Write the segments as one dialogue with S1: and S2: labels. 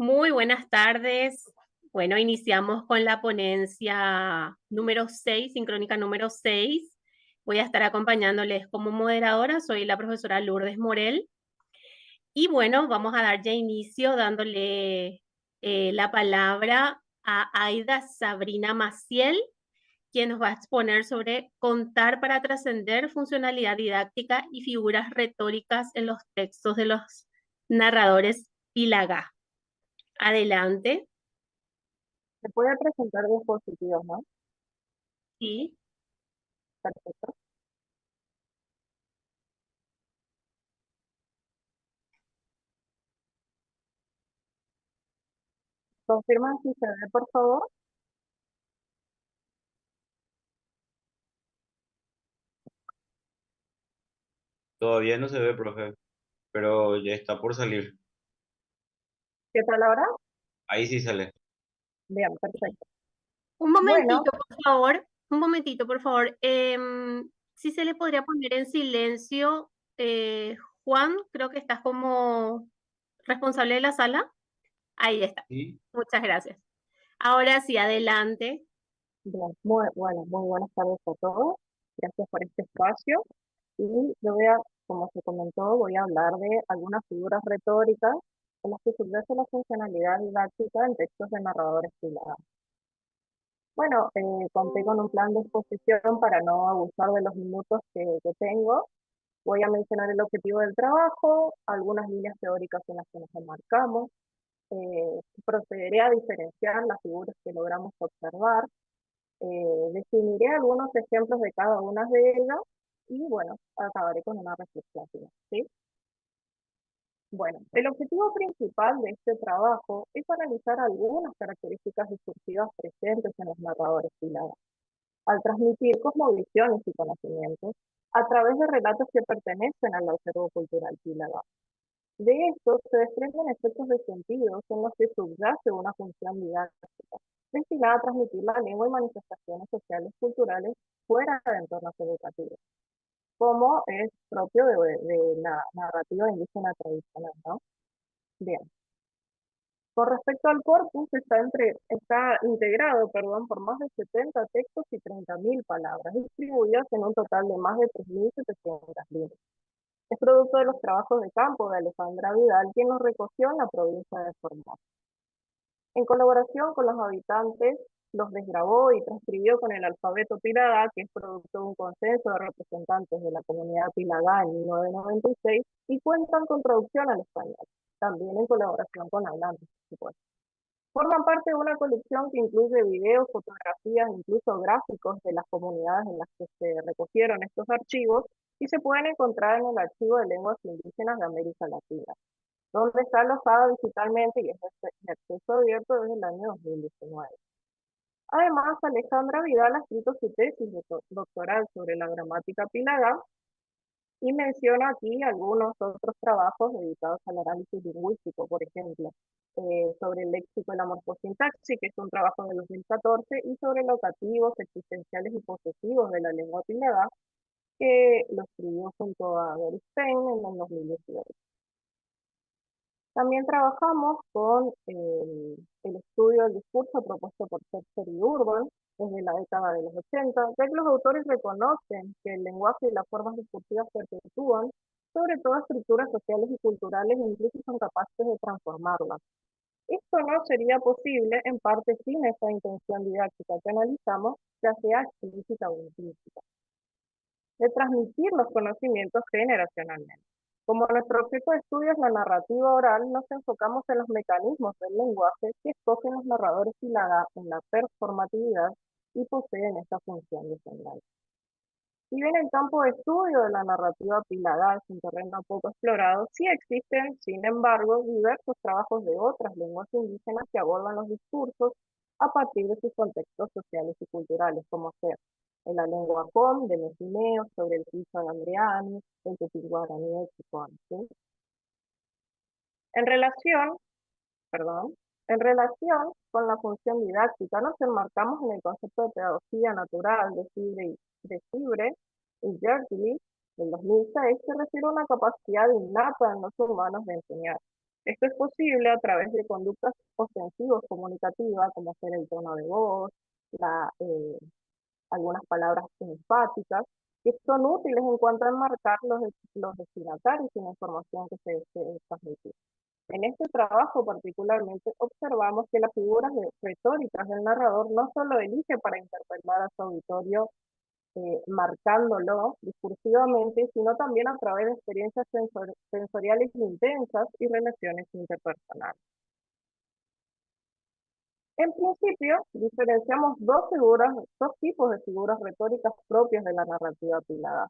S1: Muy buenas tardes. Bueno, iniciamos con la ponencia número 6, sincrónica número 6. Voy a estar acompañándoles como moderadora, soy la profesora Lourdes Morel. Y bueno, vamos a dar ya inicio dándole la palabra a Aida Sabrina Maciel, quien nos va a exponer sobre contar para trascender, funcionalidad didáctica y figuras retóricas en los textos de los narradores Pilagá. Adelante.
S2: Se puede presentar dispositivos, ¿no?
S1: Sí.
S2: Perfecto. Confirman si se ve, por favor.
S3: Todavía no se ve, profe, pero ya está por salir.
S2: ¿Qué tal ahora?
S3: Ahí sí sale.
S2: Bien, perfecto.
S1: Un
S2: Bueno,
S1: momentito, por favor. Un momentito, por favor. Si se le podría poner en silencio, Juan, creo que estás como responsable de la sala. Ahí está.
S3: Sí.
S1: Muchas gracias. Ahora sí, adelante.
S2: bien, muy buenas tardes a todos. Gracias por este espacio. Y yo voy a, como se comentó, voy a hablar de algunas figuras retóricas en las que subyace la funcionalidad didáctica en textos de narradores pilares. Bueno, conté con un plan de exposición para no abusar de los minutos que tengo. Voy a mencionar el objetivo del trabajo, algunas líneas teóricas en las que nos enmarcamos. Procederé a diferenciar las figuras que logramos observar, definiré algunos ejemplos de cada una de ellas y bueno, acabaré con una reflexión final, ¿sí? Bueno, el objetivo principal de este trabajo es analizar algunas características discursivas presentes en los narradores pilares, al transmitir cosmovisiones y conocimientos a través de relatos que pertenecen al acervo cultural pilagar. De esto se desprenden efectos de sentidos en los que subyace una función didáctica, destinada a transmitir la lengua y manifestaciones sociales culturales fuera de entornos educativos, como es propio de la narrativa indígena tradicional, ¿no? Bien. Con respecto al corpus, está integrado, por más de 70 textos y 30.000 palabras, distribuidas en un total de más de 3.700 líneas. Es producto de los trabajos de campo de Alejandra Vidal, quien los recogió en la provincia de Formosa. En colaboración con los habitantes, los desgrabó y transcribió con el alfabeto Pilagá, que es producto de un consenso de representantes de la comunidad Pilagá en 1996, y cuentan con traducción al español, también en colaboración con hablantes, por supuesto. Forman parte de una colección que incluye videos, fotografías, incluso gráficos de las comunidades en las que se recogieron estos archivos y se pueden encontrar en el Archivo de Lenguas Indígenas de América Latina, donde está alojada digitalmente y es de acceso abierto desde el año 2019. Además, Alejandra Vidal ha escrito su tesis doctoral sobre la gramática Pilagá y menciona aquí algunos otros trabajos dedicados al análisis lingüístico, por ejemplo, sobre el léxico y la morfosintaxis, que es un trabajo de 2014, y sobre locativos, existenciales y posesivos de la lengua Pilagá, que lo escribió junto a Doris Penn en el 2018. También trabajamos con el estudio del discurso propuesto por Chester y Urban desde la década de los 80, ya que los autores reconocen que el lenguaje y las formas discursivas perpetúan, sobre todo estructuras sociales y culturales, e incluso son capaces de transformarlas. Esto no sería posible, en parte, sin esta intención didáctica que analizamos, ya sea explícita o implícita, de transmitir los conocimientos generacionalmente. Como nuestro objeto de estudio es la narrativa oral, nos enfocamos en los mecanismos del lenguaje que escogen los narradores Pilagá en la performatividad y poseen esta función de señal. Si bien el campo de estudio de la narrativa Pilagá es un terreno poco explorado, sí existen, sin embargo, diversos trabajos de otras lenguas indígenas que abordan los discursos a partir de sus contextos sociales y culturales, como ser en la lengua com de Mesineo, sobre el Quechua de Andreani, el Tupi-Guaraní de Chicón, ¿sí? En relación, perdón, en relación con la función didáctica, nos enmarcamos en el concepto de pedagogía natural de Fibre y Jertley del 2006, que refiere a una capacidad innata en los humanos de enseñar, Esto es posible a través de conductas ostensivos comunicativas, como ser el tono de voz, la, algunas palabras enfáticas, que son útiles en cuanto a enmarcar los destinatarios y la información que se desea transmitir. En este trabajo particularmente observamos que las figuras retóricas del narrador no solo elige para interpelar a su auditorio marcándolo discursivamente, sino también a través de experiencias sensoriales intensas y relaciones interpersonales. En principio, diferenciamos dos tipos de figuras retóricas propias de la narrativa apilada.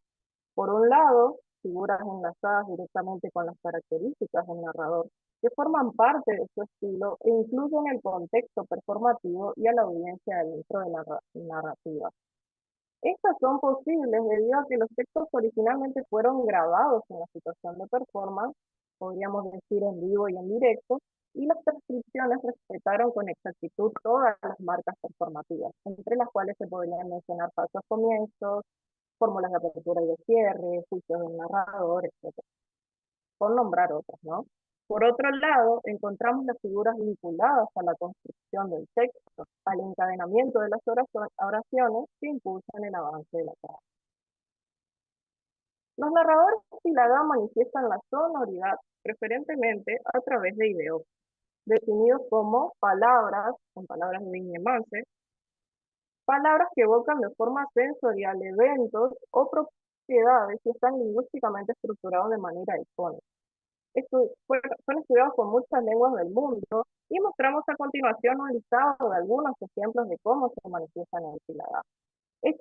S2: Por un lado, figuras enlazadas directamente con las características del narrador, que forman parte de su estilo e incluyen el contexto performativo y a la audiencia dentro de la narrativa. Estas son posibles debido a que los textos originalmente fueron grabados en la situación de performance, podríamos decir en vivo y en directo, y las transcripciones respetaron con exactitud todas las marcas performativas, entre las cuales se podrían mencionar falsos comienzos, fórmulas de apertura y de cierre, juicios del narrador, etc. Por nombrar otras, ¿no? Por otro lado, encontramos las figuras vinculadas a la construcción del texto, al encadenamiento de las oraciones que impulsan el avance de la trama. Los narradores sílaba manifiestan la sonoridad preferentemente a través de ideos, definidos como palabras, con palabras de Viñemance, palabras que evocan de forma sensorial eventos o propiedades y están lingüísticamente estructurados de manera icónica. Son estudiados por muchas lenguas del mundo y mostramos a continuación un listado de algunos ejemplos de cómo se manifiestan en el sílaba.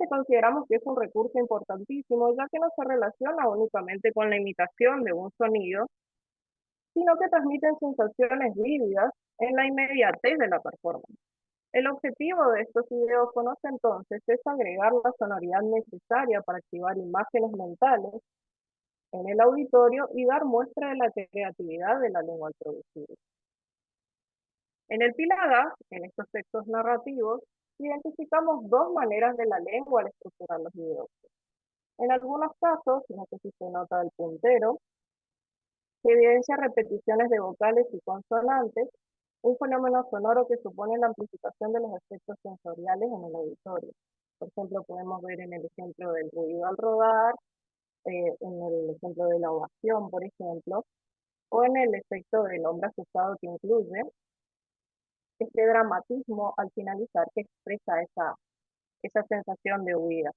S2: Consideramos que es un recurso importantísimo, ya que no se relaciona únicamente con la imitación de un sonido, sino que transmiten sensaciones vívidas en la inmediatez de la performance. El objetivo de estos ideófonos entonces es agregar la sonoridad necesaria para activar imágenes mentales en el auditorio y dar muestra de la creatividad de la lengua al producir. En el Piladas, en estos textos narrativos, identificamos dos maneras de la lengua al estructurar los videos. En algunos casos, no sé si se nota el puntero, se evidencia repeticiones de vocales y consonantes, un fenómeno sonoro que supone la amplificación de los efectos sensoriales en el auditorio. Por ejemplo, podemos ver en el ejemplo del ruido al rodar, en el ejemplo de la ovación, por ejemplo, o en el efecto del hombre asustado que incluye este dramatismo al finalizar que expresa esa sensación de huida.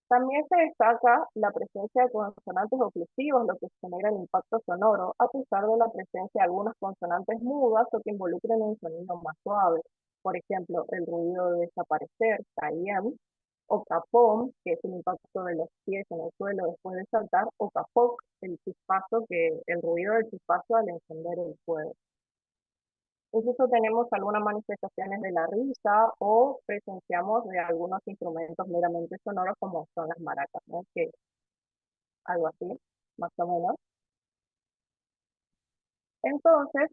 S2: También se destaca la presencia de consonantes oclusivos, lo que genera el impacto sonoro, a pesar de la presencia de algunas consonantes mudas o que involucren un sonido más suave. Por ejemplo, el ruido de desaparecer, caiem, o capom, que es el impacto de los pies en el suelo después de saltar, o capoc, el el ruido del chispazo al encender el fuego. Incluso tenemos algunas manifestaciones de la risa o presenciamos de algunos instrumentos meramente sonoros como son las maracas, ¿no? Que algo así, más o menos. Entonces,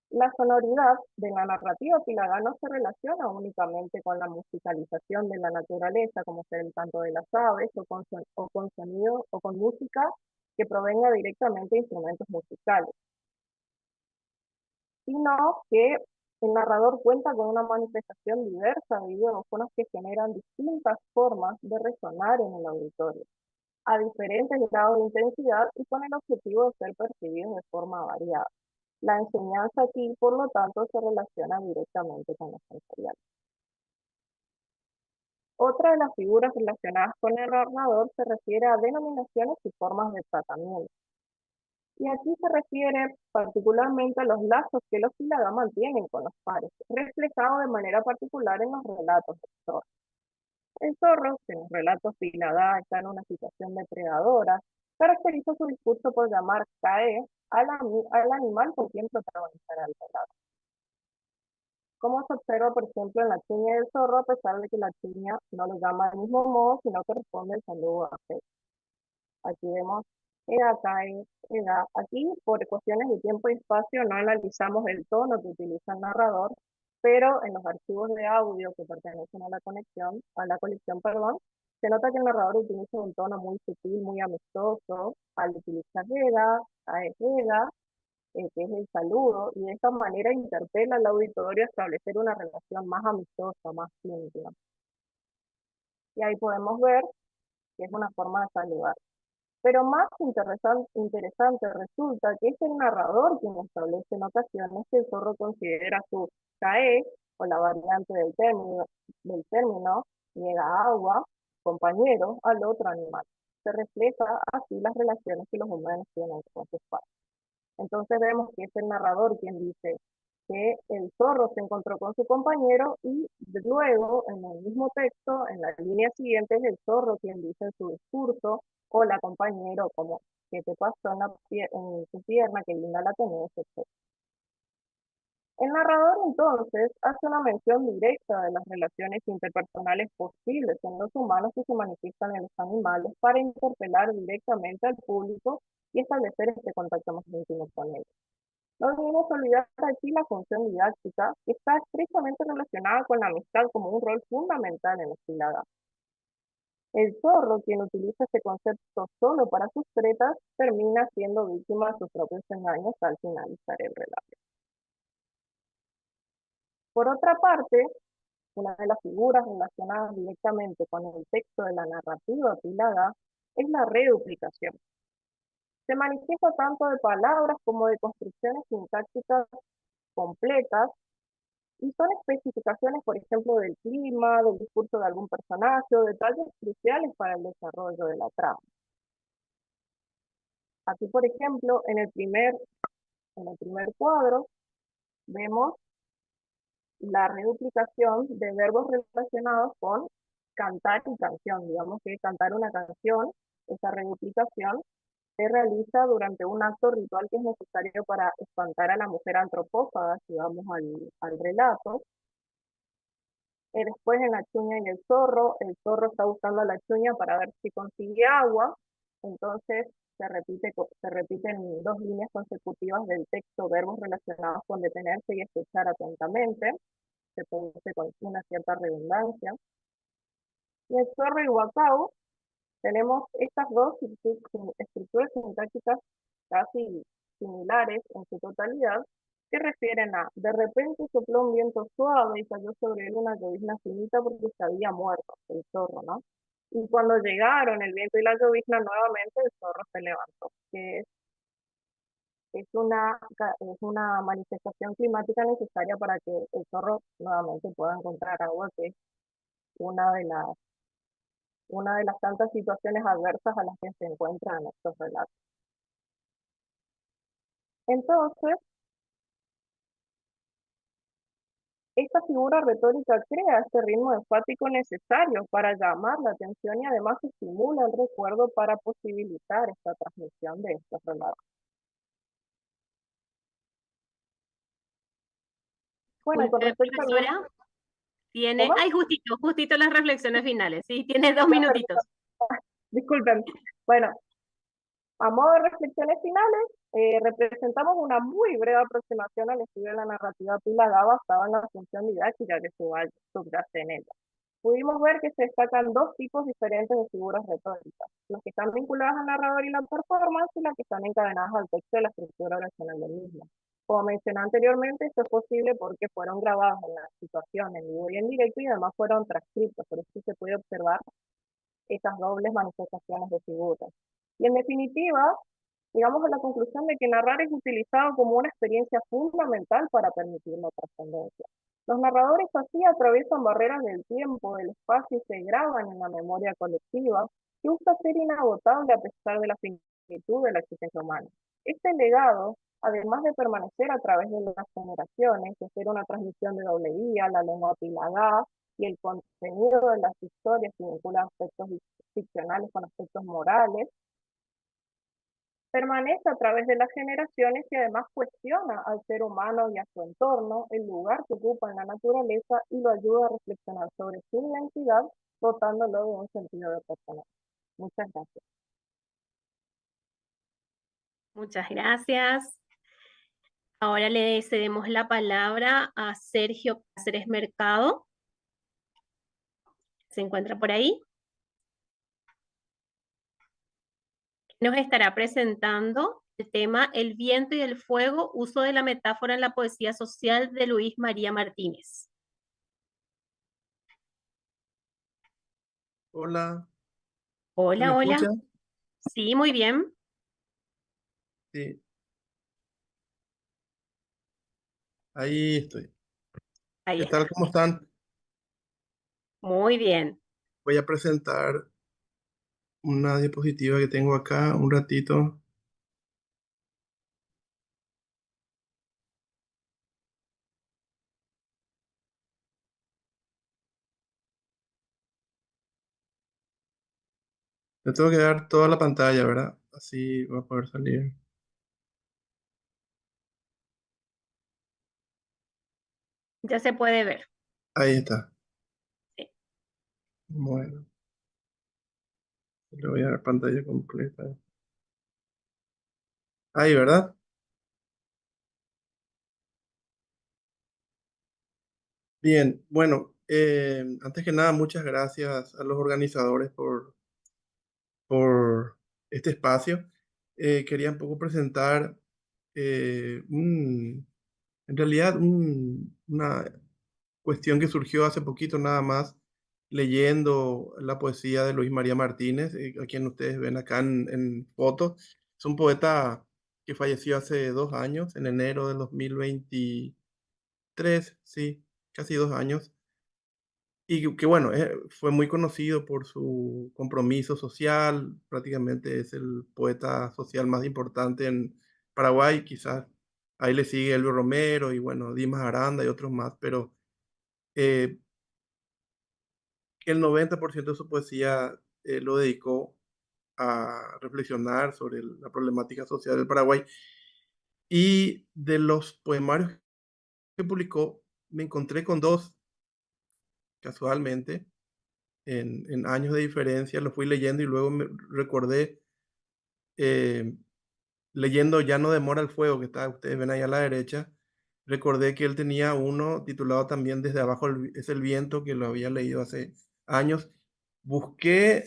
S2: la sonoridad de la narrativa pílaga no se relaciona únicamente con la musicalización de la naturaleza, como ser el canto de las aves, o con sonido o con música que provenga directamente de instrumentos musicales, sino que el narrador cuenta con una manifestación diversa de ideófonos que generan distintas formas de resonar en el auditorio, a diferentes grados de intensidad y con el objetivo de ser percibidos de forma variada. La enseñanza aquí, por lo tanto, se relaciona directamente con lo sensorial. Otra de las figuras relacionadas con el narrador se refiere a denominaciones y formas de tratamiento. Y aquí se refiere particularmente a los lazos que los sílabos mantienen con los pares, reflejado de manera particular en los relatos del zorro. El zorro, que en los relatos Piladá está en una situación depredadora, caracteriza su discurso por llamar cae al animal con quien protagonizará el relato. Como se observa, por ejemplo, en la chuña del zorro, a pesar de que la chuña no lo llama del mismo modo, sino que responde el saludo a fe. Aquí vemos Eda, cae, Eda. Aquí, por cuestiones de tiempo y espacio, no analizamos el tono que utiliza el narrador, pero en los archivos de audio que pertenecen a la colección, perdón, se nota que el narrador utiliza un tono muy sutil, muy amistoso, al utilizar Eda, cae, Eda, que es el saludo, y de esta manera interpela al auditorio a establecer una relación más amistosa, más íntima. Y ahí podemos ver que es una forma de saludar. Pero más interesante resulta que es el narrador quien establece en ocasiones que el zorro considera su CAE, o la variante del término niega agua, compañero, al otro animal. Se refleja así las relaciones que los humanos tienen con sus pares. Entonces vemos que es el narrador quien dice que el zorro se encontró con su compañero y luego en el mismo texto, en la línea siguiente, es el zorro quien dice en su discurso: hola compañero, como ¿qué te pasó en tu pierna? Qué linda la tenés, etc. El narrador entonces hace una mención directa de las relaciones interpersonales posibles en los humanos que se manifiestan en los animales para interpelar directamente al público y establecer este contacto más íntimo con ellos. No debemos olvidar aquí la función didáctica, que está estrechamente relacionada con la amistad como un rol fundamental en la estilada. El zorro, quien utiliza este concepto solo para sus tretas, termina siendo víctima de sus propios engaños al finalizar el relato. Por otra parte, una de las figuras relacionadas directamente con el texto de la narrativa apilada es la reduplicación. Se manifiesta tanto de palabras como de construcciones sintácticas completas y son especificaciones, por ejemplo, del clima, del discurso de algún personaje o detalles cruciales para el desarrollo de la trama. Aquí, por ejemplo, en el primer cuadro vemos la reduplicación de verbos relacionados con cantar y canción. Digamos que cantar una canción, esa reduplicación, se realiza durante un acto ritual que es necesario para espantar a la mujer antropófaga, si vamos al relato. Después en la chuña y el zorro está buscando a la chuña para ver si consigue agua, entonces se repiten 2 líneas consecutivas del texto, verbos relacionados con detenerse y escuchar atentamente, se produce con una cierta redundancia. Y el zorro y Huacao, tenemos estas dos estructuras sintácticas casi similares en su totalidad, que refieren a: de repente sopló un viento suave y cayó sobre él una llovizna finita porque se había muerto el zorro, ¿no? Y cuando llegaron el viento y la llovizna nuevamente, el zorro se levantó, que es una manifestación climática necesaria para que el zorro nuevamente pueda encontrar agua, que es una de las, una de las tantas situaciones adversas a las que se encuentran en estos relatos. Entonces, esta figura retórica crea este ritmo enfático necesario para llamar la atención y además estimula el recuerdo para posibilitar esta transmisión de estos relatos. Bueno, y con
S1: Disculpe,
S2: respecto al grupo,
S1: profesora, tiene,
S2: ¿cómo?
S1: ay, justito las reflexiones finales, sí, tiene 2
S2: Ya, perdón,
S1: minutitos.
S2: disculpen. Bueno, a modo de reflexiones finales, representamos una muy breve aproximación al estudio de la narrativa apilada basada en la función didáctica que subyace en ella. Pudimos ver que se destacan dos tipos diferentes de figuras retóricas: las que están vinculadas al narrador y la performance, y las que están encadenadas al texto y la estructura oracional del mismo. Como mencioné anteriormente, esto es posible porque fueron grabados en la situación en vivo y en directo, y además fueron transcritos, por eso se puede observar esas dobles manifestaciones de figuras. Y en definitiva, llegamos a la conclusión de que narrar es utilizado como una experiencia fundamental para permitir la trascendencia. Los narradores así atraviesan barreras del tiempo, del espacio, y se graban en la memoria colectiva, que busca ser inagotable a pesar de la finitud de la existencia humana. Este legado, además de permanecer a través de las generaciones, de ser una transmisión de doble vía, la lengua apilada, y el contenido de las historias que vinculan aspectos ficcionales con aspectos morales, permanece a través de las generaciones y además cuestiona al ser humano y a su entorno, el lugar que ocupa en la naturaleza, y lo ayuda a reflexionar sobre su identidad, dotándolo de un sentido de pertenencia. Muchas gracias.
S1: Muchas gracias. Ahora le cedemos la palabra a Sergio Cáceres Mercado. ¿Se encuentra por ahí? Nos estará presentando el tema El viento y el fuego, uso de la metáfora en la poesía social de Luis María Martínez.
S4: Hola, ¿se me
S1: Hola,
S4: escucha?
S1: hola. Sí, muy bien.
S4: Sí, ahí estoy.
S1: Ahí
S4: ¿Qué tal?
S1: está.
S4: ¿Cómo están?
S1: Muy bien.
S4: Voy a presentar una diapositiva que tengo acá un ratito. Le tengo que dar toda la pantalla, ¿verdad? Así va a poder salir.
S1: Ya se puede ver.
S4: Ahí está.
S1: Sí.
S4: Bueno, le voy a dar pantalla completa. Ahí, ¿verdad? Bien, bueno, antes que nada, muchas gracias a los organizadores por este espacio. Quería un poco presentar en realidad una cuestión que surgió hace poquito nada más, leyendo la poesía de Luis María Martínez, a quien ustedes ven acá en foto. Es un poeta que falleció hace 2 años, en enero del 2023, sí, casi 2 años. Y que bueno, fue muy conocido por su compromiso social, prácticamente es el poeta social más importante en Paraguay, quizás ahí le sigue Elvio Romero y bueno, Dimas Aranda y otros más, pero eh, el 90% de su poesía lo dedicó a reflexionar sobre la problemática social del Paraguay. Y de los poemarios que publicó, me encontré con dos, casualmente, en años de diferencia, lo fui leyendo y luego me recordé, eh, leyendo Ya no demora el fuego, que está, ustedes ven ahí a la derecha, recordé que él tenía uno titulado también Desde abajo es el viento, que lo había leído hace años. Busqué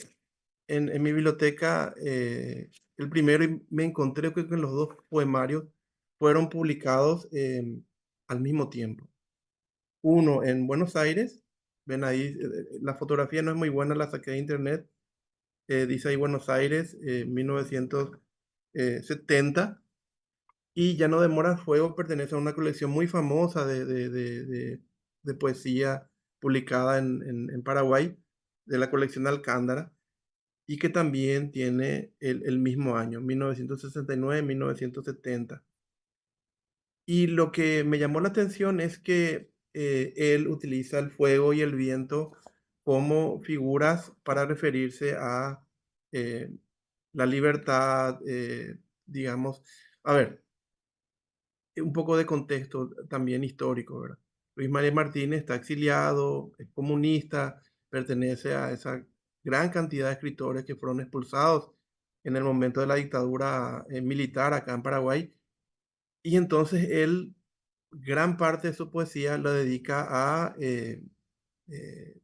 S4: en mi biblioteca el primero y me encontré que los dos poemarios fueron publicados al mismo tiempo. Uno en Buenos Aires, ven ahí, la fotografía no es muy buena, la saqué de internet, dice ahí Buenos Aires, 1970, y Ya no demora el fuego pertenece a una colección muy famosa de poesía publicada en Paraguay, de la colección Alcándara, y que también tiene el mismo año, 1969-1970. Y lo que me llamó la atención es que él utiliza el fuego y el viento como figuras para referirse a eh, la libertad, digamos. A ver, un poco de contexto también histórico, ¿verdad? Luis María Martínez está exiliado, es comunista, pertenece a esa gran cantidad de escritores que fueron expulsados en el momento de la dictadura militar acá en Paraguay. Y entonces él, gran parte de su poesía la dedica a,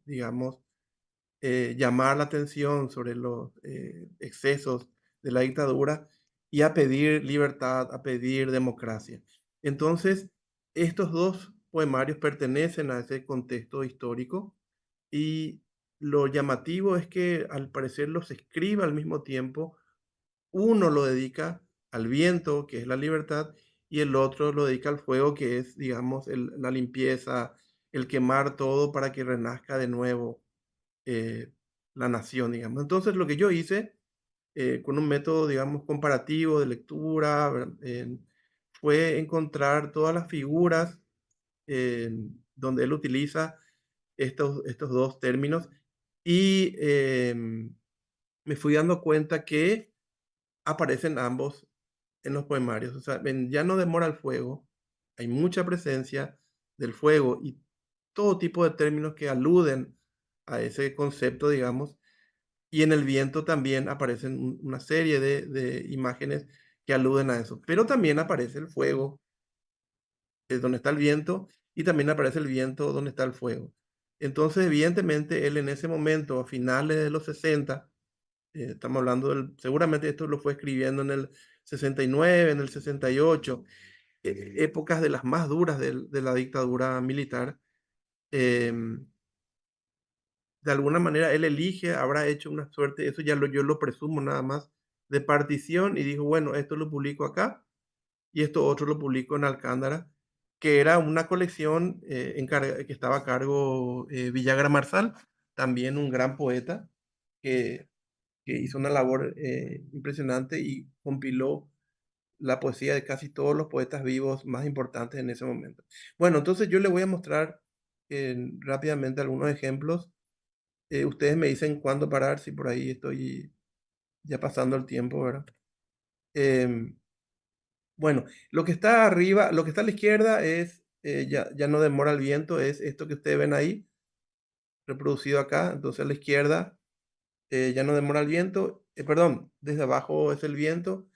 S4: digamos, llamar la atención sobre los excesos de la dictadura y a pedir libertad, a pedir democracia. Entonces, estos dos poemarios pertenecen a ese contexto histórico y lo llamativo es que al parecer los escribe al mismo tiempo. Uno lo dedica al viento, que es la libertad, y el otro lo dedica al fuego, que es, digamos, la limpieza, el quemar todo para que renazca de nuevo eh, la nación, digamos. Entonces, lo que yo hice con un método, digamos, comparativo de lectura, fue encontrar todas las figuras donde él utiliza estos dos términos y me fui dando cuenta que aparecen ambos en los poemarios. O sea, en Ya no demora el fuego, hay mucha presencia del fuego y todo tipo de términos que aluden a ese concepto, digamos. Y en el viento también aparecen una serie de imágenes que aluden a eso. Pero también aparece el fuego, es donde está el viento, y también aparece el viento donde está el fuego. Entonces, evidentemente, él en ese momento, a finales de los 60, estamos hablando seguramente esto lo fue escribiendo en el 69, en el 68, épocas de las más duras de la dictadura militar. De alguna manera él elige, habrá hecho una suerte, eso ya yo lo presumo nada más, de partición y dijo, bueno, esto lo publico acá y esto otro lo publico en Alcántara, que era una colección que estaba a cargo Villagra Marsal, también un gran poeta que, que hizo una labor impresionante y compiló la poesía de casi todos los poetas vivos más importantes en ese momento. Bueno, entonces yo le voy a mostrar rápidamente algunos ejemplos. Ustedes me dicen cuándo parar, si por ahí estoy ya pasando el tiempo, ¿verdad? Em, bueno, lo que está arriba, lo que está a la izquierda es, ya no demora el viento, es esto que ustedes ven ahí, reproducido acá. Entonces a la izquierda, ya no demora el viento, perdón, desde abajo es el viento,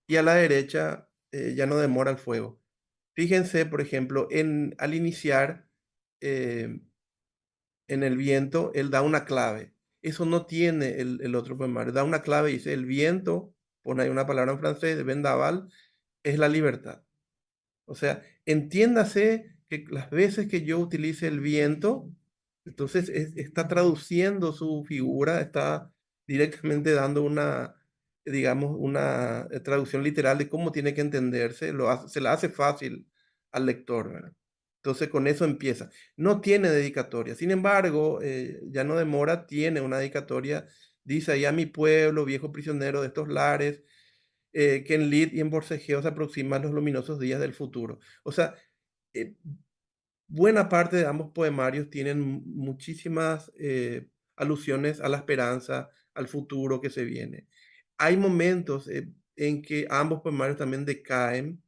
S4: y a la derecha, ya no demora el fuego. Fíjense, por ejemplo, al iniciar, eh, en el viento, él da una clave. Eso no tiene el otro poemario. Da una clave y dice, el viento, pone ahí una palabra en francés, vendaval, es la libertad. O sea, entiéndase que las veces que yo utilice el viento, entonces está traduciendo su figura, está directamente dando una, digamos, una traducción literal de cómo tiene que entenderse, se la hace fácil al lector, ¿verdad? Entonces con eso empieza. No tiene dedicatoria. Sin embargo, ya no demora, tiene una dedicatoria. Dice ahí a mi pueblo, viejo prisionero de estos lares, que en Lid y en Borcegeo se aproximan los luminosos días del futuro. O sea, eh, buena parte de ambos poemarios tienen muchísimas alusiones a la esperanza, al futuro que se viene. Hay momentos en que ambos poemarios también decaen,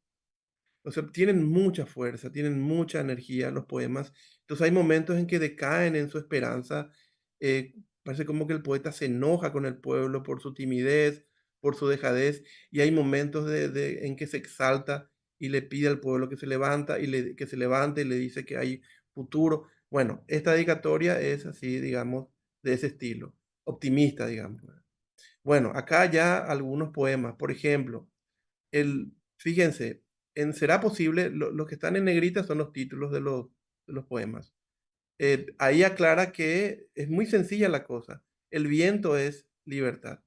S4: o sea, tienen mucha fuerza, tienen mucha energía los poemas. Entonces hay momentos en que decaen en su esperanza. eh, Parece como que el poeta se enoja con el pueblo por su timidez, por su dejadez, y hay momentos en que se exalta y le pide al pueblo que se levanta que se levante y le dice que hay futuro. Bueno, esta dedicatoria es así, digamos, de ese estilo, optimista, digamos. Bueno, acá ya algunos poemas. Por ejemplo, fíjense, en Será Posible, los que están en negrita son los títulos de los poemas. Ahí aclara que es muy sencilla la cosa. El viento es libertad.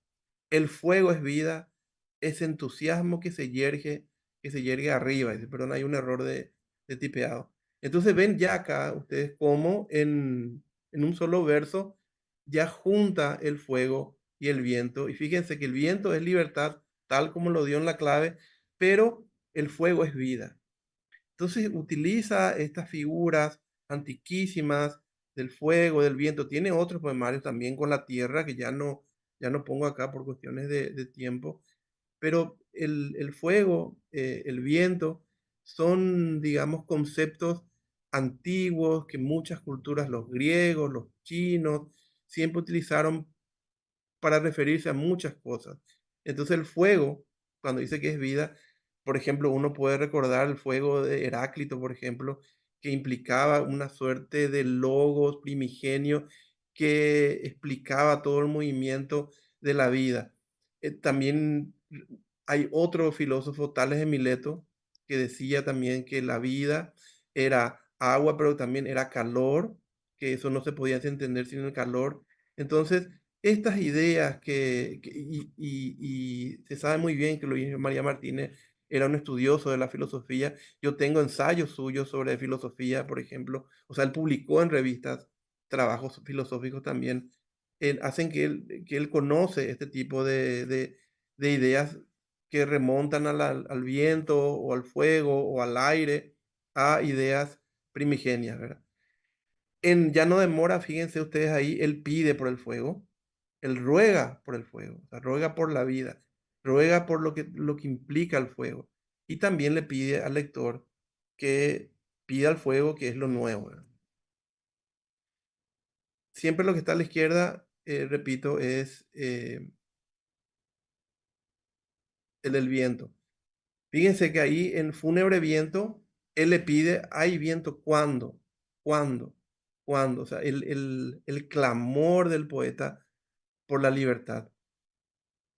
S4: El fuego es vida, es entusiasmo que se yergue arriba. Dice, perdón, hay un error de tipeado. Entonces ven ya acá ustedes cómo en un solo verso ya junta el fuego y el viento. Y fíjense que el viento es libertad, tal como lo dio en la clave, pero el fuego es vida. Entonces utiliza estas figuras antiquísimas del fuego, del viento. Tiene otros poemarios también con la tierra que ya no pongo acá por cuestiones de tiempo, pero el fuego, el viento, son, digamos, conceptos antiguos que muchas culturas, los griegos, los chinos, siempre utilizaron para referirse a muchas cosas. Entonces el fuego, cuando dice que es vida, por ejemplo, uno puede recordar el fuego de Heráclito, por ejemplo, que implicaba una suerte de logos primigenio que explicaba todo el movimiento de la vida. También hay otro filósofo, Tales de Mileto, que decía también que la vida era agua, pero también era calor, que eso no se podía entender sin el calor. Entonces, estas ideas y se sabe muy bien que Luis María Martínez era un estudioso de la filosofía. Yo tengo ensayos suyos sobre filosofía, por ejemplo. O sea, él publicó en revistas trabajos filosóficos también. Hacen que él conoce este tipo de ideas que remontan al viento o al fuego o al aire, a ideas primigenias, ¿verdad? En Ya no demora, fíjense ustedes ahí, él pide por el fuego, él ruega por el fuego, o sea, ruega por la vida, ruega por lo que implica el fuego. Y también le pide al lector que pida el fuego, que es lo nuevo, ¿verdad? Siempre lo que está a la izquierda, repito, es el del viento. Fíjense que ahí en Fúnebre Viento, él le pide, hay viento, ¿cuándo? ¿Cuándo? ¿Cuándo? O sea, el clamor del poeta por la libertad.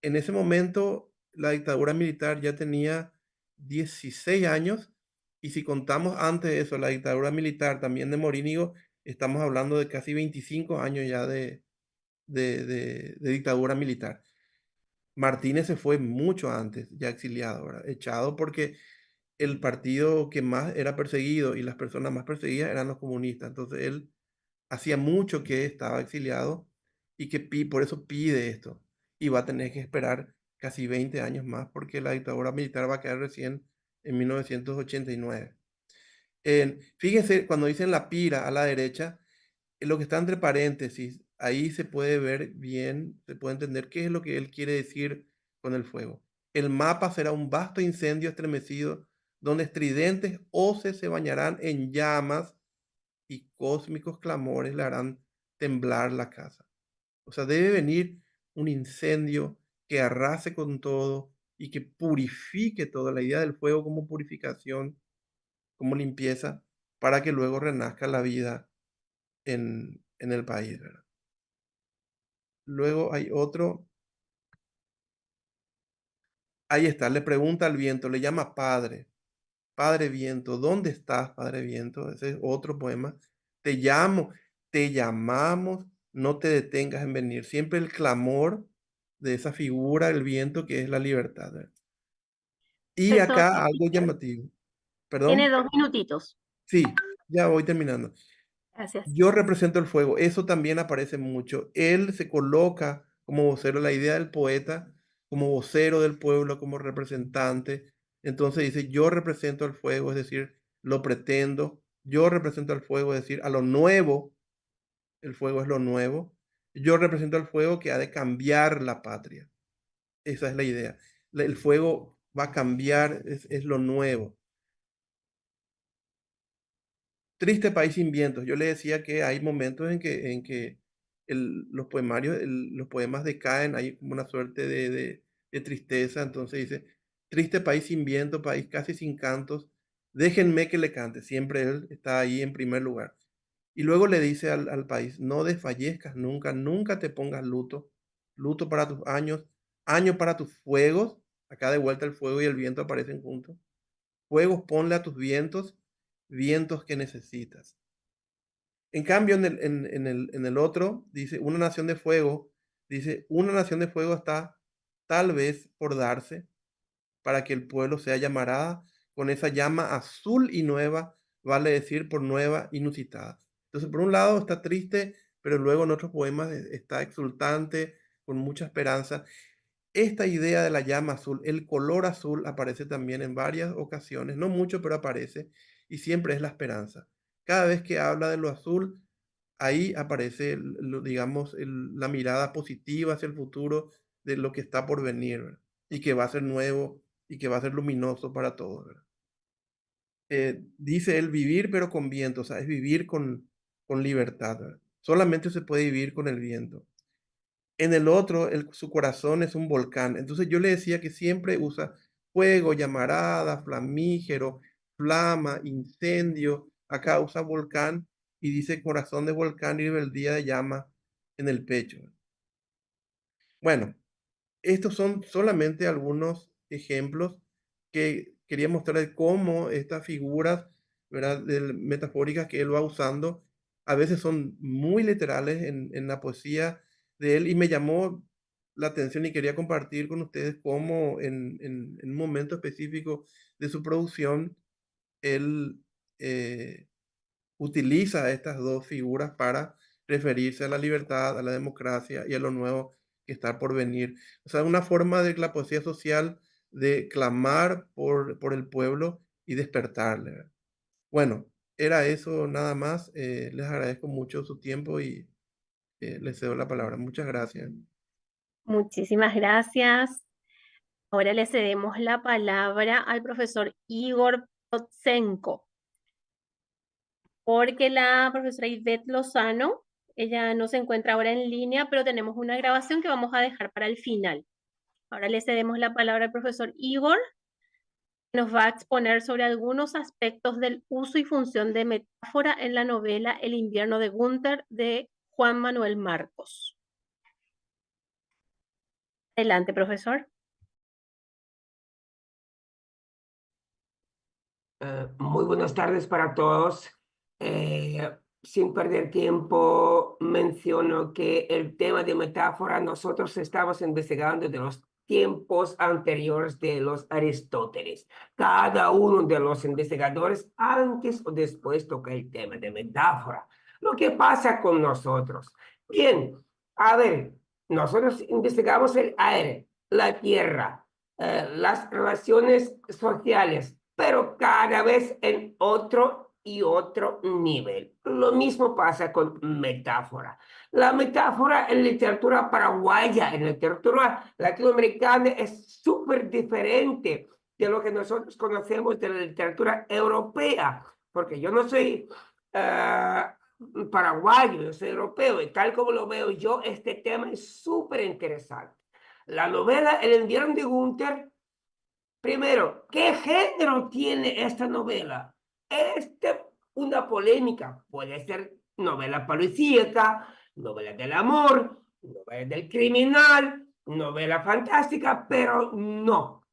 S4: En ese momento, la dictadura militar ya tenía 16 años, y si contamos antes de eso, la dictadura militar también de Morínigo, estamos hablando de casi 25 años ya de dictadura militar. Martínez se fue mucho antes, ya exiliado, ¿verdad? Echado porque el partido que más era perseguido y las personas más perseguidas eran los comunistas. Entonces él hacía mucho que estaba exiliado y que por eso pide esto. Y va a tener que esperar casi 20 años más porque la dictadura militar va a quedar recién en 1989. Fíjense, cuando dicen la pira a la derecha, lo que está entre paréntesis, ahí se puede ver bien, se puede entender qué es lo que él quiere decir con el fuego. El mapa será un vasto incendio estremecido donde estridentes hoces se bañarán en llamas y cósmicos clamores le harán temblar la casa. O sea, debe venir un incendio que arrase con todo y que purifique toda la idea del fuego como purificación, como limpieza, para que luego renazca la vida en el país, ¿verdad? Luego hay otro, ahí está, le pregunta al viento, le llama padre, padre viento, ¿dónde estás, padre viento? Ese es otro poema. Te llamo, te llamamos, no te detengas en venir. Siempre el clamor de esa figura, el viento, que es la libertad, ¿verdad? Y
S1: Profesor,
S4: acá algo llamativo,
S1: tiene
S4: perdón,
S1: 2 minutitos.
S4: sí, ya voy terminando.
S1: Gracias.
S4: Yo represento el fuego, eso también aparece mucho. Él se coloca como vocero, la idea del poeta, como vocero del pueblo, como representante. Entonces dice, yo represento al fuego, es decir, lo pretendo. Yo represento al fuego, es decir, a lo nuevo, el fuego es lo nuevo. Yo represento al fuego que ha de cambiar la patria. Esa es la idea. El fuego va a cambiar, es lo nuevo. Triste país sin vientos. Yo le decía que hay momentos en que los poemarios, los poemas decaen, hay como una suerte de tristeza. Entonces dice, triste país sin viento, país casi sin cantos, déjenme que le cante. Siempre él está ahí en primer lugar. Y luego le dice al país, no desfallezcas nunca, nunca te pongas luto, luto para tus años, año para tus fuegos. Acá de vuelta el fuego y el viento aparecen juntos. Fuegos ponle a tus vientos, vientos que necesitas. En cambio, en el otro, dice, una nación de fuego, dice, una nación de fuego está tal vez por darse para que el pueblo sea llamarada con esa llama azul y nueva, vale decir, por nueva, inusitada. Entonces, por un lado está triste, pero luego en otros poemas está exultante, con mucha esperanza. Esta idea de la llama azul, el color azul aparece también en varias ocasiones, no mucho, pero aparece, y siempre es la esperanza. Cada vez que habla de lo azul, ahí aparece, digamos, la mirada positiva hacia el futuro de lo que está por venir, ¿verdad? Y que va a ser nuevo y que va a ser luminoso para todos, ¿verdad? Dice él vivir pero con viento, o sea, es vivir con libertad, ¿verdad? Solamente se puede vivir con el viento. En el otro, su corazón es un volcán. Entonces yo le decía que siempre usa fuego, llamarada, flamígero, flama, incendio. Acá usa volcán y dice corazón de volcán y rebeldía de llama en el pecho. Bueno, estos son solamente algunos ejemplos que quería mostrar de cómo estas figuras, ¿verdad? Metafóricas que él va usando, a veces son muy literales en la poesía de él, y me llamó la atención y quería compartir con ustedes cómo en un momento específico de su producción, él utiliza estas dos figuras para referirse a la libertad, a la democracia y a lo nuevo que está por venir. O sea, una forma de la poesía social de clamar por el pueblo y despertarle, ¿verdad? Bueno, era eso nada más. Les agradezco mucho su tiempo y les cedo la palabra. Muchas gracias.
S1: Muchísimas gracias. Ahora le cedemos la palabra al profesor Igor Totsenko, porque la profesora Ivette Lozano, ella no se encuentra ahora en línea, pero tenemos una grabación que vamos a dejar para el final. Ahora le cedemos la palabra al profesor Igor, que nos va a exponer sobre algunos aspectos del uso y función de metáfora en la novela El invierno de Gunther de Juan Manuel Marcos. Adelante, profesor.
S5: Muy buenas tardes para todos. Sin perder tiempo, menciono que el tema de metáfora nosotros estamos investigando de los tiempos anteriores de los Aristóteles. Cada uno de los investigadores antes o después toca el tema de metáfora. Lo que pasa con nosotros. Bien, a ver, nosotros investigamos el aire, la tierra, las relaciones sociales, pero cada vez en otro y otro nivel. Lo mismo pasa con metáfora. La metáfora en literatura paraguaya, en literatura latinoamericana, es súper diferente de lo que nosotros conocemos de la literatura europea, porque yo no soy paraguayo, yo soy europeo, y tal como lo veo yo, este tema es súper interesante. La novela El invierno de Gunther. Primero, ¿qué género tiene esta novela? Una polémica. Puede ser novela policíaca, novela del amor, novela del criminal, novela fantástica, pero no.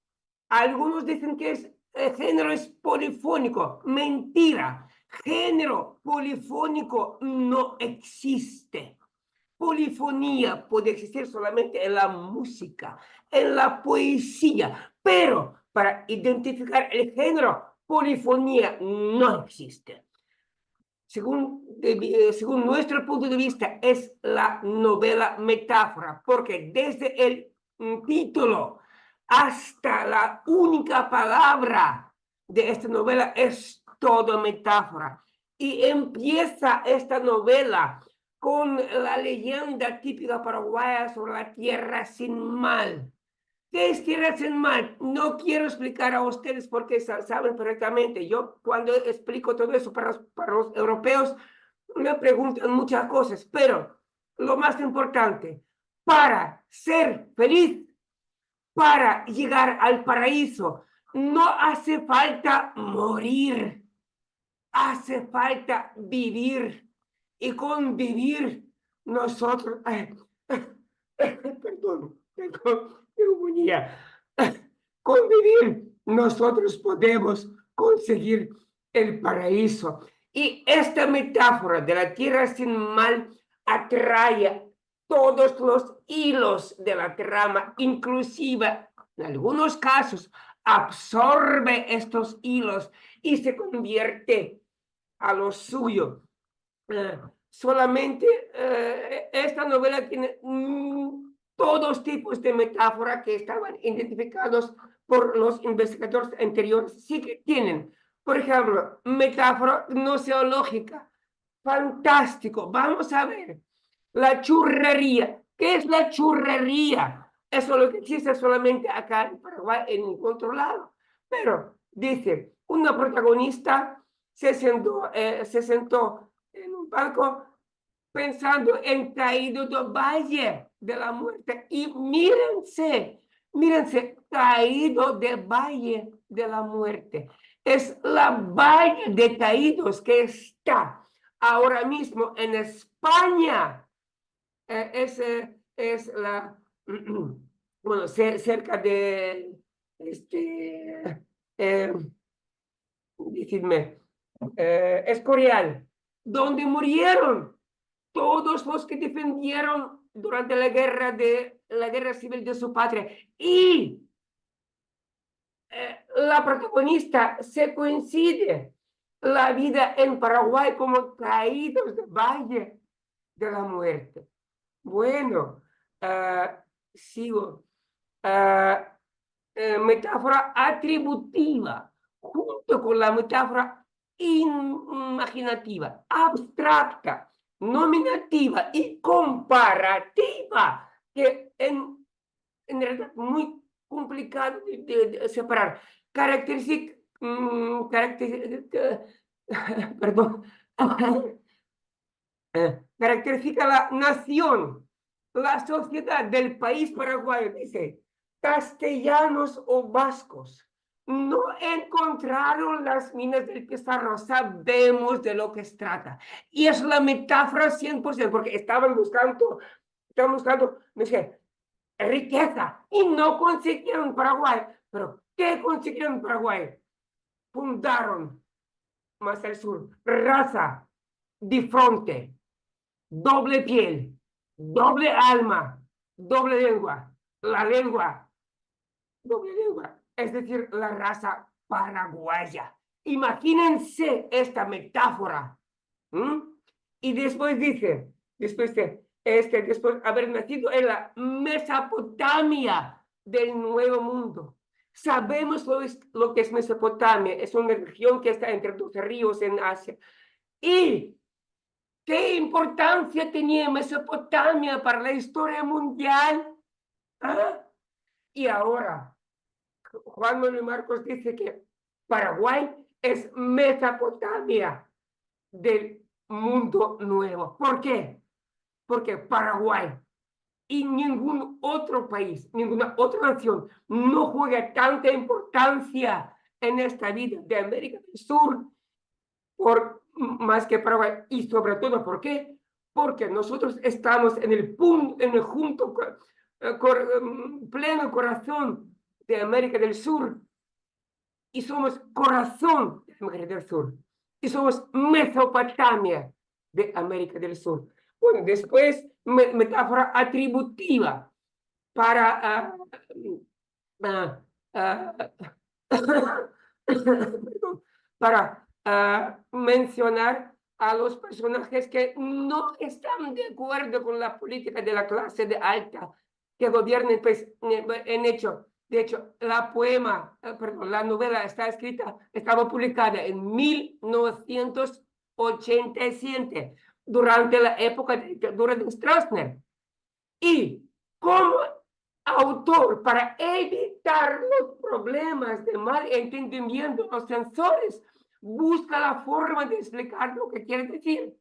S5: Algunos dicen que el género es polifónico. Mentira. Género polifónico no existe. Polifonía puede existir solamente en la música, en la poesía, pero para identificar el género, polifonía no existe. Según nuestro punto de vista, es la novela metáfora, porque desde el título hasta la única palabra de esta novela es todo metáfora. Y empieza esta novela con la leyenda típica paraguaya sobre la tierra sin mal. ¿Qué es tierra sin mal? No quiero explicar a ustedes porque saben perfectamente. Yo cuando explico todo eso para los europeos me preguntan muchas cosas, pero lo más importante, para ser feliz, para llegar al paraíso, no hace falta morir, hace falta vivir. Y con vivir nosotros, perdón, tengo neumonía. Con vivir nosotros podemos conseguir el paraíso. Y esta metáfora de la tierra sin mal atrae todos los hilos de la trama, inclusive en algunos casos absorbe estos hilos y se convierte a lo suyo. Solamente esta novela tiene todos tipos de metáfora que estaban identificados por los investigadores anteriores. Sí que tienen, por ejemplo, metáfora gnoseológica. Fantástico. Vamos a ver. La churrería. ¿Qué es la churrería? Eso es lo que existe solamente acá en Paraguay, en ningún otro lado. Pero dice, una protagonista se sentó en un banco pensando en Caído del Valle de la Muerte. Y mírense, Caído del Valle de la Muerte. Es la Valle de Caídos que está ahora mismo en España. Es la, bueno, cerca de, decidme, Escorial, donde murieron todos los que defendieron durante la guerra civil de su patria. Y la protagonista se coincide la vida en Paraguay como Caídos del Valle de la Muerte. Bueno, sigo. Metáfora atributiva, junto con la metáfora imaginativa, abstracta, nominativa y comparativa, que en realidad es muy complicado de separar. Perdón. Caracteriza la nación, la sociedad del país paraguayo, dice, castellanos o vascos no encontraron las minas del Pizarro, sabemos de lo que se trata. Y es la metáfora 100%, porque estaban buscando, no sé, riqueza, y no consiguieron Paraguay. ¿Pero qué consiguieron Paraguay? fundaron más al sur, raza de fronte, doble piel, doble alma, doble lengua, la lengua, doble lengua, es decir, la raza paraguaya. Imagínense esta metáfora. Y después dice, después haber nacido en la Mesopotamia del Nuevo Mundo. Sabemos lo que es Mesopotamia, es una región que está entre dos ríos en Asia. ¿Y qué importancia tenía Mesopotamia para la historia mundial? ¿Ah? Y ahora, Juan Manuel Marcos dice que Paraguay es Mesopotamia del mundo nuevo. ¿Por qué? Porque Paraguay y ningún otro país, ninguna otra nación no juega tanta importancia en esta vida de América del Sur más que Paraguay. Y sobre todo, ¿por qué? Porque nosotros estamos en el pleno corazón de América del Sur y somos corazón de América del Sur y somos Mesopotamia de América del Sur. Bueno, después metáfora atributiva para mencionar a los personajes que no están de acuerdo con la política de la clase de alta que gobierna, pues, de hecho, la novela estaba publicada en 1987, durante la época de dictadura de Stroessner. Y como autor, para evitar los problemas de mal entendimiento, los censores busca la forma de explicar lo que quiere decir.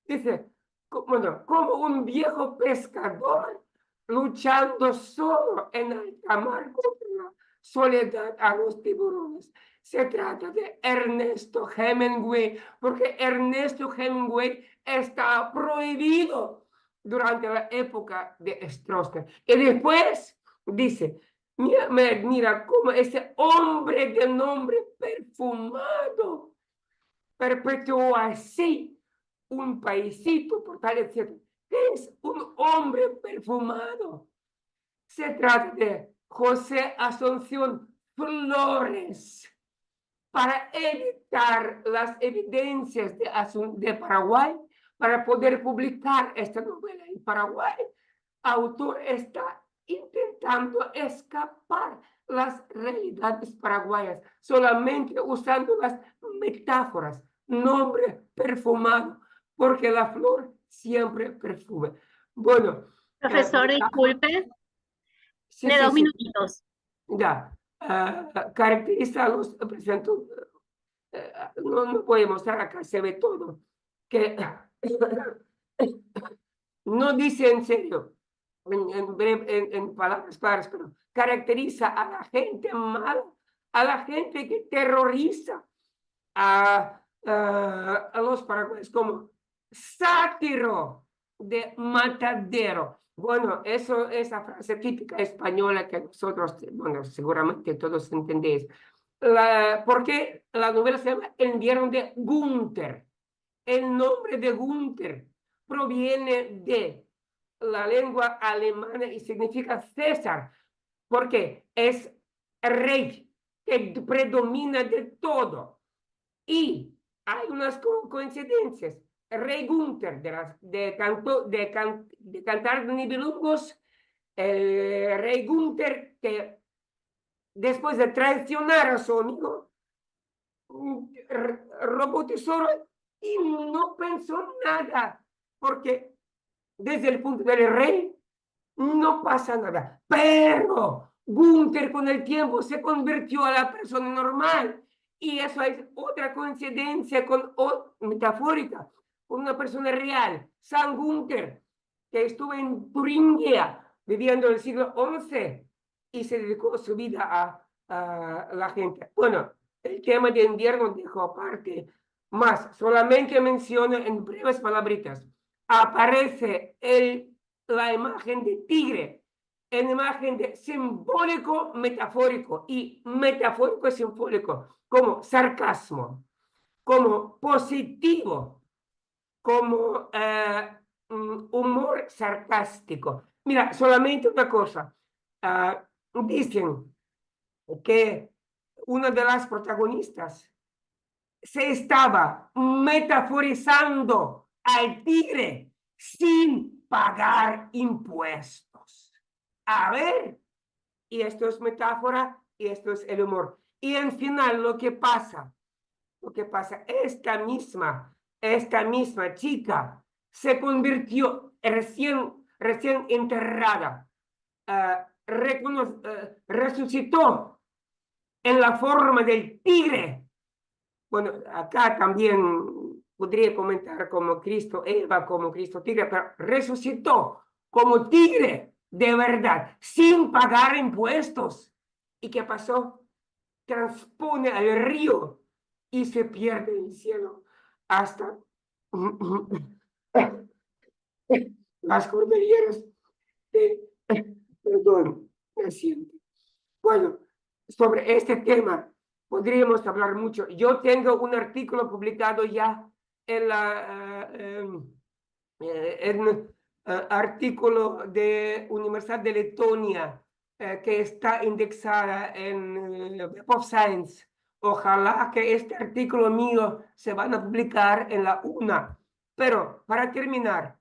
S5: Dice, bueno, como un viejo pescador luchando solo en alta mar contra la soledad a los tiburones. Se trata de Ernesto Hemingway, porque Ernesto Hemingway está prohibido durante la época de Stroessner. Y después dice, mira cómo ese hombre de nombre perfumado perpetuó así un paisito, por tal, etc. Es un hombre perfumado. Se trata de José Asunción Flores. Para evitar las evidencias de Paraguay, para poder publicar esta novela en Paraguay, el autor está intentando escapar las realidades paraguayas, solamente usando las metáforas, nombre perfumado, porque la flor siempre perfume. Bueno.
S1: Profesor, disculpe,
S5: Sí,
S1: de
S5: sí,
S1: 2
S5: sí.
S1: minutitos.
S5: Ya, caracteriza a los, presento, no puedo mostrar acá, se ve todo, que no dice en serio, en palabras claras, pero caracteriza a la gente mala, a la gente que terroriza a los paraguayos como sátiro de matadero. Bueno, eso es la frase típica española que nosotros, bueno, seguramente todos entendéis. Porque la novela se llama El invierno de Gunther. El nombre de Gunther proviene de la lengua alemana y significa César, porque es rey que predomina de todo. Y hay unas coincidencias. Rey Gunther de Cantar de Nibelungos, el rey Gunther que después de traicionar a su amigo, robotizó y no pensó nada, porque desde el punto del rey no pasa nada. Pero Gunther con el tiempo se convirtió a la persona normal. Y eso es otra coincidencia metafórica, con una persona real, San Gunther, que estuvo en Turingia viviendo en el siglo XI y se dedicó su vida a la gente. Bueno, el tema de invierno dejo aparte, más solamente menciono en breves palabritas. Aparece la imagen de tigre, en imagen de simbólico metafórico y metafórico simbólico, como sarcasmo, como positivo, como humor sarcástico. Mira, solamente una cosa. Dicen que una de las protagonistas se estaba metaforizando al tigre sin pagar impuestos. A ver, y esto es metáfora y esto es el humor. Y en final lo que pasa, esta misma chica se convirtió recién enterrada, resucitó en la forma del tigre. Bueno, acá también podría comentar como Cristo Eva, como Cristo tigre, pero resucitó como tigre de verdad, sin pagar impuestos. ¿Y qué pasó? Transpone al río y se pierde en el cielo hasta las cordilleras de, perdón, naciente. Bueno, sobre este tema podríamos hablar mucho. Yo tengo un artículo publicado ya en la artículo de Universidad de Letonia que está indexada en Web of Science. Ojalá que este artículo mío se van a publicar en la UNA. Pero para terminar,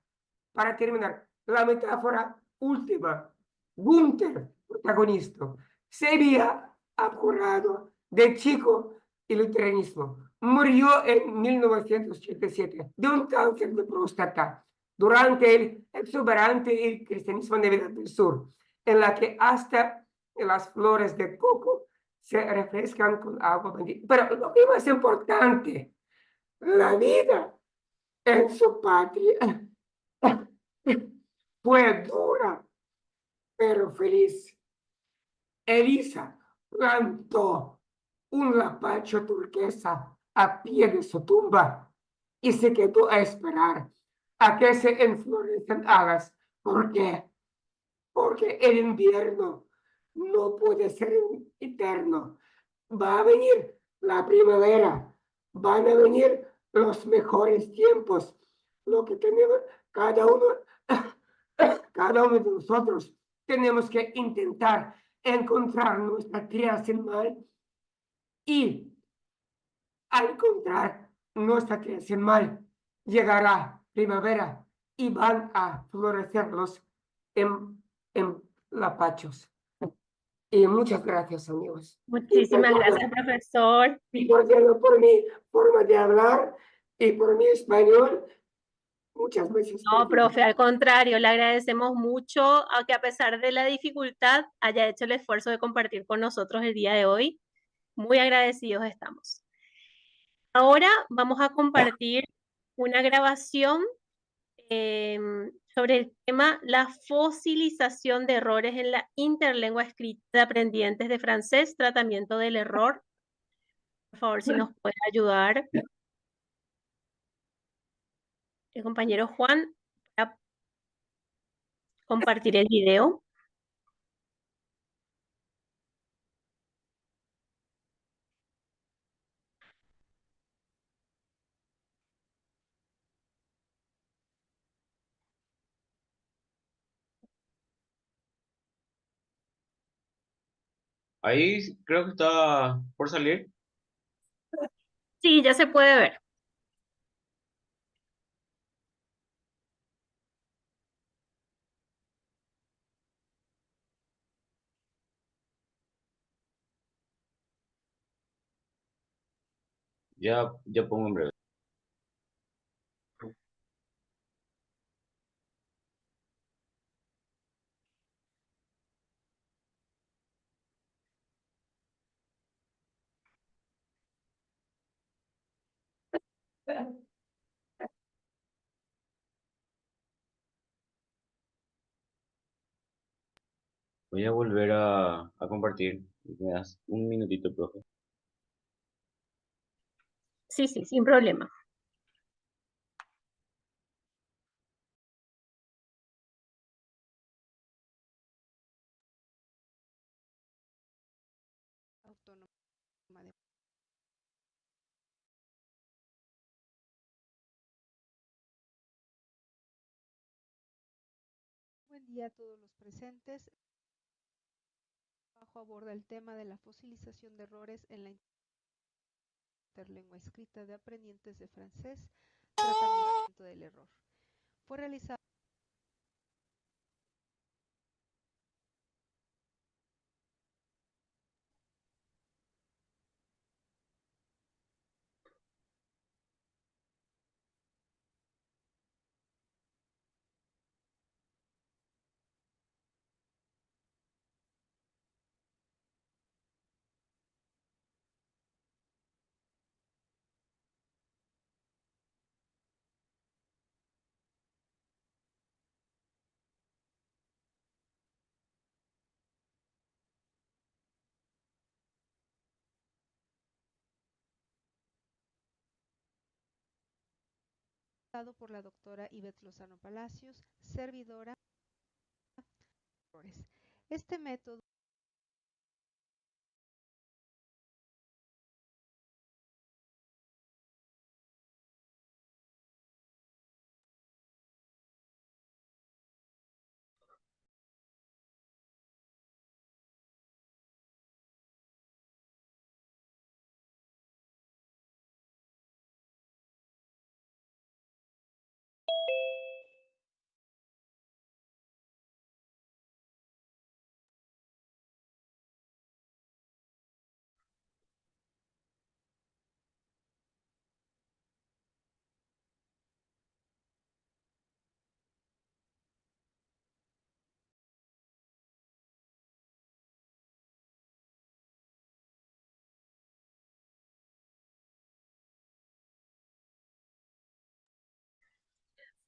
S5: la metáfora última, Gunther, protagonista, se había abjurado de chico el luteranismo. Murió en 1987 de un cáncer de próstata durante el exuberante cristianismo de Navidad del Sur, en la que hasta las flores de coco se refrescan con agua bendita. Pero lo que más importante, la vida en su patria fue dura, pero feliz. Elisa plantó un lapacho turquesa a pie de su tumba y se quedó a esperar a que se enflorezcan alas. ¿Por qué? Porque el invierno no puede ser eterno. Va a venir la primavera, van a venir los mejores tiempos. Lo que tenemos cada uno, cada uno de nosotros tenemos que intentar encontrar nuestra creación mal y al encontrar nuestra creación mal llegará primavera y van a florecer los lapachos. Y muchas gracias, amigos.
S1: Muchísimas gracias, profesor.
S5: Y por mi forma de hablar y por mi español, muchas veces.
S1: No, profe, al contrario, le agradecemos mucho a que a pesar de la dificultad haya hecho el esfuerzo de compartir con nosotros el día de hoy. Muy agradecidos estamos. Ahora vamos a compartir una grabación sobre el tema la fosilización de errores en la interlengua escrita de aprendientes de francés, tratamiento del error. Por favor, si nos puede ayudar el compañero Juan para compartir el video.
S3: Ahí creo que está por salir.
S1: Sí, ya se puede ver.
S3: Ya pongo en breve. Voy a volver a compartir. Me das un minutito, profe.
S1: Sí, sí, sin problema.
S6: Autónoma de Buen día a todos los presentes. Abajo aborda el tema de la fosilización de errores en la interlengua escrita de aprendientes de francés, tratamiento del error. Fue realizado por la doctora Ivette Lozano Palacios, servidora de errores. Este método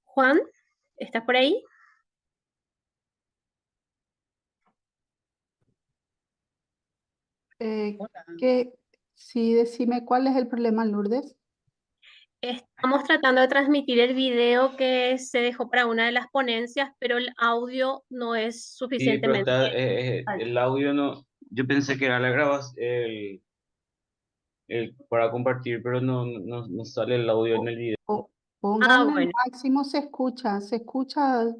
S1: Juan, ¿estás por ahí?
S7: Sí, decime cuál es el problema, Lourdes.
S1: Estamos tratando de transmitir el video que se dejó para una de las ponencias, pero el audio no es
S3: Sí, pero
S1: suficientemente
S3: el audio no, yo pensé que era la grabación, para compartir, pero no sale el audio en el video.
S7: Pongan el
S1: bueno.
S7: máximo, se escucha,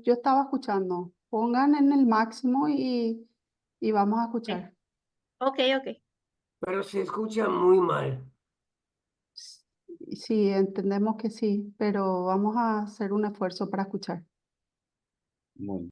S7: yo estaba escuchando. Pongan en el máximo y vamos a escuchar.
S1: Ok.
S5: Pero se escucha muy mal.
S7: Sí, entendemos que sí, pero vamos a hacer un esfuerzo para escuchar.
S3: Bueno.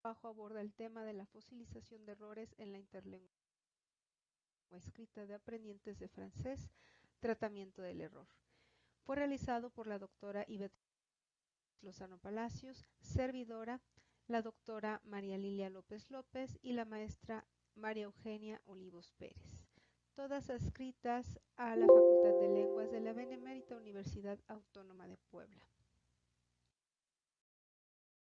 S6: abajo aborda el tema de la fosilización de errores en la interlengua escrita de aprendientes de francés, tratamiento del error. Fue realizado por la doctora Ivette Lozano Palacios, servidora, la doctora María Lilia López López y la maestra María Eugenia Olivos Pérez, todas adscritas a la Facultad de Lenguas de la Benemérita Universidad Autónoma de Puebla.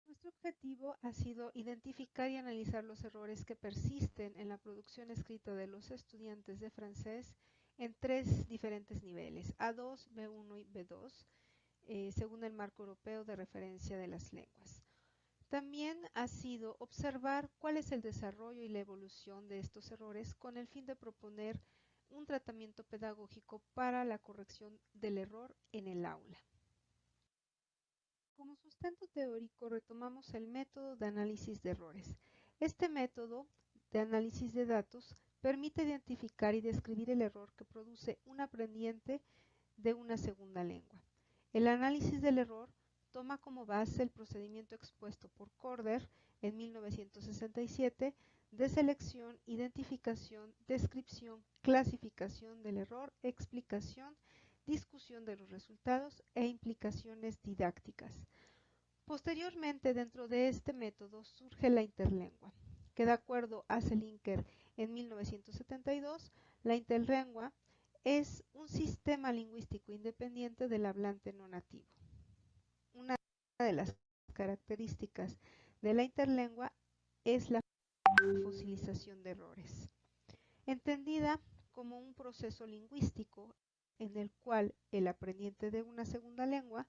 S6: Nuestro objetivo ha sido identificar y analizar los errores que persisten en la producción escrita de los estudiantes de francés en 3 diferentes niveles, A2, B1 y B2, según el marco europeo de referencia de las lenguas. También ha sido observar cuál es el desarrollo y la evolución de estos errores con el fin de proponer un tratamiento pedagógico para la corrección del error en el aula. Como sustento teórico retomamos el método de análisis de errores. Este método de análisis de datos permite identificar y describir el error que produce un aprendiente de una segunda lengua. El análisis del error toma como base el procedimiento expuesto por Corder en 1967 de selección, identificación, descripción, clasificación del error, explicación, discusión de los resultados e implicaciones didácticas. Posteriormente, dentro de este método surge la interlengua, que de acuerdo a Selinker en 1972, la interlengua es un sistema lingüístico independiente del hablante no nativo. Una de las características de la interlengua es la fosilización de errores, entendida como un proceso lingüístico en el cual el aprendiente de una segunda lengua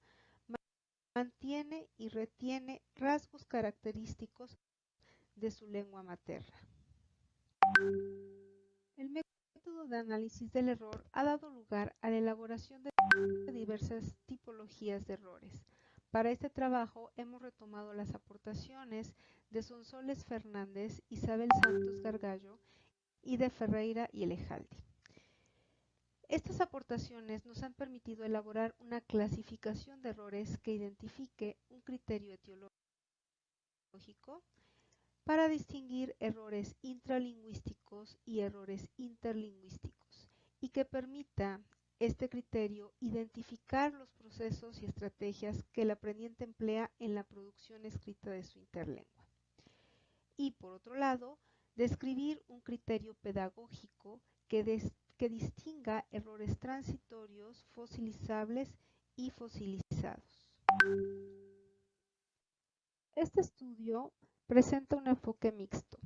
S6: mantiene y retiene rasgos característicos de su lengua materna. El método de análisis del error ha dado lugar a la elaboración de diversas tipologías de errores. Para este trabajo hemos retomado las aportaciones de Sonsoles Fernández, Isabel Santos Gargallo y de Ferreira y Elejalde. Estas aportaciones nos han permitido elaborar una clasificación de errores que identifique un criterio etiológico para distinguir errores intralingüísticos y errores interlingüísticos y que permita este criterio identificar los procesos y estrategias que el aprendiente emplea en la producción escrita de su interlengua. Y por otro lado, describir un criterio pedagógico que distinga errores transitorios, fosilizables y fosilizados. Este estudio presenta un enfoque mixto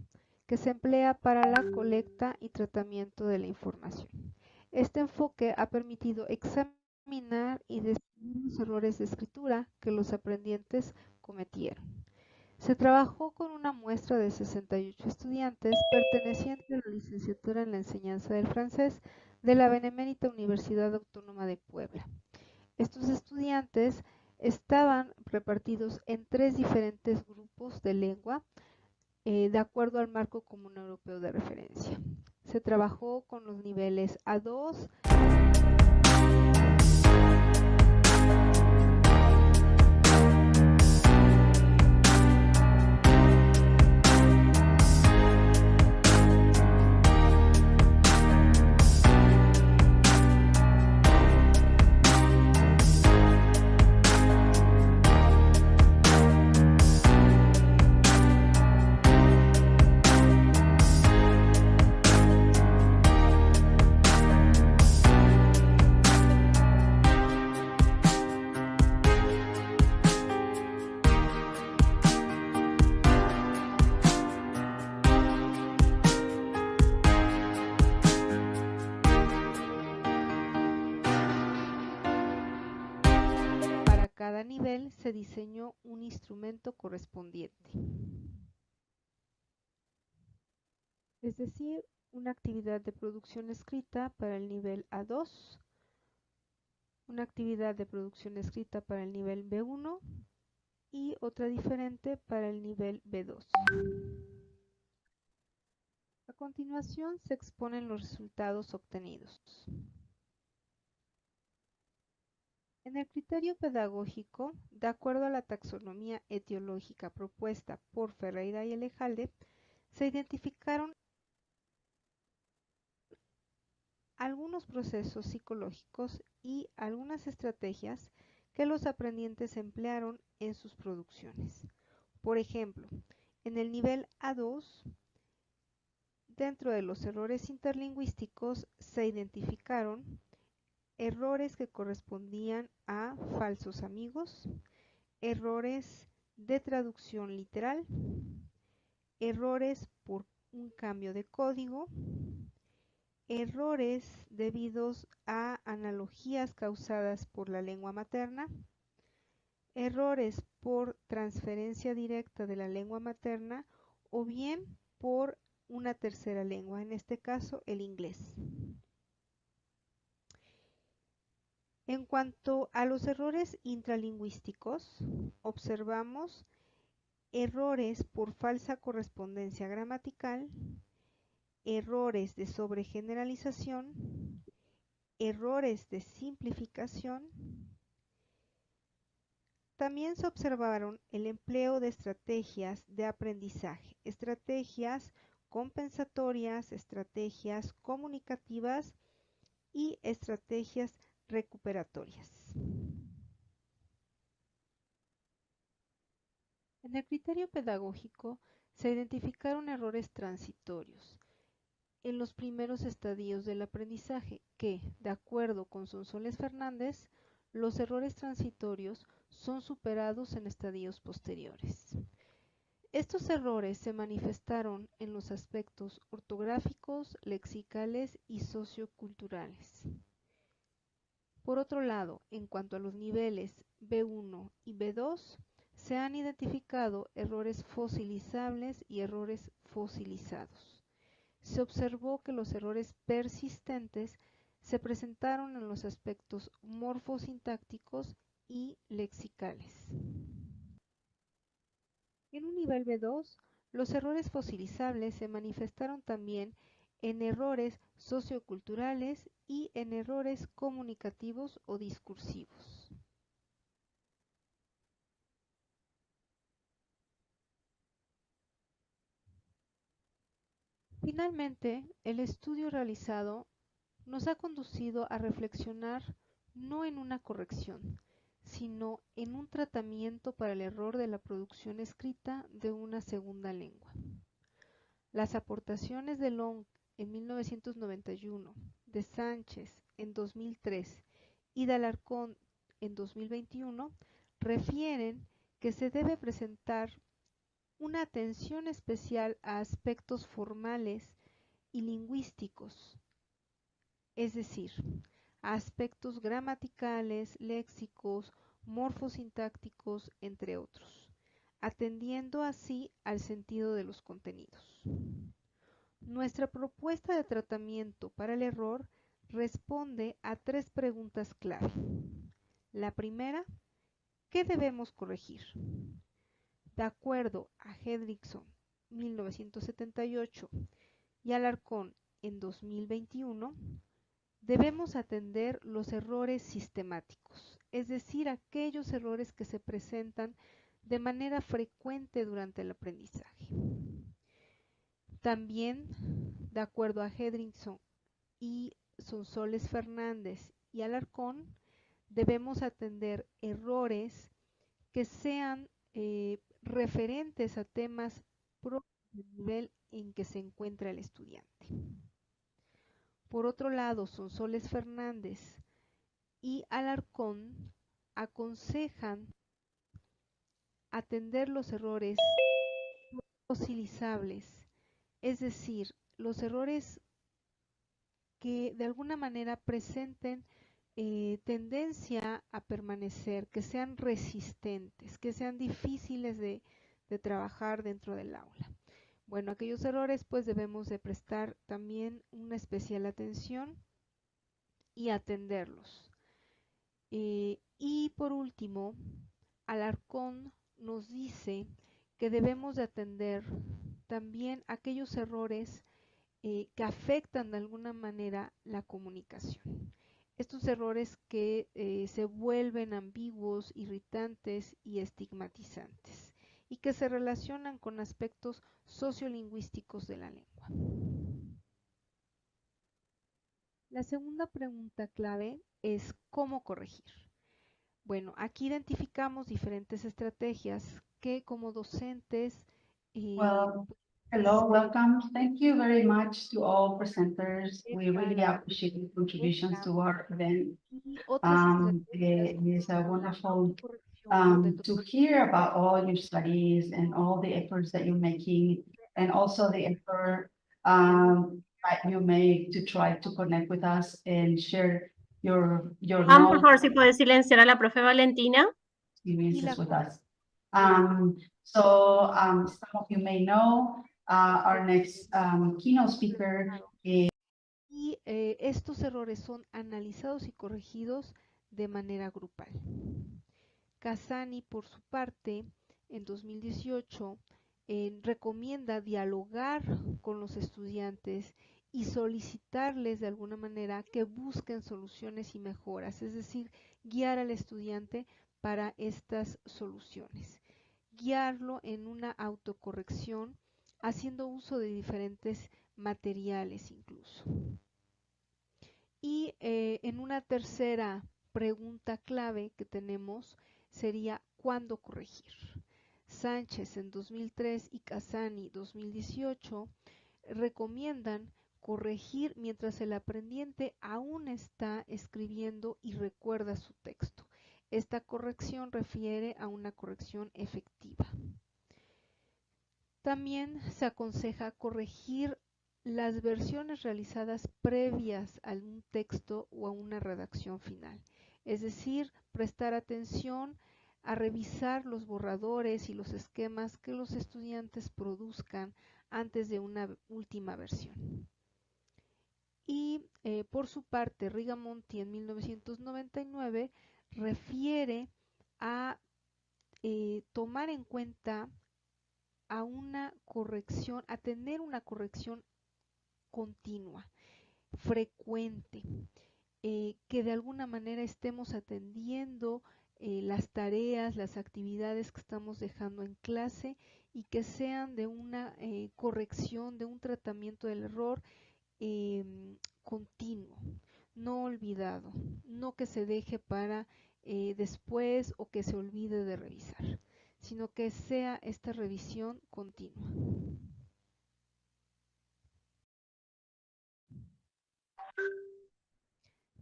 S6: que se emplea para la colecta y tratamiento de la información. Este enfoque ha permitido examinar y describir los errores de escritura que los aprendientes cometieron. Se trabajó con una muestra de 68 estudiantes pertenecientes a la licenciatura en la enseñanza del francés de la Benemérita Universidad Autónoma de Puebla. Estos estudiantes estaban repartidos en 3 diferentes grupos de lengua de acuerdo al marco común europeo de referencia. Se trabajó con los niveles A2, cada nivel se diseñó un instrumento correspondiente, es decir, una actividad de producción escrita para el nivel A2, una actividad de producción escrita para el nivel B1 y otra diferente para el nivel B2. A continuación se exponen los resultados obtenidos. En el criterio pedagógico, de acuerdo a la taxonomía etiológica propuesta por Ferreira y Elejalde, se identificaron algunos procesos psicológicos y algunas estrategias que los aprendientes emplearon en sus producciones. Por ejemplo, en el nivel A2, dentro de los errores interlingüísticos se identificaron errores que correspondían a falsos amigos, errores de traducción literal, errores por un cambio de código, errores debidos a analogías causadas por la lengua materna, errores por transferencia directa de la lengua materna o bien por una tercera lengua, en este caso el inglés. En cuanto a los errores intralingüísticos, observamos errores por falsa correspondencia gramatical, errores de sobregeneralización, errores de simplificación, También se observaron el empleo de estrategias de aprendizaje, estrategias compensatorias, estrategias comunicativas y estrategias recuperatorias. En el criterio pedagógico se identificaron errores transitorios en los primeros estadios del aprendizaje que, de acuerdo con Sonsoles Fernández, los errores transitorios son superados en estadios posteriores. Estos errores se manifestaron en los aspectos ortográficos, lexicales y socioculturales. Por otro lado, en cuanto a los niveles B1 y B2, se han identificado errores fosilizables y errores fosilizados. Se observó que los errores persistentes se presentaron en los aspectos morfosintácticos y lexicales. En un nivel B2, los errores fosilizables se manifestaron también en errores socioculturales y en errores comunicativos o discursivos. Finalmente, el estudio realizado nos ha conducido a reflexionar no en una corrección, sino en un tratamiento para el error de la producción escrita de una segunda lengua. Las aportaciones de Long en 1991, de Sánchez en 2003 y de Alarcón en 2021 refieren que se debe presentar una atención especial a aspectos formales y lingüísticos, es decir, a aspectos gramaticales, léxicos, morfosintácticos, entre otros, atendiendo así al sentido de los contenidos. Nuestra propuesta de tratamiento para el error responde a 3 preguntas clave. La primera, ¿qué debemos corregir? De acuerdo a Hendrickson 1978 y Alarcón en 2021, debemos atender los errores sistemáticos, es decir, aquellos errores que se presentan de manera frecuente durante el aprendizaje. También, de acuerdo a Hendrickson y Sonsoles Fernández y Alarcón, debemos atender errores que sean referentes a temas propios del nivel en que se encuentra el estudiante. Por otro lado, Sonsoles Fernández y Alarcón aconsejan atender los errores fosilizables, es decir, los errores que de alguna manera presenten tendencia a permanecer, que sean resistentes, que sean difíciles de trabajar dentro del aula. Bueno, aquellos errores pues debemos de prestar también una especial atención y atenderlos. Y por último, Alarcón nos dice que debemos de atender también aquellos errores que afectan de alguna manera la comunicación. Estos errores que se vuelven ambiguos, irritantes y estigmatizantes y que se relacionan con aspectos sociolingüísticos de la lengua. La segunda pregunta clave es ¿cómo corregir? Bueno, aquí identificamos diferentes estrategias que como docentes
S7: Well, hello, welcome. Thank you very much to all presenters. We really appreciate your contributions to our event.
S6: y otras estrategias
S7: It is a wonderful
S6: corrección donde
S7: to hear about all your studies and all the efforts that you're making, and also the effort that you make to try to connect with us and share your
S1: por
S7: knowledge
S1: favor, si puedes silenciar a la profe Valentina.
S7: experiences with us. Some of you may know our next keynote speaker.
S6: Y estos errores son analizados y corregidos de manera grupal. Casani, por su parte, en 2018, recomienda dialogar con los estudiantes y solicitarles de alguna manera que busquen soluciones y mejoras, es decir, guiar al estudiante para estas soluciones. Guiarlo en una autocorrección haciendo uso de diferentes materiales incluso. Y en una tercera pregunta clave que tenemos sería ¿cuándo corregir? Sánchez en 2003 y Casani 2018 recomiendan corregir mientras el aprendiente aún está escribiendo y recuerda su texto. Esta corrección refiere a una corrección efectiva. También se aconseja corregir las versiones realizadas previas a un texto o a una redacción final, es decir, prestar atención a revisar los borradores y los esquemas que los estudiantes produzcan antes de una última versión. Y por su parte, Rigamonti en 1999 refiere a tomar en cuenta a una corrección, a tener una corrección continua, frecuente, que de alguna manera estemos atendiendo las tareas, las actividades que estamos dejando en clase y que sean de una corrección, de un tratamiento del error continuo, no olvidado, no que se deje para después o que se olvide de revisar, sino que sea esta revisión continua.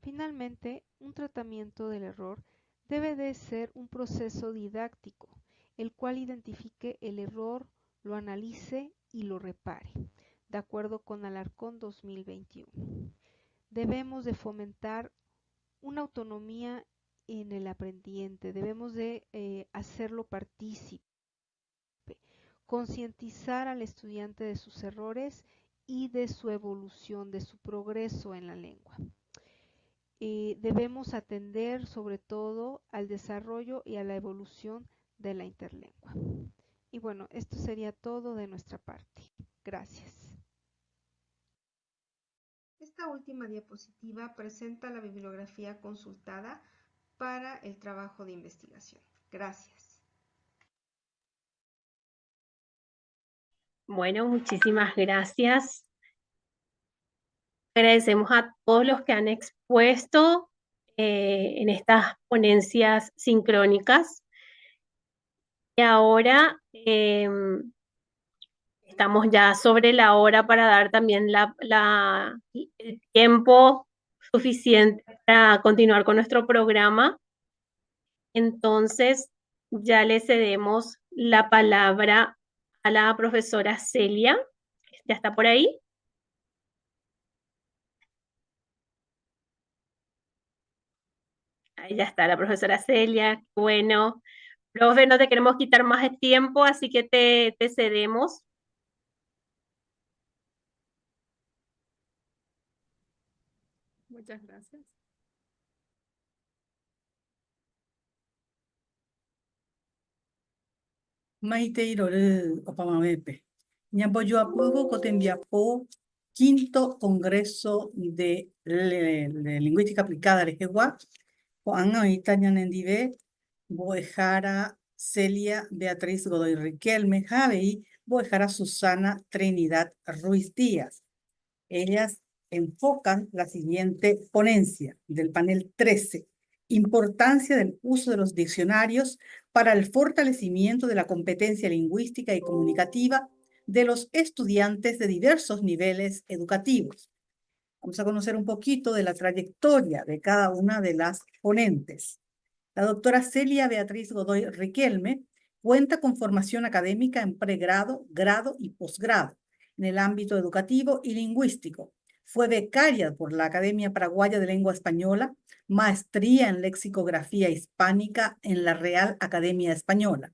S6: Finalmente, un tratamiento del error debe de ser un proceso didáctico, el cual identifique el error, lo analice y lo repare, de acuerdo con Alarcón 2021. Debemos de fomentar una autonomía en el aprendiente, debemos de hacerlo partícipe, concientizar al estudiante de sus errores y de su evolución, de su progreso en la lengua. Debemos atender sobre todo al desarrollo y a la evolución de la interlengua. Y bueno, esto sería todo de nuestra parte. Gracias. Esta última diapositiva presenta la bibliografía consultada para el trabajo de investigación. Gracias.
S1: Bueno, muchísimas gracias. Agradecemos a todos los que han expuesto en estas ponencias sincrónicas. Y ahora estamos ya sobre la hora para dar también el tiempo suficiente para continuar con nuestro programa. Entonces, ya le cedemos la palabra a la profesora Celia. ¿Ya está por ahí? Ahí ya está la profesora Celia. Bueno, profe, no te queremos quitar más de tiempo, así que te cedemos.
S8: Muchas gracias.
S9: Maite Iroru Opamamepe. Ñamboyoapugo Cotembiapó, quinto Congreso de Lingüística Aplicada de Jehuá, Juan ahorita ñanendive, Boejara Celia Beatriz Godoy Riquelme, Javei, Boejara Susana Trinidad Ruiz Díaz. Ellas enfocan la siguiente ponencia del panel 13, importancia del uso de los diccionarios para el fortalecimiento de la competencia lingüística y comunicativa de los estudiantes de diversos niveles educativos. Vamos a conocer un poquito de la trayectoria de cada una de las ponentes. La doctora Celia Beatriz Godoy Riquelme cuenta con formación académica en pregrado, grado y posgrado en el ámbito educativo y lingüístico. Fue becaria por la Academia Paraguaya de Lengua Española, maestría en lexicografía hispánica en la Real Academia Española.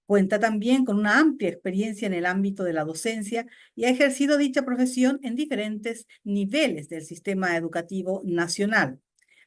S9: Cuenta también con una amplia experiencia en el ámbito de la docencia y ha ejercido dicha profesión en diferentes niveles del sistema educativo nacional.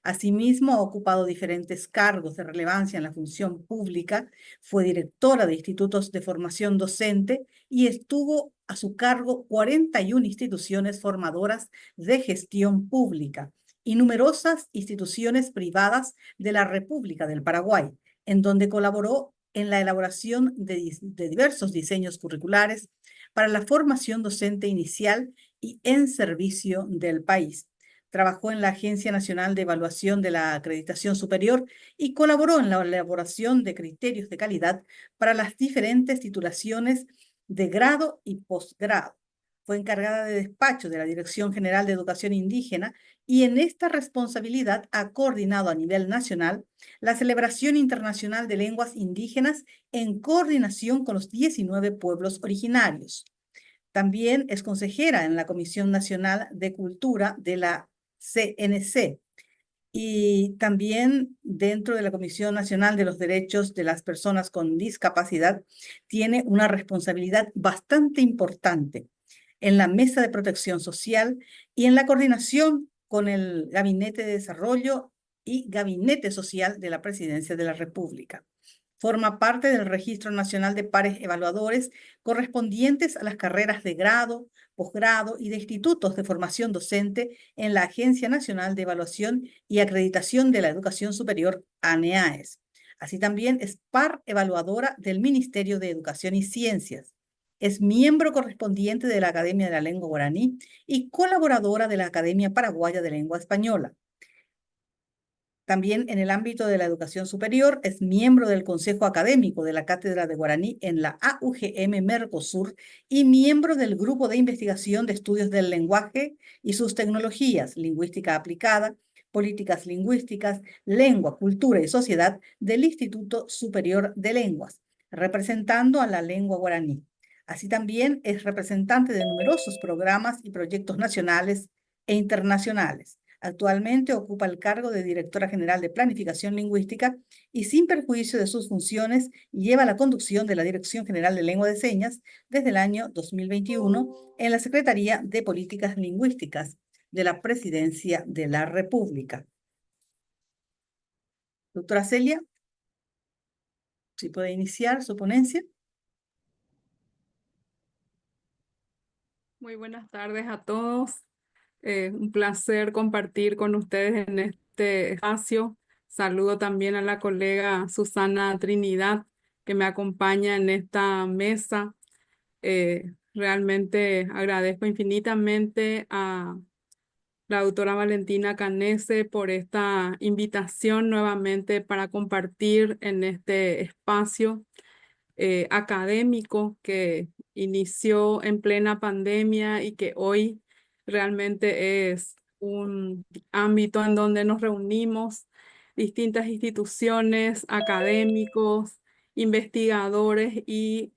S9: Asimismo, ha ocupado diferentes cargos de relevancia en la función pública, fue directora de institutos de formación docente y estuvo a su cargo 41 instituciones formadoras de gestión pública y numerosas instituciones privadas de la República del Paraguay, en donde colaboró en la elaboración de diversos diseños curriculares para la formación docente inicial y en servicio del país. Trabajó en la Agencia Nacional de Evaluación de la Acreditación Superior y colaboró en la elaboración de criterios de calidad para las diferentes titulaciones de grado y posgrado. Fue encargada de despacho de la Dirección General de Educación Indígena y en esta responsabilidad ha coordinado a nivel nacional la celebración internacional de lenguas indígenas en coordinación con los 19 pueblos originarios. También es consejera en la Comisión Nacional de Cultura de la CNC y también dentro de la Comisión Nacional de los Derechos de las Personas con Discapacidad tiene una responsabilidad bastante importante en la Mesa de Protección Social y en la coordinación con el Gabinete de Desarrollo y Gabinete Social de la Presidencia de la República. Forma parte del Registro Nacional de Pares Evaluadores correspondientes a las carreras de grado, posgrado y de institutos de formación docente en la Agencia Nacional de Evaluación y Acreditación de la Educación Superior, ANEAES. Así también es par evaluadora del Ministerio de Educación y Ciencias. Es miembro correspondiente de la Academia de la Lengua Guaraní y colaboradora de la Academia Paraguaya de Lengua Española. También en el ámbito de la educación superior es miembro del Consejo Académico de la Cátedra de Guaraní en la AUGM Mercosur y miembro del Grupo de Investigación de Estudios del Lenguaje y sus Tecnologías, Lingüística Aplicada, Políticas Lingüísticas, Lengua, Cultura y Sociedad del Instituto Superior de Lenguas, representando a la lengua guaraní. Así también es representante de numerosos programas y proyectos nacionales e internacionales. Actualmente ocupa el cargo de Directora General de Planificación Lingüística y sin perjuicio de sus funciones lleva la conducción de la Dirección General de Lengua de Señas desde el año 2021 en la Secretaría de Políticas Lingüísticas de la Presidencia de la República. Doctora Celia, si puede iniciar su ponencia.
S8: Muy buenas tardes a todos. Un placer compartir con ustedes en este espacio. Saludo también a la colega Susana Trinidad, que me acompaña en esta mesa. Realmente agradezco infinitamente a la doctora Valentina Canese por esta invitación nuevamente para compartir en este espacio académico que inició en plena pandemia y que hoy realmente es un ámbito en donde nos reunimos distintas instituciones, académicos, investigadores y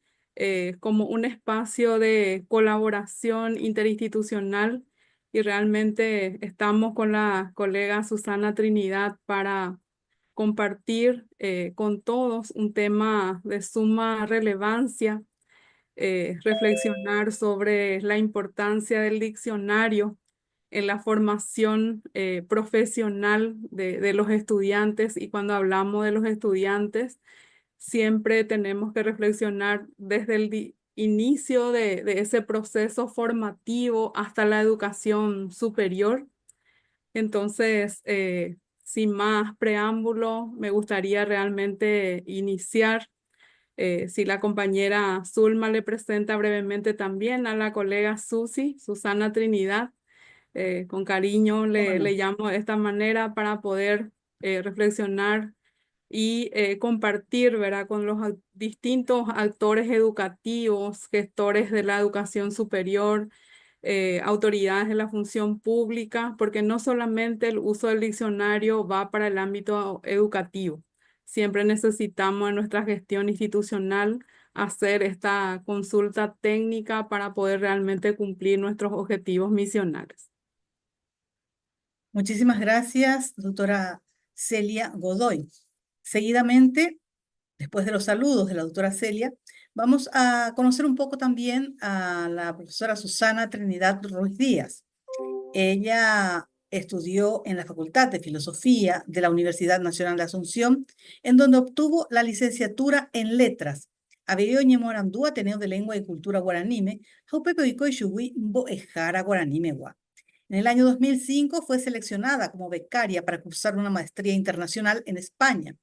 S8: como un espacio de colaboración interinstitucional. Y realmente estamos con la colega Susana Trinidad para compartir con todos un tema de suma relevancia, reflexionar sobre la importancia del diccionario en la formación profesional de los estudiantes. Y cuando hablamos de los estudiantes, siempre tenemos que reflexionar desde el inicio de ese proceso formativo hasta la educación superior. Entonces, sin más preámbulo, me gustaría realmente iniciar. Si la compañera Zulma le presenta brevemente también a la colega Susana Trinidad, con cariño le llamo de esta manera para poder reflexionar y compartir, ¿verdad?, con los distintos actores educativos, gestores de la educación superior, autoridades de la función pública, porque no solamente el uso del diccionario va para el ámbito educativo. Siempre necesitamos en nuestra gestión institucional hacer esta consulta técnica para poder realmente cumplir nuestros objetivos misionales.
S9: Muchísimas gracias, doctora Celia Godoy. Seguidamente, después de los saludos de la doctora Celia, vamos a conocer un poco también a la profesora Susana Trinidad Ruiz Díaz. Ella estudió en la Facultad de Filosofía de la Universidad Nacional de Asunción, en donde obtuvo la licenciatura en Letras. Averiguó Ñemorandú Ateneo de Lengua y Cultura Guaranime, Jaupepe Icoy Xugui Mbo Ejara Guaranímegua. En el año 2005 fue seleccionada como becaria para cursar una maestría internacional en España.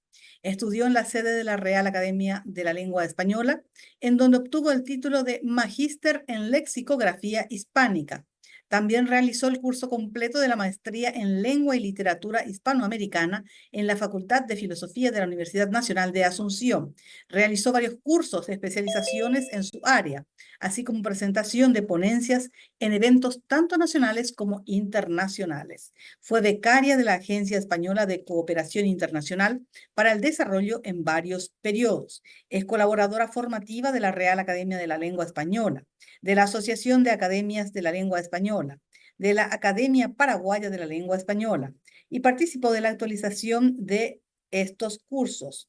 S9: Estudió en la sede de la Real Academia de la Lengua Española, en donde obtuvo el título de Magíster en Lexicografía Hispánica. También realizó el curso completo de la maestría en Lengua y Literatura Hispanoamericana en la Facultad de Filosofía de la Universidad Nacional de Asunción. Realizó varios cursos de especializaciones en su área, así como presentación de ponencias en eventos tanto nacionales como internacionales. Fue becaria de la Agencia Española de Cooperación Internacional para el Desarrollo en varios periodos. Es colaboradora formativa de la Real Academia de la Lengua Española, de la Asociación de Academias de la Lengua Española, de la Academia Paraguaya de la Lengua Española, y participó de la actualización de estos cursos,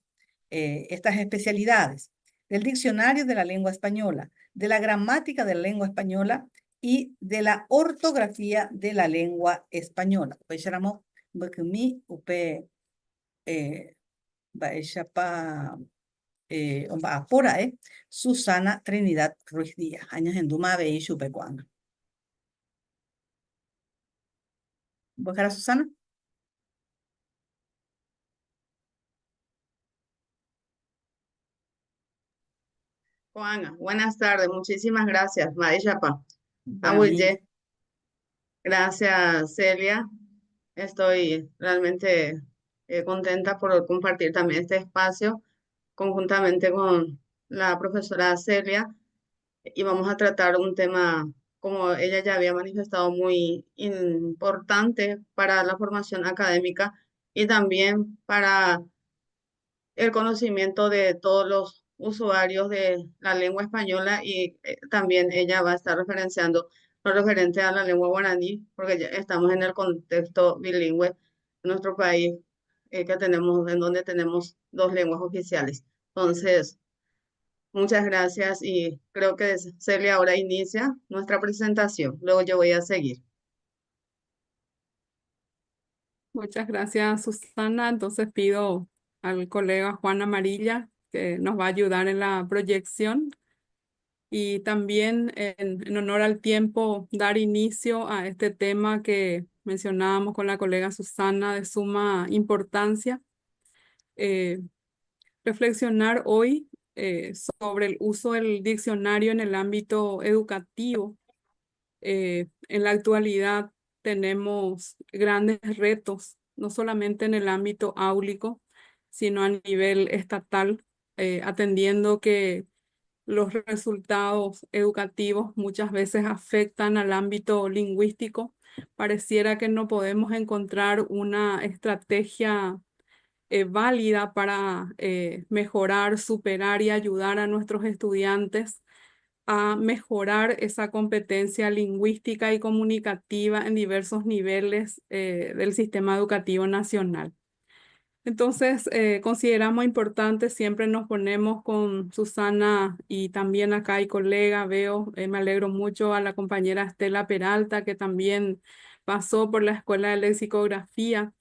S9: estas especialidades, del Diccionario de la Lengua Española, de la Gramática de la Lengua Española y de la Ortografía de la Lengua Española. Susana Trinidad Ruiz Díaz. Años en Duma Bei Chupecuanga. ¿Buscar a Susana?
S10: Juana, buenas tardes, muchísimas gracias, Maishapa.
S9: Buenos días.
S10: Gracias, Celia. Estoy realmente contenta por compartir también este espacio conjuntamente con la profesora Celia y vamos a tratar un tema, como ella ya había manifestado, muy importante para la formación académica y también para el conocimiento de todos los usuarios de la lengua española y también ella va a estar referenciando lo referente a la lengua guaraní, porque ya estamos en el contexto bilingüe en nuestro país, que tenemos, en donde tenemos dos lenguas oficiales. Entonces, muchas gracias y creo que Celia ahora inicia nuestra presentación. Luego yo voy a seguir.
S8: Muchas gracias, Susana. Entonces pido al colega Juan Amarilla que nos va a ayudar en la proyección y también en honor al tiempo dar inicio a este tema que mencionábamos con la colega Susana de suma importancia. Reflexionar hoy sobre el uso del diccionario en el ámbito educativo. En la actualidad tenemos grandes retos, no solamente en el ámbito áulico, sino a nivel estatal, atendiendo que los resultados educativos muchas veces afectan al ámbito lingüístico. Pareciera que no podemos encontrar una estrategia válida para mejorar, superar y ayudar a nuestros estudiantes a mejorar esa competencia lingüística y comunicativa en diversos niveles del sistema educativo nacional. Entonces, consideramos importante, siempre nos ponemos con Susana y también acá hay colega, veo, me alegro mucho a la compañera Estela Peralta, que también pasó por la Escuela de Lexicografía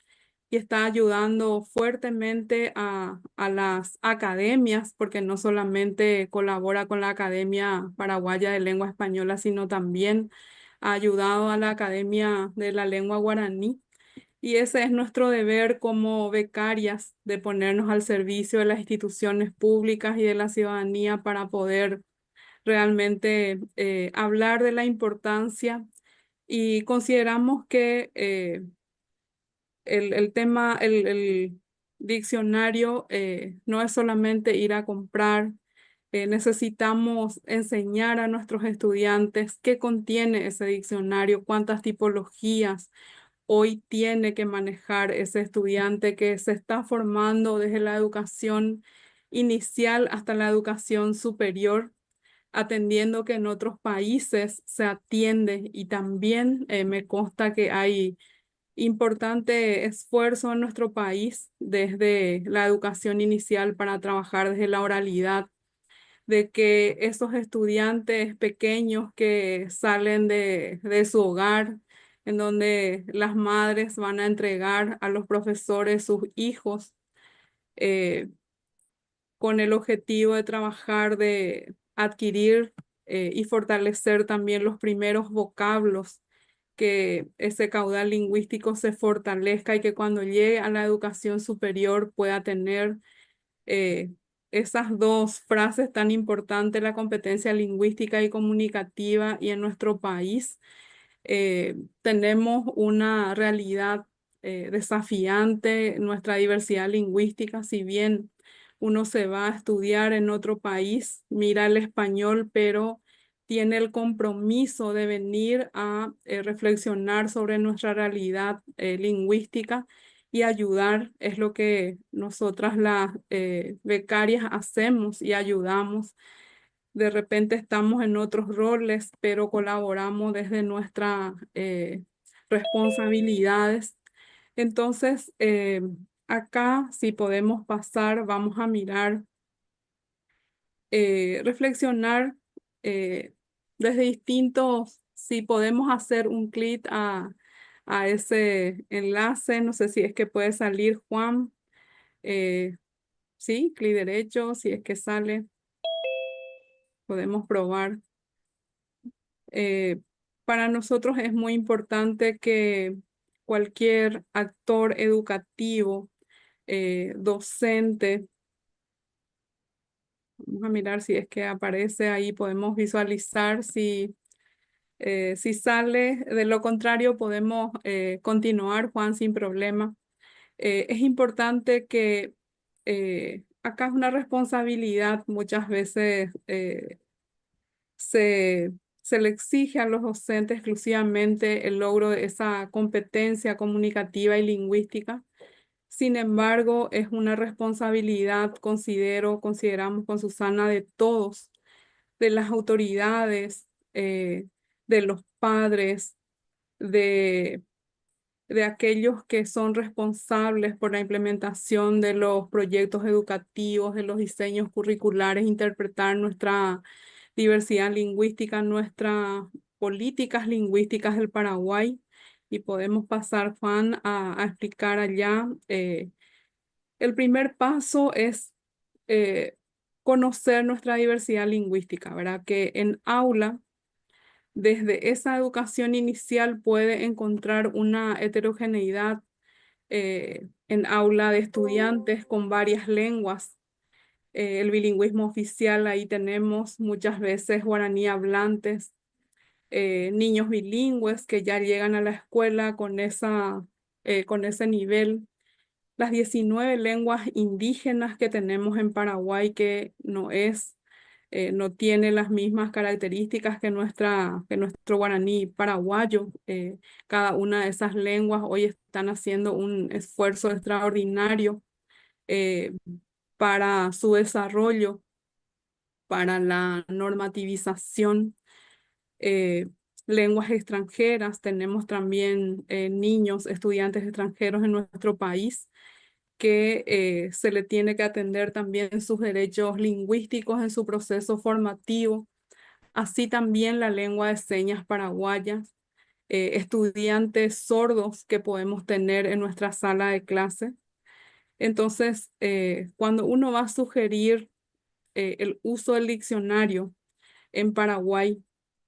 S8: y está ayudando fuertemente a las academias, porque no solamente colabora con la Academia Paraguaya de Lengua Española, sino también ha ayudado a la Academia de la Lengua Guaraní. Y ese es nuestro deber como becarias, de ponernos al servicio de las instituciones públicas y de la ciudadanía para poder realmente hablar de la importancia. Y consideramos que el diccionario no es solamente ir a comprar, necesitamos enseñar a nuestros estudiantes qué contiene ese diccionario, cuántas tipologías hoy tiene que manejar ese estudiante que se está formando desde la educación inicial hasta la educación superior, atendiendo que en otros países se atiende y también me consta que hay importante esfuerzo en nuestro país desde la educación inicial para trabajar desde la oralidad, de que esos estudiantes pequeños que salen de su hogar, en donde las madres van a entregar a los profesores sus hijos, eh, con el objetivo de trabajar, de adquirir y fortalecer también los primeros vocablos que ese caudal lingüístico se fortalezca y que cuando llegue a la educación superior pueda tener esas dos frases tan importantes, la competencia lingüística y comunicativa, y en nuestro país tenemos una realidad desafiante, nuestra diversidad lingüística. Si bien uno se va a estudiar en otro país, mira el español, pero tiene el compromiso de venir a reflexionar sobre nuestra realidad lingüística y ayudar. Es lo que nosotras las becarias hacemos y ayudamos. De repente estamos en otros roles, pero colaboramos desde nuestras responsabilidades. Entonces, acá, si podemos pasar, vamos a mirar, reflexionar desde distintos, si podemos hacer un clic a ese enlace. No sé si es que puede salir, Juan. Sí, clic derecho, si es que sale, podemos probar. Para nosotros es muy importante que cualquier actor educativo, docente, vamos a mirar si es que aparece ahí, podemos visualizar si sale. De lo contrario, podemos continuar, Juan, sin problema. Es importante que acá es una responsabilidad, muchas veces se, se le exige a los docentes exclusivamente el logro de esa competencia comunicativa y lingüística. Sin embargo, es una responsabilidad, consideramos con Susana, de todos, de las autoridades, de los padres, de, de aquellos que son responsables por la implementación de los proyectos educativos, de los diseños curriculares, interpretar nuestra diversidad lingüística, nuestras políticas lingüísticas del Paraguay. Y podemos pasar, Juan, a explicar allá. El primer paso es conocer nuestra diversidad lingüística, ¿verdad? Que en aula, desde esa educación inicial, puede encontrar una heterogeneidad en aula de estudiantes con varias lenguas. El bilingüismo oficial, ahí tenemos muchas veces guaraní hablantes, niños bilingües que ya llegan a la escuela con ese nivel. Las 19 lenguas indígenas que tenemos en Paraguay, que no tiene las mismas características que nuestro guaraní paraguayo. Cada una de esas lenguas hoy están haciendo un esfuerzo extraordinario eh, para su desarrollo, para la normativización. eh, Lenguas extranjeras, tenemos también niños, estudiantes extranjeros en nuestro país que se le tiene que atender también sus derechos lingüísticos en su proceso formativo, así también la lengua de señas paraguayas, estudiantes sordos que podemos tener en nuestra sala de clase. Entonces, cuando uno va a sugerir el uso del diccionario en Paraguay,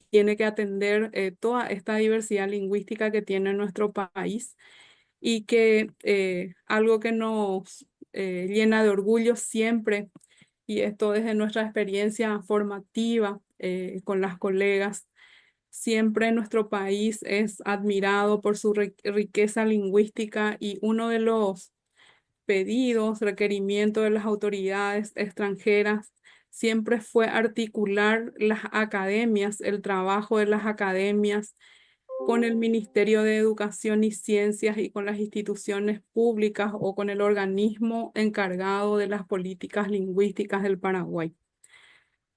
S8: tiene que atender toda esta diversidad lingüística que tiene nuestro país, y que algo que nos llena de orgullo siempre, y esto desde nuestra experiencia formativa con las colegas, siempre nuestro país es admirado por su riqueza lingüística, y uno de los pedidos, requerimientos de las autoridades extranjeras siempre fue articular las academias, el trabajo de las academias con el Ministerio de Educación y Ciencias y con las instituciones públicas o con el organismo encargado de las políticas lingüísticas del Paraguay.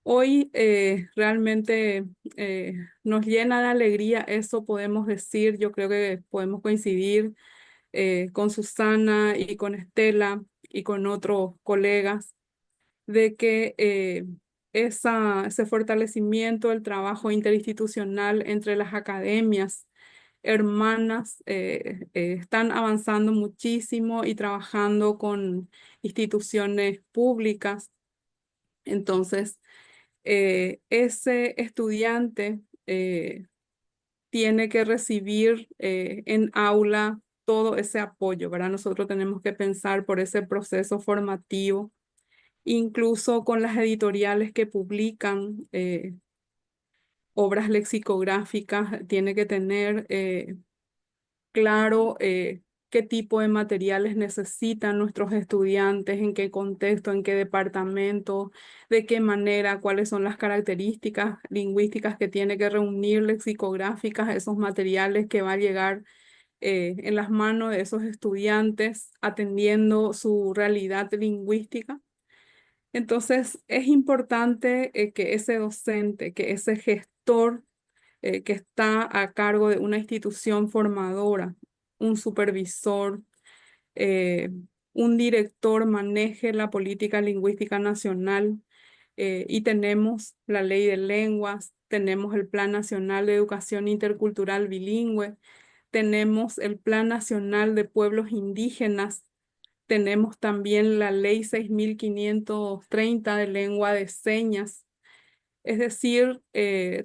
S8: Hoy realmente nos llena de alegría eso, podemos decir. Yo creo que podemos coincidir con Susana y con Estela y con otros colegas de que ese fortalecimiento del trabajo interinstitucional entre las academias hermanas están avanzando muchísimo y trabajando con instituciones públicas. Entonces, ese estudiante tiene que recibir en aula todo ese apoyo, ¿verdad? Nosotros tenemos que pensar por ese proceso formativo, incluso con las editoriales que publican obras lexicográficas, tiene que tener claro qué tipo de materiales necesitan nuestros estudiantes, en qué contexto, en qué departamento, de qué manera, cuáles son las características lingüísticas que tiene que reunir lexicográficas, esos materiales que va a llegar en las manos de esos estudiantes, atendiendo su realidad lingüística. Entonces, es importante que ese docente, que ese gestor que está a cargo de una institución formadora, un supervisor, eh, un director maneje la política lingüística nacional y tenemos la ley de lenguas, tenemos el Plan Nacional de Educación Intercultural Bilingüe, tenemos el Plan Nacional de Pueblos Indígenas, tenemos también la Ley 6530 de Lengua de Señas. Es decir,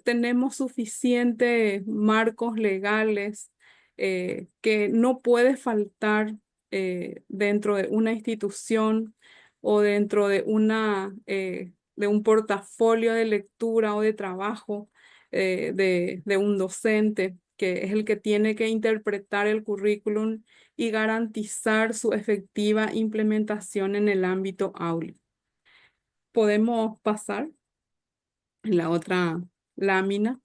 S8: tenemos suficientes marcos legales que no puede faltar dentro de una institución o dentro de de un portafolio de lectura o de trabajo de un docente, que es el que tiene que interpretar el currículum y garantizar su efectiva implementación en el ámbito áulico. Podemos pasar en la otra lámina.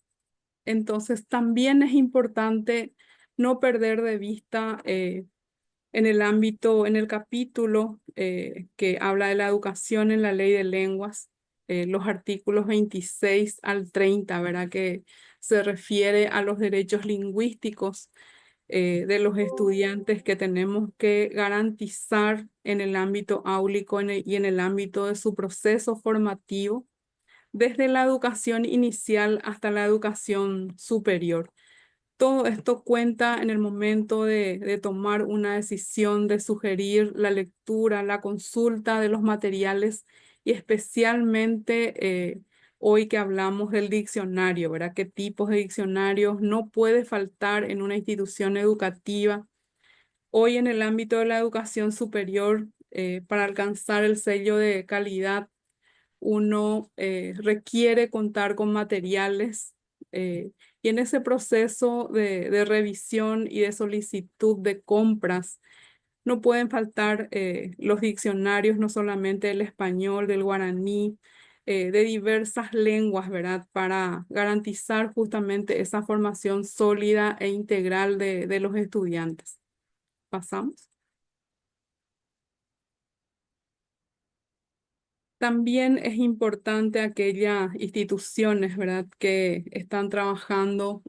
S8: Entonces, también es importante no perder de vista en el ámbito, en el capítulo que habla de la educación en la ley de lenguas, los artículos 26 al 30, ¿verdad? Que se refiere a los derechos lingüísticos de los estudiantes que tenemos que garantizar en el ámbito áulico y en el ámbito de su proceso formativo desde la educación inicial hasta la educación superior. Todo esto cuenta en el momento de tomar una decisión, de sugerir la lectura, la consulta de los materiales y especialmente hoy que hablamos del diccionario, ¿verdad? ¿Qué tipos de diccionarios no puede faltar en una institución educativa? Hoy en el ámbito de la educación superior, para alcanzar el sello de calidad, uno requiere contar con materiales y en ese proceso de revisión y de solicitud de compras no pueden faltar los diccionarios, no solamente del español, del guaraní, de diversas lenguas, ¿verdad? Para garantizar justamente esa formación sólida e integral de los estudiantes. Pasamos. También es importante aquellas instituciones, ¿verdad?, que están trabajando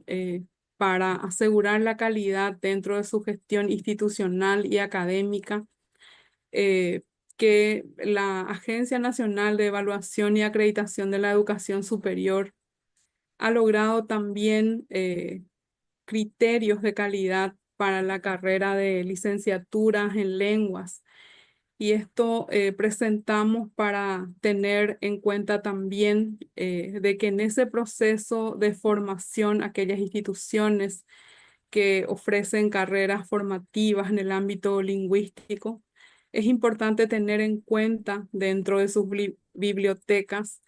S8: para asegurar la calidad dentro de su gestión institucional y académica, que la Agencia Nacional de Evaluación y Acreditación de la Educación Superior ha logrado también criterios de calidad para la carrera de licenciaturas en lenguas. Y esto presentamos para tener en cuenta también de que en ese proceso de formación, aquellas instituciones que ofrecen carreras formativas en el ámbito lingüístico, es importante tener en cuenta dentro de sus bibliotecas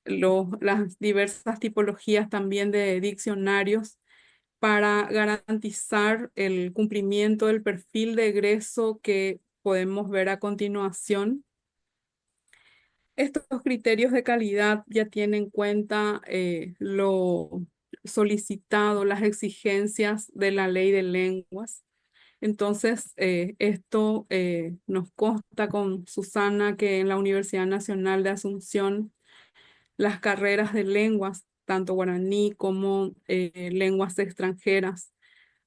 S8: las diversas tipologías también de diccionarios para garantizar el cumplimiento del perfil de egreso que podemos ver a continuación. Estos criterios de calidad ya tienen en cuenta lo solicitado, las exigencias de la ley de lenguas. Entonces, esto nos consta con Susana que en la Universidad Nacional de Asunción, las carreras de lenguas, tanto guaraní como lenguas extranjeras,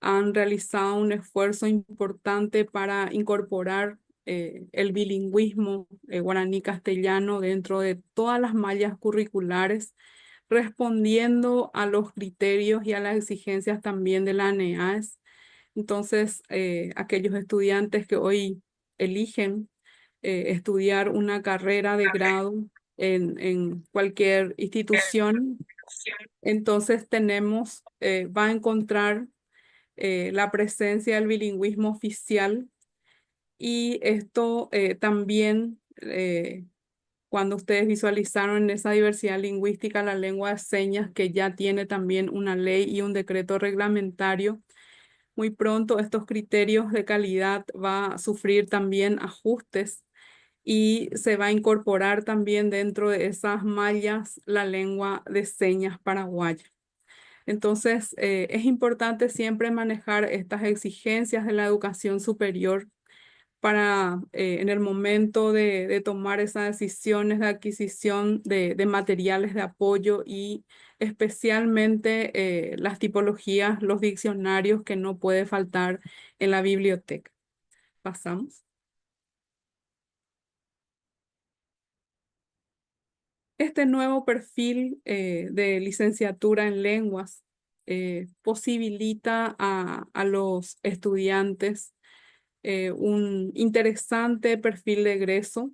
S8: han realizado un esfuerzo importante para incorporar el bilingüismo guaraní-castellano dentro de todas las mallas curriculares, respondiendo a los criterios y a las exigencias también de la ANEAES. Entonces, aquellos estudiantes que hoy eligen estudiar una carrera de grado en cualquier institución Entonces tenemos, va a encontrar la presencia del bilingüismo oficial y esto también, cuando ustedes visualizaron en esa diversidad lingüística la lengua de señas que ya tiene también una ley y un decreto reglamentario, muy pronto estos criterios de calidad va a sufrir también ajustes y se va a incorporar también dentro de esas mallas la lengua de señas paraguaya. Entonces, es importante siempre manejar estas exigencias de la educación superior para en el momento de tomar esas decisiones de adquisición de materiales de apoyo y especialmente las tipologías, los diccionarios que no puede faltar en la biblioteca. Pasamos. Este nuevo perfil de licenciatura en lenguas posibilita a los estudiantes un interesante perfil de egreso,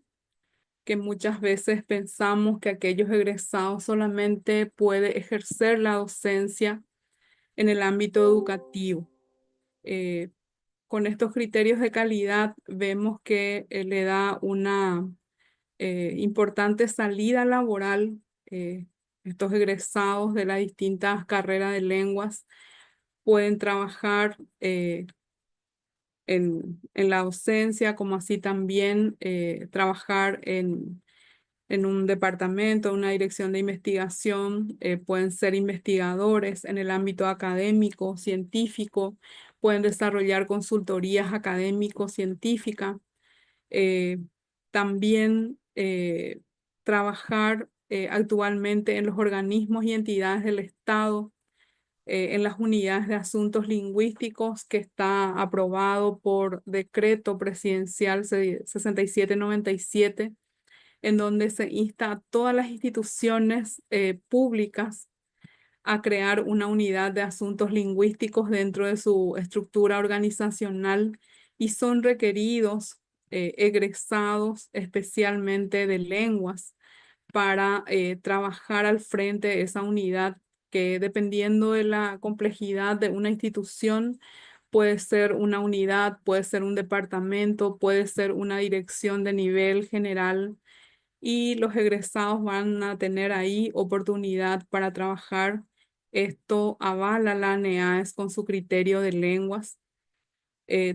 S8: que muchas veces pensamos que aquellos egresados solamente puede ejercer la docencia en el ámbito educativo. Con estos criterios de calidad vemos que le da una importante salida laboral. Estos egresados de las distintas carreras de lenguas pueden trabajar en la docencia, como así también trabajar en un departamento, una dirección de investigación, pueden ser investigadores en el ámbito académico, científico, pueden desarrollar consultorías académico-científicas, también trabajar actualmente en los organismos y entidades del Estado, en las unidades de asuntos lingüísticos que está aprobado por decreto presidencial 6797, en donde se insta a todas las instituciones públicas a crear una unidad de asuntos lingüísticos dentro de su estructura organizacional y son requeridos egresados especialmente de lenguas para trabajar al frente de esa unidad que, dependiendo de la complejidad de una institución, puede ser una unidad, puede ser un departamento, puede ser una dirección de nivel general, y los egresados van a tener ahí oportunidad para trabajar. Esto avala la ANEAES con su criterio de lenguas.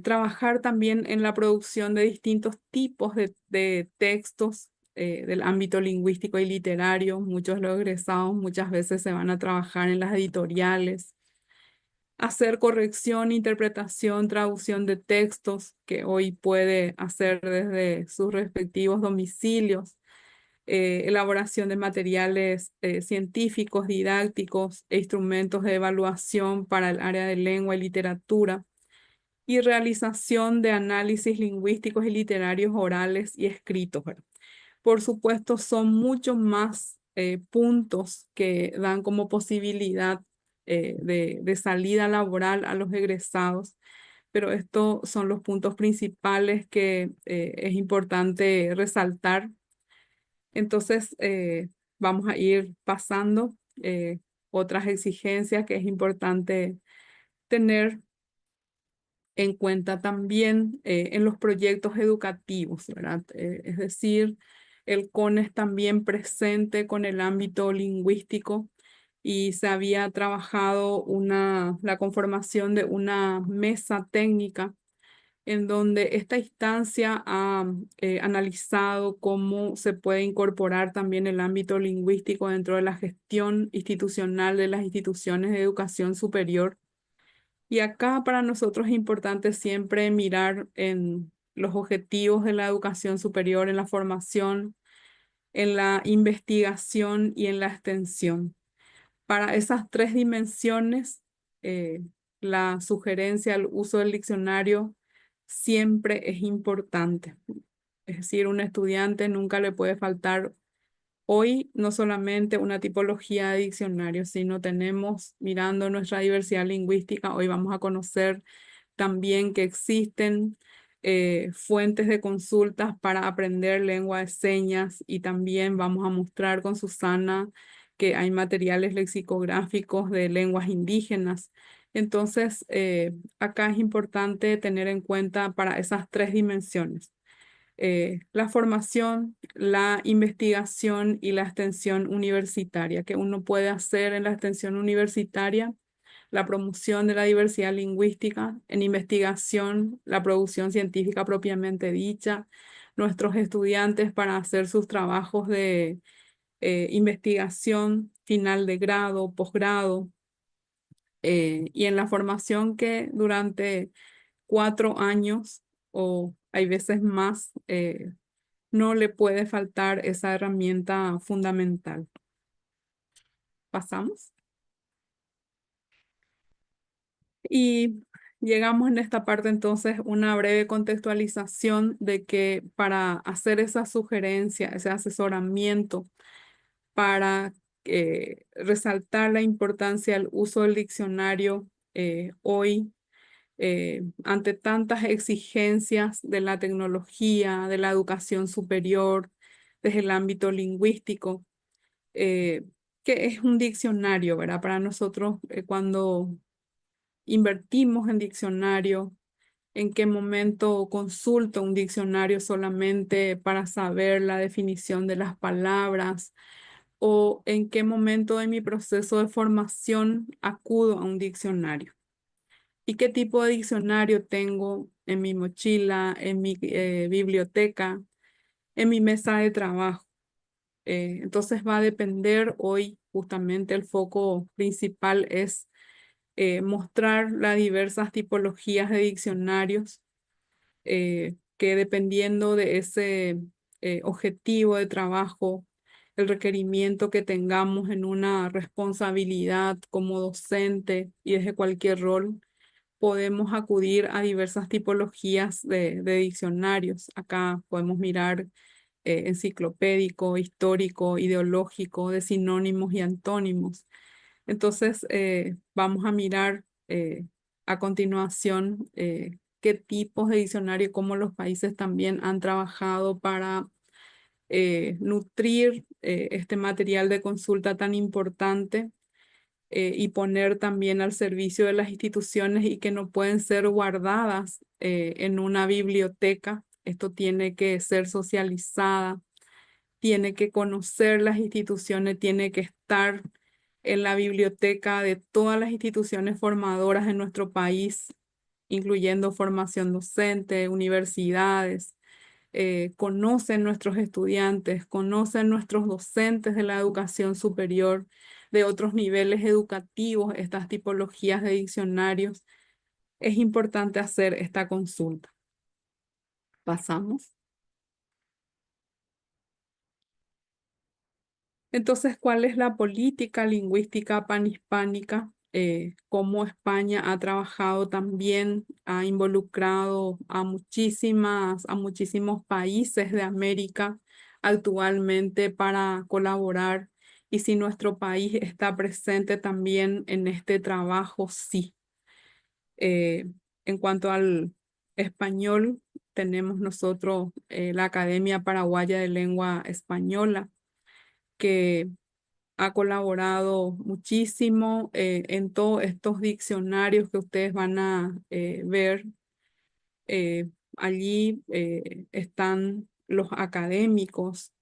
S8: Trabajar también en la producción de distintos tipos de textos del ámbito lingüístico y literario. Muchos de los egresados muchas veces se van a trabajar en las editoriales. Hacer corrección, interpretación, traducción de textos que hoy puede hacer desde sus respectivos domicilios. Elaboración de materiales científicos, didácticos e instrumentos de evaluación para el área de lengua y literatura, y realización de análisis lingüísticos y literarios orales y escritos. Por supuesto, son muchos más puntos que dan como posibilidad de salida laboral a los egresados, pero estos son los puntos principales que es importante resaltar. Entonces, vamos a ir pasando otras exigencias que es importante tener en cuenta también en los proyectos educativos, ¿verdad? Es decir, el CONES también presente con el ámbito lingüístico y se había trabajado la conformación de una mesa técnica en donde esta instancia ha analizado cómo se puede incorporar también el ámbito lingüístico dentro de la gestión institucional de las instituciones de educación superior. Y acá para nosotros es importante siempre mirar en los objetivos de la educación superior, en la formación, en la investigación y en la extensión. Para esas tres dimensiones, la sugerencia al uso del diccionario siempre es importante. Es decir, un estudiante nunca le puede faltar hoy no solamente una tipología de diccionario, sino tenemos, mirando nuestra diversidad lingüística, hoy vamos a conocer también que existen fuentes de consultas para aprender lengua de señas, y también vamos a mostrar con Susana que hay materiales lexicográficos de lenguas indígenas. Entonces, acá es importante tener en cuenta para esas tres dimensiones. La formación, la investigación y la extensión universitaria, que uno puede hacer en la extensión universitaria, la promoción de la diversidad lingüística, en investigación, la producción científica propiamente dicha, nuestros estudiantes para hacer sus trabajos de investigación final de grado, posgrado, y en la formación que durante 4 años o hay veces más, no le puede faltar esa herramienta fundamental. Pasamos. Y llegamos en esta parte entonces una breve contextualización de que para hacer esa sugerencia, ese asesoramiento, para resaltar la importancia del uso del diccionario hoy, ante tantas exigencias de la tecnología, de la educación superior, desde el ámbito lingüístico, que es un diccionario, ¿verdad? Para nosotros, cuando invertimos en diccionario, en qué momento consulto un diccionario solamente para saber la definición de las palabras, o en qué momento de mi proceso de formación acudo a un diccionario. ¿Y qué tipo de diccionario tengo en mi mochila, en mi biblioteca, en mi mesa de trabajo? Entonces va a depender hoy, justamente el foco principal es mostrar las diversas tipologías de diccionarios que dependiendo de ese objetivo de trabajo, el requerimiento que tengamos en una responsabilidad como docente y desde cualquier rol, podemos acudir a diversas tipologías de diccionarios. Acá podemos mirar enciclopédico, histórico, ideológico, de sinónimos y antónimos. Entonces, vamos a mirar a continuación qué tipos de diccionario y cómo los países también han trabajado para nutrir este material de consulta tan importante y poner también al servicio de las instituciones y que no pueden ser guardadas en una biblioteca. Esto tiene que ser socializada, tiene que conocer las instituciones, tiene que estar en la biblioteca de todas las instituciones formadoras en nuestro país, incluyendo formación docente, universidades. Conocen nuestros estudiantes, conocen nuestros docentes de la educación superior, de otros niveles educativos, estas tipologías de diccionarios. Es importante hacer esta consulta. Pasamos. Entonces, ¿cuál es la política lingüística panhispánica? Cómo España ha trabajado también, ha involucrado a muchísimos países de América actualmente para colaborar, y si nuestro país está presente también en este trabajo, sí. En cuanto al español, tenemos nosotros la Academia Paraguaya de Lengua Española, que ha colaborado muchísimo en todos estos diccionarios que ustedes van a ver. Allí están los académicos,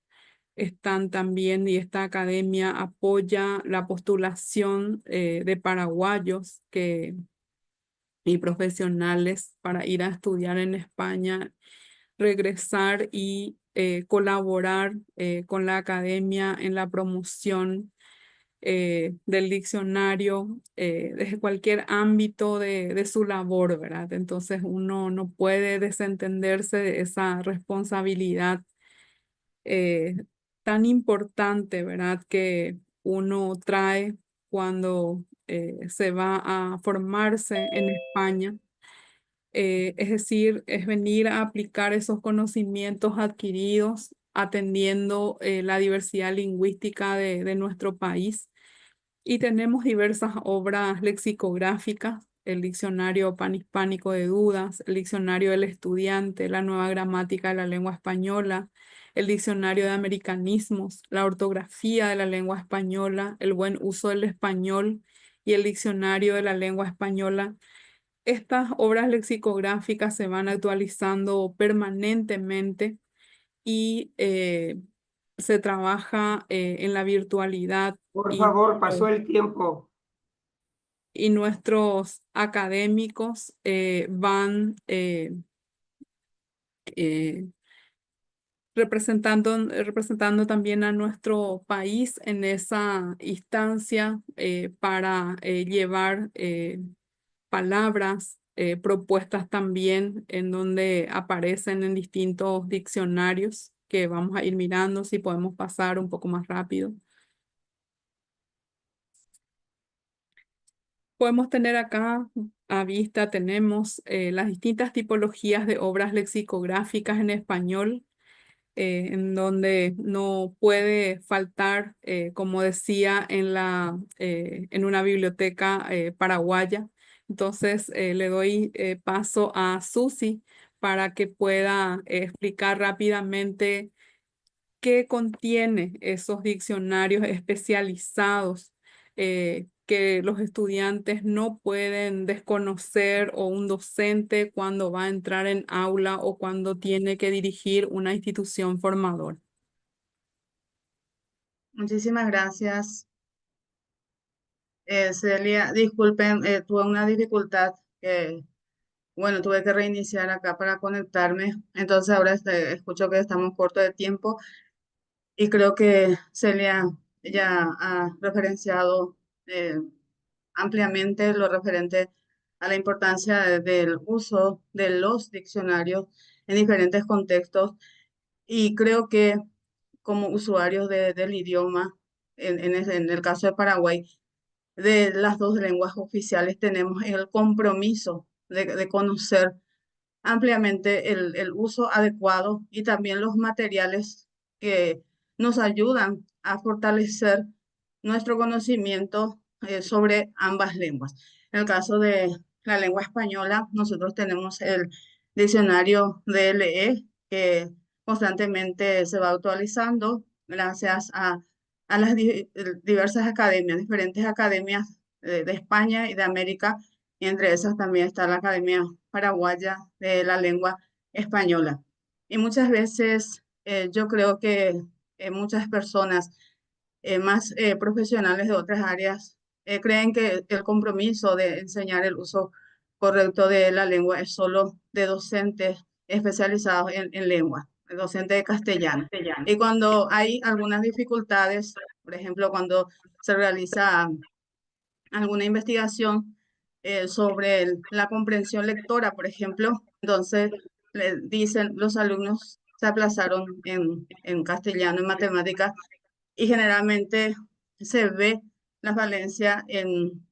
S8: están también, y esta academia apoya la postulación de paraguayos y profesionales para ir a estudiar en España, regresar y colaborar con la academia en la promoción del diccionario desde cualquier ámbito de su labor, ¿verdad? Entonces uno no puede desentenderse de esa responsabilidad tan importante, ¿verdad? Que uno trae cuando se va a formarse en España. Es decir, es venir a aplicar esos conocimientos adquiridos atendiendo la diversidad lingüística de nuestro país. Y tenemos diversas obras lexicográficas: el Diccionario Panhispánico de Dudas, el Diccionario del Estudiante, la Nueva Gramática de la Lengua Española, el diccionario de americanismos, la ortografía de la lengua española, el buen uso del español y el diccionario de la lengua española. Estas obras lexicográficas se van actualizando permanentemente y se trabaja en la virtualidad
S5: Por favor, pasó el tiempo.
S8: y nuestros académicos van representando también a nuestro país en esa instancia para llevar palabras, propuestas también en donde aparecen en distintos diccionarios que vamos a ir mirando si podemos pasar un poco más rápido. Podemos tener acá a vista, tenemos las distintas tipologías de obras lexicográficas en español, en donde no puede faltar, como decía, en una biblioteca paraguaya. Entonces, le doy paso a Susi para que pueda explicar rápidamente qué contiene esos diccionarios especializados que los estudiantes no pueden desconocer o un docente cuando va a entrar en aula o cuando tiene que dirigir una institución formadora.
S10: Muchísimas gracias, Celia. Disculpen, tuve una dificultad que, bueno, tuve que reiniciar acá para conectarme. Entonces ahora escucho que estamos cortos de tiempo y creo que Celia ya ha referenciado ampliamente lo referente a la importancia del uso de los diccionarios en diferentes contextos y creo que como usuarios del idioma, en el caso de Paraguay, de las dos lenguas oficiales, tenemos el compromiso de conocer ampliamente el uso adecuado y también los materiales que nos ayudan a fortalecer nuestro conocimiento sobre ambas lenguas. En el caso de la lengua española, nosotros tenemos el diccionario DLE que constantemente se va actualizando gracias a las diversas academias, diferentes academias de España y de América, y entre esas también está la Academia Paraguaya de la Lengua Española. Y muchas veces yo creo que muchas personas más profesionales de otras áreas creen que el compromiso de enseñar el uso correcto de la lengua es solo de docentes especializados en lengua, docentes de castellano. Y cuando hay algunas dificultades, por ejemplo, cuando se realiza alguna investigación sobre la comprensión lectora, por ejemplo, entonces le dicen los alumnos se aplazaron en castellano, en matemáticas, y generalmente se ve la falencia en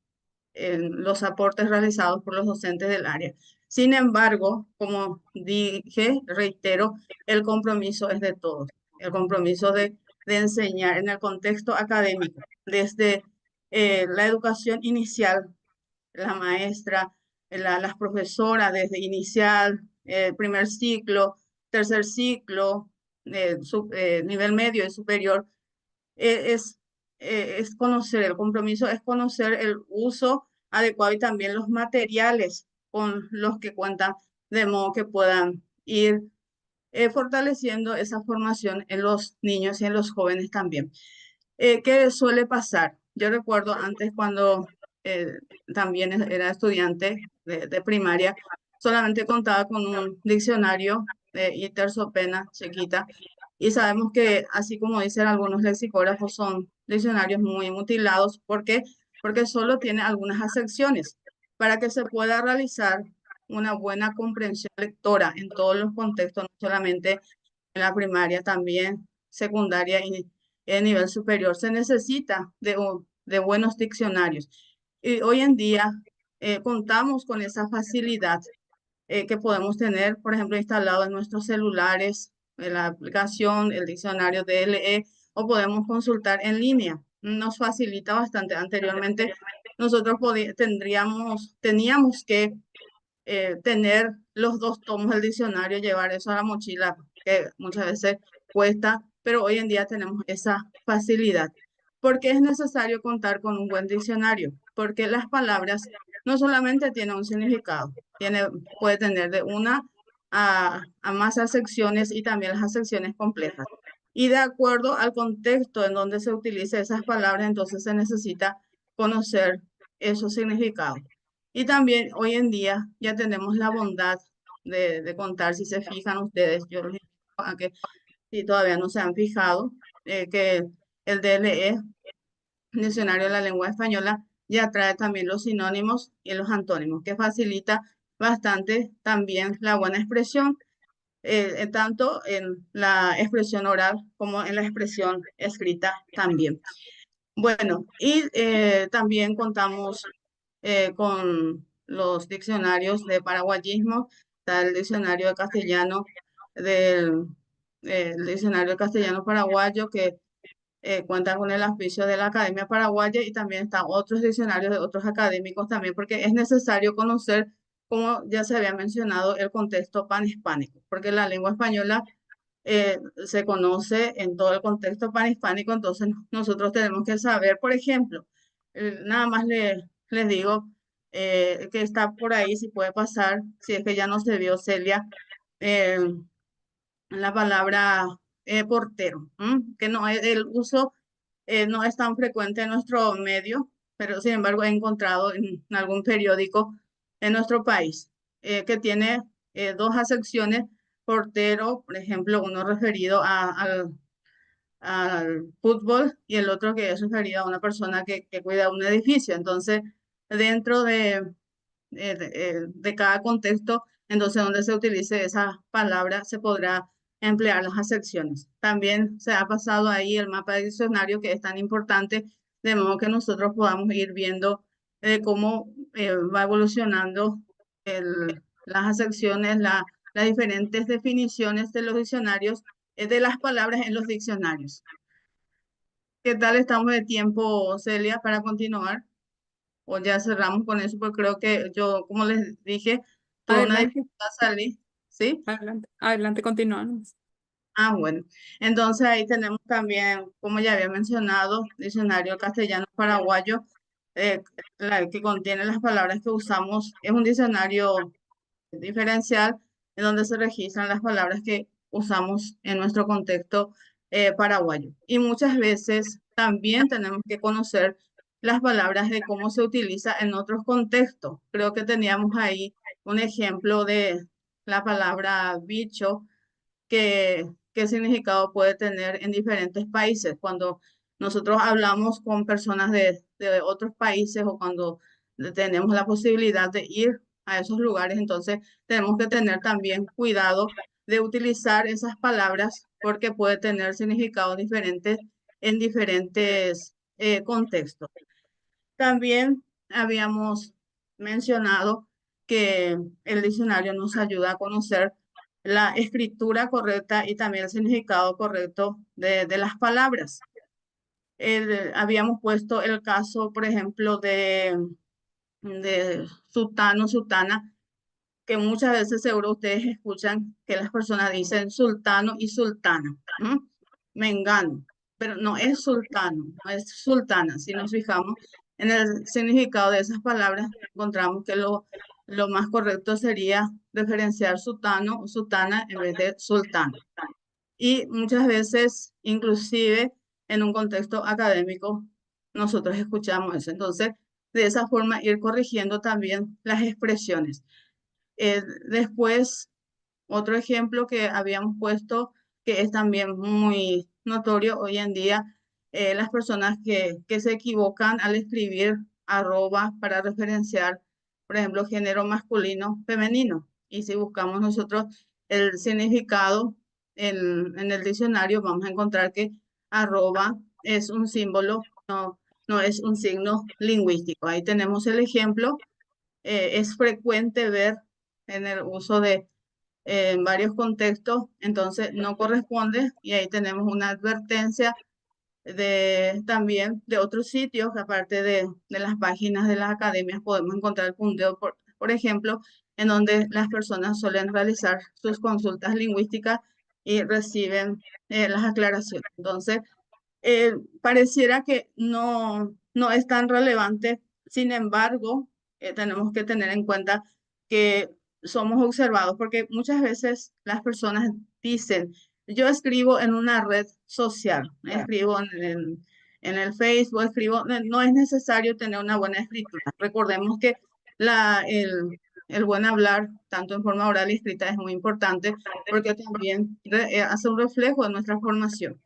S10: los aportes realizados por los docentes del área. Sin embargo, como dije, reitero, el compromiso es de todos, el compromiso de enseñar en el contexto académico, desde la educación inicial, la maestra, las profesoras desde inicial, primer ciclo, tercer ciclo, nivel medio y superior, es, es conocer, el compromiso es conocer el uso adecuado y también los materiales con los que cuentan, de modo que puedan ir fortaleciendo esa formación en los niños y en los jóvenes también. ¿Qué suele pasar? Yo recuerdo antes cuando también era estudiante de primaria, solamente contaba con un diccionario y tercopena chiquita, y sabemos que, así como dicen algunos lexicógrafos, son diccionarios muy mutilados. ¿Por qué? Porque solo tiene algunas acepciones. Para que se pueda realizar una buena comprensión lectora en todos los contextos, no solamente en la primaria, también secundaria y en nivel superior, se necesita de buenos diccionarios. Y hoy en día contamos con esa facilidad que podemos tener, por ejemplo, instalado en nuestros celulares, en la aplicación, el diccionario DLE, o podemos consultar en línea. Nos facilita bastante. Anteriormente, nosotros teníamos que tener los dos tomos del diccionario, llevar eso a la mochila, que muchas veces cuesta, pero hoy en día tenemos esa facilidad. ¿Por qué es necesario contar con un buen diccionario? Porque las palabras no solamente tienen un significado, puede tener de una a más acepciones y también las acepciones complejas. Y de acuerdo al contexto en donde se utilicen esas palabras, entonces se necesita conocer esos significados. Y también hoy en día ya tenemos la bondad de contar, si se fijan ustedes, yo les invito a que si todavía no se han fijado, que el DLE, Diccionario de la Lengua Española, ya trae también los sinónimos y los antónimos, que facilita bastante también la buena expresión, tanto en la expresión oral como en la expresión escrita también. Bueno, y también contamos con los diccionarios de paraguayismo, está el diccionario de castellano el diccionario de castellano paraguayo que cuenta con el auspicio de la Academia Paraguaya y también están otros diccionarios de otros académicos también, porque es necesario conocer, como ya se había mencionado, el contexto panhispánico, porque la lengua española se conoce en todo el contexto panhispánico, entonces nosotros tenemos que saber, por ejemplo, nada más les digo que está por ahí, si puede pasar, si es que ya no se vio Celia, eh, la palabra portero, que no es el uso, no es tan frecuente en nuestro medio, pero sin embargo he encontrado en algún periódico en nuestro país que tiene dos acepciones, portero, por ejemplo, uno referido al fútbol y el otro que es referido a una persona que cuida un edificio. Entonces, dentro de cada contexto, entonces donde se utilice esa palabra, se podrá emplear las acepciones. También se ha pasado ahí el mapa de diccionario que es tan importante, de modo que nosotros podamos ir viendo cómo va evolucionando las acepciones, las diferentes definiciones de los diccionarios, de las palabras en los diccionarios. ¿Qué tal estamos de tiempo, Celia, para continuar? O ya cerramos con eso, porque creo que yo, como les dije, tuve una
S8: Adelante,
S10: dificultad salir, ¿sí?
S8: adelante, adelante, continuamos.
S10: Ah, bueno. Entonces ahí tenemos también, como ya había mencionado, diccionario castellano paraguayo, que contiene las palabras que usamos. Es un diccionario diferencial en donde se registran las palabras que usamos en nuestro contexto paraguayo. Y muchas veces también tenemos que conocer las palabras de cómo se utiliza en otros contextos. Creo que teníamos ahí un ejemplo de la palabra bicho, qué significado puede tener en diferentes países. Cuando nosotros hablamos con personas de otros países o cuando tenemos la posibilidad de ir a esos lugares, entonces tenemos que tener también cuidado de utilizar esas palabras porque puede tener significados diferentes en diferentes contextos. También habíamos mencionado que el diccionario nos ayuda a conocer la escritura correcta y también el significado correcto de las palabras. Habíamos puesto el caso, por ejemplo, de sultano, sultana, que muchas veces seguro ustedes escuchan que las personas dicen sultano y sultana, mengano, pero no es sultano, no es sultana. Si nos fijamos en el significado de esas palabras, encontramos que lo más correcto sería diferenciar sultano o sultana en vez de sultano. Y muchas veces, inclusive en un contexto académico, nosotros escuchamos eso. Entonces, de esa forma, ir corrigiendo también las expresiones. Después, otro ejemplo que habíamos puesto, que es también muy notorio hoy en día, las personas que se equivocan al escribir arroba para referenciar, por ejemplo, género masculino, femenino. Y si buscamos nosotros el significado en el diccionario, vamos a encontrar que arroba es un símbolo, no es un signo lingüístico. Ahí tenemos el ejemplo. Es frecuente ver en el uso en varios contextos, entonces no corresponde y ahí tenemos una advertencia también de otros sitios, que aparte de las páginas de las academias podemos encontrar el punteo, por ejemplo, en donde las personas suelen realizar sus consultas lingüísticas y reciben las aclaraciones. Entonces, pareciera que no es tan relevante. Sin embargo, tenemos que tener en cuenta que somos observados porque muchas veces las personas dicen, yo escribo en una red social, escribo en el Facebook, escribo, no es necesario tener una buena escritura. Recordemos que el buen hablar, tanto en forma oral y escrita, es muy importante porque también hace un reflejo de nuestra formación.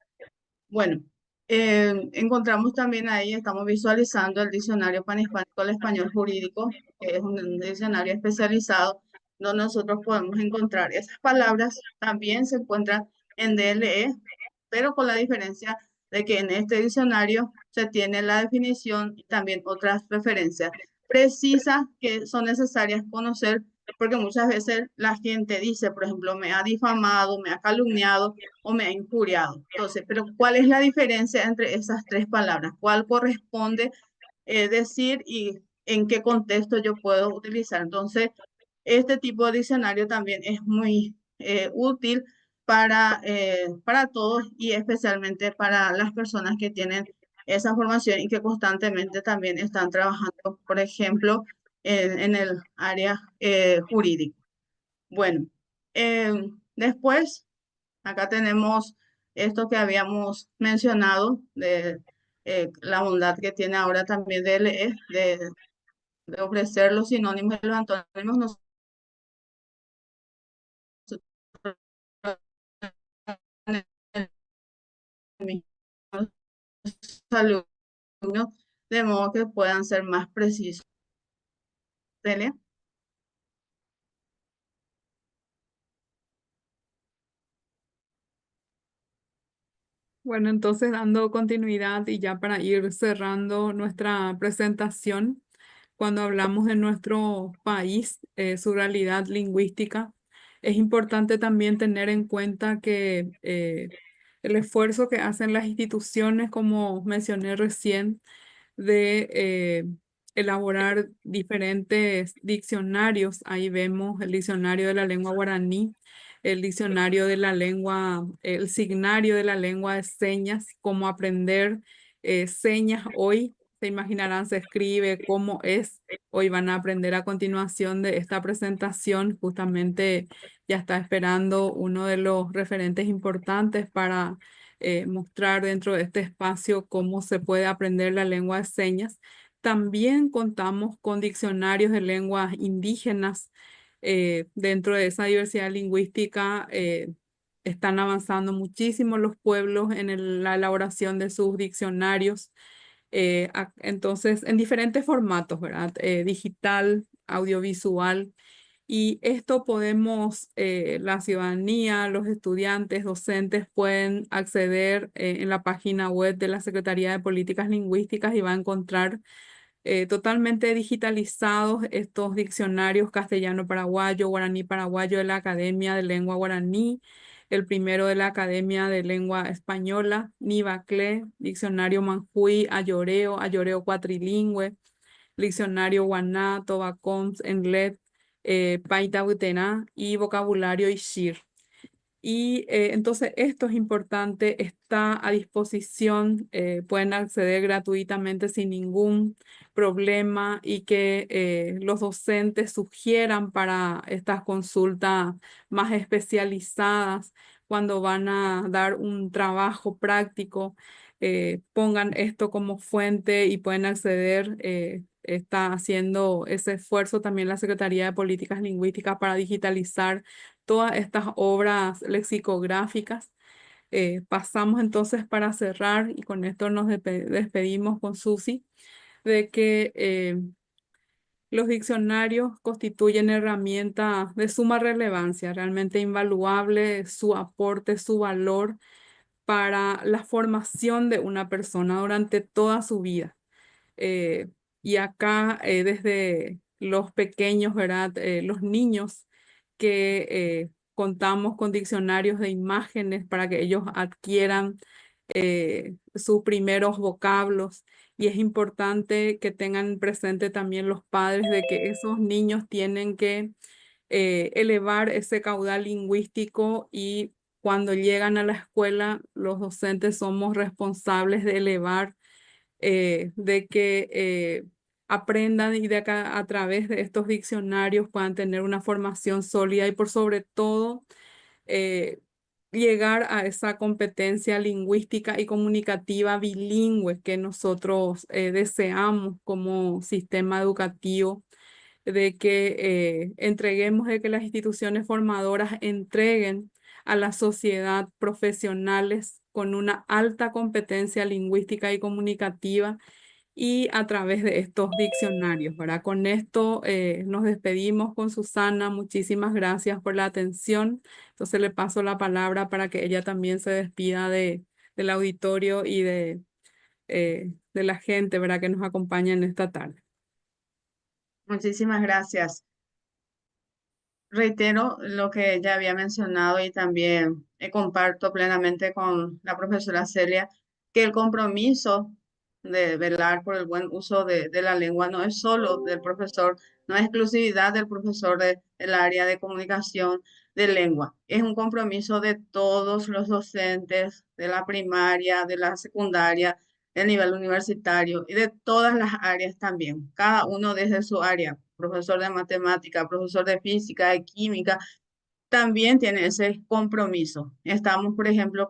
S10: Bueno, encontramos también ahí, estamos visualizando el diccionario panhispánico del español jurídico, que es un diccionario especializado donde nosotros podemos encontrar esas palabras. También se encuentran en DLE, pero con la diferencia de que en este diccionario se tiene la definición y también otras referencias precisas que son necesarias conocer, porque muchas veces la gente dice, por ejemplo, me ha difamado, me ha calumniado o me ha injuriado. Entonces, pero ¿cuál es la diferencia entre esas tres palabras? ¿Cuál corresponde decir y en qué contexto yo puedo utilizar? Entonces, este tipo de diccionario también es muy útil para todos y especialmente para las personas que tienen esa formación y que constantemente también están trabajando, por ejemplo, en el área jurídica. Bueno, después acá tenemos esto que habíamos mencionado de la bondad que tiene ahora también de ofrecer los sinónimos y los antónimos. Alumnos, de modo que puedan ser más precisos. Celia.
S8: Bueno, entonces dando continuidad y ya para ir cerrando nuestra presentación, cuando hablamos de nuestro país, su realidad lingüística, es importante también tener en cuenta que el esfuerzo que hacen las instituciones, como mencioné recién, de elaborar diferentes diccionarios. Ahí vemos el diccionario de la lengua guaraní, el diccionario de la lengua, el signario de la lengua de señas, cómo aprender señas hoy. Se imaginarán, se escribe cómo es. Hoy van a aprender a continuación de esta presentación. Justamente ya está esperando uno de los referentes importantes para mostrar dentro de este espacio cómo se puede aprender la lengua de señas. También contamos con diccionarios de lenguas indígenas. Dentro de esa diversidad lingüística están avanzando muchísimo los pueblos en la elaboración de sus diccionarios. Entonces, en diferentes formatos, ¿verdad? Digital, audiovisual. Y esto podemos, la ciudadanía, los estudiantes, docentes pueden acceder en la página web de la Secretaría de Políticas Lingüísticas y va a encontrar totalmente digitalizados estos diccionarios castellano-paraguayo, guaraní-paraguayo de la Academia de Lengua Guaraní, el primero de la Academia de Lengua Española, Nivacle, diccionario Manjuy, Ayoreo, Ayoreo cuatrilingüe, diccionario Guaná, Tobacons, Enlet, Paita Butena y vocabulario Ishir. Y entonces esto es importante, está a disposición, pueden acceder gratuitamente sin ningún problema y que los docentes sugieran para estas consultas más especializadas cuando van a dar un trabajo práctico, pongan esto como fuente y pueden acceder. Está haciendo ese esfuerzo también la Secretaría de Políticas Lingüísticas para digitalizar todas estas obras lexicográficas. Pasamos entonces para cerrar y con esto nos despedimos con Susi de que los diccionarios constituyen herramientas de suma relevancia, realmente invaluable su aporte, su valor para la formación de una persona durante toda su vida. Eh, y acá desde los pequeños, ¿verdad? Los niños que contamos con diccionarios de imágenes para que ellos adquieran sus primeros vocablos. Y es importante que tengan presente también los padres de que esos niños tienen que elevar ese caudal lingüístico y cuando llegan a la escuela, los docentes somos responsables de elevar, de que aprendan y de que a través de estos diccionarios puedan tener una formación sólida y por sobre todo llegar a esa competencia lingüística y comunicativa bilingüe que nosotros deseamos como sistema educativo, de que entreguemos, de que las instituciones formadoras entreguen a la sociedad profesionales con una alta competencia lingüística y comunicativa y a través de estos diccionarios, ¿verdad? Con esto nos despedimos con Susana. Muchísimas gracias por la atención. Entonces le paso la palabra para que ella también se despida del auditorio y de la gente, ¿verdad? Que nos acompaña en esta tarde.
S10: Muchísimas gracias. Reitero lo que ya había mencionado y también comparto plenamente con la profesora Celia que el compromiso de velar por el buen uso de la lengua no es solo del profesor, no es exclusividad del profesor del área de comunicación de lengua, es un compromiso de todos los docentes de la primaria, de la secundaria, del nivel universitario y de todas las áreas también, cada uno desde su área. Profesor de matemática, profesor de física, de química, también tiene ese compromiso. Estamos, por ejemplo,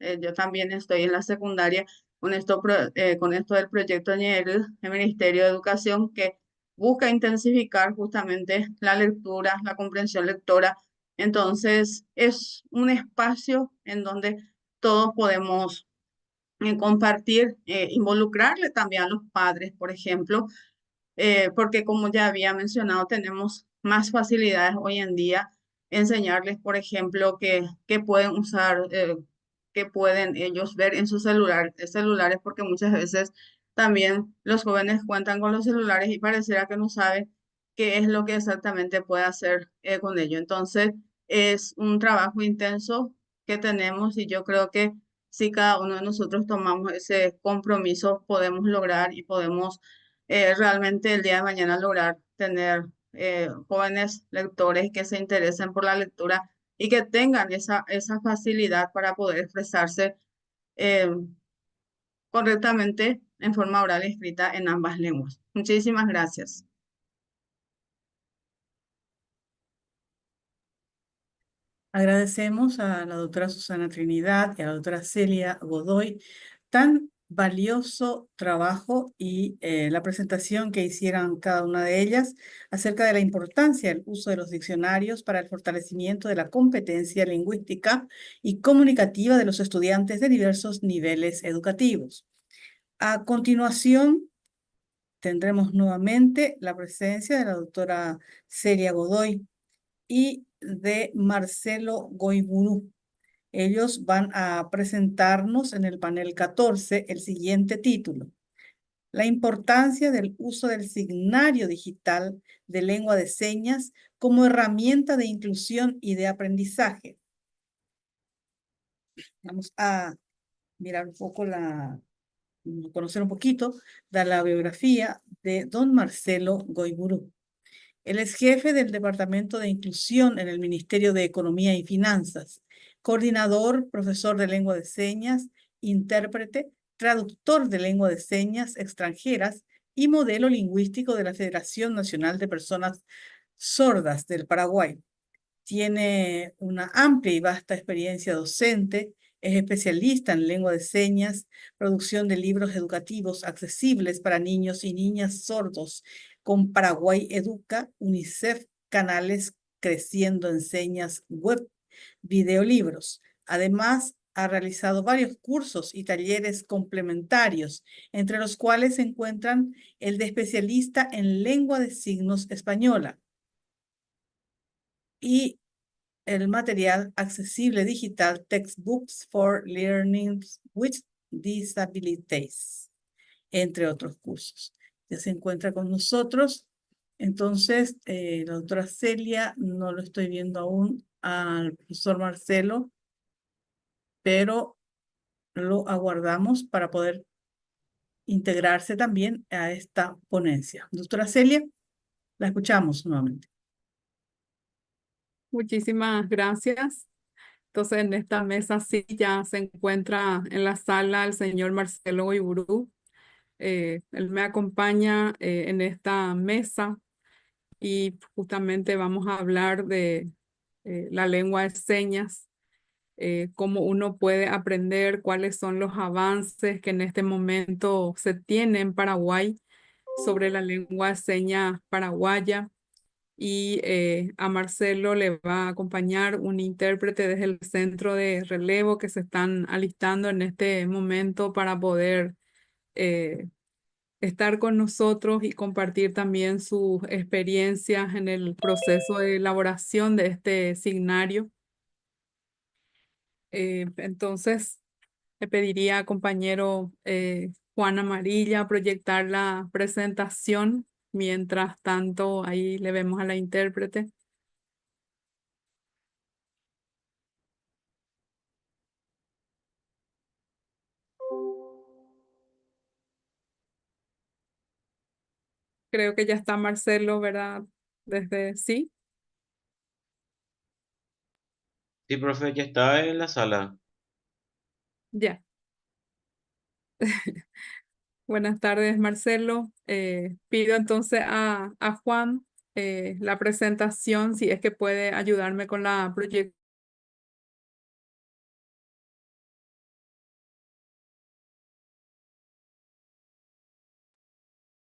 S10: yo también estoy en la secundaria con esto del proyecto NIEL, el Ministerio de Educación, que busca intensificar justamente la lectura, la comprensión lectora. Entonces, es un espacio en donde todos podemos compartir, involucrarle también a los padres, por ejemplo, porque como ya había mencionado, tenemos más facilidades hoy en día enseñarles, por ejemplo, que pueden usar, que pueden ellos ver en sus celulares, porque muchas veces también los jóvenes cuentan con los celulares y pareciera que no saben qué es lo que exactamente puede hacer con ello. Entonces, es un trabajo intenso que tenemos y yo creo que si cada uno de nosotros tomamos ese compromiso, podemos lograr y podemos realmente el día de mañana lograr tener jóvenes lectores que se interesen por la lectura y que tengan esa facilidad para poder expresarse eh, correctamente en forma oral y escrita en ambas lenguas. Muchísimas gracias.
S9: Agradecemos a la doctora Susana Trinidad y a la doctora Celia Godoy tan valioso trabajo y la presentación que hicieron cada una de ellas acerca de la importancia del uso de los diccionarios para el fortalecimiento de la competencia lingüística y comunicativa de los estudiantes de diversos niveles educativos. A continuación, tendremos nuevamente la presencia de la doctora Celia Godoy y de Marcelo Goiburu. Ellos van a presentarnos en el panel 14 el siguiente título: la importancia del uso del signario digital de lengua de señas como herramienta de inclusión y de aprendizaje. Vamos a mirar un poco conocer un poquito de la biografía de don Marcelo Goiburu. Él es jefe del Departamento de Inclusión en el Ministerio de Economía y Finanzas, coordinador, profesor de lengua de señas, intérprete, traductor de lengua de señas extranjeras y modelo lingüístico de la Federación Nacional de Personas Sordas del Paraguay. Tiene una amplia y vasta experiencia docente, es especialista en lengua de señas, producción de libros educativos accesibles para niños y niñas sordos con Paraguay Educa, UNICEF, canales Creciendo en Señas Web, videolibros. Además, ha realizado varios cursos y talleres complementarios, entre los cuales se encuentran el de especialista en lengua de signos española y el material accesible digital Textbooks for Learning with Disabilities, entre otros cursos. Ya se encuentra con nosotros. Entonces, la doctora Celia, no lo estoy viendo aún, al profesor Marcelo, pero lo aguardamos para poder integrarse también a esta ponencia. Doctora Celia, la escuchamos nuevamente.
S8: Muchísimas gracias. Entonces, en esta mesa sí ya se encuentra en la sala el señor Marcelo Goiburú. Él me acompaña en esta mesa y justamente vamos a hablar de la lengua de señas, cómo uno puede aprender, cuáles son los avances que en este momento se tienen en Paraguay sobre la lengua de señas paraguaya. Y a Marcelo le va a acompañar un intérprete desde el centro de relevo que se están alistando en este momento para poder eh, estar con nosotros y compartir también sus experiencias en el proceso de elaboración de este signario. Entonces, le pediría, compañero Juan Amarilla, proyectar la presentación. Mientras tanto, ahí le vemos a la intérprete. Creo que ya está Marcelo, ¿verdad? Sí.
S3: Sí, profe, ya está en la sala.
S8: Ya. Buenas tardes, Marcelo. Pido entonces a Juan la presentación, si es que puede ayudarme con la proyección.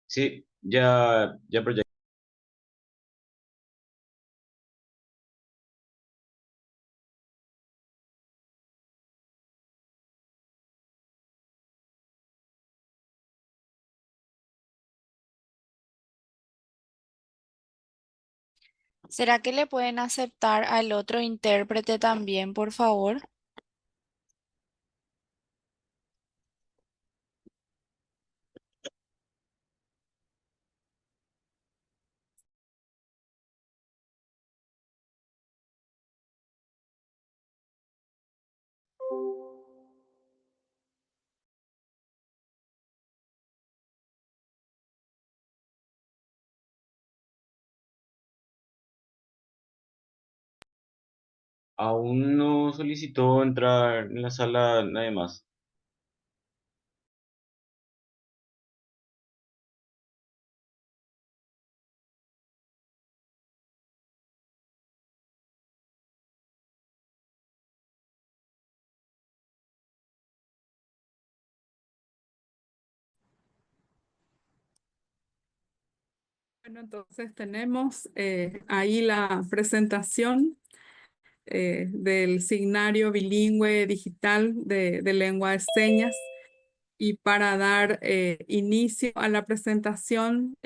S3: Sí, ya proyecté.
S11: ¿Será que le pueden aceptar al otro intérprete también, por favor?
S3: Aún no solicitó entrar en la sala nadie más.
S8: Bueno, entonces tenemos ahí la presentación del signario bilingüe digital de lengua de señas. Y para dar inicio a la presentación,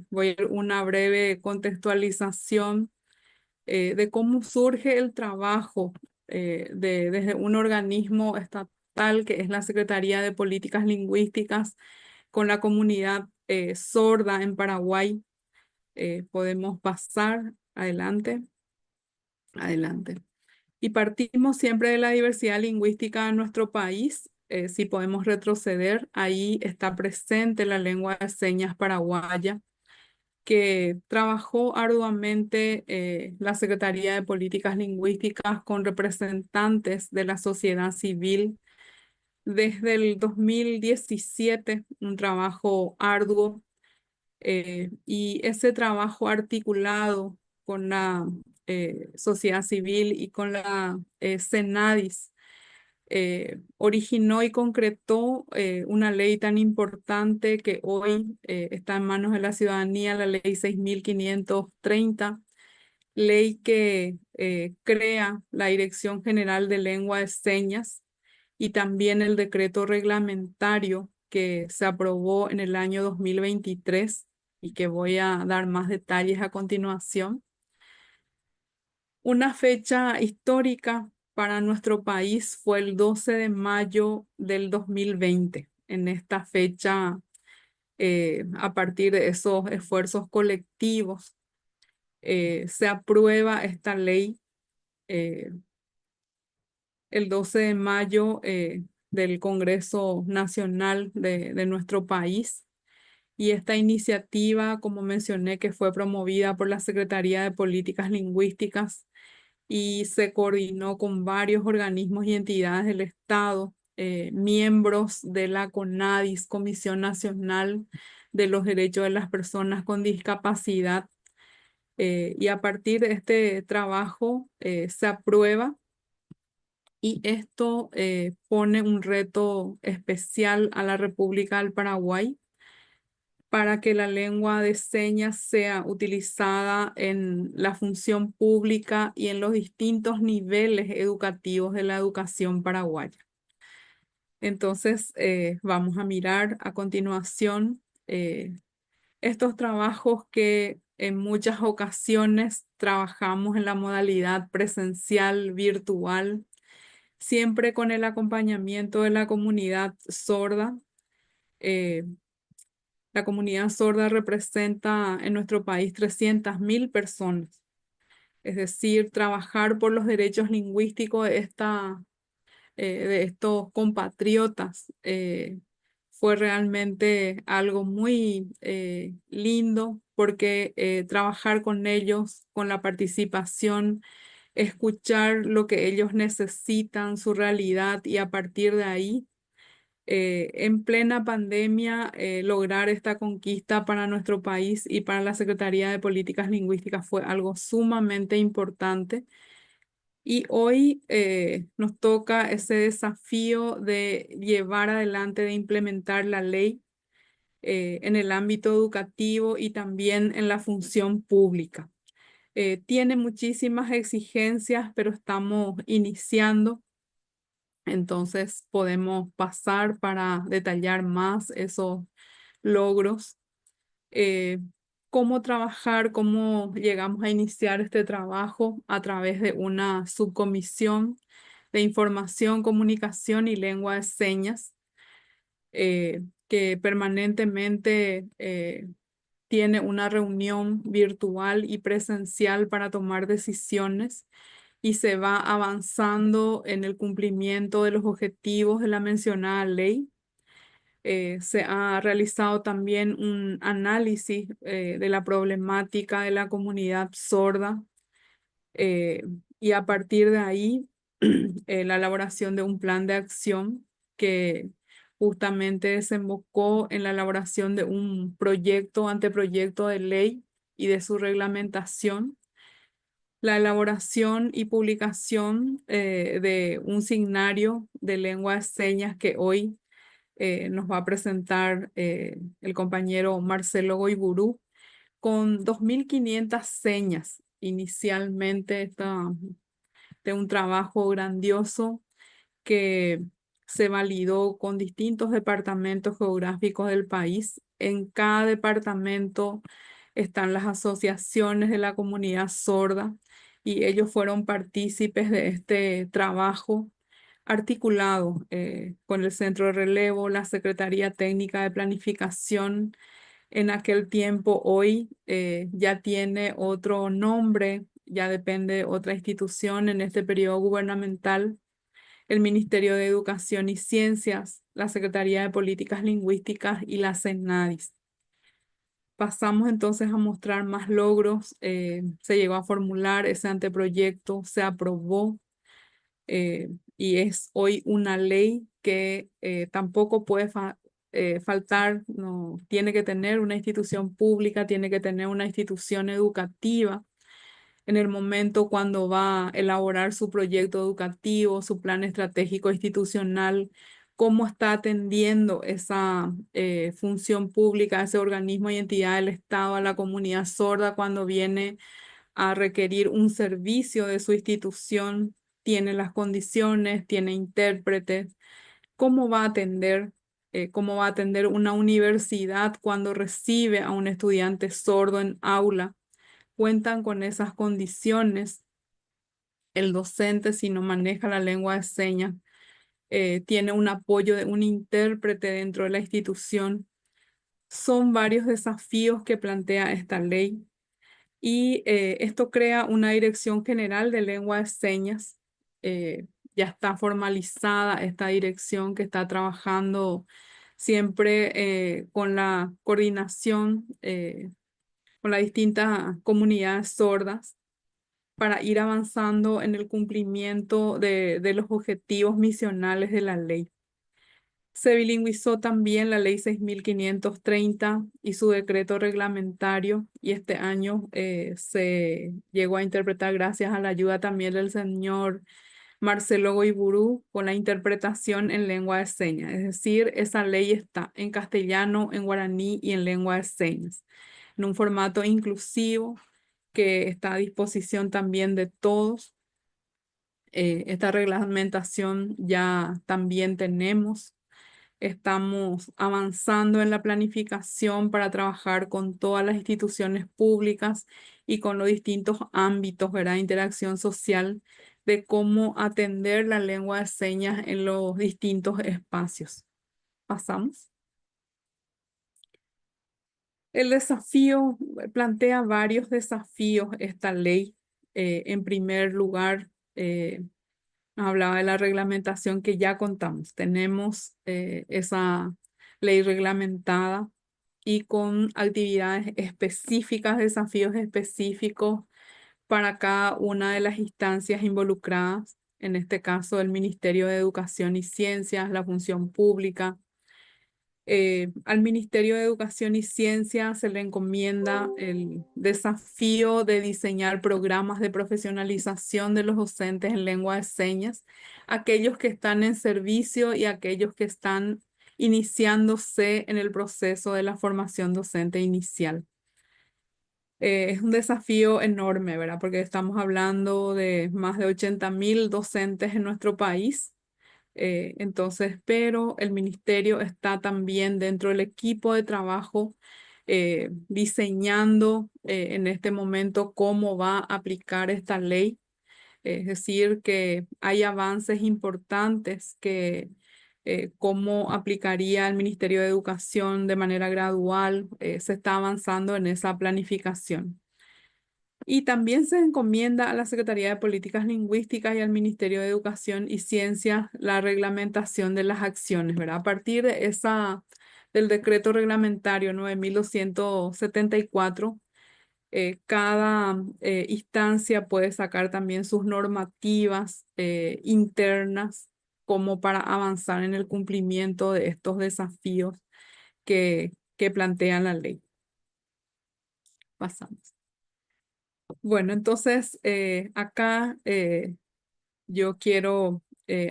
S8: voy a dar una breve contextualización de cómo surge el trabajo desde un organismo estatal que es la Secretaría de Políticas Lingüísticas con la comunidad sorda en Paraguay. Podemos pasar adelante. Adelante. Y partimos siempre de la diversidad lingüística de nuestro país. Si podemos retroceder, ahí está presente la lengua de señas paraguaya, que trabajó arduamente la Secretaría de Políticas Lingüísticas con representantes de la sociedad civil desde el 2017, un trabajo arduo y ese trabajo articulado con la sociedad civil y con la CENADIS originó y concretó una ley tan importante que hoy está en manos de la ciudadanía, la ley 6530, ley que crea la Dirección General de Lengua de Señas y también el decreto reglamentario que se aprobó en el año 2023 y que voy a dar más detalles a continuación. Una fecha histórica para nuestro país fue el 12 de mayo del 2020. En esta fecha, a partir de esos esfuerzos colectivos, se aprueba esta ley el 12 de mayo del Congreso Nacional de nuestro país. Y esta iniciativa, como mencioné, que fue promovida por la Secretaría de Políticas Lingüísticas, y se coordinó con varios organismos y entidades del Estado, miembros de la CONADIS, Comisión Nacional de los Derechos de las Personas con Discapacidad. Y a partir de este trabajo se aprueba y esto pone un reto especial a la República del Paraguay para que la lengua de señas sea utilizada en la función pública y en los distintos niveles educativos de la educación paraguaya. Entonces, vamos a mirar a continuación estos trabajos que en muchas ocasiones trabajamos en la modalidad presencial, virtual, siempre con el acompañamiento de la comunidad sorda. La comunidad sorda representa en nuestro país 300.000 personas. Es decir, trabajar por los derechos lingüísticos de estos compatriotas fue realmente algo muy lindo porque trabajar con ellos, con la participación, escuchar lo que ellos necesitan, su realidad y a partir de ahí, en plena pandemia, lograr esta conquista para nuestro país y para la Secretaría de Políticas Lingüísticas fue algo sumamente importante. Y hoy nos toca ese desafío de llevar adelante, de implementar la ley en el ámbito educativo y también en la función pública. Tiene muchísimas exigencias, pero estamos iniciando. Entonces podemos pasar para detallar más esos logros. Cómo trabajar, cómo llegamos a iniciar este trabajo a través de una subcomisión de información, comunicación y lengua de señas que permanentemente tiene una reunión virtual y presencial para tomar decisiones y se va avanzando en el cumplimiento de los objetivos de la mencionada ley. Se ha realizado también un análisis de la problemática de la comunidad sorda y a partir de ahí la elaboración de un plan de acción que justamente desembocó en la elaboración de un anteproyecto de ley y de su reglamentación, la elaboración y publicación de un signario de lengua de señas que hoy nos va a presentar el compañero Marcelo Goiburú con 2.500 señas. Inicialmente de un trabajo grandioso que se validó con distintos departamentos geográficos del país. En cada departamento están las asociaciones de la comunidad sorda y ellos fueron partícipes de este trabajo articulado con el Centro de Relevo, la Secretaría Técnica de Planificación. En aquel tiempo, hoy ya tiene otro nombre, ya depende de otra institución en este periodo gubernamental, el Ministerio de Educación y Ciencias, la Secretaría de Políticas Lingüísticas y la CENADIS. Pasamos entonces a mostrar más logros, se llegó a formular ese anteproyecto, se aprobó y es hoy una ley que tampoco puede faltar, no, tiene que tener una institución pública, tiene que tener una institución educativa en el momento cuando va a elaborar su proyecto educativo, su plan estratégico institucional, cómo está atendiendo esa función pública, ese organismo y entidad del Estado a la comunidad sorda cuando viene a requerir un servicio de su institución, tiene las condiciones, tiene intérpretes, cómo va a atender. Cómo va a atender una universidad cuando recibe a un estudiante sordo en aula. Cuentan con esas condiciones. El docente, si no maneja la lengua de señas, tiene un apoyo de un intérprete dentro de la institución. Son varios desafíos que plantea esta ley y esto crea una Dirección General de Lengua de Señas. Ya está formalizada esta dirección que está trabajando siempre con la coordinación con las distintas comunidades sordas. para ir avanzando en el cumplimiento de los objetivos misionales de la ley. Se bilingüizó también la Ley 6530 y su decreto reglamentario, y este año se llegó a interpretar gracias a la ayuda también del señor Marcelo Goiburú con la interpretación en lengua de señas. Es decir, esa ley está en castellano, en guaraní y en lengua de señas, en un formato inclusivo que está a disposición también de todos. Esta reglamentación ya también tenemos. Estamos avanzando en la planificación para trabajar con todas las instituciones públicas y con los distintos ámbitos, ¿verdad? De interacción social, de cómo atender la lengua de señas en los distintos espacios. Pasamos. El desafío plantea varios desafíos esta ley. En primer lugar, hablaba de la reglamentación que ya contamos. Tenemos esa ley reglamentada y con actividades específicas, desafíos específicos para cada una de las instancias involucradas, en este caso el Ministerio de Educación y Ciencias, la función pública. Al Ministerio de Educación y Ciencia se le encomienda el desafío de diseñar programas de profesionalización de los docentes en lengua de señas, aquellos que están en servicio y aquellos que están iniciándose en el proceso de la formación docente inicial. Es un desafío enorme, ¿verdad? Porque estamos hablando de más de 80.000 docentes en nuestro país. Entonces, pero el ministerio está también dentro del equipo de trabajo diseñando en este momento cómo va a aplicar esta ley. Es decir, que hay avances importantes que cómo aplicaría el Ministerio de Educación de manera gradual. Se está avanzando en esa planificación. Y también se encomienda a la Secretaría de Políticas Lingüísticas y al Ministerio de Educación y Ciencia la reglamentación de las acciones, ¿verdad? A partir de del decreto reglamentario 9274, cada instancia puede sacar también sus normativas internas como para avanzar en el cumplimiento de estos desafíos que plantea la ley. Pasamos. Bueno, entonces acá yo quiero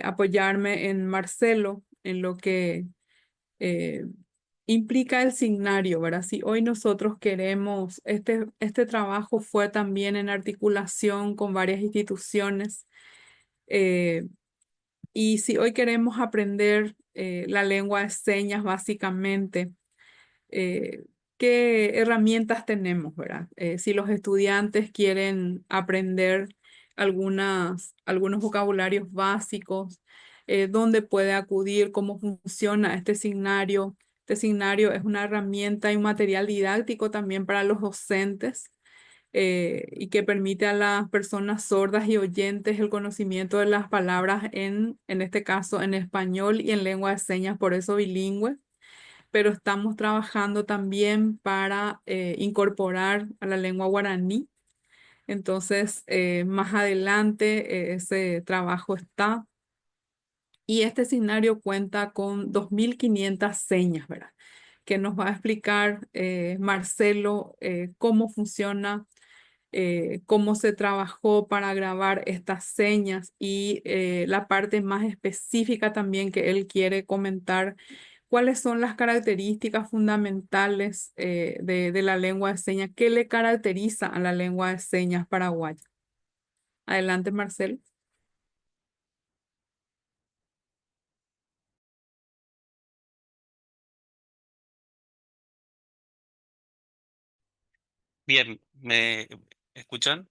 S8: apoyarme en Marcelo en lo que implica el signario, ¿verdad? Si hoy nosotros queremos, este trabajo fue también en articulación con varias instituciones, y si hoy queremos aprender la lengua de señas básicamente, ¿qué herramientas tenemos, verdad? Si los estudiantes quieren aprender algunos vocabularios básicos, ¿dónde puede acudir? ¿Cómo funciona este signario? Este signario es una herramienta y un material didáctico también para los docentes y que permite a las personas sordas y oyentes el conocimiento de las palabras en este caso, en español y en lengua de señas, por eso bilingüe, pero estamos trabajando también para incorporar a la lengua guaraní. Entonces, más adelante ese trabajo está. Y este escenario cuenta con 2.500 señas, ¿verdad? Que nos va a explicar Marcelo cómo funciona, cómo se trabajó para grabar estas señas y la parte más específica también que él quiere comentar. ¿Cuáles son las características fundamentales de la lengua de señas? ¿Qué le caracteriza a la lengua de señas paraguaya? Adelante, Marcelo.
S12: Bien, ¿me escuchan?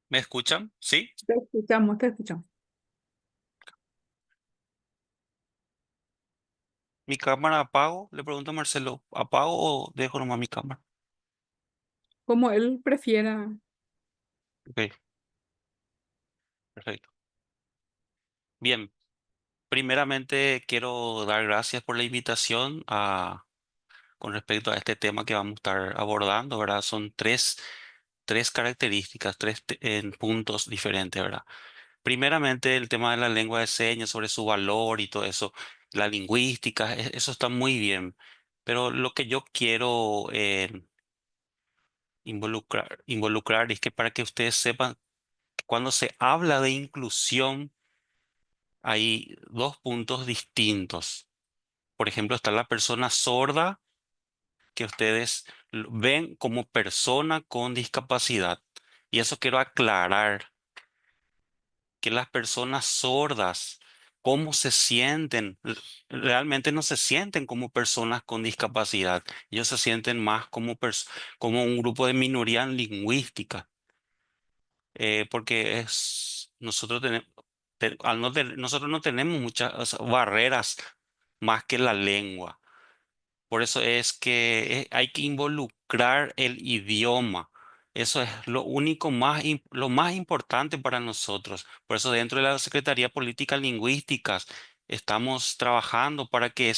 S12: ¿Me escuchan? ¿Sí?
S8: Te escuchamos, te escuchamos.
S12: ¿Mi cámara apago? Le pregunto a Marcelo, ¿apago o dejo nomás mi cámara?
S8: Como él prefiera.
S12: Ok, perfecto. Bien, primeramente quiero dar gracias por la invitación con respecto a este tema que vamos a estar abordando, ¿verdad? Son tres tres características, en puntos diferentes, ¿verdad? Primeramente, el tema de la lengua de señas, sobre su valor y todo eso, la lingüística, eso está muy bien. Pero lo que yo quiero involucrar es que para que ustedes sepan, que cuando se habla de inclusión, hay dos puntos distintos. Por ejemplo, está la persona sorda, que ustedes ven como persona con discapacidad. Y eso quiero aclarar, que las personas sordas, cómo se sienten, realmente no se sienten como personas con discapacidad. Ellos se sienten más como un grupo de minoría lingüística, porque nosotros tenemos, nosotros no tenemos muchas, o sea, barreras más que la lengua. Por eso es que hay que involucrar el idioma. Eso es lo único lo más importante para nosotros. Por eso dentro de la Secretaría de Políticas Lingüísticas estamos trabajando para que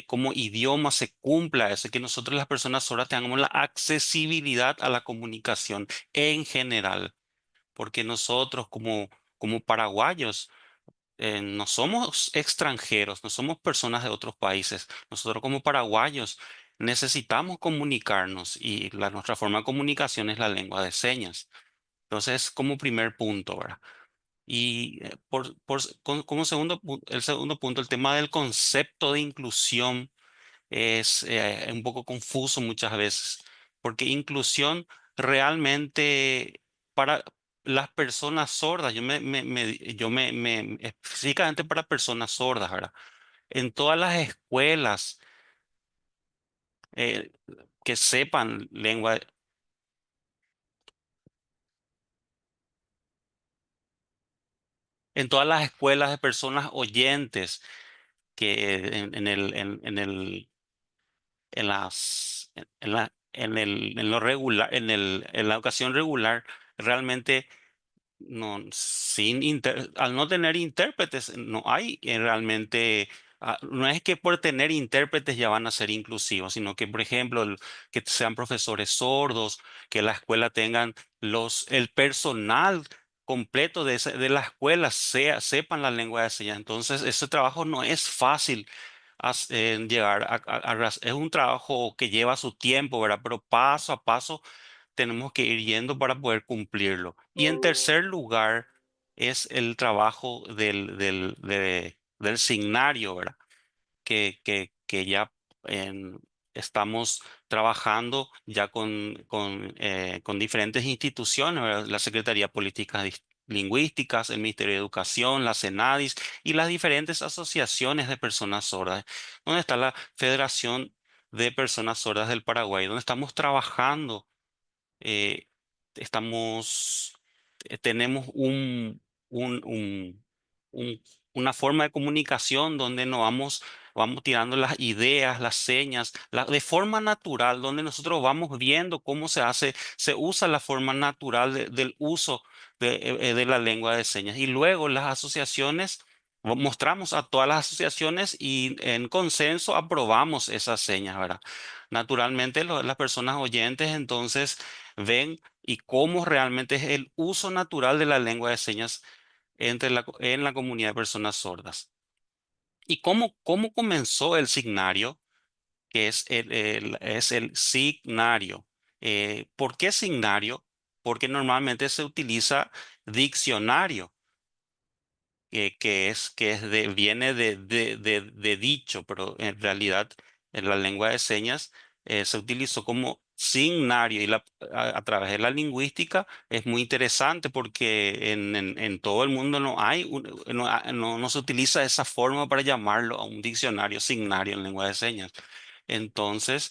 S12: como idioma se cumpla eso, que nosotros las personas sordas tengamos la accesibilidad a la comunicación en general. Porque nosotros como paraguayos, no somos extranjeros, no somos personas de otros países. Nosotros como paraguayos necesitamos comunicarnos y nuestra forma de comunicación es la lengua de señas. Entonces, como primer punto, ¿verdad? Y como el segundo punto, el tema del concepto de inclusión es un poco confuso muchas veces, porque inclusión realmente para las personas sordas, específicamente para personas sordas, ¿verdad? En todas las escuelas eh, que sepan lengua, en todas las escuelas de personas oyentes que en las, en lo regular, en la educación regular, realmente no, al no tener intérpretes, no hay realmente, no es que por tener intérpretes ya van a ser inclusivos, sino que, por ejemplo, que sean profesores sordos, que la escuela tengan el personal completo de la escuela sepan la lengua de señas. Entonces, ese trabajo no es fácil llegar es un trabajo que lleva su tiempo, ¿verdad? Pero paso a paso tenemos que ir yendo para poder cumplirlo. Y en tercer lugar es el trabajo del signario, ¿verdad? Que ya estamos trabajando ya con diferentes instituciones, ¿verdad? La Secretaría de Políticas Lingüísticas, el Ministerio de Educación, la CENADIS y las diferentes asociaciones de personas sordas, donde está la Federación de Personas Sordas del Paraguay, donde estamos trabajando eh, estamos, tenemos un- un- un- una forma de comunicación donde vamos tirando las ideas, las señas, de forma natural, donde nosotros vamos viendo cómo se usa la forma natural del uso de la lengua de señas. Y luego las asociaciones, mostramos a todas las asociaciones y en consenso aprobamos esas señas, ¿verdad? Naturalmente, las personas oyentes entonces ven y cómo realmente es el uso natural de la lengua de señas en la comunidad de personas sordas. ¿Y cómo comenzó el signario? Que es el signario. ¿Por qué signario? Porque normalmente se utiliza diccionario, viene de dicho, pero en realidad en la lengua de señas se utilizó como signario y a través de la lingüística es muy interesante porque en todo el mundo no se utiliza esa forma para llamarlo a un diccionario signario en lengua de señas. Entonces,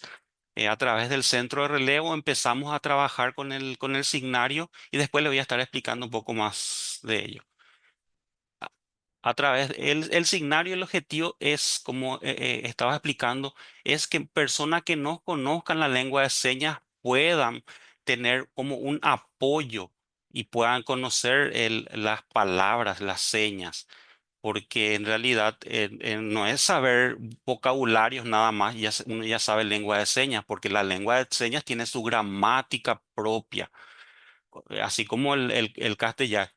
S12: a través del centro de relevo empezamos a trabajar con el signario y después le voy a estar explicando un poco más de ello. A través, el signario, el objetivo es, como estaba explicando, es que personas que no conozcan la lengua de señas puedan tener como un apoyo y puedan conocer las palabras, las señas. porque en realidad no es saber vocabularios nada más, uno ya sabe lengua de señas, porque la lengua de señas tiene su gramática propia, así como el castellano.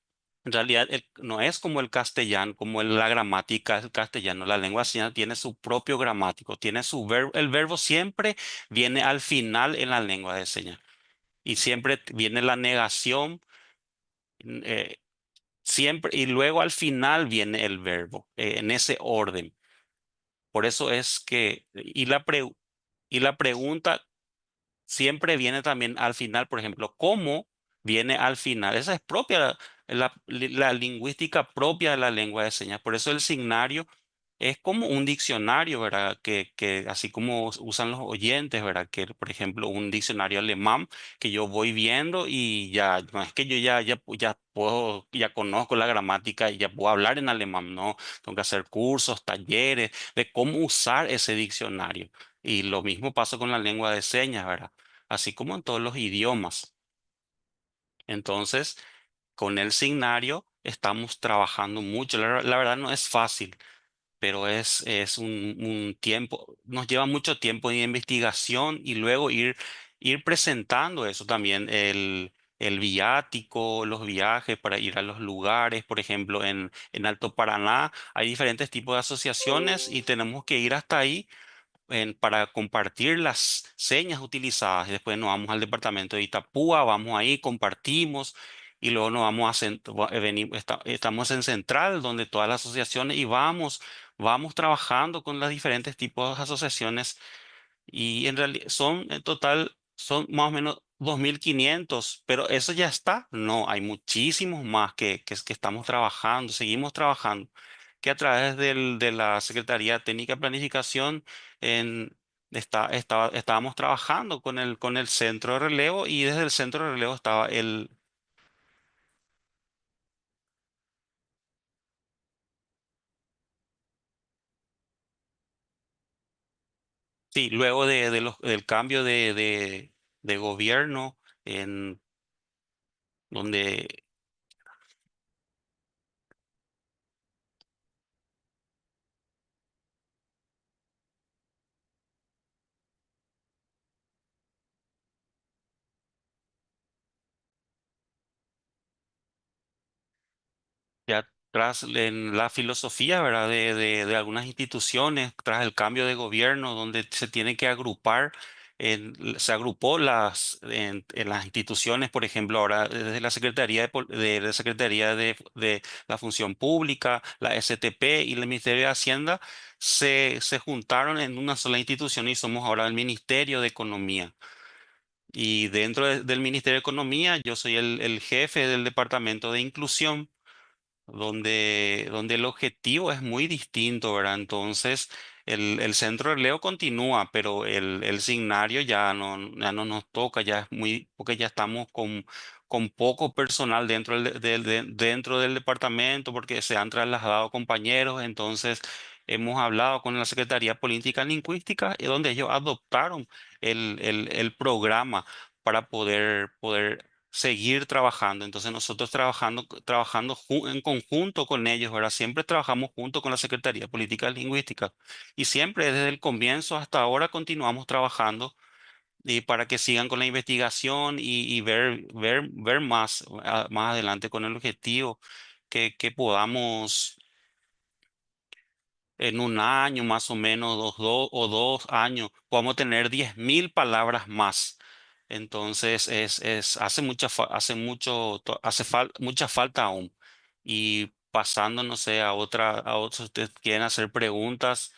S12: En realidad no es como el castellano, como la gramática del castellano. La lengua de señas tiene su propio gramático, tiene su verbo. El verbo siempre viene al final en la lengua de señas y siempre viene la negación. eh, Siempre, y luego al final viene el verbo, en ese orden. Por eso es que, y la pregunta siempre viene también al final, por ejemplo, ¿cómo viene al final? Esa es propia, la lingüística propia de la lengua de señas. Por eso el signario es como un diccionario, ¿verdad? Que así como usan los oyentes, ¿verdad? Que, por ejemplo, un diccionario alemán que yo voy viendo y ya, no es que yo ya puedo, ya conozco la gramática y ya puedo hablar en alemán, no, tengo que hacer cursos, talleres de cómo usar ese diccionario. Y lo mismo pasa con la lengua de señas, ¿verdad? Así como en todos los idiomas. Entonces, con el signario estamos trabajando mucho. La verdad no es fácil, pero es un tiempo, nos lleva mucho tiempo de investigación y luego ir presentando eso también, el viático, los viajes para ir a los lugares. Por ejemplo, en Alto Paraná hay diferentes tipos de asociaciones y tenemos que ir hasta ahí para compartir las señas utilizadas. Y después nos vamos al departamento de Itapúa, vamos ahí, compartimos y luego nos vamos estamos en Central, donde todas las asociaciones y vamos trabajando con los diferentes tipos de asociaciones y en realidad son en total, son más o menos 2.500, pero eso ya está. No, hay muchísimos más que estamos trabajando, seguimos trabajando, que a través de la Secretaría Técnica de Planificación en, estábamos trabajando con el centro de relevo y desde el centro de relevo estaba sí, luego del cambio de gobierno en donde ya tras en la filosofía, ¿verdad? De algunas instituciones, tras el cambio de gobierno, donde se tiene que agrupar, se agrupó en las instituciones, por ejemplo, ahora desde la Secretaría de la Función Pública, la STP y el Ministerio de Hacienda, se juntaron en una sola institución y somos ahora el Ministerio de Economía. Y dentro del Ministerio de Economía, yo soy el jefe del Departamento de Inclusión donde el objetivo es muy distinto, ¿verdad? Entonces, el centro de Leo continúa, pero el signario ya no nos toca, ya es muy, porque ya estamos con poco personal dentro del departamento, porque se han trasladado compañeros, entonces hemos hablado con la Secretaría Política Lingüística, y donde ellos adoptaron el programa para poder seguir trabajando. Entonces nosotros trabajando en conjunto con ellos, ¿verdad? Siempre trabajamos junto con la Secretaría de Políticas Lingüísticas y siempre desde el comienzo hasta ahora continuamos trabajando y para que sigan con la investigación y ver más, más adelante con el objetivo que podamos en un año más o menos, o 2 años, podamos tener 10.000 palabras más. Entonces, hace mucha falta aún. Y pasando, no sé, a otros, ustedes quieren hacer preguntas.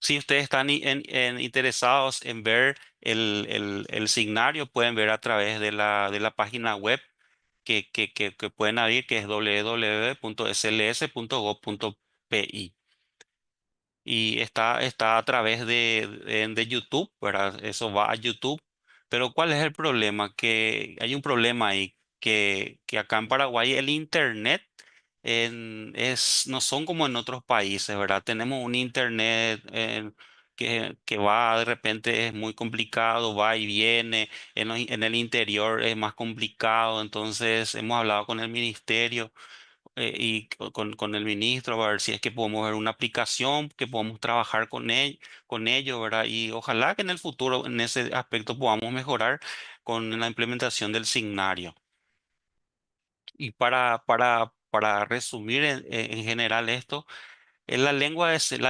S12: Si ustedes están interesados en ver el signario, pueden ver a través de la página web que pueden abrir, que es www.sls.gov.pi. Y está a través de YouTube, ¿verdad? Eso va a YouTube. Pero ¿cuál es el problema? Que hay un problema ahí, que acá en Paraguay el Internet no son como en otros países, ¿verdad? Tenemos un Internet que va de repente es muy complicado, va y viene, en el interior es más complicado, entonces hemos hablado con el ministerio y con el ministro a ver si es que podemos ver una aplicación que podamos trabajar con ello, ¿verdad? Y ojalá que en el futuro en ese aspecto podamos mejorar con la implementación del signario. Y para resumir en general esto, en la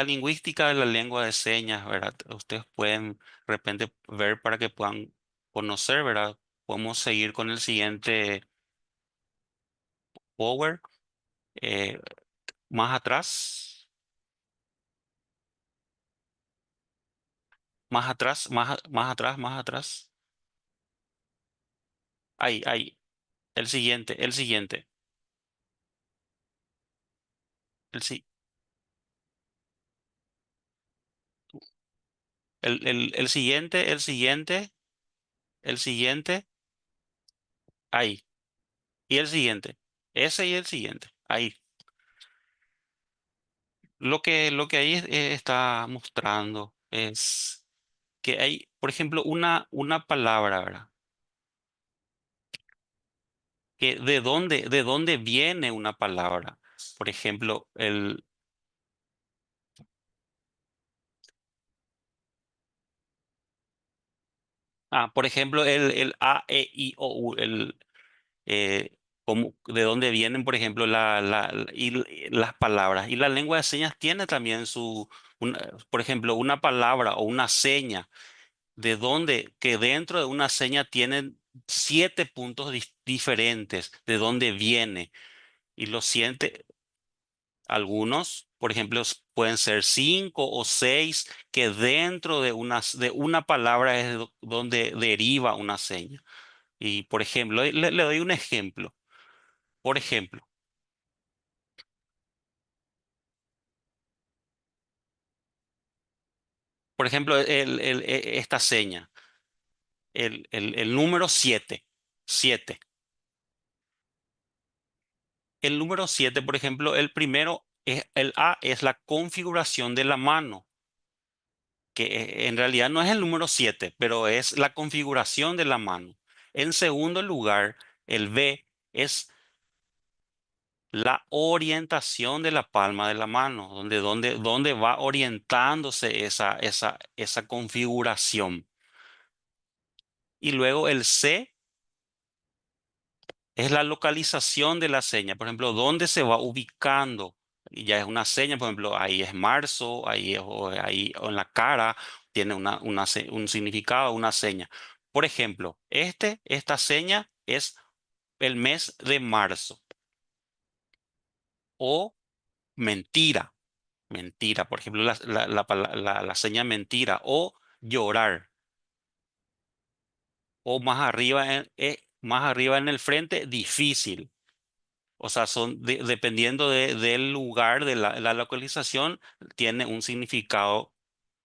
S12: lingüística de la lengua de señas, ¿verdad? Ustedes pueden de repente ver para que puedan conocer, ¿verdad? Podemos seguir con el siguiente power. eh, más atrás, más atrás, más atrás, más atrás. Ahí, el siguiente, el, si- el siguiente, ahí. Y el siguiente, ese y el siguiente, ahí. Lo que ahí está mostrando es que hay, por ejemplo, una palabra, ¿verdad? Que de dónde viene una palabra. Por ejemplo, por ejemplo, el A, E, I, O, U, eh, de dónde vienen, por ejemplo, las palabras. Y la lengua de señas tiene también por ejemplo, una palabra o una seña, que dentro de una seña tienen 7 puntos diferentes de dónde viene. Y lo siente, algunos, por ejemplo, pueden ser 5 o 6, que dentro de una palabra es donde deriva una seña. Y, por ejemplo, le doy un ejemplo. Por ejemplo, esta seña, el número 7. 7. El número 7, por ejemplo, el A es la configuración de la mano, que en realidad no es el número 7, pero es la configuración de la mano. En segundo lugar, el B es la orientación de la palma de la mano, donde va orientándose esa configuración. Y luego el C es la localización de la seña. Por ejemplo, dónde se va ubicando. Y ya es una seña, por ejemplo, ahí es marzo, o en la cara tiene un significado, una seña. Por ejemplo, esta seña es el mes de marzo. O mentira, mentira. Por ejemplo, la seña mentira o llorar. O más arriba en el frente, difícil. O sea, dependiendo del lugar, de la localización, tiene un significado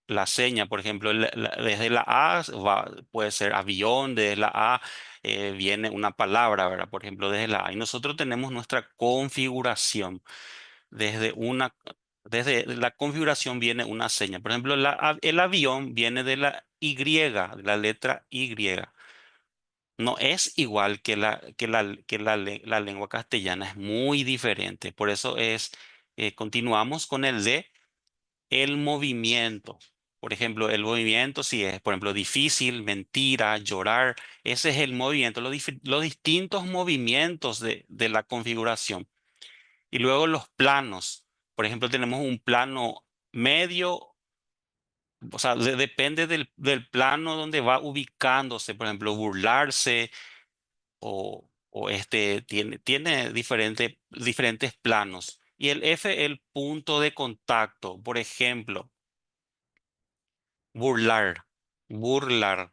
S12: la seña. Por ejemplo, desde la A puede ser avión, desde la A viene una palabra, ¿verdad? Por ejemplo, desde la A. Y nosotros tenemos nuestra configuración. Desde la configuración viene una seña. Por ejemplo, el avión viene de la Y, de la letra Y. No es igual que la lengua castellana, es muy diferente. Por eso continuamos con el de el movimiento. Por ejemplo, el movimiento, si es, por ejemplo, difícil, mentira, llorar, ese es el movimiento, los distintos movimientos de la configuración. Y luego los planos. Por ejemplo, tenemos un plano medio, o sea, depende del plano donde va ubicándose. Por ejemplo, burlarse o tiene diferentes planos. Y el F, el punto de contacto. Por ejemplo, burlar, burlar.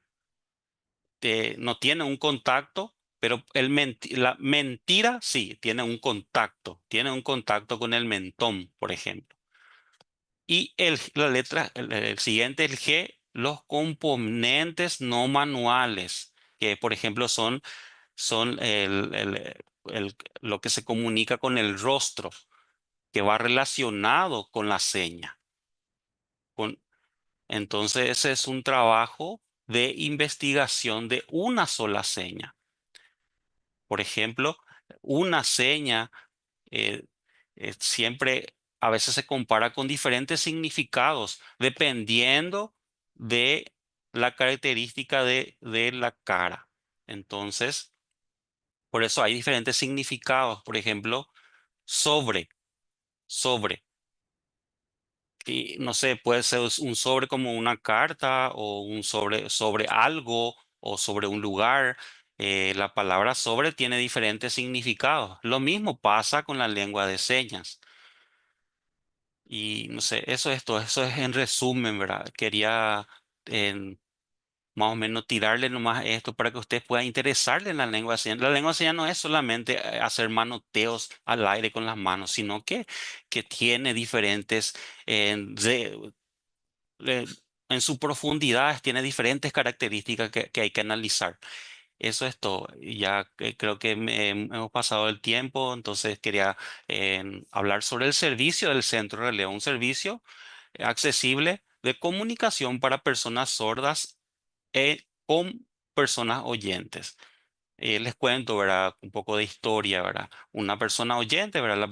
S12: No tiene un contacto, pero la mentira sí, tiene un contacto con el mentón, por ejemplo. Y la letra, el siguiente, el G, los componentes no manuales, que por ejemplo son lo que se comunica con el rostro, que va relacionado con la seña. Entonces, ese es un trabajo de investigación de una sola seña. Por ejemplo, una seña eh, siempre a veces se compara con diferentes significados dependiendo de la característica de la cara. Entonces, por eso hay diferentes significados. Por ejemplo, sobre, sobre. Y no sé, puede ser un sobre como una carta o un sobre algo o sobre un lugar. La palabra sobre tiene diferentes significados. Lo mismo pasa con la lengua de señas. Y no sé, eso es en resumen, ¿verdad? Quería más o menos tirarle nomás esto para que usted pueda interesarle en la lengua de señas. La lengua de señas no es solamente hacer manoteos al aire con las manos, sino que tiene diferentes, eh, en su profundidad, tiene diferentes características que hay que analizar. Eso es todo. Y ya creo que hemos pasado el tiempo, entonces quería hablar sobre el servicio del Centro de Relevo, un servicio accesible de comunicación para personas sordas con personas oyentes. Les cuento, ¿verdad? Un poco de historia, ¿verdad? Una persona oyente, ¿verdad?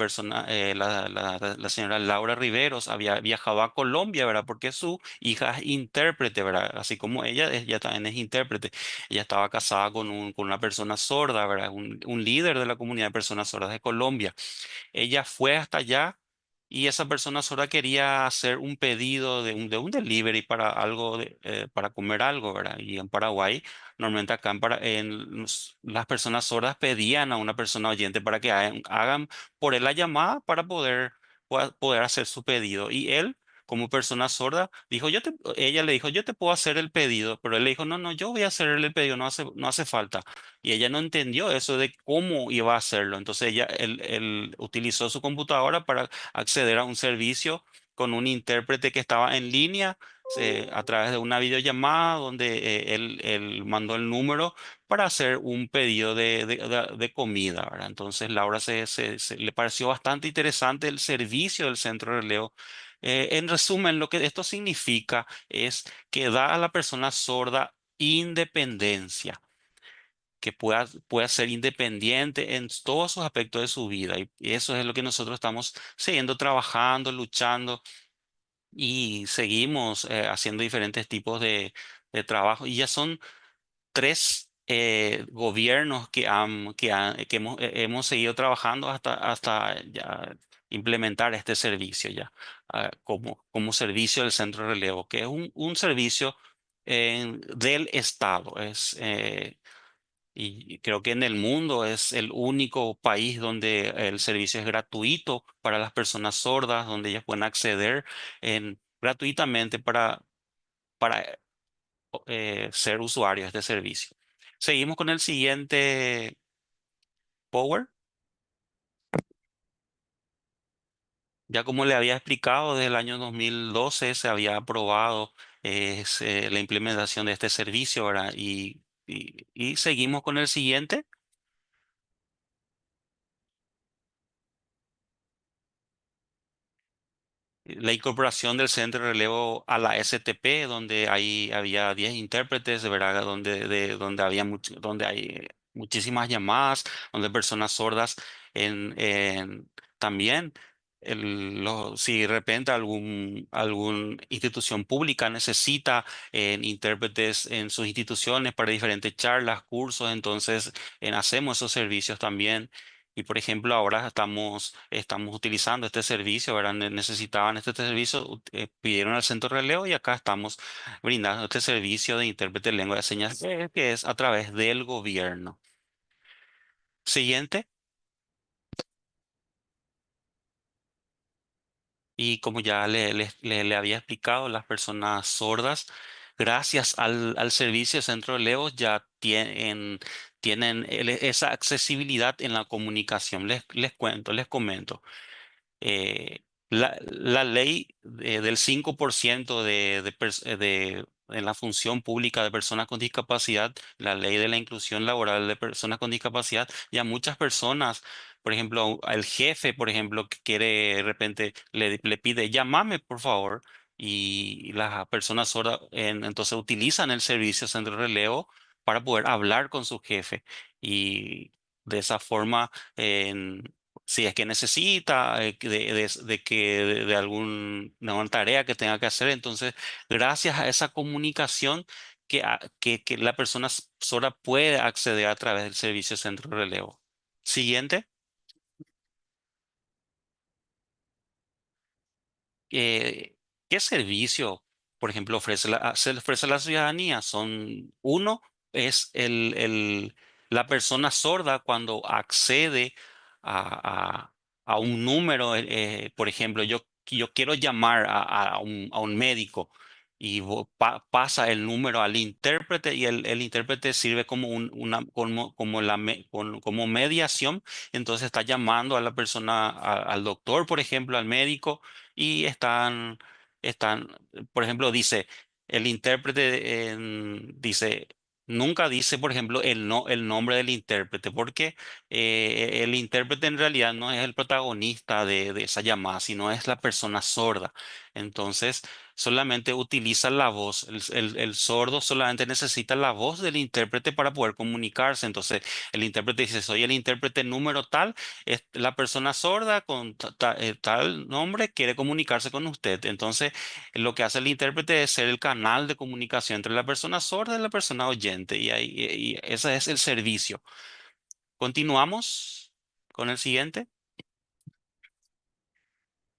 S12: La señora Laura Riveros había viajado a Colombia, ¿verdad? Porque su hija es intérprete, ¿verdad? Así como ella también es intérprete. Ella estaba casada con una persona sorda, ¿verdad? Un líder de la comunidad de personas sordas de Colombia. Ella fue hasta allá y esa persona sorda quería hacer un pedido de un delivery para algo, para comer algo, ¿verdad? Y en Paraguay, normalmente acá las personas sordas pedían a una persona oyente para que hagan por él la llamada para poder hacer su pedido. Y él, como persona sorda, ella le dijo, yo te puedo hacer el pedido, pero él le dijo, no, no, yo voy a hacerle el pedido, no hace falta. Y ella no entendió eso de cómo iba a hacerlo. Entonces él utilizó su computadora para acceder a un servicio con un intérprete que estaba en línea a través de una videollamada donde él mandó el número para hacer un pedido de comida, ¿verdad? Entonces Laura le pareció bastante interesante el servicio del centro de relevo. En resumen, lo que esto significa es que da a la persona sorda independencia, que pueda ser independiente en todos sus aspectos de su vida. Y eso es lo que nosotros estamos siguiendo trabajando, luchando y seguimos haciendo diferentes tipos de trabajo. Y ya son 3 gobiernos que hemos seguido trabajando hasta ya implementar este servicio ya como servicio del centro de relevo, que es un servicio del Estado. Y creo que en el mundo es el único país donde el servicio es gratuito para las personas sordas, donde ellas pueden acceder gratuitamente para ser usuarios de este servicio. Seguimos con el siguiente Power. Ya como le había explicado, desde el año 2012 se había aprobado la implementación de este servicio, ¿verdad? Y seguimos con el siguiente. La incorporación del centro de relevo a la STP, donde ahí había 10 intérpretes, de verdad, donde hay muchísimas llamadas, donde personas sordas también, si de repente alguna institución pública necesita intérpretes en sus instituciones para diferentes charlas, cursos, entonces hacemos esos servicios también. Y por ejemplo, ahora estamos utilizando este servicio, ¿verdad? Necesitaban este servicio, pidieron al centro de relevo y acá estamos brindando este servicio de intérprete de lengua de señas que es a través del gobierno. Siguiente. Y como ya le había explicado, las personas sordas, gracias al servicio de centro de relevo, ya tienen esa accesibilidad en la comunicación. Les comento. La ley del 5% en la función pública de personas con discapacidad, la ley de la inclusión laboral de personas con discapacidad, ya muchas personas, por ejemplo, al jefe, por ejemplo, que quiere de repente le pide, llámame, por favor. y las personas sordas entonces utilizan el servicio centro de relevo para poder hablar con su jefe y de esa forma, si es que necesita de de una tarea que tenga que hacer, entonces gracias a esa comunicación que la persona sorda puede acceder a través del servicio centro de relevo. Siguiente. eh, ¿Qué servicio, por ejemplo, se le ofrece a la ciudadanía? Uno es la persona sorda cuando accede a, a un número, por ejemplo, yo quiero llamar a un médico y pasa el número al intérprete y el intérprete sirve como, como mediación, entonces está llamando a la persona, al doctor, por ejemplo, al médico y están, por ejemplo, dice, el intérprete dice, nunca dice, por ejemplo, el nombre del intérprete, porque el intérprete en realidad no es el protagonista de esa llamada, sino es la persona sorda. Entonces, solamente utiliza la voz. El sordo solamente necesita la voz del intérprete para poder comunicarse. Entonces, el intérprete dice, soy el intérprete número tal, la persona sorda con tal nombre quiere comunicarse con usted. Entonces, lo que hace el intérprete es ser el canal de comunicación entre la persona sorda y la persona oyente. Y ese es el servicio. Continuamos con el siguiente.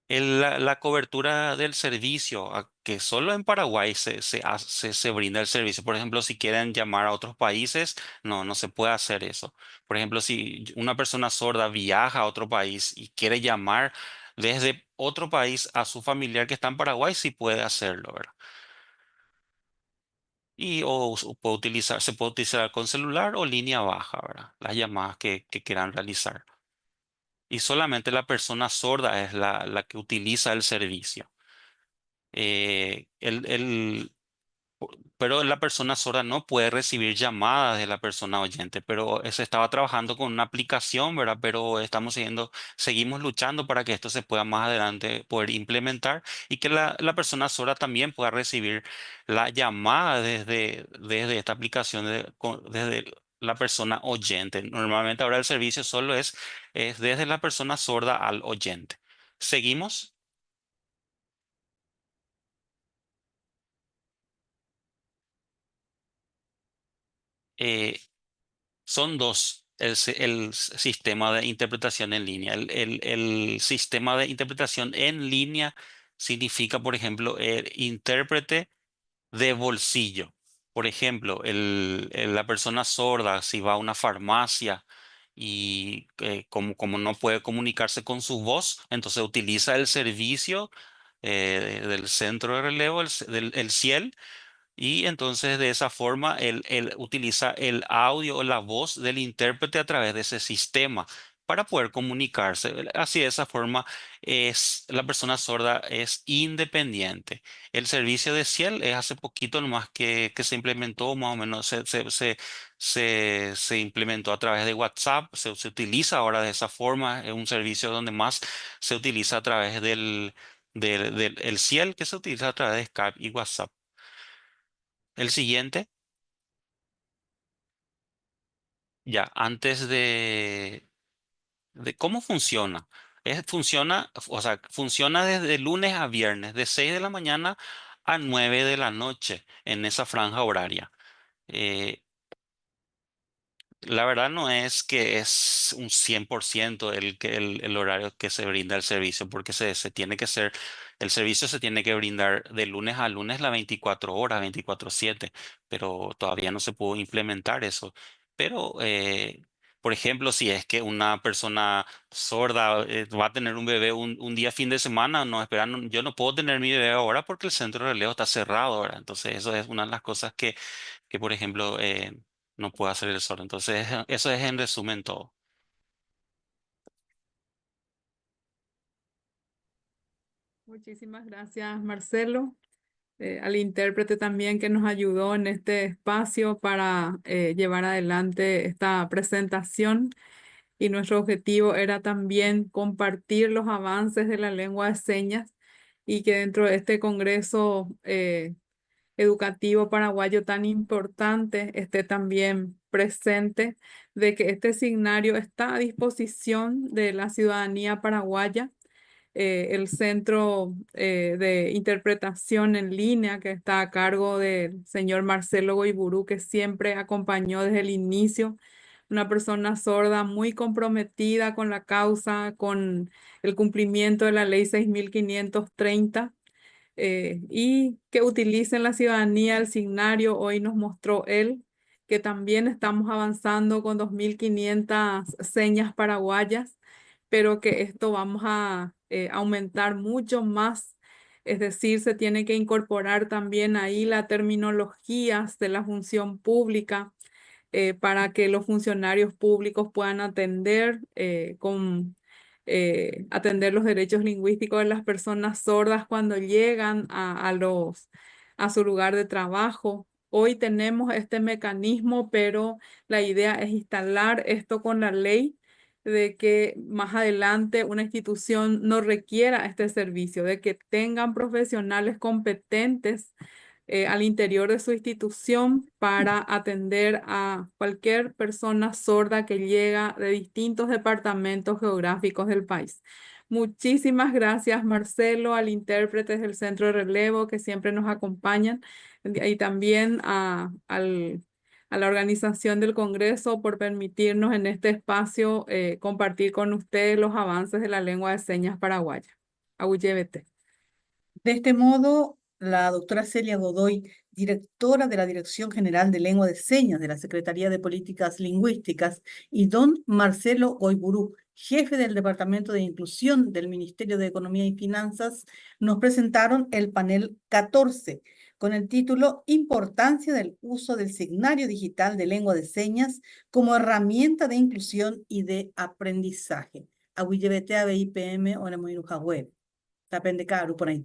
S12: La cobertura del servicio, que solo en Paraguay se brinda el servicio. Por ejemplo, si quieren llamar a otros países, no se puede hacer eso. Por ejemplo, si una persona sorda viaja a otro país y quiere llamar desde otro país a su familiar que está en Paraguay, sí puede hacerlo, ¿verdad? Se puede utilizar con celular o línea baja, ¿verdad? Las llamadas que quieran realizar. Y solamente la persona sorda es la que utiliza el servicio. Eh, el, el- pero la persona sorda no puede recibir llamadas de la persona oyente, pero se estaba trabajando con una aplicación, ¿verdad? Pero seguimos luchando para que esto se pueda más adelante poder implementar y que la persona sorda también pueda recibir la llamada desde esta aplicación, desde la persona oyente. Normalmente ahora el servicio solo es desde la persona sorda al oyente. ¿Seguimos? Eh, Son dos el sistema de interpretación en línea. El sistema de interpretación en línea significa, por ejemplo, el intérprete de bolsillo. Por ejemplo, la persona sorda, si va a una farmacia y como no puede comunicarse con su voz, entonces utiliza el servicio del centro de relevo, el CIEL, y entonces de esa forma él utiliza el audio o la voz del intérprete a través de ese sistema para poder comunicarse. Así de esa forma la persona sorda es independiente. El servicio de Ciel es hace poquito nomás que se implementó, más o menos se implementó a través de WhatsApp, se utiliza ahora de esa forma, es un servicio donde más se utiliza a través del el Ciel, que se utiliza a través de Skype y WhatsApp. El siguiente, ya, antes de cómo funciona. O sea, funciona desde lunes a viernes, de 6 de la mañana a 9 de la noche en esa franja horaria. Eh, La verdad no es que es un 100% el horario que se brinda el servicio, porque el servicio se tiene que brindar de lunes a lunes las 24 horas, 24/7, pero todavía no se pudo implementar eso. Pero, por ejemplo, si es que una persona sorda va a tener un bebé un día fin de semana, no esperan, yo no puedo tener mi bebé ahora porque el centro de relevo está cerrado ahora. Entonces, eso es una de las cosas que por ejemplo, no puede hacer el sol. Entonces, eso es en resumen todo.
S8: Muchísimas gracias, Marcelo. Al intérprete también que nos ayudó en este espacio para llevar adelante esta presentación. Y nuestro objetivo era también compartir los avances de la lengua de señas y que dentro de este Congreso Educativo Paraguayo tan importante esté también presente, de que este signario está a disposición de la ciudadanía paraguaya. El Centro de Interpretación en Línea, que está a cargo del señor Marcelo Goiburú, que siempre acompañó desde el inicio, una persona sorda muy comprometida con la causa, con el cumplimiento de la ley 6530, y que utilicen la ciudadanía el signario. Hoy nos mostró él que también estamos avanzando con 2.500 señas paraguayas, pero que esto vamos a aumentar mucho más. Es decir, se tiene que incorporar también ahí las terminologías de la función pública, para que los funcionarios públicos puedan atender los derechos lingüísticos de las personas sordas cuando llegan a su lugar de trabajo. Hoy tenemos este mecanismo, pero la idea es instalar esto con la ley, de que más adelante una institución no requiera este servicio, de que tengan profesionales competentes al interior de su institución para atender a cualquier persona sorda que llega de distintos departamentos geográficos del país. Muchísimas gracias, Marcelo, al intérprete del Centro de Relevo que siempre nos acompañan, y también a la organización del Congreso por permitirnos en este espacio compartir con ustedes los avances de la lengua de señas paraguaya. Awuyébete.
S9: De este modo, la doctora Celia Godoy, directora de la Dirección General de Lengua de Señas de la Secretaría de Políticas Lingüísticas, y don Marcelo Goiburú, jefe del Departamento de Inclusión del Ministerio de Economía y Finanzas, nos presentaron el panel 14, con el título Importancia del uso del signario digital de lengua de señas como herramienta de inclusión y de aprendizaje. Awillebete a BIPM o Nemoiruja Web. Tapende caro por ahí.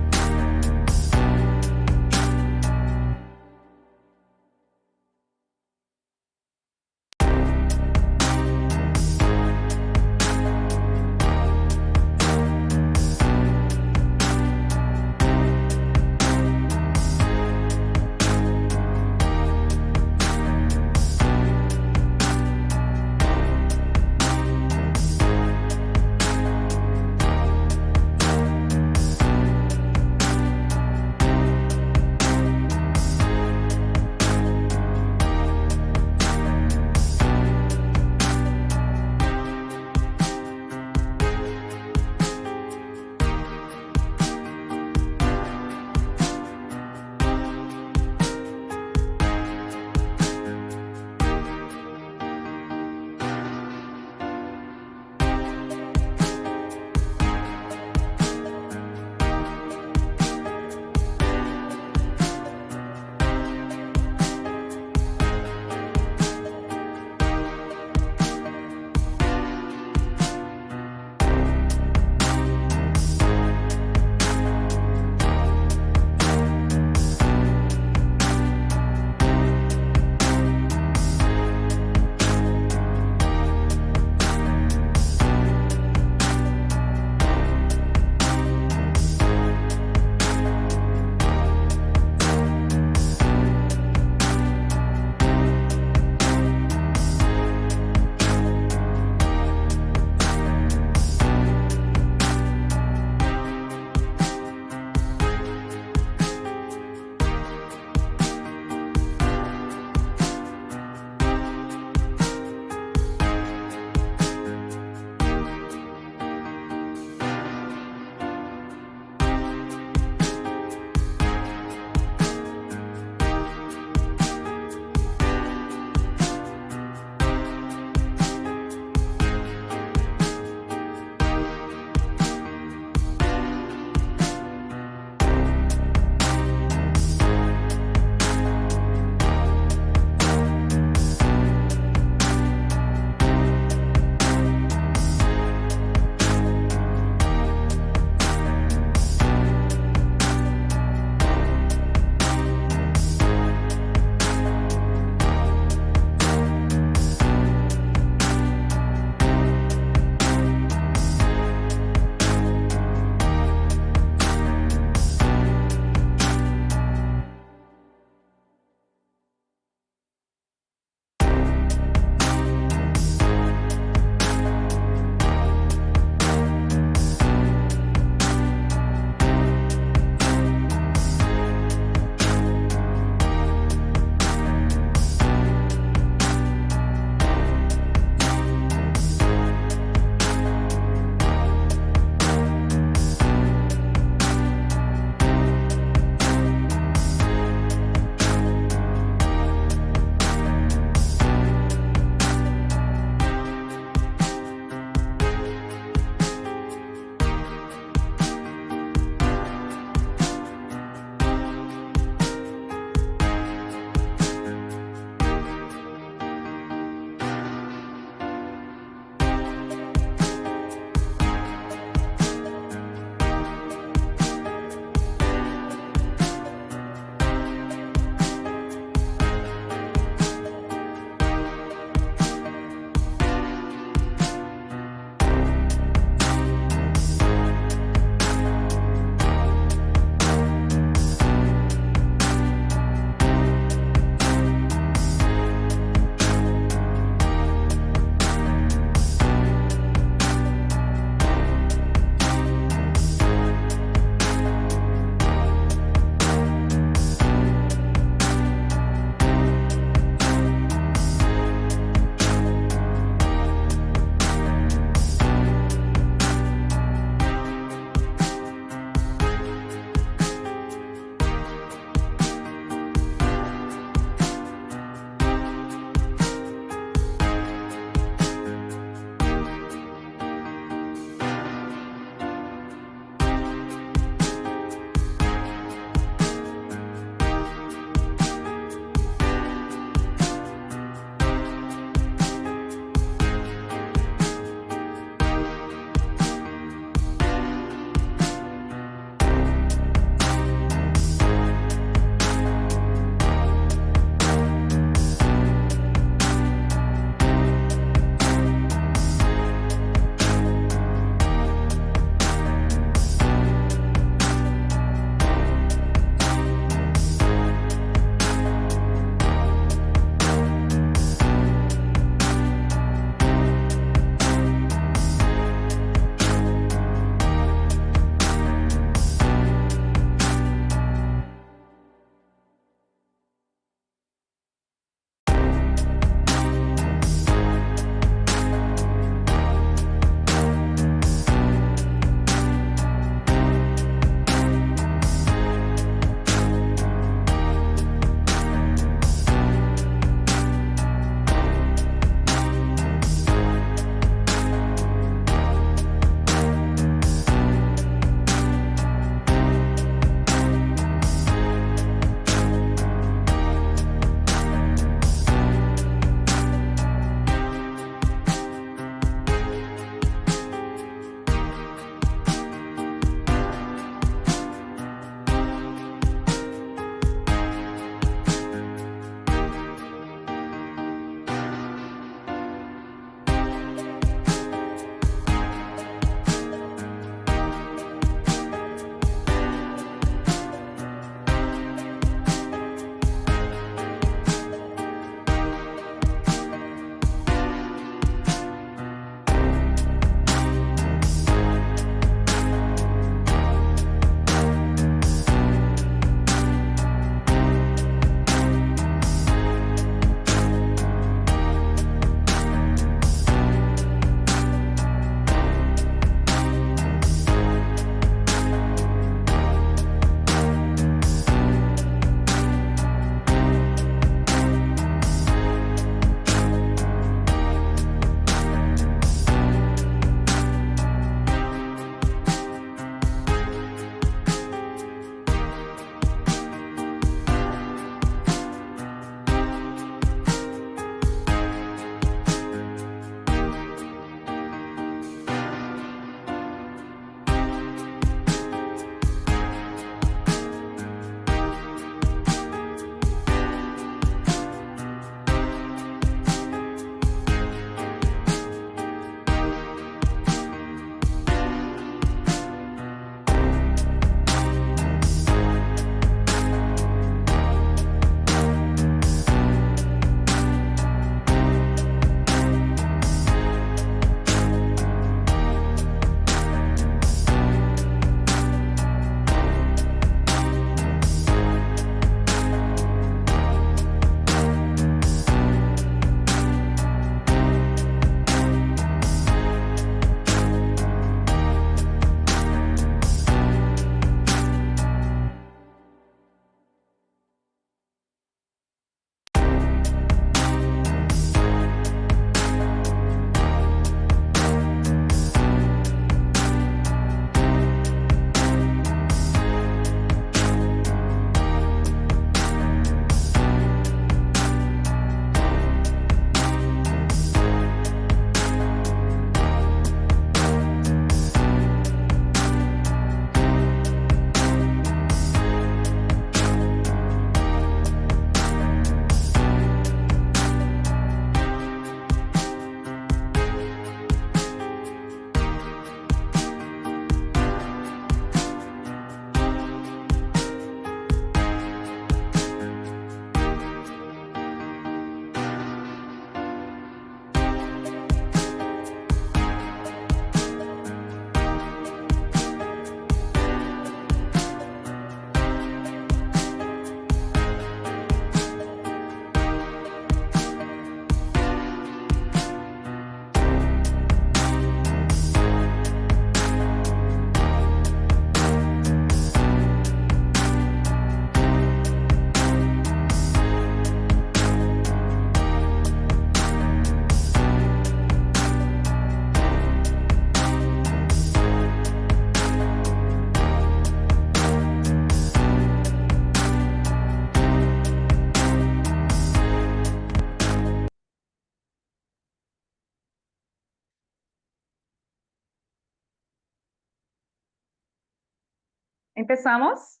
S13: Empezamos?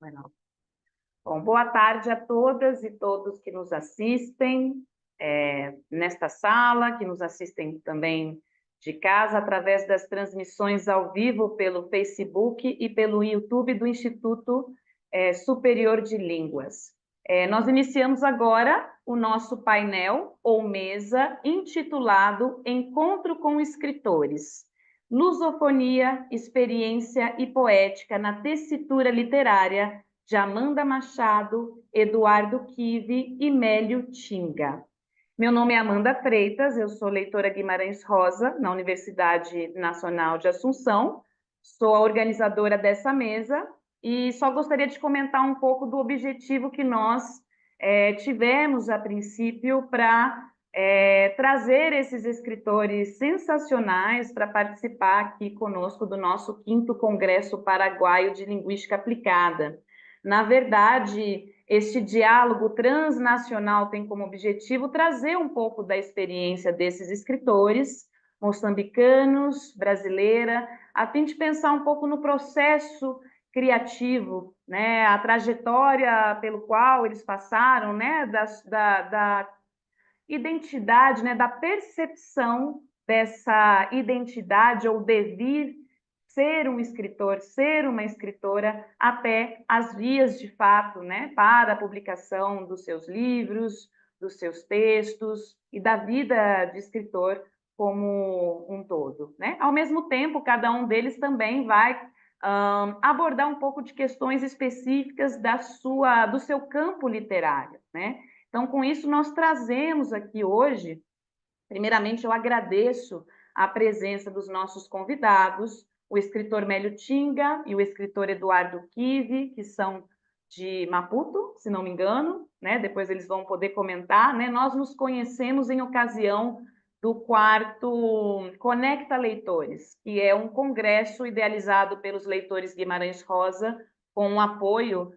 S13: Bueno. Bom, boa tarde a todas e todos que nos assistem nesta sala, que nos assistem também de casa, através das transmissões ao vivo pelo Facebook e pelo YouTube do Instituto Superior de Línguas. Nós iniciamos agora o nosso painel ou mesa intitulado Encontro com Escritores, Lusofonia, Experiência e Poética na Tessitura Literária, de Amanda Machado, Eduardo Kivi e Mélio Tinga. Meu nome é Amanda Freitas, eu sou leitora Guimarães Rosa, na Universidade Nacional de Assunção, sou a organizadora dessa mesa e só gostaria de comentar um pouco do objetivo que nós tivemos, a princípio, para trazer esses escritores sensacionais para participar aqui conosco do nosso 5º Congresso Paraguaio de Linguística Aplicada. Na verdade, este diálogo transnacional tem como objetivo trazer um pouco da experiência desses escritores moçambicanos, brasileira, a fim de pensar um pouco no processo criativo, né, a trajetória pelo qual eles passaram, né, da identidade, né, da percepção dessa identidade ou devir ser um escritor, ser uma escritora, até as vias de fato, né, para a publicação dos seus livros, dos seus textos e da vida de escritor como um todo, né? Ao mesmo tempo, cada um deles também vai abordar um pouco de questões específicas do seu campo literário, né? Então, com isso, nós trazemos aqui hoje, primeiramente, eu agradeço a presença dos nossos convidados, o escritor Mélio Tinga e o escritor Eduardo Kivi, que são de Maputo, se não me engano, né? Depois eles vão poder comentar, né? Nós nos conhecemos em ocasião do 4º Conecta Leitores, que é um congresso idealizado pelos leitores Guimarães Rosa, com o apoio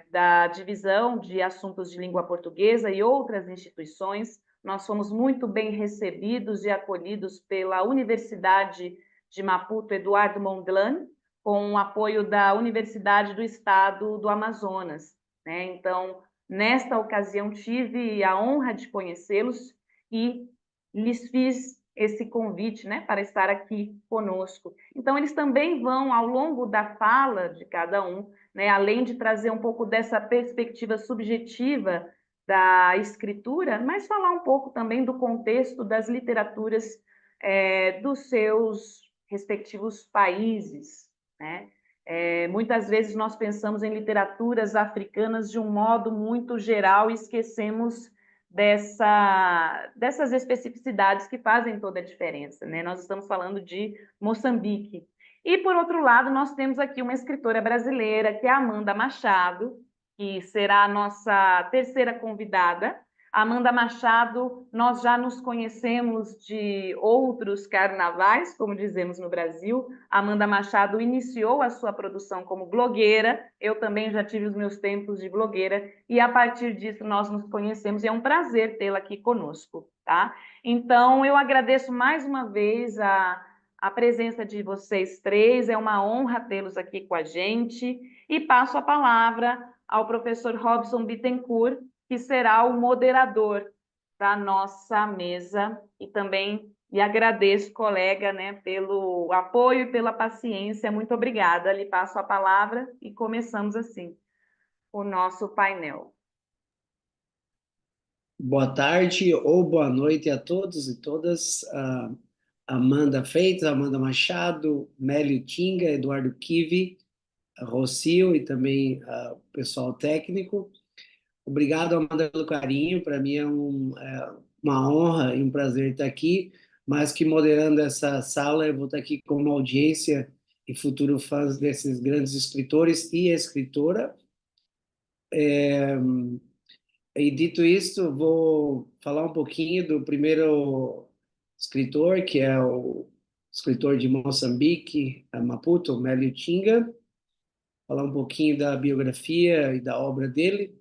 S13: da Divisão de Assuntos de Língua Portuguesa e outras instituições. Nós fomos muito bem recebidos e acolhidos pela Universidade de Maputo, Eduardo Mondlane, com o apoio da Universidade do Estado do Amazonas, né? Então, nesta ocasião, tive a honra de conhecê-los e lhes fiz esse convite, né, para estar aqui conosco. Então, eles também vão, ao longo da fala de cada um, né, além de trazer um pouco dessa perspectiva subjetiva da escritura, mas falar um pouco também do contexto das literaturas dos seus respectivos países, né? Muitas vezes nós pensamos em literaturas africanas de um modo muito geral e esquecemos dessas especificidades que fazem toda a diferença, né? Nós estamos falando de Moçambique. E, por outro lado, nós temos aqui uma escritora brasileira, que é a Amanda Machado, que será a nossa 3ª convidada. Amanda Machado, nós já nos conhecemos de outros carnavais, como dizemos no Brasil. Amanda Machado iniciou a sua produção como blogueira, eu também já tive os meus tempos de blogueira, e a partir disso nós nos conhecemos, e é um prazer tê-la aqui conosco, tá? Então, eu agradeço mais uma vez a presença de vocês três, é uma honra tê-los aqui com a gente, e passo a palavra ao professor Robson Bittencourt, que será o moderador da nossa mesa, e também lhe agradeço, colega, né, pelo apoio e pela paciência. Muito obrigada. Lhe passo a palavra e começamos assim o nosso painel.
S14: Boa tarde ou boa noite a todos e todas. Amanda Freitas, Amanda Machado, Mélio Tinga, Eduardo Kivi, Rocio e também o pessoal técnico. Obrigado, Amanda, pelo carinho. Para mim é uma honra e um prazer estar aqui, mas que moderando essa sala eu vou estar aqui como audiência e futuro fãs desses grandes escritores e escritora. E dito isto, vou falar um pouquinho do primeiro escritor, que é o escritor de Moçambique, Maputo, Mélio Tinga, falar um pouquinho da biografia e da obra dele.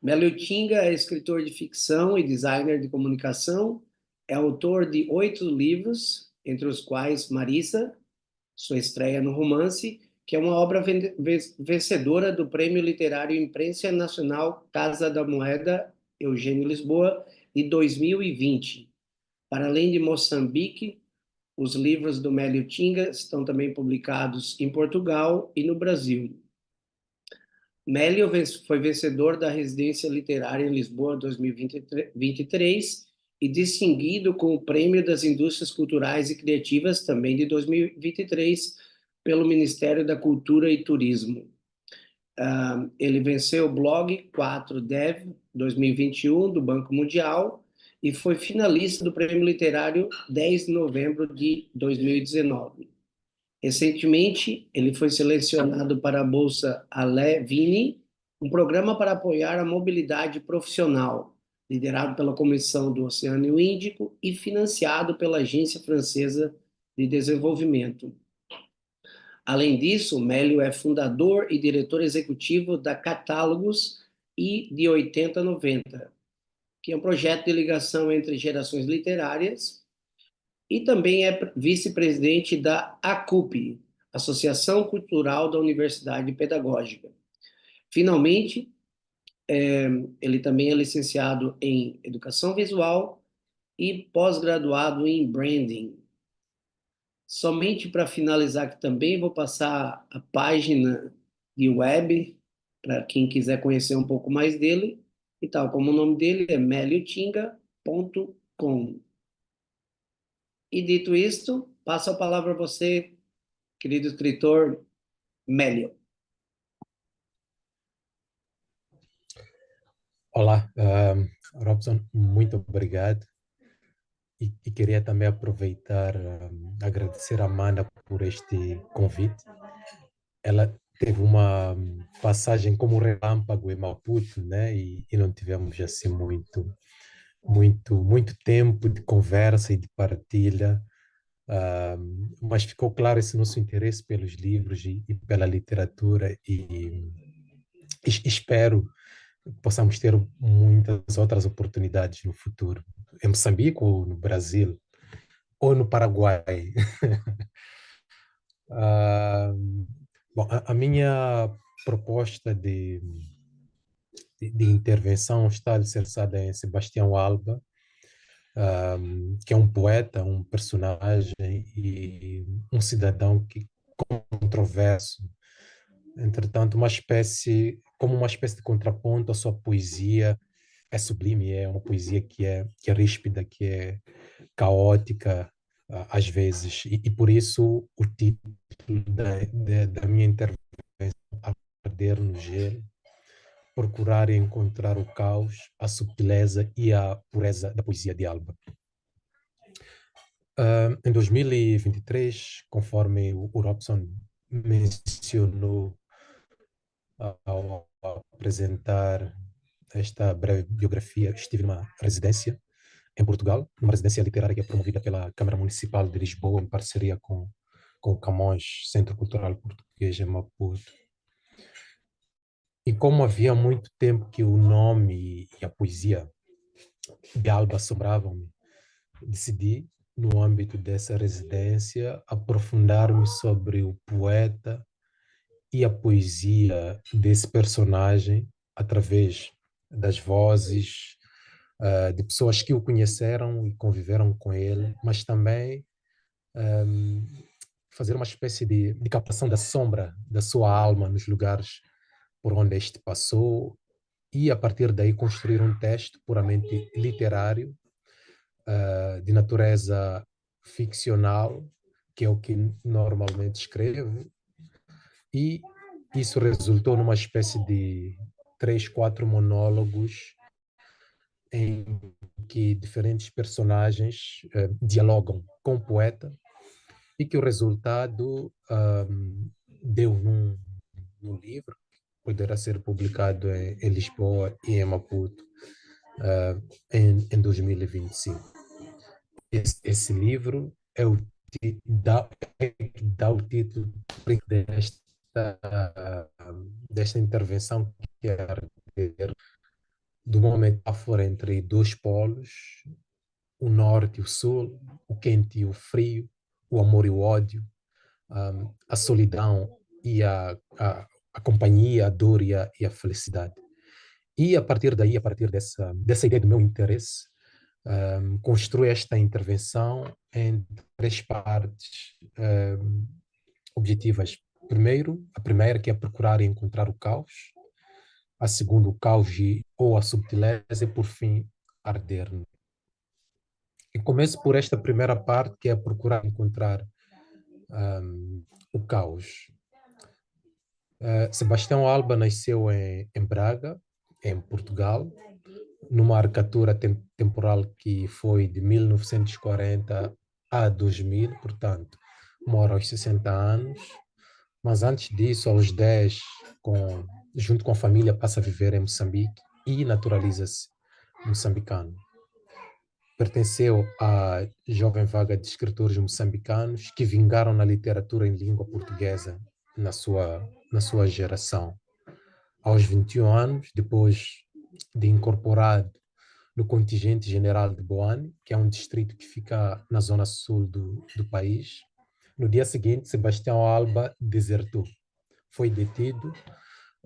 S14: Mélio Tinga é escritor de ficção e designer de comunicação, é autor de 8 livros, entre os quais Marisa, sua estreia no romance, que é uma obra vencedora do Prêmio Literário Imprensa Nacional Casa da Moeda Eugênio Lisboa, de 2020. Para além de Moçambique, os livros do Mélio Tinga estão também publicados em Portugal e no Brasil. Mélio foi vencedor da Residência Literária em Lisboa 2023 e distinguido com o Prêmio das Indústrias Culturais e Criativas, também de 2023, pelo Ministério da Cultura e Turismo. Ele venceu o blog 4Dev 2021 do Banco Mundial e foi finalista do Prêmio Literário 10 de novembro de 2019. Recentemente, ele foi selecionado para a Bolsa Alé Vini, um programa para apoiar a mobilidade profissional, liderado pela Comissão do Oceano Índico e financiado pela Agência Francesa de Desenvolvimento. Além disso, Mélio é fundador e diretor executivo da Catálogos e de 8090, que é um projeto de ligação entre gerações literárias, e também é vice-presidente da ACUP, Associação Cultural da Universidade Pedagógica. Finalmente, ele também é licenciado em Educação Visual e pós-graduado em Branding. Somente para finalizar, que também vou passar a página de web para quem quiser conhecer um pouco mais dele, e tal como o nome dele é meliotinga.com. E dito isto, passo a palavra a você, querido escritor Mélio.
S15: Olá, Robson, muito obrigado. E queria também aproveitar, agradecer a Amanda por este convite. Ela teve uma passagem como relâmpago em Maputo, né? E não tivemos assim muito tempo de conversa e de partilha, mas ficou claro esse nosso interesse pelos livros e pela literatura e espero que possamos ter muitas outras oportunidades no futuro, em Moçambique ou no Brasil ou no Paraguai. Bom, a minha proposta de intervenção está alicerçada em Sebastião Alba, que é um poeta, um personagem e um cidadão controverso. Entretanto, como uma espécie de contraponto, a sua poesia é sublime, é uma poesia que é ríspida, que é caótica, às vezes, e por isso o título da minha intervenção, Arder no Gelo, procurar encontrar o caos, a subtileza e a pureza da poesia de Alba. Em 2023, conforme o Robson mencionou ao apresentar esta breve biografia, estive numa residência em Portugal, uma residência literária que é promovida pela Câmara Municipal de Lisboa, em parceria com o Camões, Centro Cultural Português em Maputo. E como havia muito tempo que o nome e a poesia de Alba assombravam-me, decidi, no âmbito dessa residência, aprofundar-me sobre o poeta e a poesia desse personagem através das vozes de pessoas que o conheceram e conviveram com ele, mas também fazer uma espécie de captação da sombra da sua alma nos lugares por onde este passou e, a partir daí, construir um texto puramente literário, de natureza ficcional, que é o que normalmente escrevo, e isso resultou numa espécie de 3, 4 monólogos em que diferentes personagens dialogam com o poeta e que o resultado deu num livro que poderá ser publicado em Lisboa e em Maputo em 2025. Esse livro é o dá o título desta intervenção, que é Arder, de uma metáfora entre dois polos, o norte e o sul, o quente e o frio, o amor e o ódio, a solidão e a companhia, a dor e a felicidade. E a partir daí, a partir dessa ideia do meu interesse, construo esta intervenção em 3 partes objetivas. A primeira que é procurar e encontrar o caos. A segunda, o caos ou a subtileza, e por fim, arder. E começo por esta primeira parte, que é procurar encontrar o caos. Sebastião Alba nasceu em Braga, em Portugal, numa arcatura temporal que foi de 1940 a 2000, portanto, mora aos 60 anos, mas antes disso, aos 10, junto com a família, passa a viver em Moçambique e naturaliza-se moçambicano. Pertenceu à jovem vaga de escritores moçambicanos que vingaram na literatura em língua portuguesa na sua geração. Aos 21 anos, depois de incorporado no contingente general de Boane, que é um distrito que fica na zona sul do país, no dia seguinte, Sebastião Alba desertou. Foi detido,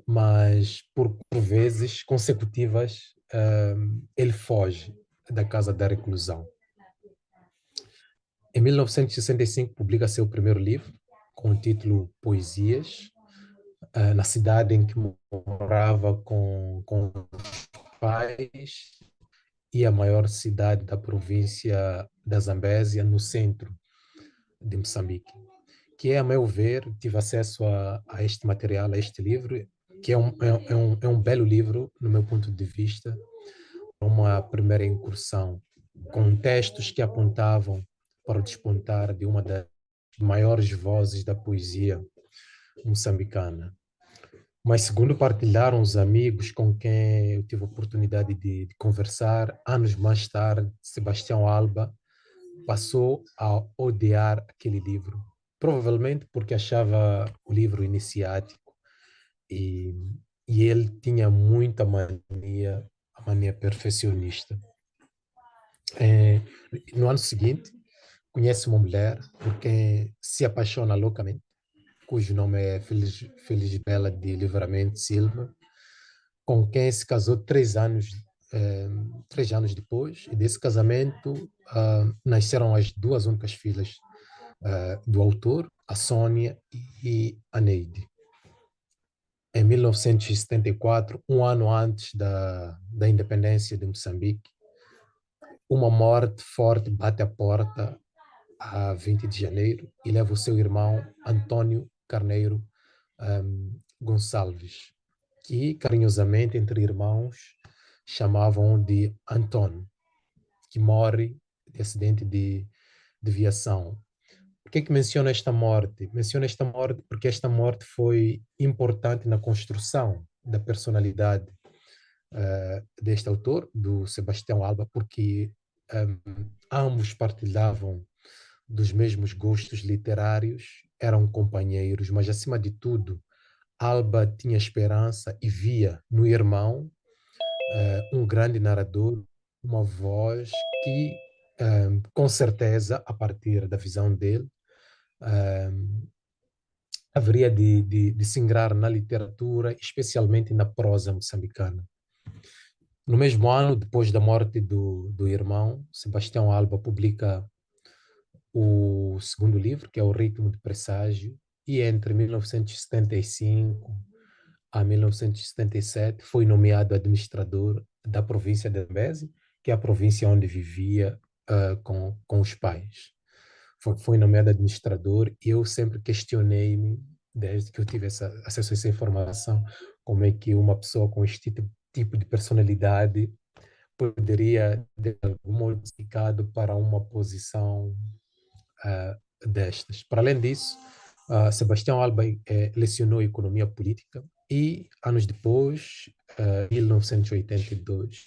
S15: mas por vezes consecutivas ele foge da casa da reclusão. Em 1965, publica seu primeiro livro, com o título Poesias, na cidade em que morava com os pais e a maior cidade da província da Zambésia, no centro de Moçambique, que é, a meu ver, tive acesso a este material, a este livro, que é um belo livro, no meu ponto de vista, uma primeira incursão, com textos que apontavam para o despontar de uma das maiores vozes da poesia moçambicana. Mas, segundo partilharam os amigos com quem eu tive a oportunidade de conversar, anos mais tarde, Sebastião Alba passou a odiar aquele livro, provavelmente porque achava o livro iniciático e ele tinha muita mania, a mania perfeccionista. No ano seguinte, conhece uma mulher por quem se apaixona loucamente, cujo nome é Felisbela de Livramento Silva, com quem se casou 3 anos depois, e desse casamento nasceram as 2 únicas filhas do autor, a Sônia e a Neide. Em 1974, um ano antes da independência de Moçambique, uma morte forte bate à porta a 20 de janeiro e leva o seu irmão Antônio Carneiro Gonçalves, que carinhosamente entre irmãos chamavam de Antônio, que morre de acidente de viação. Por que menciono esta morte? Menciono esta morte porque esta morte foi importante na construção da personalidade deste autor, do Sebastião Alba, porque ambos partilhavam dos mesmos gostos literários, eram companheiros, mas acima de tudo, Alba tinha esperança e via no irmão um grande narrador, uma voz que, com certeza, a partir da visão dele, haveria de se ingrar na literatura, especialmente na prosa moçambicana. No mesmo ano, depois da morte do irmão, Sebastião Alba publica o segundo livro, que é O Ritmo de Presságio, e entre 1975 a 1977 foi nomeado administrador da província de Zambésia, que é a província onde vivia com os pais. Foi nomeado administrador e eu sempre questionei-me, desde que eu tive acesso a essa informação, como é que uma pessoa com este tipo de personalidade poderia, de algum modo, ser indicado para uma posição destas. Para além disso, Sebastião Alba lecionou economia política e, anos depois, em 1982,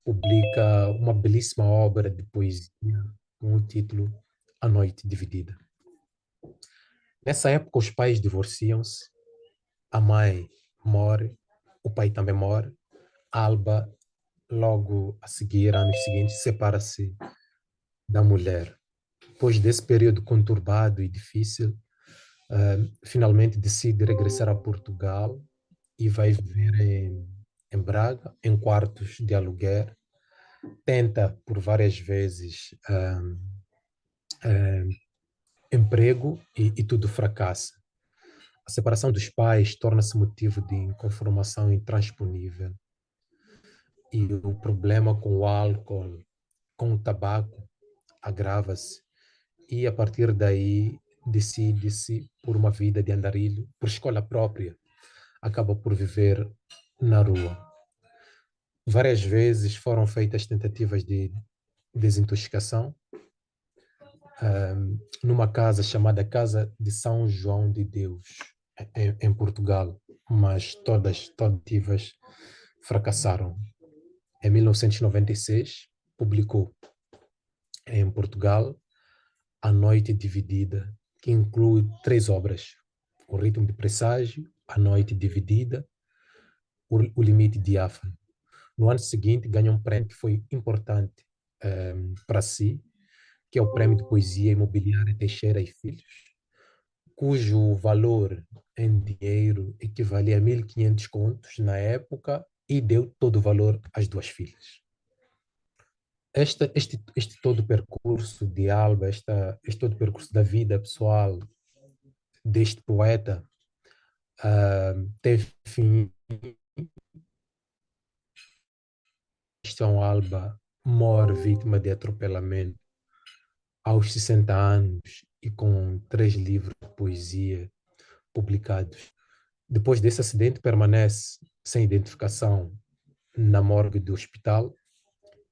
S15: publica uma belíssima obra de poesia com o título A Noite Dividida. Nessa época, os pais divorciam-se, a mãe morre, o pai também morre. Alba, logo a seguir, anos seguintes, separa-se da mulher. Depois desse período conturbado e difícil, Finalmente decide regressar a Portugal e vai viver em Braga, em quartos de aluguer. Tenta por várias vezes emprego e tudo fracassa. A separação dos pais torna-se motivo de inconformação intransponível. E o problema com o álcool, com o tabaco, agrava-se. E a partir daí decide-se por uma vida de andarilho, por escolha própria. Acaba por viver na rua. Várias vezes foram feitas tentativas de desintoxicação, numa casa chamada Casa de São João de Deus, em Portugal, mas todas tentativas fracassaram. Em 1996, publicou em Portugal A Noite Dividida, que inclui 3 obras: O Ritmo de Presságio, A Noite Dividida, O Limite Diáfano. No ano seguinte, ganha um prêmio que foi importante para si, que é o Prêmio de Poesia Imobiliária Teixeira e Filhos, cujo valor em dinheiro equivalia a 1.500 contos na época e deu todo o valor às 2 filhas. Este todo o percurso de Alba, este todo o percurso da vida pessoal deste poeta tem fim. Alba morre vítima de atropelamento aos 60 anos e com 3 livros de poesia publicados. Depois desse acidente, permanece sem identificação na morgue do hospital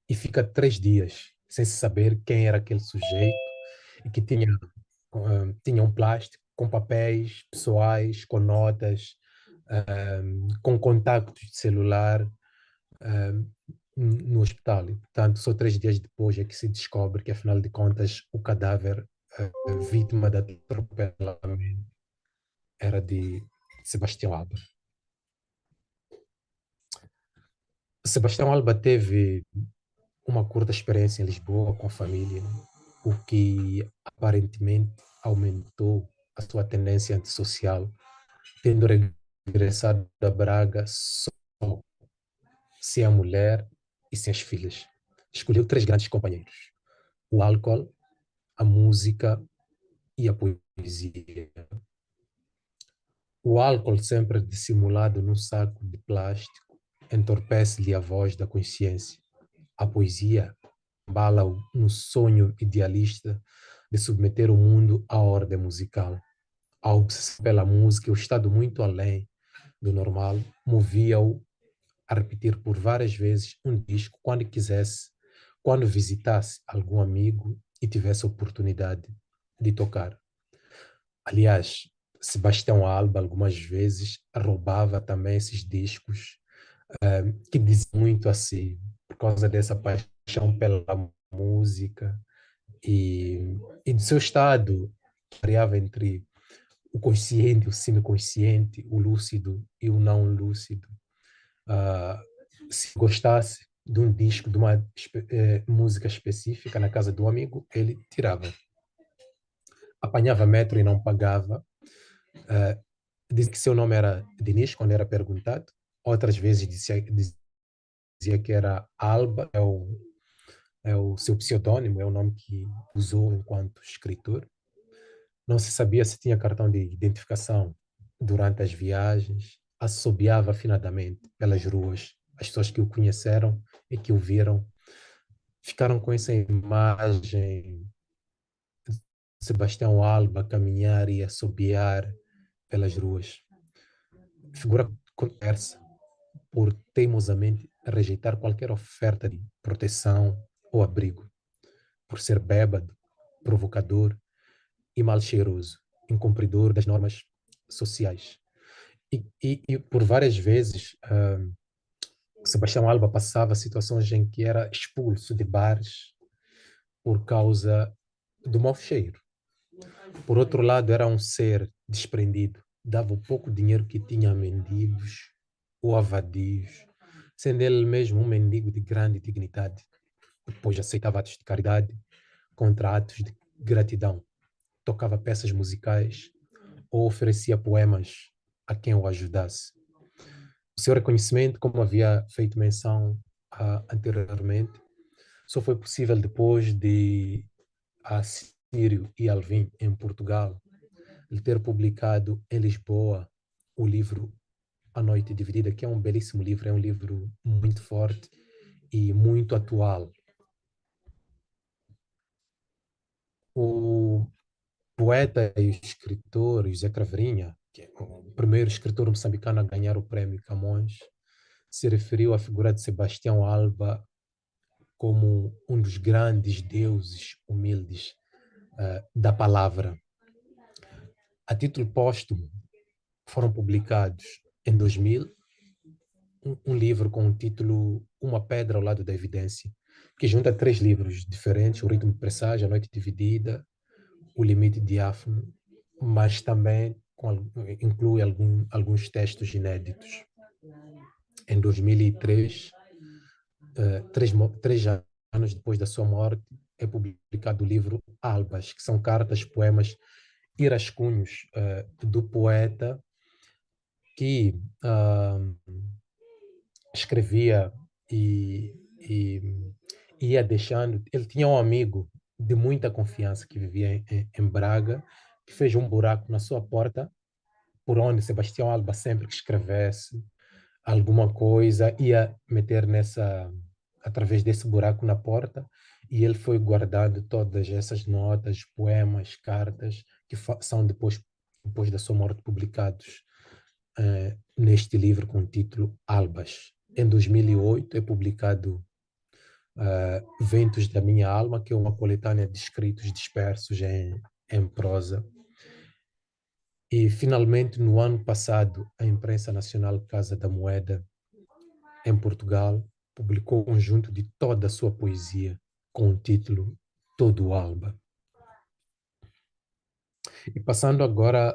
S15: e fica 3 dias sem se saber quem era aquele sujeito e que tinha um plástico com papéis pessoais, com notas, com contactos de celular no hospital. E, portanto, só 3 dias depois é que se descobre que, afinal de contas, o cadáver vítima de atropelamento era de Sebastião Alba. Sebastião Alba teve uma curta experiência em Lisboa com a família, o que aparentemente aumentou a sua tendência antissocial, tendo regressado a Braga só sem a mulher e sem as filhas. Escolheu 3 grandes companheiros: o álcool, a música e a poesia. O álcool, sempre dissimulado num saco de plástico, entorpece-lhe a voz da consciência. A poesia embala-o no sonho idealista de submeter o mundo à ordem musical. A obsessão pela música, o estado muito além do normal, movia-o a repetir por várias vezes um disco quando quisesse, quando visitasse algum amigo e tivesse a oportunidade de tocar. Aliás, Sebastião Alba algumas vezes roubava também esses discos que dizem muito a si, por causa dessa paixão pela música e do seu estado, variava entre o consciente, o semiconsciente, o lúcido e o não lúcido. Se gostasse de um disco, de uma música específica na casa do amigo, ele tirava. Apanhava metro e não pagava. Dizia que seu nome era Diniz, quando era perguntado. Outras vezes dizia que era Alba, é o seu pseudônimo, é o nome que usou enquanto escritor. Não se sabia se tinha cartão de identificação durante as viagens. Assobiava afinadamente pelas ruas. As pessoas que o conheceram e que o viram ficaram com essa imagem de Sebastião Alba caminhar e assobiar pelas ruas. Figura controversa por teimosamente rejeitar qualquer oferta de proteção ou abrigo, por ser bêbado, provocador e mal cheiroso, incumpridor das normas sociais. E por várias vezes Sebastião Alba passava situações em que era expulso de bares por causa do mau cheiro. Por outro lado, era um ser desprendido, dava o pouco dinheiro que tinha a mendigos ou a vadios, sendo ele mesmo um mendigo de grande dignidade. Depois aceitava atos de caridade contra atos de gratidão. Tocava peças musicais ou oferecia poemas a quem o ajudasse. O seu reconhecimento, como havia feito menção anteriormente, só foi possível depois de Assírio e Alvim, em Portugal, ele ter publicado em Lisboa o livro A Noite Dividida, que é um belíssimo livro, é um livro muito forte e muito atual. O poeta e escritor José Craveirinha, que é o primeiro escritor moçambicano a ganhar o prémio Camões, se referiu à figura de Sebastião Alba como um dos grandes deuses humildes da palavra. A título póstumo, foram publicados em 2000 um livro com o título Uma Pedra ao Lado da Evidência, que junta 3 livros diferentes: O Ritmo de Presságio, A Noite Dividida, O Limite Diáfano, mas também inclui alguns textos inéditos. Em 2003, 3 anos depois da sua morte, é publicado o livro Albas, que são cartas, poemas e rascunhos do poeta que escrevia e ia deixando. Ele tinha um amigo de muita confiança que vivia em Braga, que fez um buraco na sua porta, por onde Sebastião Alba, sempre que escrevesse alguma coisa, ia meter através desse buraco na porta, e ele foi guardando todas essas notas, poemas, cartas, que são depois da sua morte publicados neste livro com o título Albas. Em 2008 é publicado Ventos da Minha Alma, que é uma coletânea de escritos dispersos em prosa. E, finalmente, no ano passado, a imprensa nacional Casa da Moeda, em Portugal, publicou um conjunto de toda a sua poesia com o título Todo Alba. E passando agora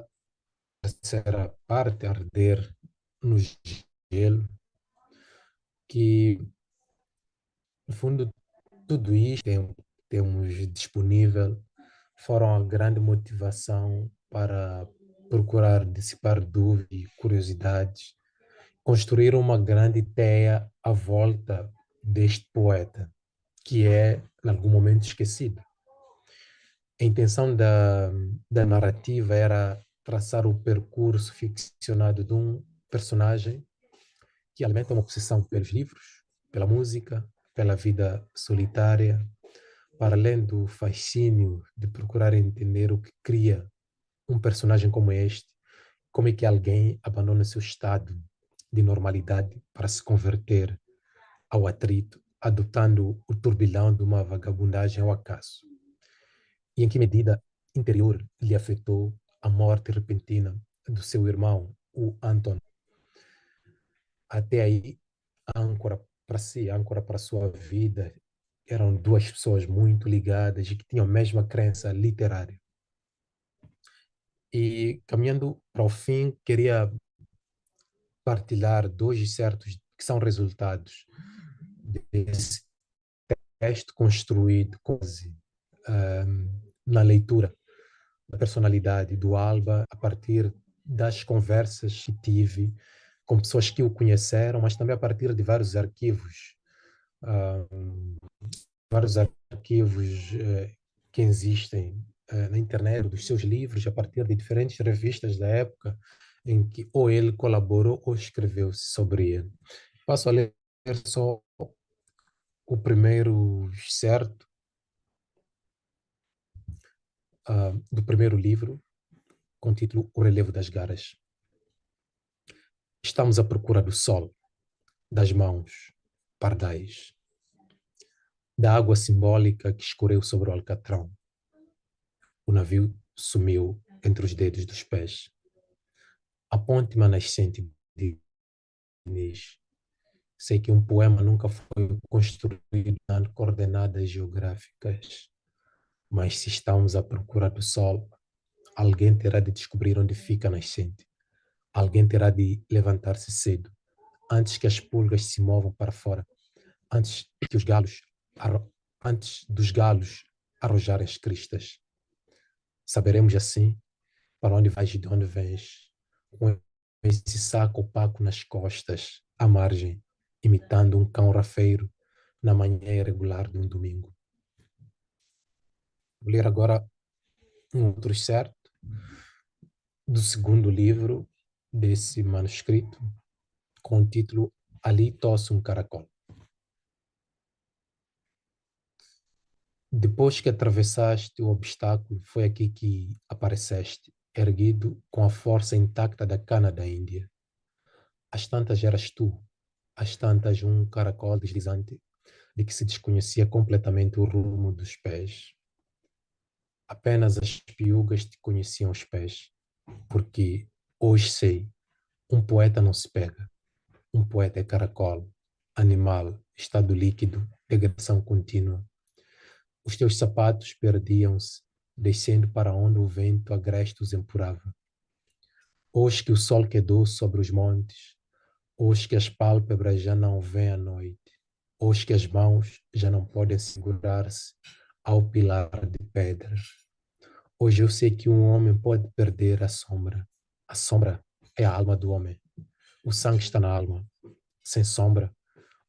S15: à terceira parte, Arder no Gelo, que, no fundo, tudo isto temos disponível, foram a grande motivação para procurar dissipar dúvidas e curiosidades, construir uma grande ideia à volta deste poeta, que é, em algum momento, esquecido. A intenção da narrativa era traçar o percurso ficcionado de um personagem que alimenta uma obsessão pelos livros, pela música, pela vida solitária, para além do fascínio de procurar entender o que cria um personagem como este, como é que alguém abandona seu estado de normalidade para se converter ao atrito, adotando o turbilhão de uma vagabundagem ao acaso. E em que medida interior lhe afetou a morte repentina do seu irmão, o Anton. Até aí, âncora para si, âncora para a sua vida, eram 2 pessoas muito ligadas e que tinham a mesma crença literária. E, caminhando para o fim, queria partilhar 2 excertos que são resultados desse texto construído quase na leitura da personalidade do Alba, a partir das conversas que tive com pessoas que o conheceram, mas também a partir de vários arquivos que existem na internet, dos seus livros, a partir de diferentes revistas da época em que ou ele colaborou ou escreveu sobre ele. Passo a ler só o primeiro excerto do primeiro livro, com o título O Relevo das Garas. Estamos à procura do sol, das mãos pardais, da água simbólica que escorreu sobre o alcatrão. O navio sumiu entre os dedos dos pés. A ponte nascente de Inês. Sei que um poema nunca foi construído dando coordenadas geográficas, mas se estamos à procura do sol, alguém terá de descobrir onde fica a nascente. Alguém terá de levantar-se cedo, antes que as pulgas se movam para fora, antes dos galos arrojarem as cristas. Saberemos assim para onde vais e de onde vens, com esse saco opaco nas costas, à margem, imitando um cão rafeiro na manhã irregular de um domingo. Vou ler agora um outro excerto do segundo livro desse manuscrito, com o título Ali Tosse um Caracol. Depois que atravessaste o obstáculo, foi aqui que apareceste, erguido com a força intacta da cana da Índia. Às tantas eras tu, às tantas um caracol deslizante, de que se desconhecia completamente o rumo dos pés. Apenas as piugas te conheciam os pés, porque hoje sei, um poeta não se pega, um poeta é caracol, animal, estado líquido, degradação contínua. Os teus sapatos perdiam-se, descendo para onde o vento agreste os empurrava. Hoje que o sol quedou sobre os montes, hoje que as pálpebras já não veem a noite, hoje que as mãos já não podem segurar-se ao pilar de pedras. Hoje eu sei que um homem pode perder a sombra. A sombra é a alma do homem. O sangue está na alma. Sem sombra,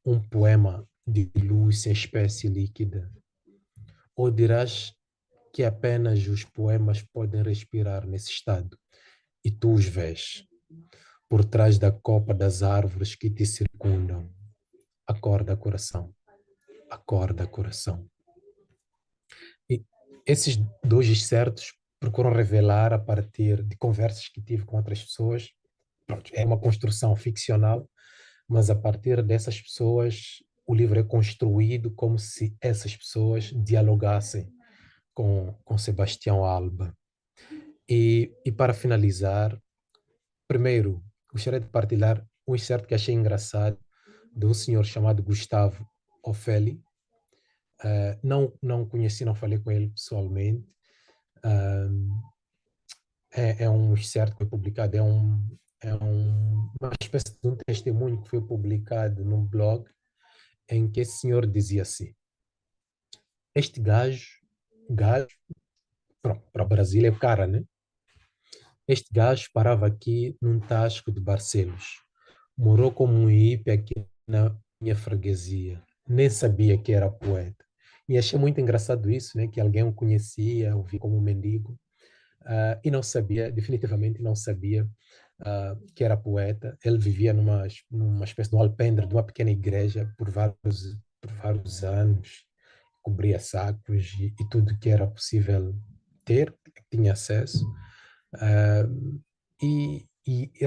S15: um poema de luz sem espécie líquida. Ou dirás que apenas os poemas podem respirar nesse estado, e tu os vês, por trás da copa das árvores que te circundam. Acorda, coração. Acorda, coração. E esses dois excertos procuram revelar, a partir de conversas que tive com outras pessoas, pronto, é uma construção ficcional, mas a partir dessas pessoas, o livro é construído como se essas pessoas dialogassem com Sebastião Alba. E para finalizar, primeiro, gostaria de partilhar um excerto que achei engraçado de um senhor chamado Gustavo Ofeli. Não conheci, não falei com ele pessoalmente. É um excerto que foi publicado, uma espécie de um testemunho que foi publicado num blog, em que esse senhor dizia assim: este gajo para o Brasil é cara, né? Este gajo parava aqui num tasco de Barcelos. Morou como um hippie aqui na minha freguesia. Nem sabia que era poeta. E achei muito engraçado isso, né? Que alguém o conhecia, o via como um mendigo, e não sabia, definitivamente não sabia que era poeta. Ele vivia numa espécie de um alpendre de uma pequena igreja por vários anos, cobria sacos e tudo que era possível ter, que tinha acesso. E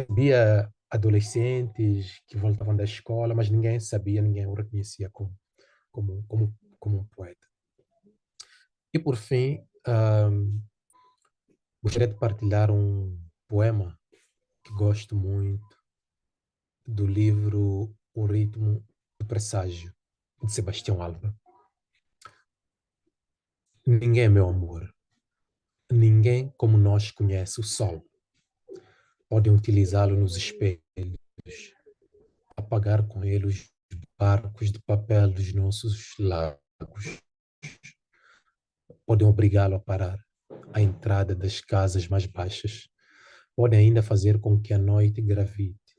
S15: havia adolescentes que voltavam da escola, mas ninguém sabia, ninguém o reconhecia como um poeta. E por fim, gostaria de partilhar um poema que gosto muito, do livro O Ritmo do Presságio, de Sebastião Alba. Ninguém, meu amor, ninguém como nós conhece o sol. Podem utilizá-lo nos espelhos, apagar com ele os barcos de papel dos nossos lagos. Podem obrigá-lo a parar à entrada das casas mais baixas. Podem ainda fazer com que a noite gravite,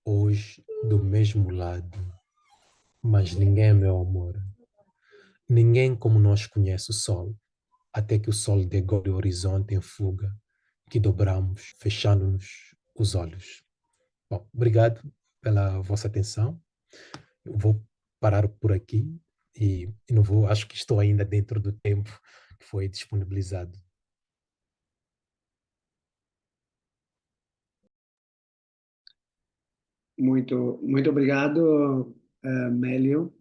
S15: hoje do mesmo lado. Mas ninguém, meu amor, ninguém como nós conhece o sol, até que o sol degole o horizonte em fuga, que dobramos, fechando-nos os olhos. Bom, obrigado pela vossa atenção. Eu vou parar por aqui e não vou, acho que estou ainda dentro do tempo que foi disponibilizado.
S14: Muito obrigado, Mélio.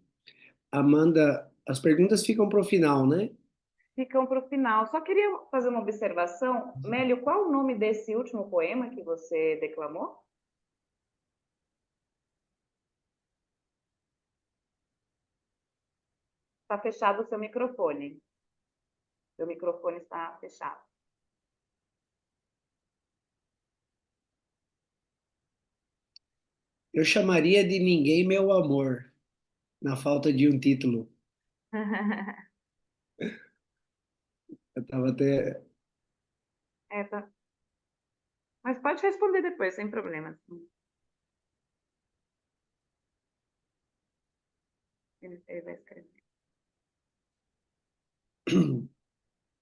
S14: Amanda, as perguntas ficam para o final, né?
S13: Ficam para o final. Só queria fazer uma observação. Mélio, qual o nome desse último poema que você declamou? Está fechado o seu microfone. Seu microfone está fechado.
S14: Eu chamaria de Ninguém Meu Amor, na falta de um título. Eu estava até...
S13: Mas pode responder depois, sem problema. Ele vai escrever.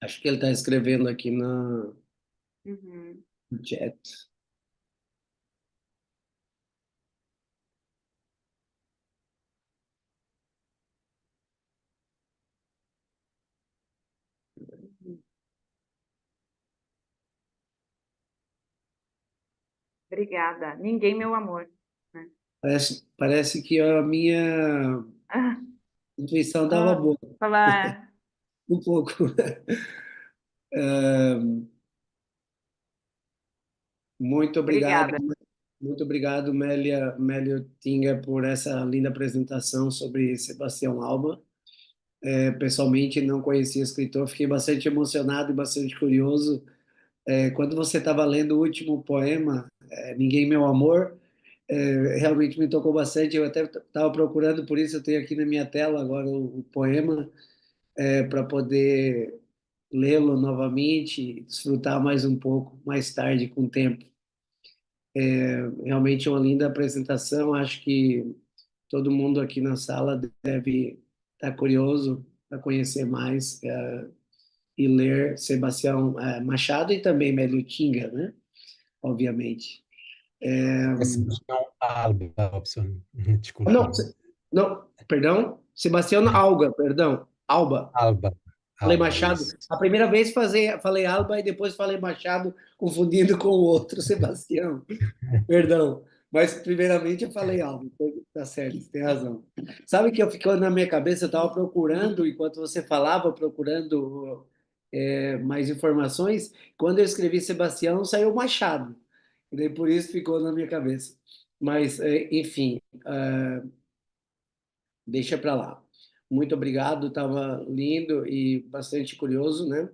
S14: Acho que ele está escrevendo aqui no
S13: Uhum.
S14: chat.
S13: Obrigada. Ninguém, meu amor. Né?
S14: Parece que a minha
S13: Ah,
S14: intuição estava boa,
S13: falar.
S14: um pouco. Ah, muito
S13: Obrigada.
S14: obrigado, Mélio Tinga, por essa linda apresentação sobre Sebastião Alba. Pessoalmente, não conhecia o escritor, fiquei bastante emocionado e bastante curioso. Quando você estava lendo o último poema, Ninguém Meu Amor, realmente me tocou bastante. Eu até estava procurando, por isso eu tenho aqui na minha tela agora o poema, para poder lê-lo novamente e desfrutar mais um pouco, mais tarde, com o tempo. Realmente uma linda apresentação. Acho que todo mundo aqui na sala deve estar curioso para conhecer mais e ler Sebastião Machado e também Mélio Tinga, né? Obviamente.
S15: É Sebastião Alba, Robson. Desculpa.
S14: Não, perdão. Sebastião Alga, perdão. Alba.
S15: Alba.
S14: Falei
S15: Alba,
S14: Machado.
S15: isso.
S14: A primeira vez falei Alba e depois falei Machado, confundindo com o outro Sebastião. Perdão. Mas primeiramente eu falei Alba. Tá certo, você tem razão. Sabe que eu ficou na minha cabeça, eu estava procurando, enquanto você falava, procurando mais informações. Quando eu escrevi Sebastião, saiu Machado. E daí por isso ficou na minha cabeça. Mas, enfim, deixa para lá. Muito obrigado, estava lindo e bastante curioso, né?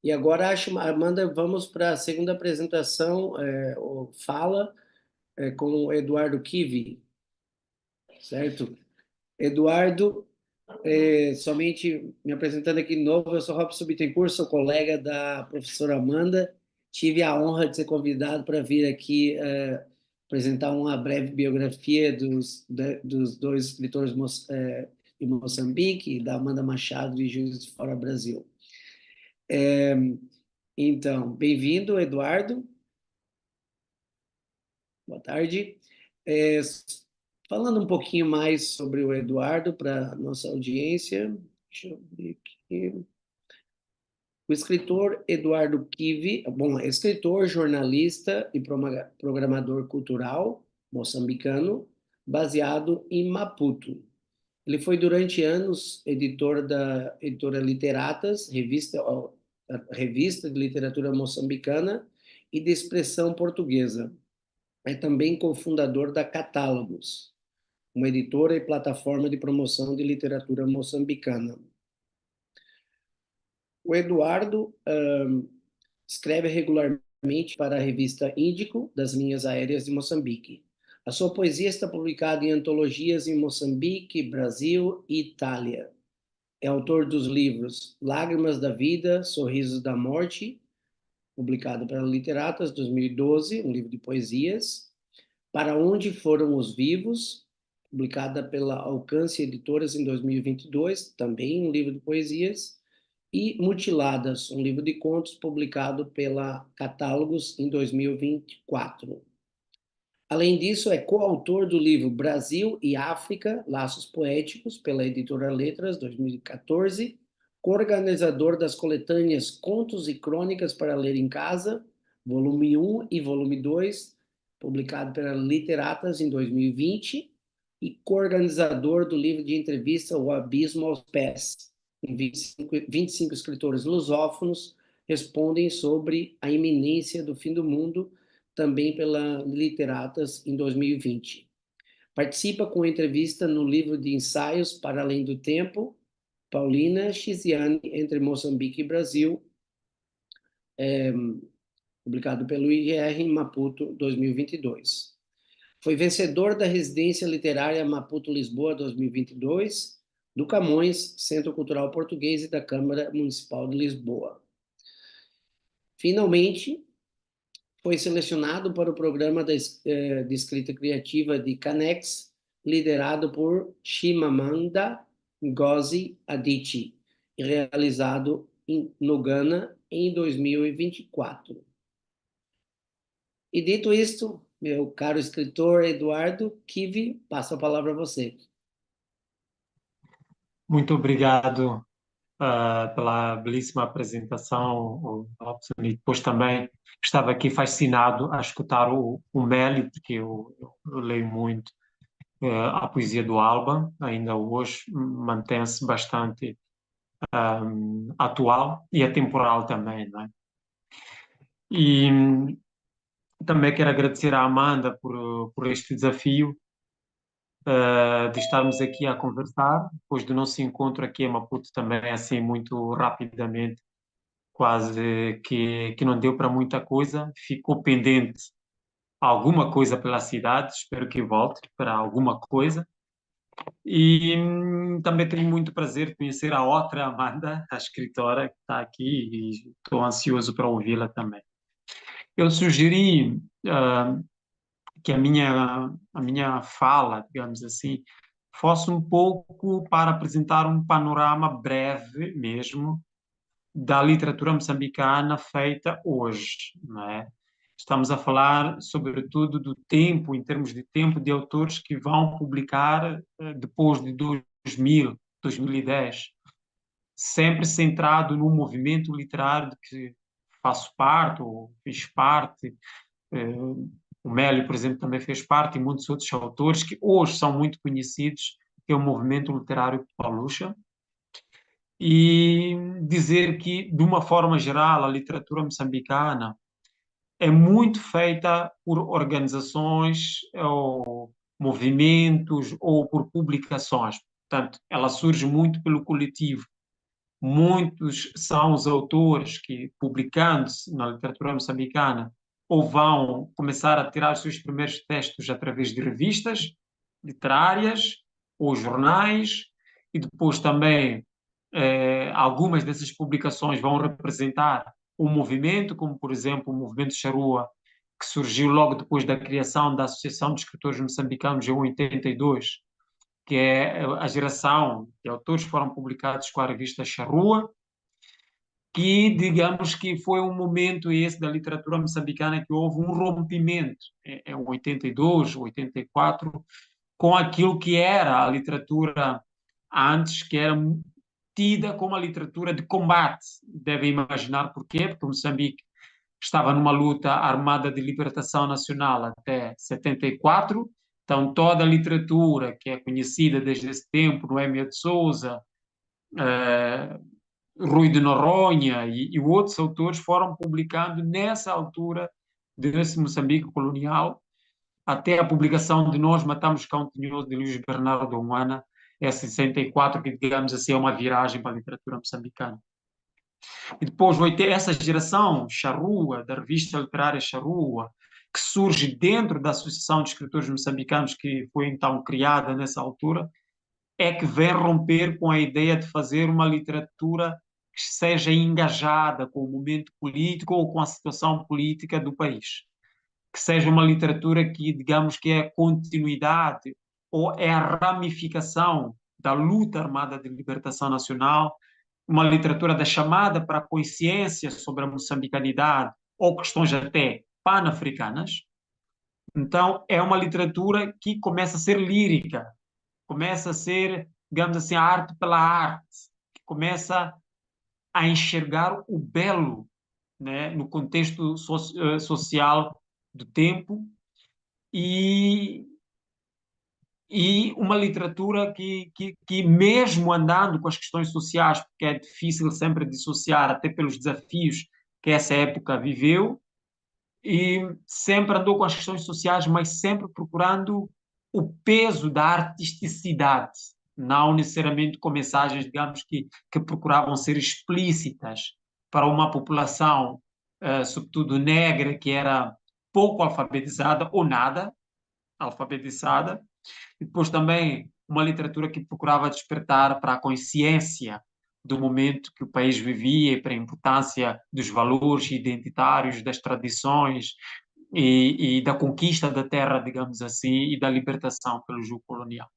S14: E agora, Amanda, vamos para a segunda apresentação, ou fala, com o Eduardo Kivi, certo? Eduardo, somente me apresentando aqui de novo, eu sou Robson Bittencourt, sou colega da professora Amanda, tive a honra de ser convidado para vir aqui apresentar uma breve biografia dos dois escritores de Moçambique, da Amanda Machado de Juiz de Fora Brasil. Então, bem-vindo, Eduardo. Boa tarde. Falando um pouquinho mais sobre o Eduardo para a nossa audiência, deixa eu ver aqui. O escritor Eduardo Kivi, é escritor, jornalista e programador cultural moçambicano, baseado em Maputo. Ele foi durante anos editor da editora Literatas, revista de literatura moçambicana e de expressão portuguesa. É também cofundador da Catálogos, uma editora e plataforma de promoção de literatura moçambicana. O Eduardo escreve regularmente para a revista Índico, das linhas aéreas de Moçambique. A sua poesia está publicada em antologias em Moçambique, Brasil e Itália. É autor dos livros Lágrimas da Vida, Sorrisos da Morte, publicado pela Literatas, 2012, um livro de poesias. Para Onde Foram os Vivos, publicada pela Alcance Editoras em 2022, também um livro de poesias. E Mutiladas, um livro de contos publicado pela Catálogos em 2024. Além disso, é coautor do livro Brasil e África, Laços Poéticos, pela editora Letras, 2014, coorganizador das coletâneas Contos e Crônicas para Ler em Casa, volume 1 e volume 2, publicado pela Literatas em 2020, e coorganizador do livro de entrevista O Abismo aos Pés. 25 escritores lusófonos respondem sobre a iminência do fim do mundo, também pela Literatas em 2020. Participa com entrevista no livro de ensaios Para Além do Tempo, Paulina Chiziane, Entre Moçambique e Brasil, publicado pelo IGR em Maputo, 2022. Foi vencedor da Residência Literária Maputo-Lisboa 2022, do Camões, Centro Cultural Português, e da Câmara Municipal de Lisboa. Finalmente, foi selecionado para o programa de escrita criativa de Canex, liderado por Chimamanda Ngozi Adichie, e realizado no Ghana em 2024. E dito isto, meu caro escritor Eduardo Kivi, passo a palavra a você.
S16: Muito obrigado pela belíssima apresentação, Robson, e depois também estava aqui fascinado a escutar o Meli, porque eu leio muito a poesia do Alba, ainda hoje mantém-se bastante atual e atemporal também, não é? E também quero agradecer à Amanda por este desafio de estarmos aqui a conversar, depois do nosso encontro aqui em Maputo também, assim, muito rapidamente, quase que não deu para muita coisa, ficou pendente alguma coisa pela cidade, espero que volte para alguma coisa. E também tenho muito prazer de conhecer a outra Amanda, a escritora que está aqui, e estou ansioso para ouvi-la também. Eu sugeri que a minha fala, digamos assim, fosse um pouco para apresentar um panorama breve mesmo da literatura moçambicana feita hoje, não é? Estamos a falar, sobretudo, do tempo, em termos de tempo, de autores que vão publicar depois de 2000, 2010, sempre centrado no movimento literário de que faço parte, ou fiz parte. O Mélio, por exemplo, também fez parte, e muitos outros autores que hoje são muito conhecidos, que é o movimento literário Pauluxa. E dizer que, de uma forma geral, a literatura moçambicana é muito feita por organizações ou movimentos ou por publicações. Portanto, ela surge muito pelo coletivo. Muitos são os autores que, publicando-se na literatura moçambicana, ou vão começar a tirar os seus primeiros textos através de revistas literárias ou jornais, e depois também algumas dessas publicações vão representar um movimento, como, por exemplo, o movimento Charrua, que surgiu logo depois da criação da Associação de Escritores Moçambicanos em 82, que é a geração de autores que foram publicados com a revista Charrua, que, digamos que foi um momento esse da literatura moçambicana que houve um rompimento, em 82, 84, com aquilo que era a literatura antes, que era tida como a literatura de combate. Devem imaginar porquê, porque Moçambique estava numa luta armada de libertação nacional até 74, então toda a literatura que é conhecida desde esse tempo, Noémia de Souza, Rui de Noronha e outros autores foram publicando nessa altura desse Moçambique colonial, até a publicação de Nós Matamos Cão Tinhoso, de Luís Bernardo Oana, é 64, que, digamos assim, é uma viragem para a literatura moçambicana. E depois essa geração Charrua, da revista literária Charrua, que surge dentro da Associação de Escritores Moçambicanos, que foi então criada nessa altura, é que vem romper com a ideia de fazer uma literatura que seja engajada com o momento político ou com a situação política do país. Que seja uma literatura que, digamos, que é a continuidade ou é a ramificação da luta armada de libertação nacional, uma literatura da chamada para a consciência sobre a moçambicanidade ou questões até pan-africanas. Então, é uma literatura que começa a ser lírica, começa a ser, digamos assim, a arte pela arte, que começa a enxergar o belo, né, no contexto social do tempo, e uma literatura que mesmo andando com as questões sociais, porque é difícil sempre dissociar, até pelos desafios que essa época viveu, e sempre andou com as questões sociais, mas sempre procurando o peso da artisticidade, não necessariamente com mensagens, digamos, que procuravam ser explícitas para uma população, sobretudo negra, que era pouco alfabetizada ou nada alfabetizada. E depois também uma literatura que procurava despertar para a consciência do momento que o país vivia e para a importância dos valores identitários, das tradições e da conquista da terra, digamos assim, e da libertação pelo jugo colonial.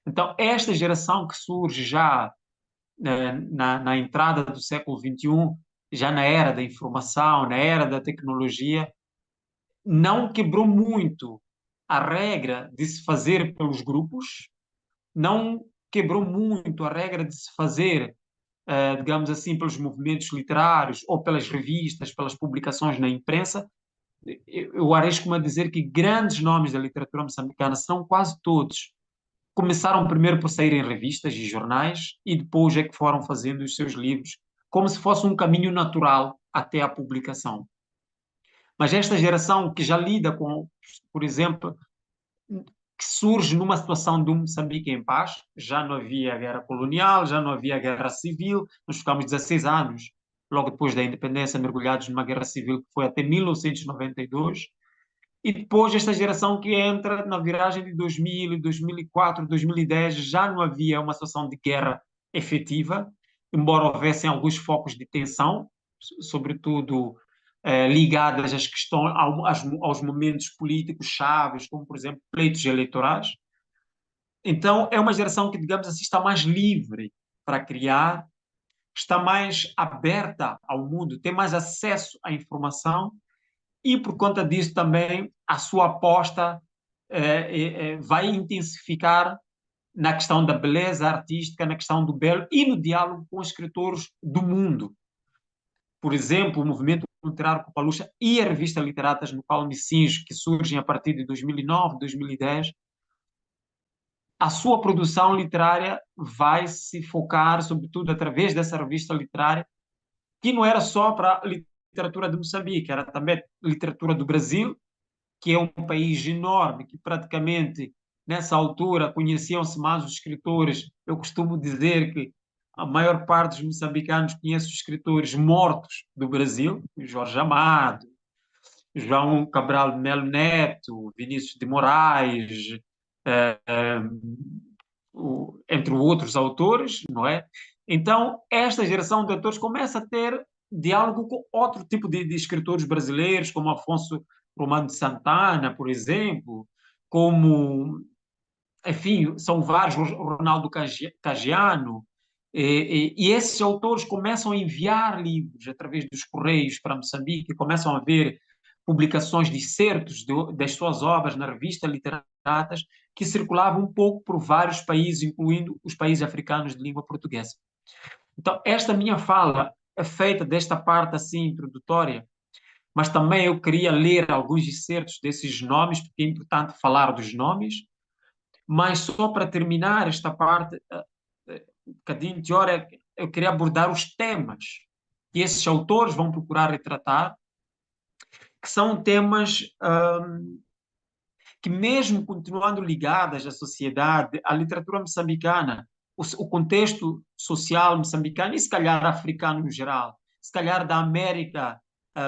S16: Então, esta geração que surge já na entrada do século XXI, já na era da informação, na era da tecnologia, não quebrou muito a regra de se fazer pelos grupos, não quebrou muito a regra de se fazer, digamos assim, pelos movimentos literários ou pelas revistas, pelas publicações na imprensa. Eu arrisco-me a dizer que grandes nomes da literatura moçambicana, são quase todos, começaram primeiro por sair em revistas e jornais e depois é que foram fazendo os seus livros, como se fosse um caminho natural até a publicação. Mas esta geração que já lida com, por exemplo, que surge numa situação de um Moçambique em paz, já não havia guerra colonial, já não havia guerra civil, nós ficamos 16 anos, logo depois da independência, mergulhados numa guerra civil que foi até 1992, e depois esta geração que entra na viragem de 2000, 2004, 2010, já não havia uma situação de guerra efetiva, embora houvessem alguns focos de tensão, sobretudo ligadas às questões, aos momentos políticos chaves, como, por exemplo, pleitos eleitorais. Então, é uma geração que, digamos assim, está mais livre para criar, está mais aberta ao mundo, tem mais acesso à informação e, por conta disso, também a sua aposta vai intensificar na questão da beleza artística, na questão do belo e no diálogo com escritores do mundo. Por exemplo, o movimento literário Copalucha e a revista Literatas, no qual me cinjo, que surgem a partir de 2009, 2010, a sua produção literária vai se focar, sobretudo, através dessa revista literária, que não era só para a literatura de Moçambique, era também literatura do Brasil, que é um país enorme, que praticamente, nessa altura, conheciam-se mais os escritores. Eu costumo dizer que a maior parte dos moçambicanos conhece os escritores mortos do Brasil, Jorge Amado, João Cabral de Melo Neto, Vinícius de Moraes, entre outros autores, não é? Então, esta geração de autores começa a ter diálogo com outro tipo de escritores brasileiros, como Afonso Romano de Santana, por exemplo, como, enfim, são vários, Ronaldo Cagiano, e esses autores começam a enviar livros através dos correios para Moçambique, começam a ver publicações de excertos das suas obras na revista Literatas, que circulavam um pouco por vários países, incluindo os países africanos de língua portuguesa. Então, esta minha fala é feita desta parte assim introdutória, mas também eu queria ler alguns excertos desses nomes, porque é importante falar dos nomes, mas só para terminar esta parte, um bocadinho de hora, eu queria abordar os temas que esses autores vão procurar retratar, que são temas que, mesmo continuando ligadas à sociedade, à literatura moçambicana, o contexto social moçambicano e, se calhar, africano no geral, se calhar da América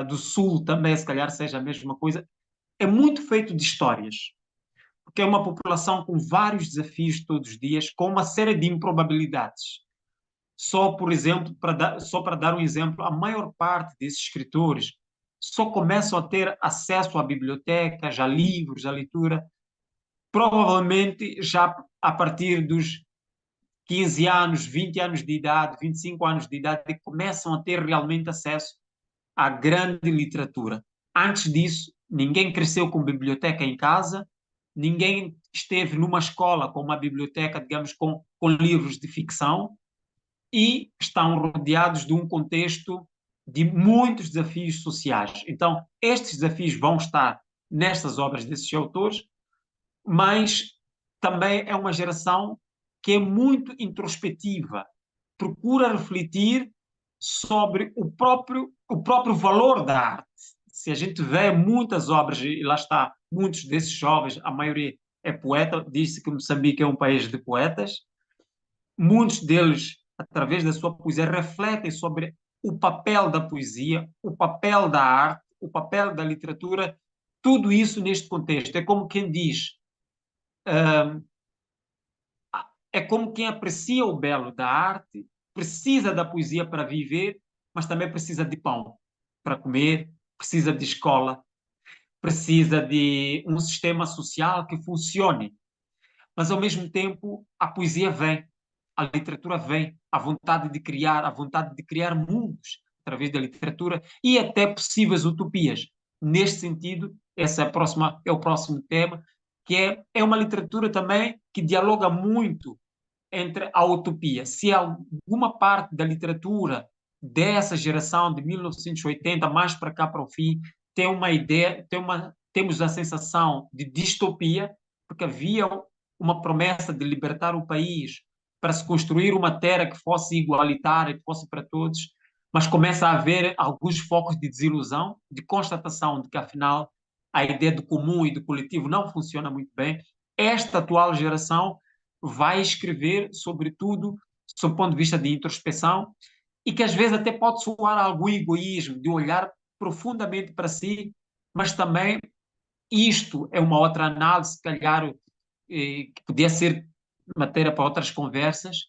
S16: do Sul também, se calhar seja a mesma coisa, é muito feito de histórias, porque é uma população com vários desafios todos os dias, com uma série de improbabilidades. Só, por exemplo, só para dar um exemplo, a maior parte desses escritores só começam a ter acesso à biblioteca, a livros, à leitura, provavelmente já a partir dos 15 anos, 20 anos de idade, 25 anos de idade, que começam a ter realmente acesso à grande literatura. Antes disso, ninguém cresceu com biblioteca em casa, ninguém esteve numa escola com uma biblioteca, digamos, com livros de ficção, e estão rodeados de um contexto de muitos desafios sociais. Então, estes desafios vão estar nestas obras desses autores, mas também é uma geração que é muito introspectiva, procura refletir sobre o próprio valor da arte. Se a gente vê muitas obras, e lá está, muitos desses jovens, a maioria é poeta, diz-se que Moçambique é um país de poetas, muitos deles, através da sua poesia, refletem sobre o papel da poesia, o papel da arte, o papel da literatura, tudo isso neste contexto. É como quem diz, é como quem aprecia o belo da arte precisa da poesia para viver, mas também precisa de pão para comer, precisa de escola, precisa de um sistema social que funcione. Mas, ao mesmo tempo, a poesia vem, a literatura vem, a vontade de criar mundos através da literatura e até possíveis utopias. Neste sentido, é o próximo tema, que é uma literatura também que dialoga muito entre a utopia. Se alguma parte da literatura dessa geração de 1980, mais para cá para o fim, tem uma ideia, temos a sensação de distopia, porque havia uma promessa de libertar o país para se construir uma terra que fosse igualitária, que fosse para todos, mas começa a haver alguns focos de desilusão, de constatação de que, afinal, a ideia do comum e do coletivo não funciona muito bem. Esta atual geração vai escrever, sobretudo, sob o ponto de vista de introspeção, e que às vezes até pode soar algum egoísmo, de olhar profundamente para si, mas também isto é uma outra análise, se calhar, que podia ser matéria para outras conversas,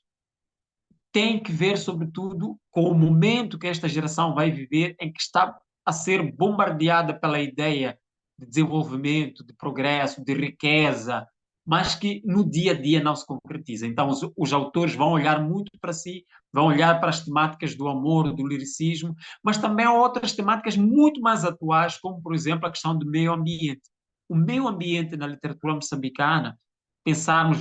S16: tem que ver, sobretudo, com o momento que esta geração vai viver, em que está a ser bombardeada pela ideia de desenvolvimento, de progresso, de riqueza, mas que no dia a dia não se concretiza. Então, os autores vão olhar muito para si, vão olhar para as temáticas do amor, do liricismo, mas também outras temáticas muito mais atuais, como, por exemplo, a questão do meio ambiente. O meio ambiente na literatura moçambicana, pensarmos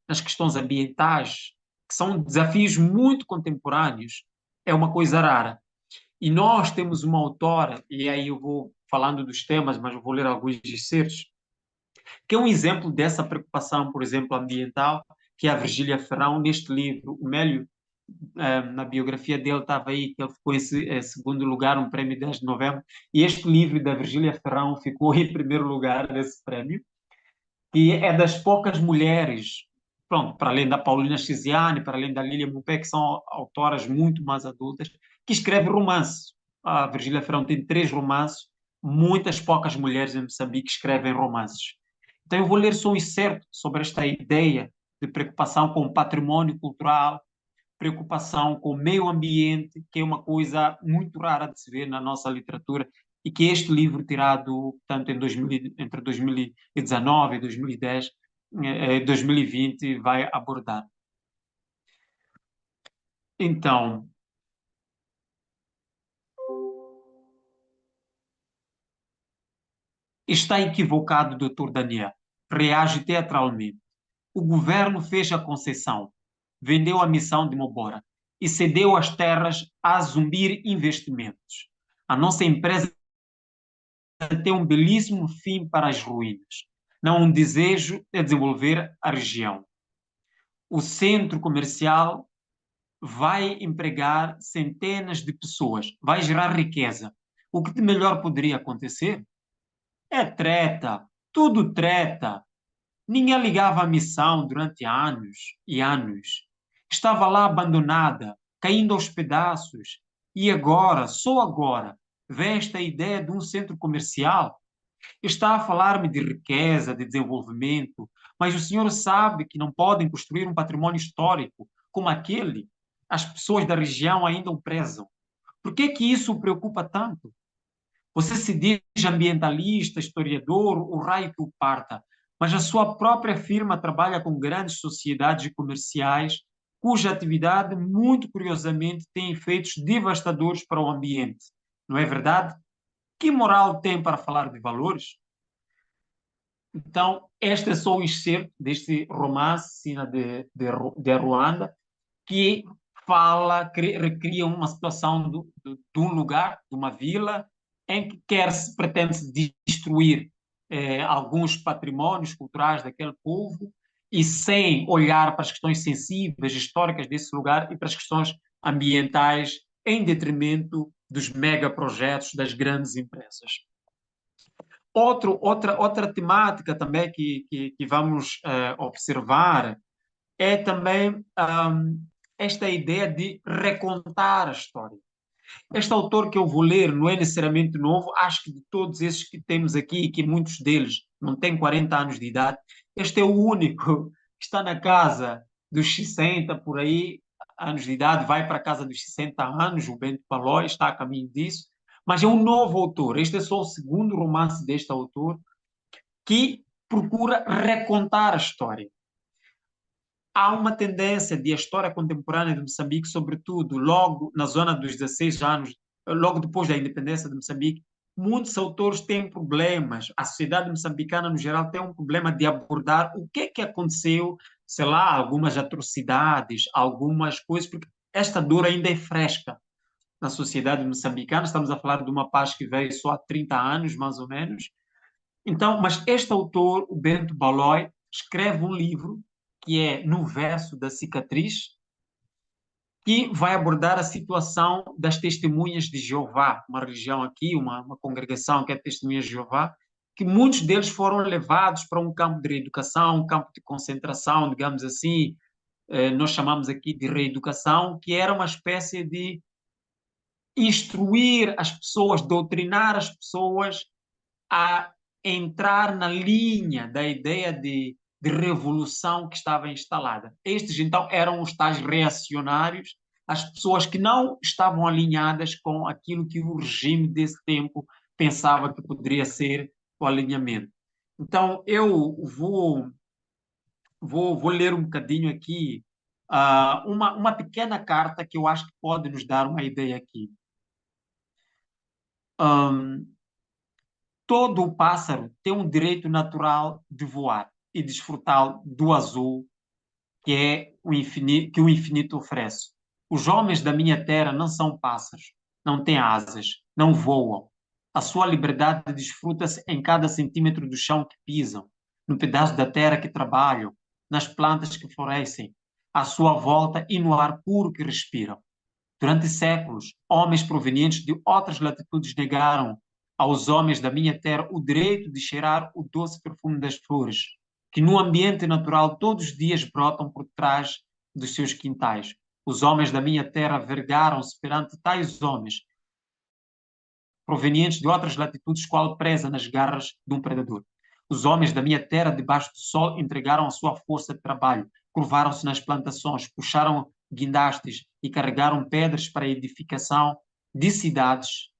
S16: nas questões ambientais, que são desafios muito contemporâneos, é uma coisa rara. E nós temos uma autora, e aí eu vou falando dos temas, mas eu vou ler alguns excertos, que é um exemplo dessa preocupação, por exemplo, ambiental, que é a Virgília Ferrão, neste livro. O Mélio, na biografia dele, estava aí, que ele ficou em segundo lugar, um prémio 10 de novembro, e este livro da Virgília Ferrão ficou em primeiro lugar desse prémio, que é das poucas mulheres, pronto, para além da Paulina Chiziane, para além da Lília Mupé, que são autoras muito mais adultas, que escrevem romance. A Virgília Ferrão tem 3 romances, muitas poucas mulheres em Moçambique escrevem romances. Então eu vou ler só um excerto sobre esta ideia de preocupação com o património cultural, preocupação com o meio ambiente, que é uma coisa muito rara de se ver na nossa literatura, e que este livro, tirado tanto entre 2019 e 2010, 2020, vai abordar. Então, está equivocado, Dr. Daniel. Reage teatralmente. O governo fez a concessão, vendeu a missão de Mobora e cedeu as terras a Zumbir Investimentos. A nossa empresa tem um belíssimo fim para as ruínas. Não um desejo de desenvolver a região. O centro comercial vai empregar centenas de pessoas, vai gerar riqueza. O que de melhor poderia acontecer? É treta, tudo treta. Ninguém ligava à missão durante anos e anos. Estava lá abandonada, caindo aos pedaços. E agora, só agora, vem esta ideia de um centro comercial? Está a falar-me de riqueza, de desenvolvimento, mas o senhor sabe que não podem construir um património histórico como aquele. As pessoas da região ainda o prezam. Por que isso o preocupa tanto? Você se diz ambientalista, historiador, o raio que o parta, mas a sua própria firma trabalha com grandes sociedades comerciais cuja atividade, muito curiosamente, tem efeitos devastadores para o ambiente. Não é verdade? Que moral tem para falar de valores? Então, este é só o excerto deste romance, Sina de Ruanda, que recria uma situação de um lugar, de uma vila, em que pretende-se destruir alguns patrimónios culturais daquele povo e sem olhar para as questões sensíveis, históricas desse lugar e para as questões ambientais, em detrimento dos megaprojetos das grandes empresas. Outra temática também que vamos observar é também esta ideia de recontar a história. Este autor que eu vou ler não é necessariamente novo, acho que de todos esses que temos aqui, que muitos deles não têm 40 anos de idade, este é o único que está na casa dos 60, por aí, anos de idade, vai para a casa dos 60 anos, o Bento Palói está a caminho disso, mas é um novo autor. Este é só o segundo romance deste autor que procura recontar a história. Há uma tendência de a história contemporânea de Moçambique, sobretudo logo na zona dos 16 anos, logo depois da independência de Moçambique, muitos autores têm problemas, a sociedade moçambicana no geral tem um problema de abordar o que aconteceu, sei lá, algumas atrocidades, algumas coisas, porque esta dor ainda é fresca na sociedade moçambicana. Estamos a falar de uma paz que veio só há 30 anos, mais ou menos. Então, mas este autor, o Bento Balói, escreve um livro que é No Verso da Cicatriz, que vai abordar a situação das testemunhas de Jeová, uma religião aqui, uma congregação que é Testemunhas de Jeová, que muitos deles foram levados para um campo de reeducação, um campo de concentração, digamos assim, nós chamamos aqui de reeducação, que era uma espécie de instruir as pessoas, doutrinar as pessoas a entrar na linha da ideia de revolução que estava instalada. Estes, então, eram os tais reacionários, as pessoas que não estavam alinhadas com aquilo que o regime desse tempo pensava que poderia ser o alinhamento. Então, eu vou ler um bocadinho aqui uma pequena carta que eu acho que pode nos dar uma ideia aqui. Todo o pássaro tem um direito natural de voar e desfrutar do azul que o infinito oferece. Os homens da minha terra não são pássaros, não têm asas, não voam. A sua liberdade desfruta-se em cada centímetro do chão que pisam, no pedaço da terra que trabalham, nas plantas que florescem, à sua volta e no ar puro que respiram. Durante séculos, homens provenientes de outras latitudes negaram aos homens da minha terra o direito de cheirar o doce perfume das flores, que no ambiente natural todos os dias brotam por trás dos seus quintais. Os homens da minha terra vergaram-se perante tais homens, provenientes de outras latitudes, qual presa nas garras de um predador. Os homens da minha terra, debaixo do sol, entregaram a sua força de trabalho, curvaram-se nas plantações, puxaram guindastes e carregaram pedras para a edificação de cidades,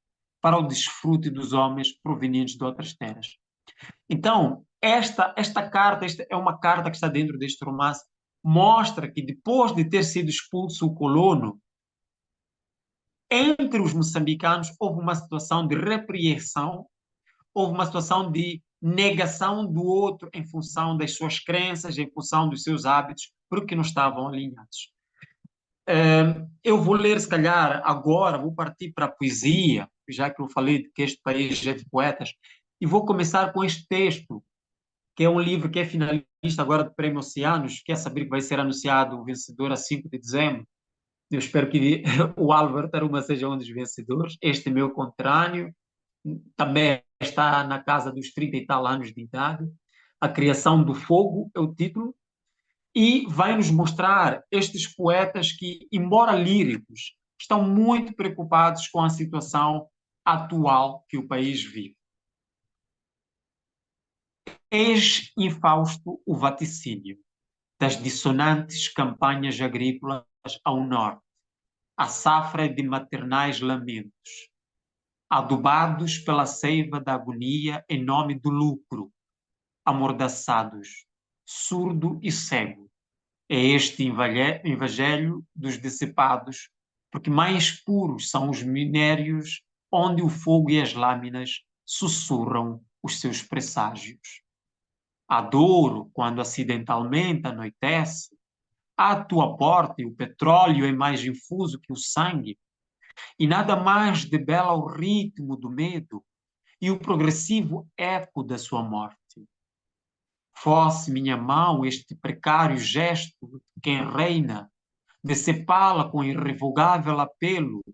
S16: para o desfrute dos homens provenientes de outras terras. Então, esta carta, esta é uma carta que está dentro deste romance, mostra que depois de ter sido expulso o colono, entre os moçambicanos houve uma situação de repreensão, houve uma situação de negação do outro em função das suas crenças, em função dos seus hábitos, porque não estavam alinhados. Eu vou ler, se calhar, agora, vou partir para a poesia, já que eu falei que este país é de poetas, e vou começar com este texto, que é um livro que é finalista agora do Prêmio Oceanos, quer saber que vai ser anunciado o vencedor a 5 de dezembro. Eu espero que o Álvaro Taruma seja um dos vencedores. Este é meu conterrâneo, também está na casa dos 30 e tal anos de idade. A Criação do Fogo é o título, e vai nos mostrar estes poetas que, embora líricos, estão muito preocupados com a situação atual que o país vive. Eis infausto o vaticínio das dissonantes campanhas agrícolas ao norte, a safra de maternais lamentos, adubados pela seiva da agonia em nome do lucro, amordaçados, surdo e cego. É este evangelho dos dissipados, porque mais puros são os minérios onde o fogo e as lâminas sussurram os seus presságios. Adouro, quando acidentalmente anoitece, à tua porta o petróleo é mais infuso que o sangue, e nada mais debela o ritmo do medo e o progressivo eco da sua morte. Fosse minha mão este precário gesto de quem reina, decepá-la com irrevogável apelo,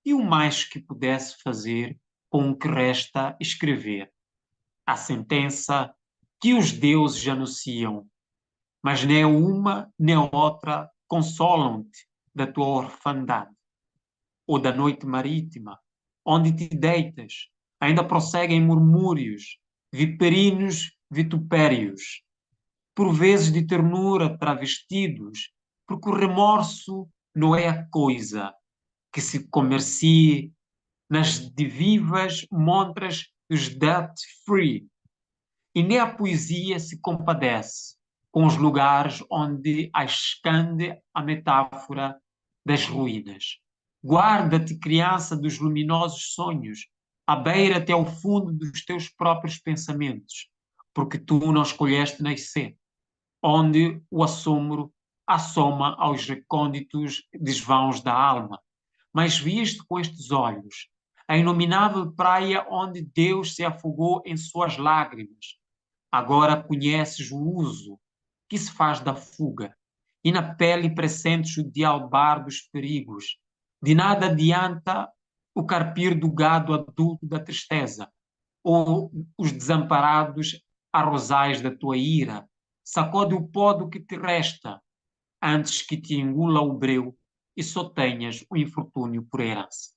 S16: e o mais que pudesse fazer com o que resta escrever. A sentença que os deuses anunciam, mas nem uma nem outra consolam-te da tua orfandade, ou da noite marítima, onde te deitas, ainda prosseguem murmúrios, viperinos vitupérios, por vezes de ternura travestidos, porque o remorso não é a coisa que se comercie nas vivas montras dos debt-free, e nem a poesia se compadece com os lugares onde a escande a metáfora das ruínas. Guarda-te, criança, dos luminosos sonhos, abeira-te ao fundo dos teus próprios pensamentos, porque tu não escolheste nascer, onde o assombro assoma aos recônditos desvãos da alma. Mas viste com estes olhos a inominável praia onde Deus se afogou em suas lágrimas. Agora conheces o uso que se faz da fuga, e na pele pressentes o dialbar dos perigos. De nada adianta o carpir do gado adulto da tristeza, ou os desamparados arrozais da tua ira. Sacode o pó do que te resta, antes que te engula o breu e só tenhas o infortúnio por herança.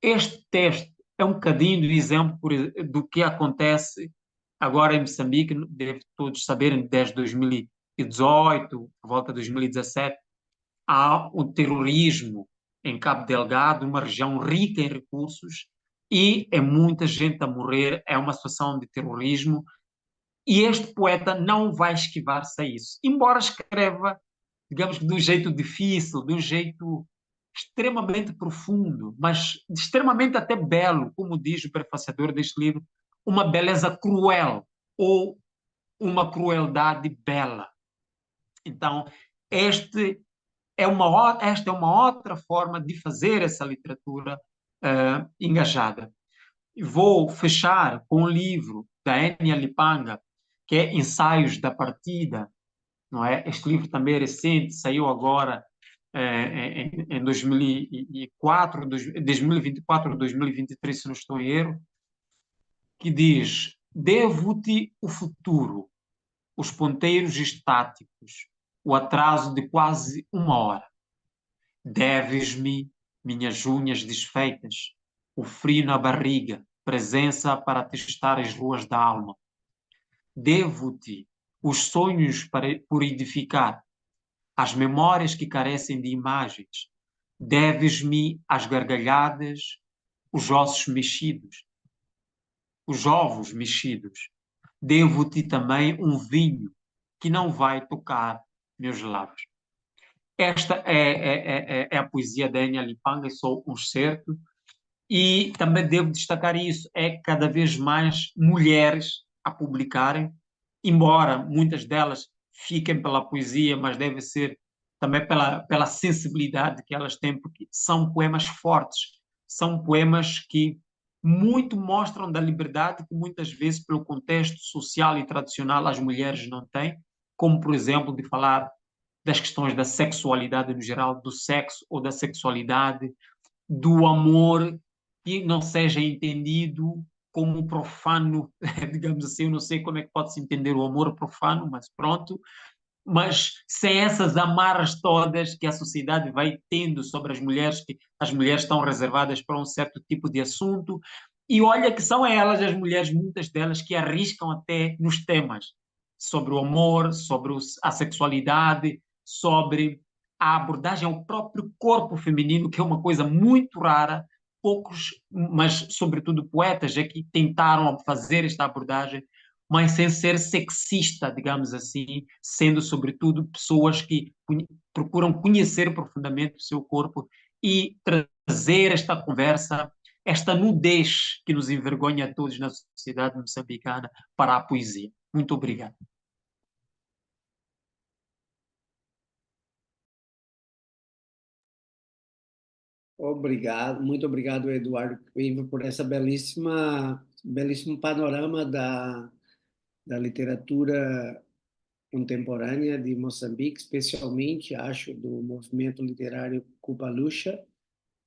S16: Este texto é um bocadinho de exemplo do que acontece agora em Moçambique, deve todos saberem, desde 2018, por volta de 2017, há o terrorismo em Cabo Delgado, uma região rica em recursos, e é muita gente a morrer, é uma situação de terrorismo, e este poeta não vai esquivar-se a isso. Embora escreva, digamos que de um jeito difícil, de um jeito extremamente profundo, mas extremamente até belo, como diz o prefaciador deste livro, uma beleza cruel ou uma crueldade bela. Então, esta é uma outra forma de fazer essa literatura engajada. Vou fechar com um livro da Enia Lipanga, que é Ensaios da Partida, não é? Este livro também é recente, saiu agora em 2024, 2023, se não estou em erro, que diz: devo-te o futuro, os ponteiros estáticos, o atraso de quase uma hora. Deves-me minhas unhas desfeitas, o frio na barriga, presença para testar as ruas da alma. Devo-te os sonhos por edificar, as memórias que carecem de imagens. Deves-me as gargalhadas, os ossos mexidos, os ovos mexidos. Devo-te também um vinho que não vai tocar meus lábios. Esta é a poesia da Enia Lipanga, só um excerto. E também devo destacar isso, é cada vez mais mulheres a publicarem, embora muitas delas fiquem pela poesia, mas deve ser também pela sensibilidade que elas têm, porque são poemas fortes, são poemas que muito mostram da liberdade que muitas vezes, pelo contexto social e tradicional, as mulheres não têm, como, por exemplo, de falar das questões da sexualidade no geral, do sexo ou da sexualidade, do amor, que não seja entendido como profano, digamos assim. Eu não sei como é que pode-se entender o amor profano, mas pronto. Mas sem essas amarras todas que a sociedade vai tendo sobre as mulheres, que as mulheres estão reservadas para um certo tipo de assunto, e olha que são elas, as mulheres, muitas delas, que arriscam até nos temas sobre o amor, sobre a sexualidade, sobre a abordagem ao próprio corpo feminino, que é uma coisa muito rara. Poucos, mas sobretudo poetas, é que tentaram fazer esta abordagem, mas sem ser sexista, digamos assim, sendo sobretudo pessoas que procuram conhecer profundamente o seu corpo e trazer esta conversa, esta nudez que nos envergonha a todos na sociedade moçambicana, para a poesia. Muito obrigado.
S14: Obrigado, muito obrigado, Eduardo Coimbra, por essa belíssimo panorama da literatura contemporânea de Moçambique, especialmente, acho, do movimento literário Cuba Lucha,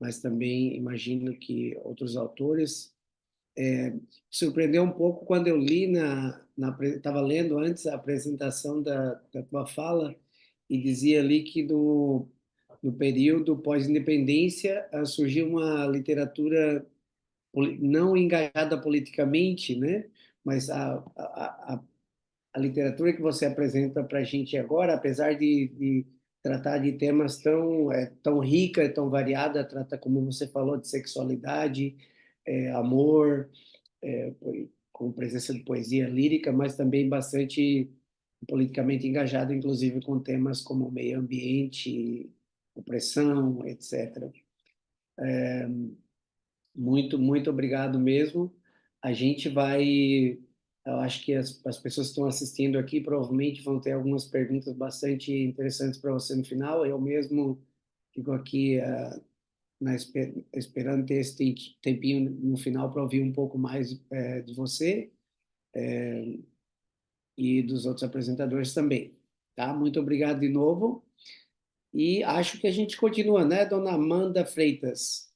S14: mas também imagino que outros autores. Surpreendeu um pouco quando eu li, estava lendo antes a apresentação da tua fala, e dizia ali que no período pós-independência surgiu uma literatura não engajada politicamente, né? Mas a literatura que você apresenta para a gente agora, apesar de tratar de temas tão rica, tão variada, trata, como você falou, de sexualidade, amor, com presença de poesia lírica, mas também bastante politicamente engajado, inclusive com temas como meio ambiente, opressão, etc. Muito obrigado mesmo. A gente vai. Eu acho que as pessoas que estão assistindo aqui provavelmente vão ter algumas perguntas bastante interessantes para você no final. Eu mesmo fico aqui esperando ter esse tempinho no final para ouvir um pouco mais de você e dos outros apresentadores também. Tá? Muito obrigado de novo. E acho que a gente continua, né, dona Amanda Freitas?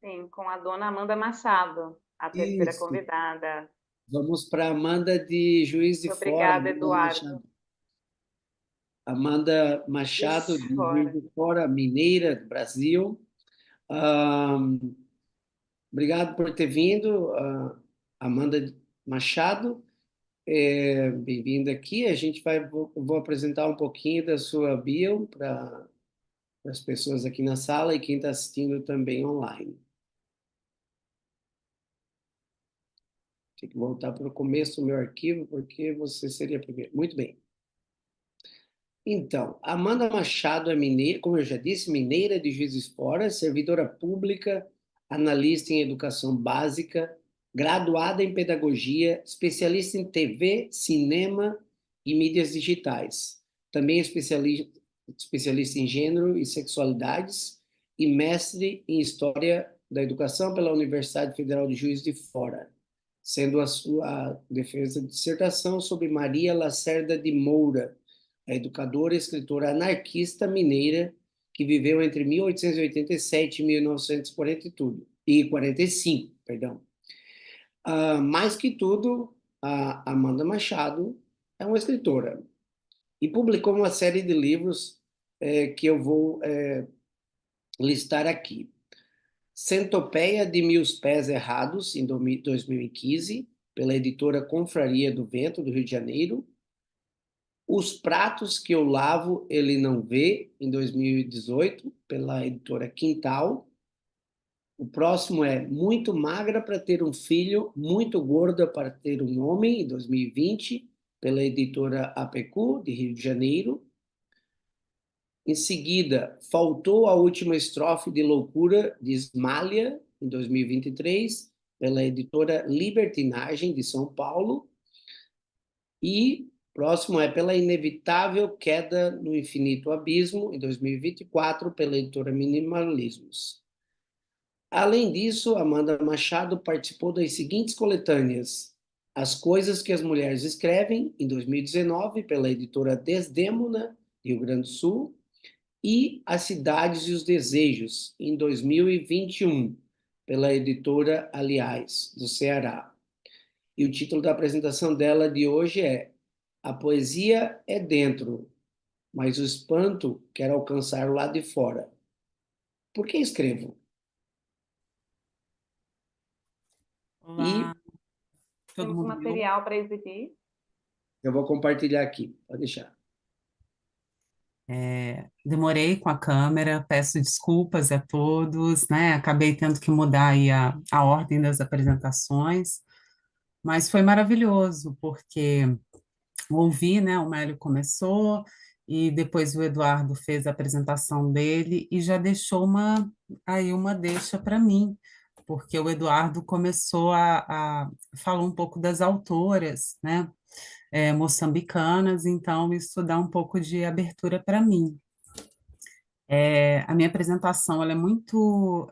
S13: Sim, com a dona Amanda Machado, a terceira
S14: Isso.
S13: convidada.
S14: Vamos para Amanda de Juiz de Fora.
S13: Obrigada, Eduardo.
S14: Amanda Machado, de Juiz de Fora, mineira do Brasil. Obrigado por ter vindo, Amanda Machado. Bem-vinda aqui. A gente vou apresentar um pouquinho da sua bio para as pessoas aqui na sala e quem está assistindo também online. Tem que voltar para o começo do meu arquivo, porque você seria primeiro. Muito bem. Então, Amanda Machado é mineira, como eu já disse, mineira de Juiz de Fora, servidora pública, analista em educação básica, graduada em pedagogia, especialista em TV, cinema e mídias digitais. Também especialista em gênero e sexualidades e mestre em História da Educação pela Universidade Federal de Juiz de Fora, sendo a sua defesa de dissertação sobre Maria Lacerda de Moura, a educadora e escritora anarquista mineira que viveu entre 1887 e 1945, perdão. Mais que tudo, a Amanda Machado é uma escritora e publicou uma série de livros que eu vou listar aqui. Centopeia de Mil Pés Errados, em 2015, pela editora Confraria do Vento, do Rio de Janeiro. Os Pratos que Eu Lavo, Ele Não Vê, em 2018, pela editora Quintal. O próximo é Muito Magra para Ter um Filho, Muito Gorda para Ter um Homem, em 2020, pela editora APQ, de Rio de Janeiro. Em seguida, Faltou a Última Estrofe de Loucura, de Ismália, em 2023, pela editora Libertinagem, de São Paulo. E próximo é Pela Inevitável Queda no Infinito Abismo, em 2024, pela editora Minimalismos. Além disso, Amanda Machado participou das seguintes coletâneas: As Coisas que as Mulheres Escrevem, em 2019, pela editora Desdêmona, Rio Grande do Sul, e As Cidades e os Desejos, em 2021, pela editora Aliás, do Ceará. E o título da apresentação dela de hoje é A Poesia é Dentro, mas o espanto quer alcançar o lado de fora. Por que escrevo?
S17: Olá, todo
S13: Temos
S17: mundo
S13: material para exibir.
S14: Eu vou compartilhar aqui, pode deixar.
S17: Demorei com a câmera, peço desculpas a todos, né? Acabei tendo que mudar aí a ordem das apresentações, mas foi maravilhoso, porque ouvi, né? O Mélio começou, e depois o Eduardo fez a apresentação dele, e já deixou uma deixa para mim, porque o Eduardo começou falou um pouco das autoras, né? Moçambicanas, então isso dá um pouco de abertura para mim. A minha apresentação ela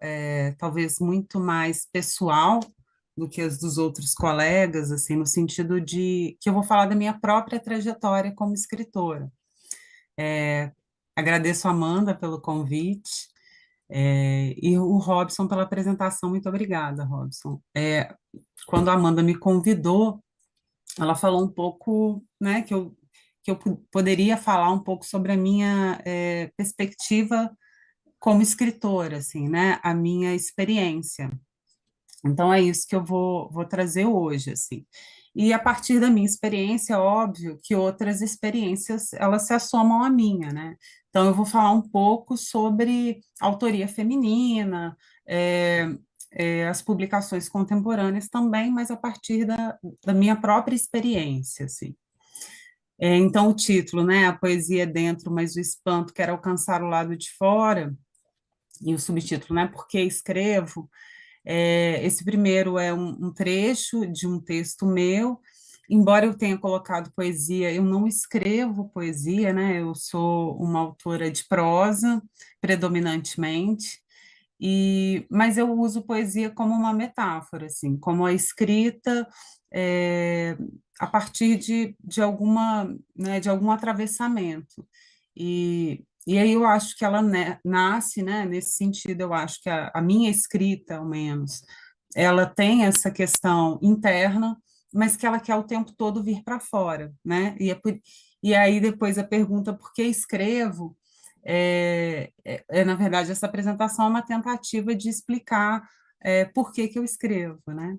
S17: é talvez muito mais pessoal do que as dos outros colegas, assim, no sentido de que eu vou falar da minha própria trajetória como escritora. Agradeço a Amanda pelo convite, e o Robson pela apresentação. Muito obrigada, Robson. Quando a Amanda me convidou, ela falou um pouco, né, que eu poderia falar um pouco sobre a minha perspectiva como escritora, assim, né, a minha experiência. Então, é isso que eu vou trazer hoje, assim. E a partir da minha experiência, óbvio que outras experiências, elas se assomam à minha, né? Então, eu vou falar um pouco sobre autoria feminina, as publicações contemporâneas também, mas a partir da minha própria experiência, assim. Então, o título, né, a poesia é dentro, mas o espanto quer alcançar o lado de fora, e o subtítulo, né, Por que escrevo? Esse primeiro é um trecho de um texto meu. Embora eu tenha colocado poesia, eu não escrevo poesia, né? Eu sou uma autora de prosa, predominantemente, mas eu uso poesia como uma metáfora, assim, como a escrita é, a partir de alguma, né, de algum atravessamento. E aí eu acho que ela nasce, né, nesse sentido, eu acho que a minha escrita, ao menos, ela tem essa questão interna, mas que ela quer o tempo todo vir para fora, né? E aí depois a pergunta por que escrevo na verdade, essa apresentação é uma tentativa de explicar por que eu escrevo, né?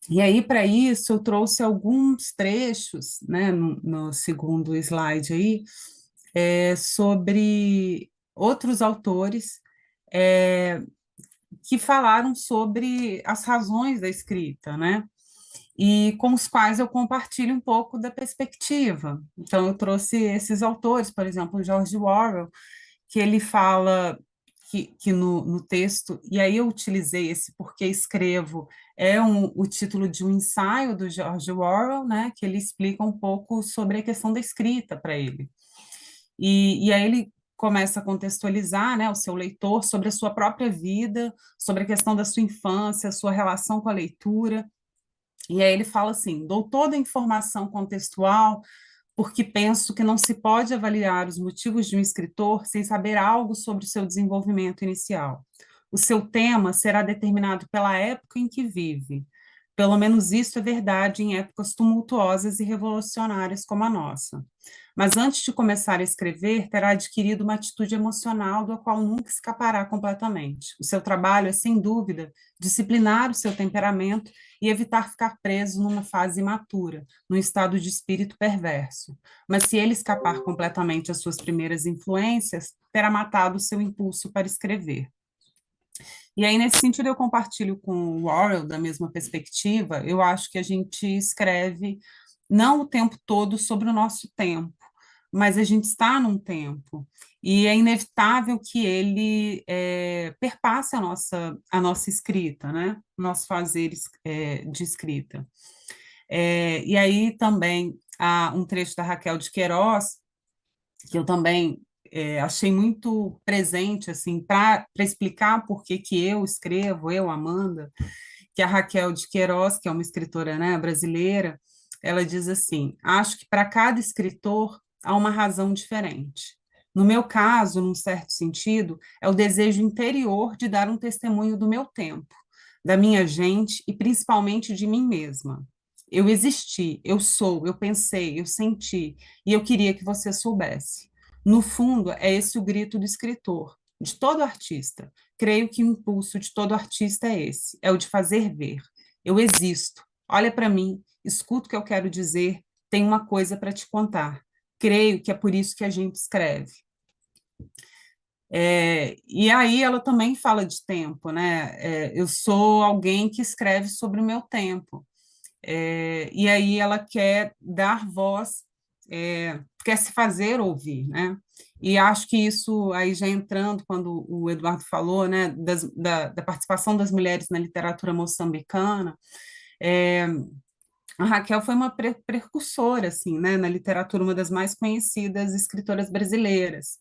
S17: E aí, para isso, eu trouxe alguns trechos, né, no segundo slide aí, sobre outros autores que falaram sobre as razões da escrita, né? E com os quais eu compartilho um pouco da perspectiva. Então, eu trouxe esses autores, por exemplo, George Orwell, que ele fala que no texto, e aí eu utilizei esse Porque Escrevo, o título de um ensaio do George Orwell, né, que ele explica um pouco sobre a questão da escrita para ele. E aí ele começa a contextualizar, né, o seu leitor sobre a sua própria vida, sobre a questão da sua infância, a sua relação com a leitura. E aí ele fala assim: dou toda a informação contextual porque penso que não se pode avaliar os motivos de um escritor sem saber algo sobre o seu desenvolvimento inicial. O seu tema será determinado pela época em que vive. Pelo menos isso é verdade em épocas tumultuosas e revolucionárias como a nossa. Mas antes de começar a escrever, terá adquirido uma atitude emocional da qual nunca escapará completamente. O seu trabalho é, sem dúvida, disciplinar o seu temperamento e evitar ficar preso numa fase imatura, num estado de espírito perverso. Mas se ele escapar completamente às suas primeiras influências, terá matado o seu impulso para escrever. E aí, nesse sentido, eu compartilho com o Orwell, da mesma perspectiva. Eu acho que a gente escreve não o tempo todo sobre o nosso tempo, mas a gente está num tempo, e é inevitável que ele perpasse a nossa escrita, né? Nosso fazer de escrita. E aí também há um trecho da Raquel de Queiroz, que eu também achei muito presente, assim, para explicar por que eu escrevo, eu, Amanda, que a Raquel de Queiroz, que é uma escritora, né, brasileira, ela diz assim: acho que para cada escritor há uma razão diferente. No meu caso, num certo sentido, é o desejo interior de dar um testemunho do meu tempo, da minha gente e principalmente de mim mesma. Eu existi, eu sou, eu pensei, eu senti, e eu queria que você soubesse. No fundo, é esse o grito do escritor, de todo artista. Creio que o impulso de todo artista é esse, é o de fazer ver. Eu existo, olha para mim, escuta o que eu quero dizer, tenho uma coisa para te contar. Creio que é por isso que a gente escreve. E aí ela também fala de tempo, né? Eu sou alguém que escreve sobre o meu tempo. E aí ela quer dar voz, quer se fazer ouvir, né? E acho que isso, aí já entrando, quando o Eduardo falou, né, da participação das mulheres na literatura moçambicana, a Raquel foi uma precursora, assim, né, na literatura, uma das mais conhecidas escritoras brasileiras.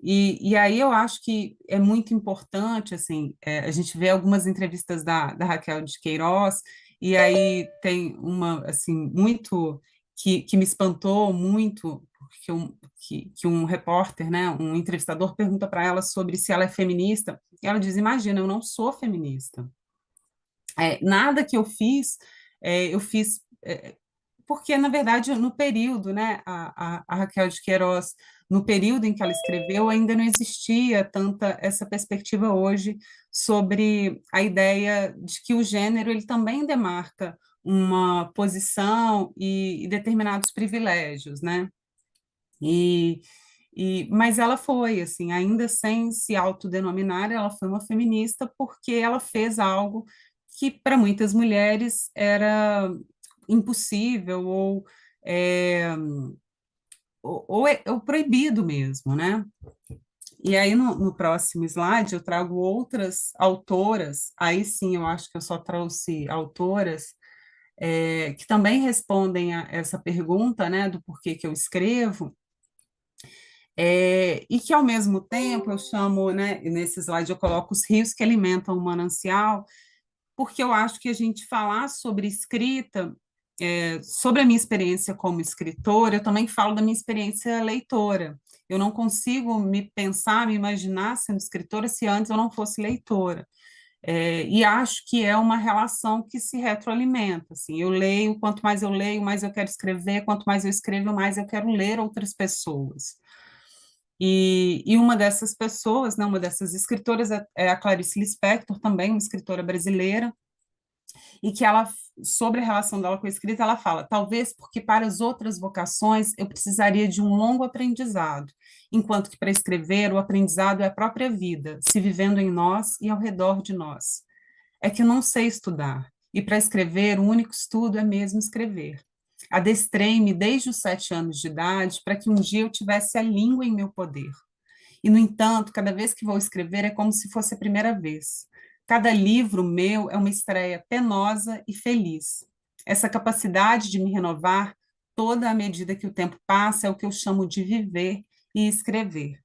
S17: E aí eu acho que é muito importante, assim, a gente vê algumas entrevistas da Raquel de Queiroz, e aí tem uma, assim, muito, que me espantou muito, que um repórter, né, um entrevistador pergunta para ela sobre se ela é feminista, e ela diz: imagina, eu não sou feminista. Nada que eu fiz porque, na verdade, no período, né, a Raquel de Queiroz, no período em que ela escreveu, ainda não existia tanta essa perspectiva hoje sobre a ideia de que o gênero ele também demarca uma posição e determinados privilégios, né? Mas ela foi, assim, ainda sem se autodenominar, ela foi uma feminista porque ela fez algo que para muitas mulheres era impossível ou proibido mesmo, né? E aí, no próximo slide, eu trago outras autoras, aí sim eu acho que eu só trouxe autoras que também respondem a essa pergunta, né, do porquê que eu escrevo, e que, ao mesmo tempo, eu chamo, né, nesse slide eu coloco os rios que alimentam o manancial, porque eu acho que a gente falar sobre escrita, sobre a minha experiência como escritora, eu também falo da minha experiência leitora. Eu não consigo me pensar, me imaginar sendo escritora se antes eu não fosse leitora. E acho que é uma relação que se retroalimenta. Assim, eu leio, quanto mais eu leio, mais eu quero escrever, quanto mais eu escrevo, mais eu quero ler outras pessoas. E uma dessas pessoas, né, uma dessas escritoras é a Clarice Lispector, também uma escritora brasileira, e que ela, sobre a relação dela com a escrita, ela fala, talvez porque para as outras vocações eu precisaria de um longo aprendizado, enquanto que para escrever o aprendizado é a própria vida, se vivendo em nós e ao redor de nós. É que eu não sei estudar, e para escrever o único estudo é mesmo escrever. Adestrei-me desde os 7 anos de idade para que um dia eu tivesse a língua em meu poder. E, no entanto, cada vez que vou escrever é como se fosse a primeira vez. Cada livro meu é uma estreia penosa e feliz. Essa capacidade de me renovar toda à medida que o tempo passa é o que eu chamo de viver e escrever.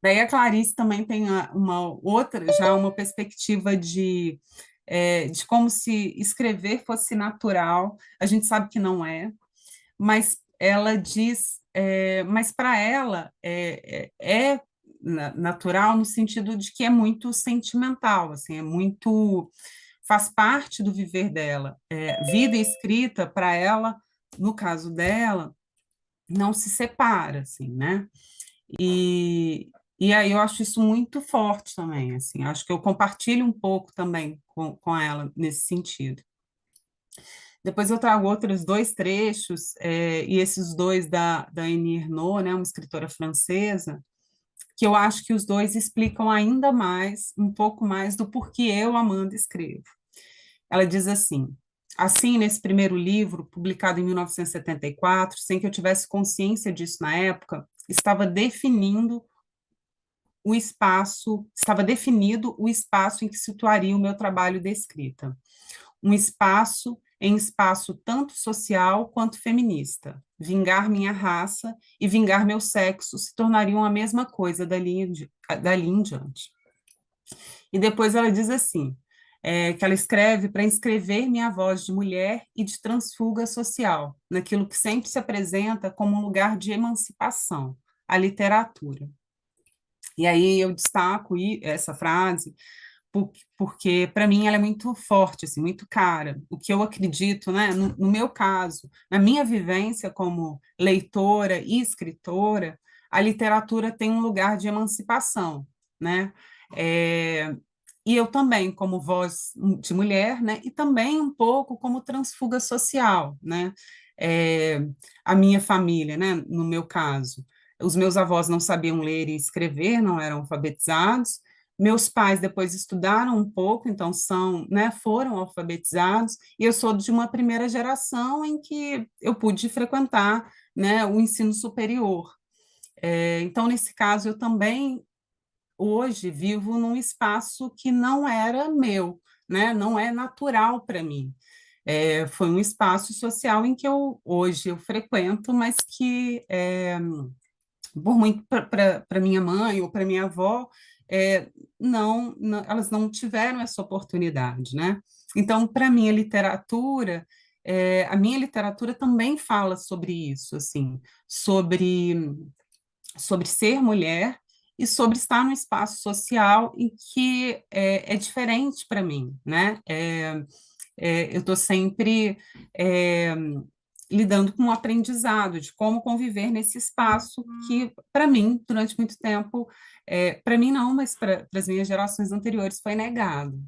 S17: Daí a Clarice também tem uma outra, já uma perspectiva de como se escrever fosse natural. A gente sabe que não é, mas ela diz, mas para ela é natural no sentido de que é muito sentimental, assim, faz parte do viver dela. Vida e escrita, para ela, no caso dela, não se separa, assim, né? E aí eu acho isso muito forte também, assim, acho que eu compartilho um pouco também com ela nesse sentido. Depois eu trago outros 2 trechos, e esses 2 da Annie Ernaux, né, uma escritora francesa, que eu acho que os 2 explicam ainda mais, um pouco mais do porquê eu, Amanda, escrevo. Ela diz assim, nesse primeiro livro, publicado em 1974, sem que eu tivesse consciência disso na época, estava definido o espaço em que situaria o meu trabalho de escrita. Um espaço em espaço tanto social quanto feminista. Vingar minha raça e vingar meu sexo se tornariam a mesma coisa dali em diante. E depois ela diz assim, que ela escreve para inscrever minha voz de mulher e de transfuga social, naquilo que sempre se apresenta como um lugar de emancipação, a literatura. E aí eu destaco essa frase porque para mim ela é muito forte, assim, muito cara. O que eu acredito, né, no meu caso, na minha vivência como leitora e escritora, a literatura tem um lugar de emancipação, né? E eu também, como voz de mulher, né, e também um pouco como transfuga social, né? A minha família, né, no meu caso, os meus avós não sabiam ler e escrever, não eram alfabetizados. Meus pais depois estudaram um pouco, então foram alfabetizados, e eu sou de uma primeira geração em que eu pude frequentar, né, o ensino superior. Então, nesse caso, eu também, hoje, vivo num espaço que não era meu, né, não é natural para mim. Foi um espaço social em que hoje eu frequento, mas que por muito para minha mãe ou para minha avó, elas não tiveram essa oportunidade, né? Então, para mim, a minha literatura também fala sobre isso, assim, sobre ser mulher e sobre estar num espaço social em que é diferente para mim, né? Eu estou sempre lidando com o aprendizado de como conviver nesse espaço que, para mim, durante muito tempo, para mim não, mas para as minhas gerações anteriores foi negado.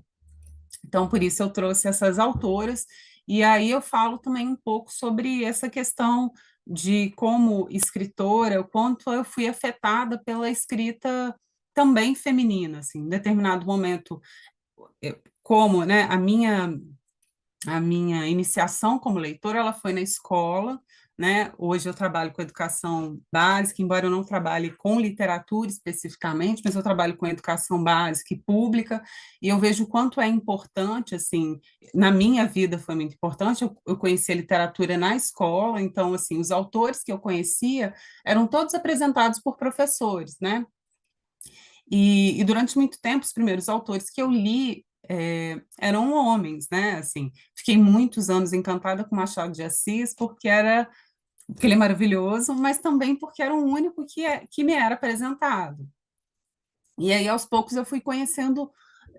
S17: Então, por isso eu trouxe essas autoras, e aí eu falo também um pouco sobre essa questão de como escritora, o quanto eu fui afetada pela escrita também feminina, assim, em determinado momento, como, né, a minha iniciação como leitora, ela foi na escola, né? Hoje eu trabalho com educação básica, embora eu não trabalhe com literatura especificamente, mas eu trabalho com educação básica e pública, e eu vejo o quanto é importante, assim, na minha vida foi muito importante, eu conheci a literatura na escola, então, assim, os autores que eu conhecia eram todos apresentados por professores, né? E durante muito tempo, os primeiros autores que eu li eram homens, né? Assim, fiquei muitos anos encantada com Machado de Assis, porque ele é maravilhoso, mas também porque era o único que me era apresentado. E aí, aos poucos, eu fui conhecendo,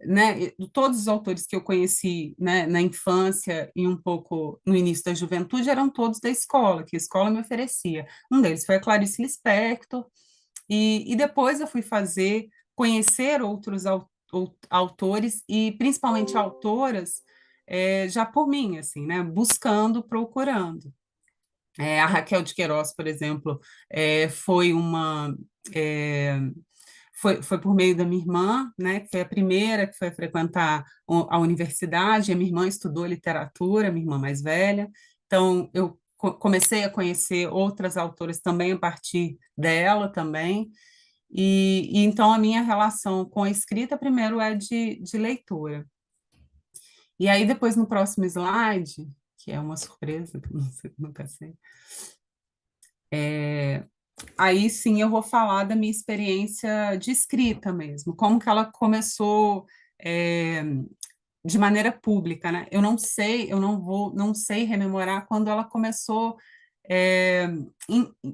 S17: né, todos os autores que eu conheci, né, na infância e um pouco no início da juventude eram todos da escola, que a escola me oferecia. Um deles foi a Clarice Lispector, e depois eu fui conhecer outros autores, e principalmente autoras, já por mim, assim, né, buscando, procurando. A Raquel de Queiroz, por exemplo, foi é, foi por meio da minha irmã, né, que foi a primeira que foi a frequentar a universidade. A minha irmã estudou literatura, minha irmã mais velha, então eu comecei a conhecer outras autoras também a partir dela também, e então a minha relação com a escrita primeiro é de leitura. E aí depois no próximo slide, que é uma surpresa, que eu não sei, nunca sei, aí sim eu vou falar da minha experiência de escrita mesmo, como que ela começou de maneira pública, né? Eu não sei rememorar quando ela começou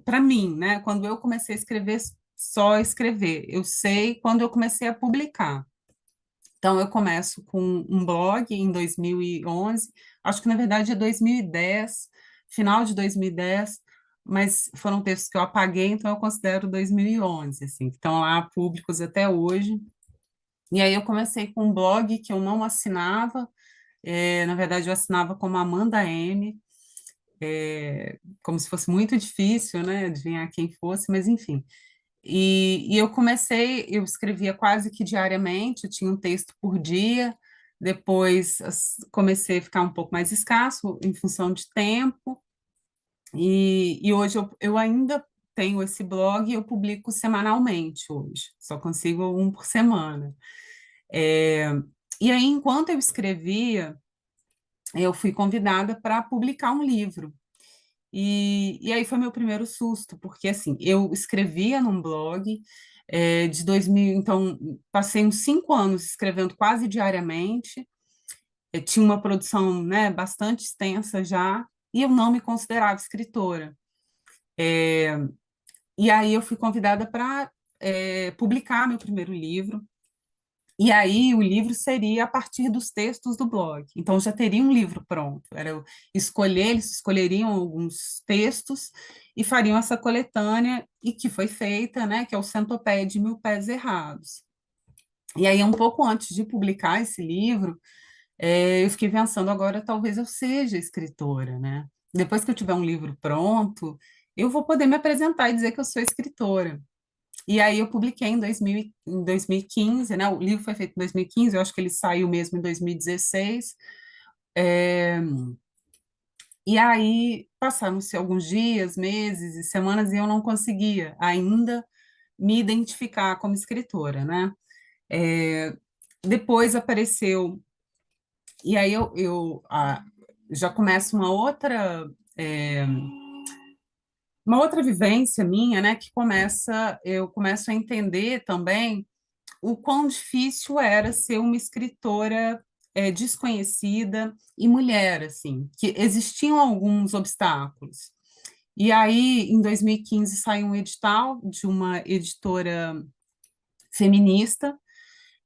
S17: para mim, né? Quando eu comecei a escrever, só escrever. Eu sei quando eu comecei a publicar. Então, eu começo com um blog em 2011, acho que na verdade é 2010, final de 2010, mas foram textos que eu apaguei, então eu considero 2011, assim, que estão lá públicos até hoje. E aí eu comecei com um blog que eu não assinava, na verdade eu assinava como Amanda M, como se fosse muito difícil, né, adivinhar quem fosse, mas enfim. E eu escrevia quase que diariamente, eu tinha um texto por dia, depois comecei a ficar um pouco mais escasso em função de tempo, e hoje eu ainda tenho esse blog e eu publico semanalmente hoje, só consigo um por semana. E aí, enquanto eu escrevia, eu fui convidada para publicar um livro. E aí foi meu primeiro susto, porque assim, eu escrevia num blog de 2000, então passei uns 5 anos escrevendo quase diariamente, tinha uma produção, né, bastante extensa já, e eu não me considerava escritora. E aí eu fui convidada para publicar meu primeiro livro, e aí o livro seria a partir dos textos do blog. Então já teria um livro pronto. Era eu escolher, eles escolheriam alguns textos e fariam essa coletânea, e que foi feita, né, que é o Centopeia de Mil Pés Errados. E aí, um pouco antes de publicar esse livro, eu fiquei pensando, agora talvez eu seja escritora, né? Depois que eu tiver um livro pronto, eu vou poder me apresentar e dizer que eu sou escritora. E aí eu publiquei em 2015, né? O livro foi feito em 2015, eu acho que ele saiu mesmo em 2016. E aí passaram-se alguns dias, meses e semanas, e eu não conseguia ainda me identificar como escritora, né? Depois apareceu, e aí já começa uma outra vivência minha, né? Eu começo a entender também o quão difícil era ser uma escritora desconhecida e mulher, assim, que existiam alguns obstáculos. E aí, em 2015, saiu um edital de uma editora feminista,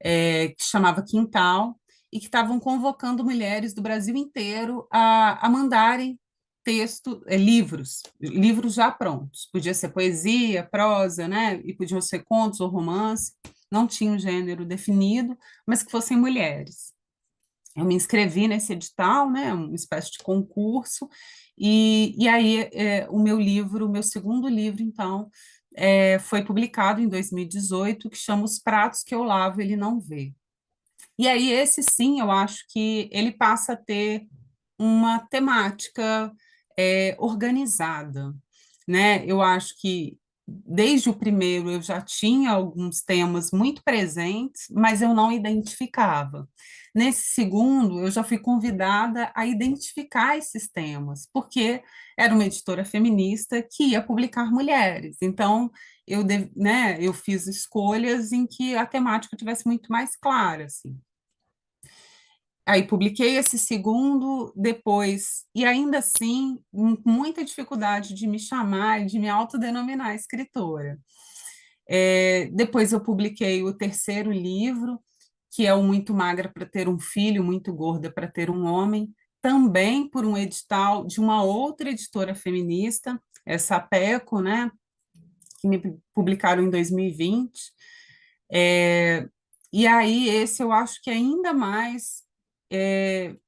S17: que chamava Quintal, e que estavam convocando mulheres do Brasil inteiro a mandarem livros já prontos. Podia ser poesia, prosa, né? E podiam ser contos ou romance, não tinha um gênero definido, mas que fossem mulheres. eu me inscrevi nesse edital, né, uma espécie de concurso, e aí o meu livro, o meu segundo livro, então, foi publicado em 2018, que chama Os Pratos que eu lavo, ele não vê. E aí esse sim, eu acho que ele passa a ter uma temática organizada, né? Eu acho que desde o primeiro eu já tinha alguns temas muito presentes, mas eu não identificava. Nesse segundo, eu já fui convidada a identificar esses temas, porque era uma editora feminista que ia publicar mulheres. Então, né, eu fiz escolhas em que a temática tivesse muito mais clara, assim. Aí publiquei esse segundo, depois, e ainda assim, muita dificuldade de me chamar e de me autodenominar escritora. Depois eu publiquei o terceiro livro, que é o Muito Magra para Ter um Filho, Muito Gorda para Ter um Homem, também por um edital de uma outra editora feminista, essa Apeco, né, que me publicaram em 2020. E aí, esse eu acho que ainda mais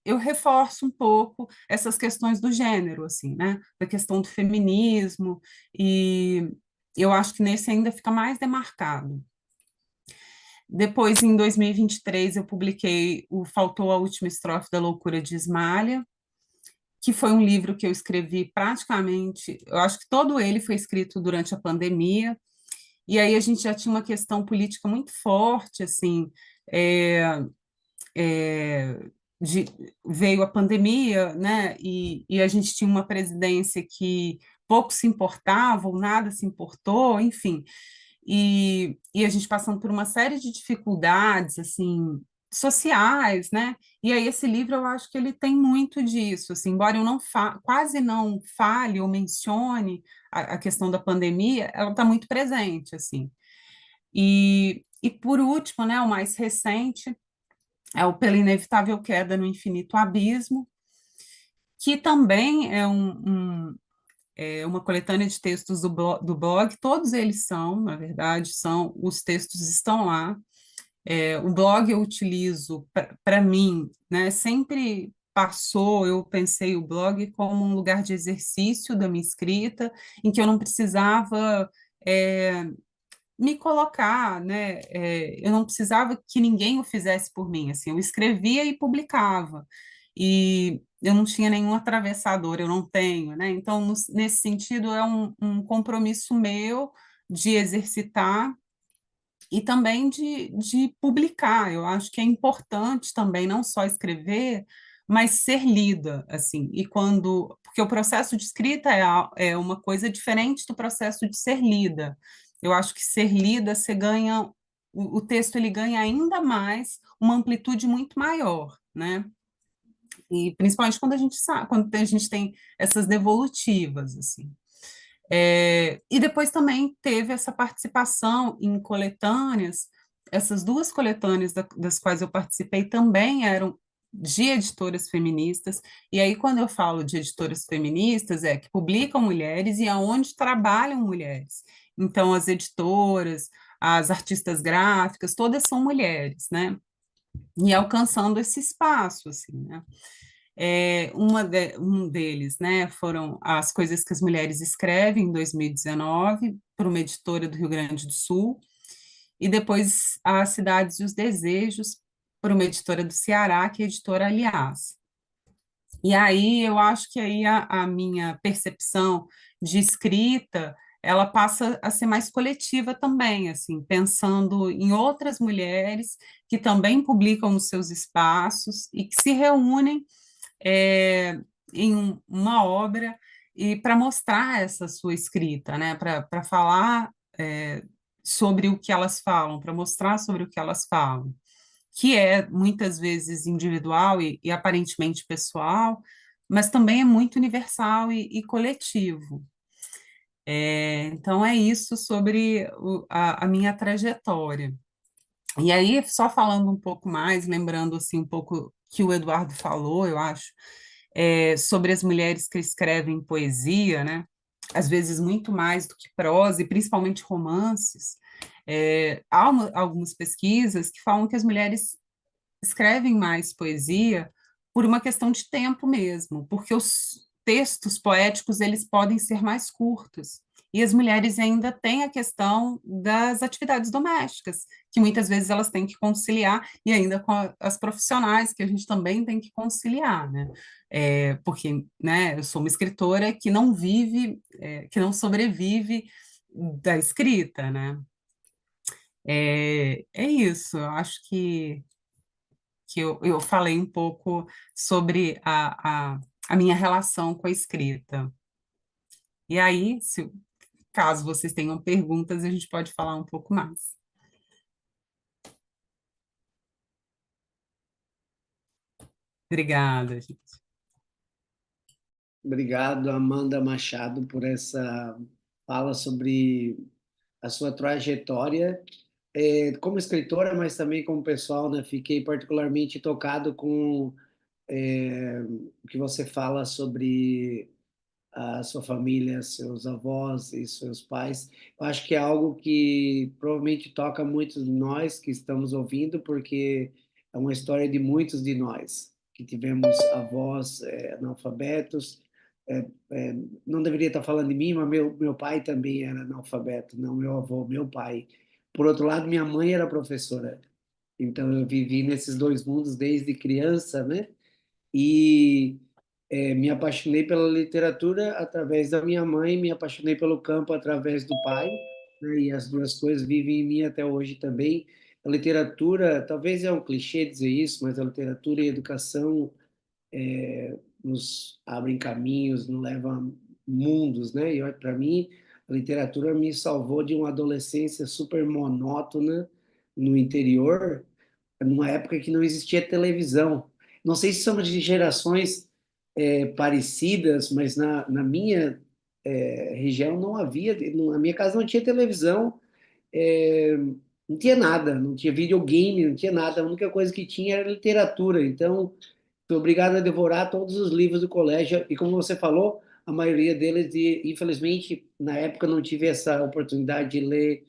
S17: eu reforço um pouco essas questões do gênero, assim, né? Da questão do feminismo, e eu acho que nesse ainda fica mais demarcado. Depois, em 2023, eu publiquei o Faltou a Última Estrofe da Loucura de Ismália, que foi um livro que eu escrevi praticamente, eu acho que todo ele foi escrito durante a pandemia, e aí a gente já tinha uma questão política muito forte, assim, veio a pandemia, né, e a gente tinha uma presidência que pouco se importava, ou nada se importou, enfim, e a gente passando por uma série de dificuldades, assim, sociais, né, e aí esse livro eu acho que ele tem muito disso, assim, embora eu quase não fale ou mencione a questão da pandemia, ela está muito presente, assim, e por último, né, o mais recente, é o Pela Inevitável Queda no Infinito Abismo, que também é uma coletânea de textos do blog, todos eles são, na verdade, os textos estão lá. O blog eu utilizo, para mim, né, sempre passou, eu pensei o blog como um lugar de exercício da minha escrita, em que eu não precisava me colocar, né? Eu não precisava que ninguém o fizesse por mim, assim, eu escrevia e publicava, e eu não tinha nenhum atravessador, eu não tenho, né? Então, nesse sentido, é um compromisso meu de exercitar e também de publicar. Eu acho que é importante também não só escrever, mas ser lida, assim, porque o processo de escrita é uma coisa diferente do processo de ser lida. Eu acho que ser lida, você ganha, o texto ele ganha ainda mais uma amplitude muito maior, né? E principalmente quando a gente tem essas devolutivas, assim. E depois também teve essa participação em coletâneas, essas duas coletâneas das quais eu participei também eram de editoras feministas, e aí quando eu falo de editoras feministas, é que publicam mulheres e aonde trabalham mulheres. Então, as editoras, as artistas gráficas, todas são mulheres, né? E alcançando esse espaço, assim, né? Um deles, né, foram As Coisas que as Mulheres Escrevem, em 2019, por uma editora do Rio Grande do Sul, e depois As Cidades e os Desejos, por uma editora do Ceará, que é a editora Aliás. E aí eu acho que aí a minha percepção de escrita, ela passa a ser mais coletiva também, assim, pensando em outras mulheres que também publicam nos seus espaços e que se reúnem em uma obra e para mostrar essa sua escrita, né? Para falar sobre o que elas falam, para mostrar sobre o que elas falam, que é muitas vezes individual e aparentemente pessoal, mas também é muito universal e coletivo. Então é isso sobre a minha trajetória. E aí, só falando um pouco mais, lembrando assim um pouco que o Eduardo falou, eu acho, sobre as mulheres que escrevem poesia, né? Às vezes muito mais do que prosa, e principalmente romances. Há algumas pesquisas que falam que as mulheres escrevem mais poesia por uma questão de tempo mesmo, porque os textos poéticos eles podem ser mais curtos. E as mulheres ainda têm a questão das atividades domésticas, que muitas vezes elas têm que conciliar, e ainda com as profissionais, que a gente também tem que conciliar, né? Porque, né, eu sou uma escritora que não vive, que não sobrevive da escrita, né? É isso, eu acho que eu falei um pouco sobre a minha relação com a escrita. E aí, caso vocês tenham perguntas, a gente pode falar um pouco mais. Obrigada, gente.
S14: Obrigado, Amanda Machado, por essa fala sobre a sua trajetória como escritora, mas também como pessoal, né? Fiquei particularmente tocado com o que você fala sobre a sua família, seus avós e seus pais. Eu acho que é algo que provavelmente toca muitos de nós que estamos ouvindo, porque é uma história de muitos de nós que tivemos avós analfabetos. Não deveria estar falando de mim, mas meu pai também era analfabeto, não meu avô, meu pai. Por outro lado, minha mãe era professora, então eu vivi nesses dois mundos desde criança, né? E me apaixonei pela literatura através da minha mãe, me apaixonei pelo campo através do pai, né? E as duas coisas vivem em mim até hoje também. A literatura, talvez é um clichê dizer isso, mas a literatura e a educação nos abrem caminhos, nos levam mundos, né? E para mim, a literatura me salvou de uma adolescência super monótona no interior, numa época que não existia televisão. Não sei se somos de gerações parecidas, mas na minha região não havia, na minha casa não tinha televisão, é, não tinha nada, não tinha videogame, não tinha nada, a única coisa que tinha era literatura. Então, fui obrigado a devorar todos os livros do colégio, e como você falou, a maioria deles, infelizmente, na época não tive essa oportunidade de ler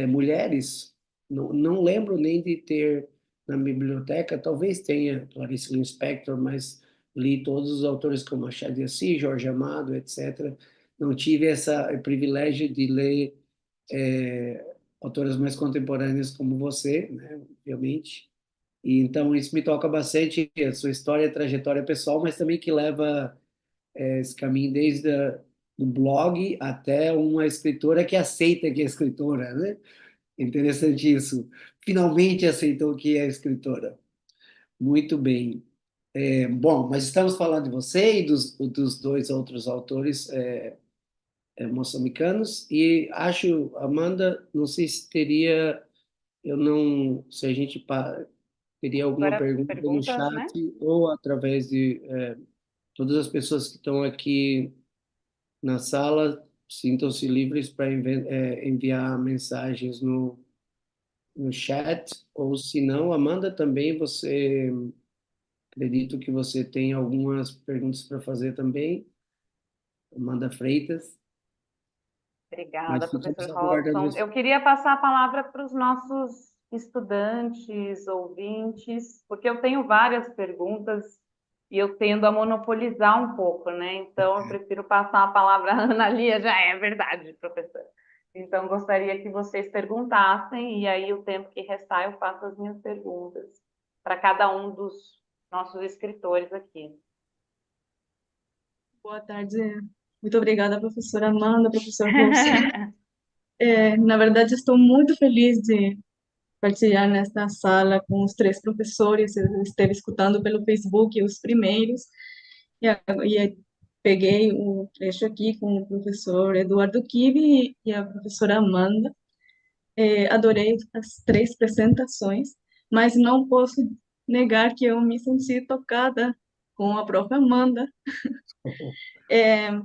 S14: mulheres, não lembro nem de ter na biblioteca, talvez tenha Clarice Lispector, mas li todos os autores como Machado de Assis, Jorge Amado, etc. Não tive esse privilégio de ler autoras mais contemporâneas como você, né, obviamente. E, então, isso me toca bastante, a sua história, a trajetória pessoal, mas também que leva esse caminho desde do blog até uma escritora que aceita que é escritora, né? Interessante isso. Finalmente aceitou que é escritora. Muito bem. Bom, mas estamos falando de você e dos dois outros autores moçambicanos, e acho, Amanda, não sei se teria, eu não, se a gente teria alguma
S13: Agora,
S14: pergunta no
S13: perguntas, né?
S14: chat ou através de todas as pessoas que estão aqui na sala, sintam-se livres para enviar mensagens no chat, ou se não, Amanda, também acredito que você tem algumas perguntas para fazer também, Amanda Freitas,
S13: Obrigada,
S14: mas ficamos
S13: professor
S14: aguardando.
S13: Robson. Eu queria passar a palavra para os nossos estudantes, ouvintes, porque eu tenho várias perguntas e eu tendo a monopolizar um pouco, né? Então, eu prefiro passar a palavra à Ana Lia, já é verdade, professor. Então, gostaria que vocês perguntassem, e aí, o tempo que restar, eu faço as minhas perguntas para cada um dos nossos escritores aqui.
S18: Boa tarde. Muito obrigada, professora Amanda, professor Robson. Na verdade, estou muito feliz de partilhar nesta sala com os três professores. Eu esteve escutando pelo Facebook os primeiros, e peguei o trecho aqui com o professor Eduardo Kivi e a professora Amanda. Adorei as três apresentações, mas não posso negar que eu me senti tocada com a própria Amanda,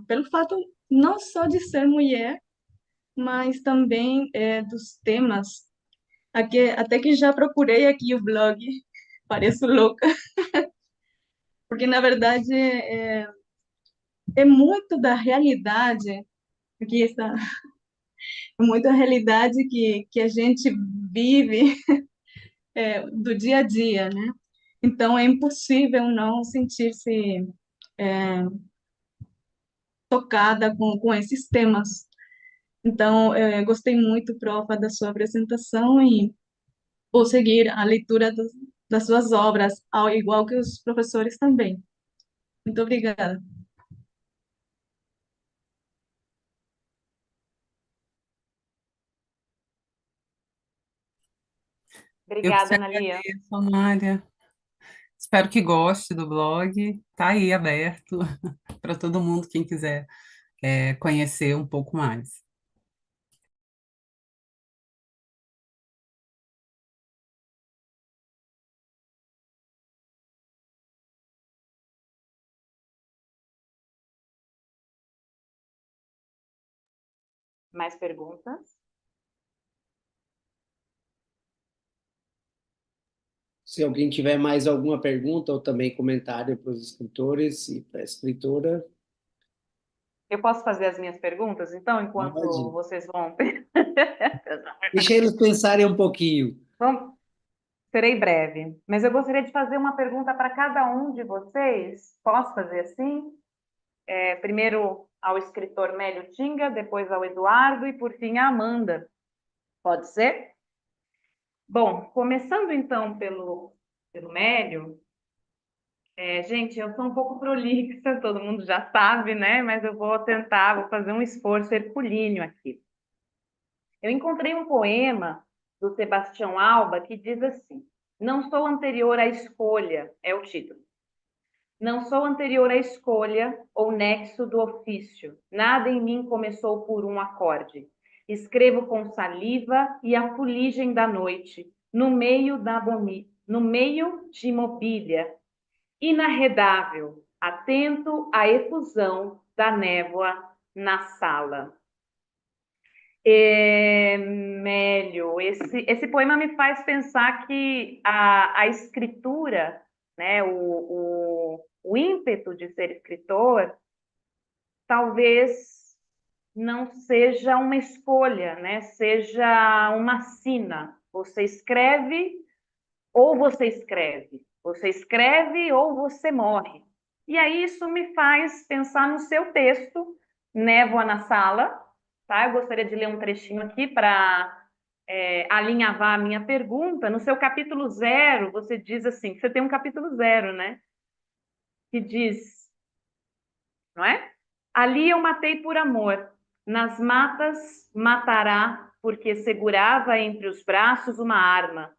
S18: pelo fato não só de ser mulher, mas também dos temas. Até que já procurei aqui o blog, pareço louca, porque na verdade é muito da realidade, aqui está, é muito a realidade que a gente vive do dia a dia, né? Então, é impossível não sentir-se tocada com esses temas. Então, gostei muito, profa, da sua apresentação e vou seguir a leitura das suas obras, ao igual que os professores também. Muito obrigada.
S17: Eu que
S13: Obrigada,
S17: te
S13: Ana Lia.
S17: agradeço, Amália. Espero que goste do blog. Tá aí aberto para todo mundo, quem quiser conhecer um pouco mais.
S13: Mais perguntas?
S14: Se alguém tiver mais alguma pergunta ou também comentário para os escritores e para a escritora,
S13: Eu posso fazer as minhas perguntas, então, enquanto
S14: pode.
S13: vocês vão...
S14: Deixa eles pensarem um pouquinho.
S13: Serei breve, mas eu gostaria de fazer uma pergunta para cada um de vocês. Posso fazer assim? Primeiro ao escritor Mélio Tinga, depois ao Eduardo e, por fim, à Amanda. Pode ser? Bom, começando então pelo Mélio. Gente, eu sou um pouco prolixa, todo mundo já sabe, né? Mas eu vou fazer um esforço herculíneo aqui. Eu encontrei um poema do Sebastião Alba que diz assim: não sou anterior à escolha, é o título. Não sou anterior à escolha ou nexo do ofício. Nada em mim começou por um acorde. Escrevo com saliva e a fuligem da noite, no meio de mobília, inarredável, atento à efusão da névoa na sala. Mélio, esse poema me faz pensar que a escritura, né, o ímpeto de ser escritor, talvez não seja uma escolha, né, seja uma sina. Você escreve ou você escreve. Você escreve ou você morre. E aí isso me faz pensar no seu texto, Névoa na Sala. Tá? Eu gostaria de ler um trechinho aqui para alinhavar a minha pergunta. No seu capítulo 0, você diz assim, você tem um capítulo 0, né? Que diz, não é? Ali eu matei por amor, nas matas matará, porque segurava entre os braços uma arma.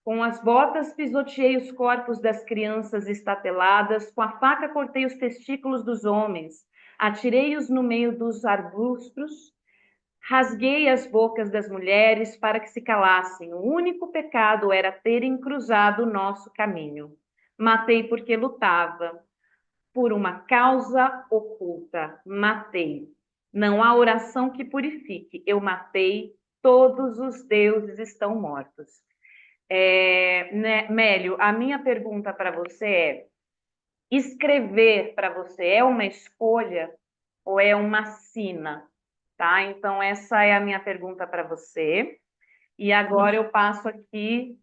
S13: Com as botas pisoteei os corpos das crianças estateladas, com a faca cortei os testículos dos homens, atirei-os no meio dos arbustos, rasguei as bocas das mulheres para que se calassem. O único pecado era terem cruzado o nosso caminho. Matei porque lutava por uma causa oculta. Matei. Não há oração que purifique. Eu matei. Todos os deuses estão mortos. Mélio, a minha pergunta para você é: escrever para você é uma escolha ou é uma sina? Tá? Então, essa é a minha pergunta para você. E agora eu passo aqui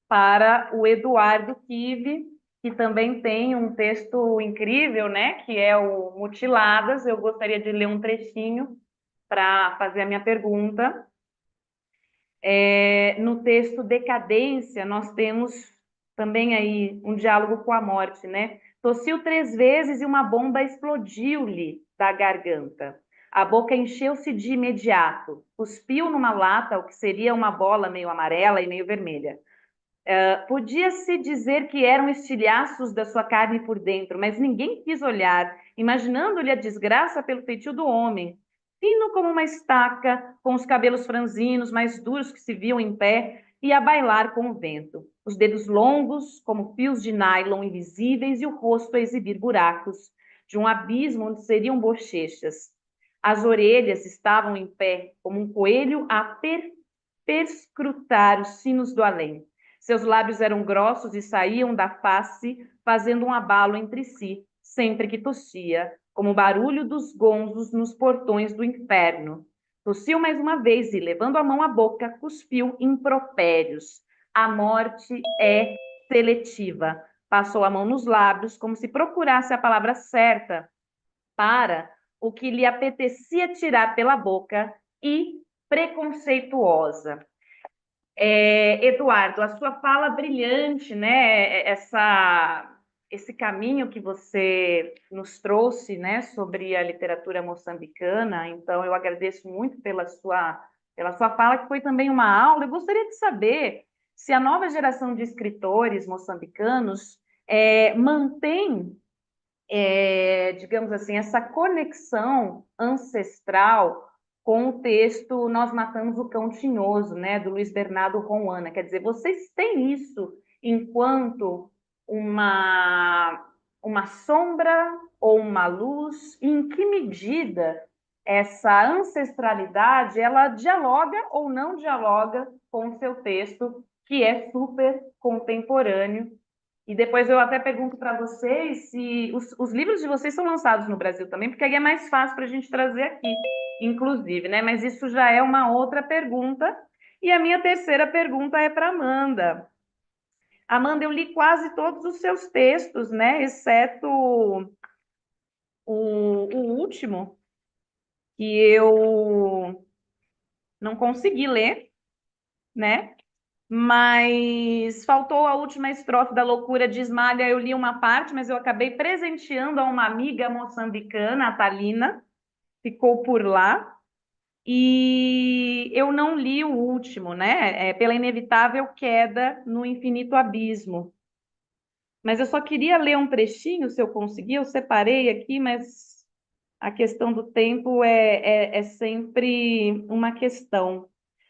S13: para o Eduardo Kivi, que também tem um texto incrível, né? Que é o Mutiladas. Eu gostaria de ler um trechinho para fazer a minha pergunta. No texto Decadência, nós temos também aí um diálogo com a morte, né? Tossiu 3 vezes e uma bomba explodiu-lhe da garganta. A boca encheu-se de imediato. Cuspiu numa lata o que seria uma bola meio amarela e meio vermelha. Podia-se dizer que eram estilhaços da sua carne por dentro, mas ninguém quis olhar, imaginando-lhe a desgraça pelo feitio do homem. Fino como uma estaca, com os cabelos franzinos, mais duros que se viam em pé, e a bailar com o vento. Os dedos longos, como fios de nylon invisíveis, e o rosto a exibir buracos de um abismo onde seriam bochechas. As orelhas estavam em pé, como um coelho a perscrutar os sinos do além. Seus lábios eram grossos e saíam da face, fazendo um abalo entre si, sempre que tossia, como o barulho dos gonzos nos portões do inferno. Tossiu mais uma vez e, levando a mão à boca, cuspiu impropérios. A morte é seletiva. Passou a mão nos lábios, como se procurasse a palavra certa para o que lhe apetecia tirar pela boca, e preconceituosa. Eduardo, a sua fala brilhante, né? Esse caminho que você nos trouxe, né, sobre a literatura moçambicana. Então, eu agradeço muito pela sua fala, que foi também uma aula. Eu gostaria de saber se a nova geração de escritores moçambicanos mantém, digamos assim, essa conexão ancestral com o texto Nós Matamos o Cão Tinhoso, né, do Luiz Bernardo Roana. Quer dizer, vocês têm isso enquanto uma sombra ou uma luz? E em que medida essa ancestralidade ela dialoga ou não dialoga com o seu texto, que é super contemporâneo? E depois eu até pergunto para vocês se os livros de vocês são lançados no Brasil também, porque aí é mais fácil para a gente trazer aqui, inclusive, né? Mas isso já é uma outra pergunta. E a minha terceira pergunta é para Amanda. Amanda, eu li quase todos os seus textos, né? Exceto o último, que eu não consegui ler, né? Mas faltou a última estrofe da Loucura de Ismália. Eu li uma parte, mas eu acabei presenteando a uma amiga moçambicana, a Thalina, ficou por lá. E eu não li o último, né? Pela inevitável queda no infinito abismo. Mas eu só queria ler um trechinho, se eu conseguir. Eu separei aqui, mas a questão do tempo é sempre uma questão.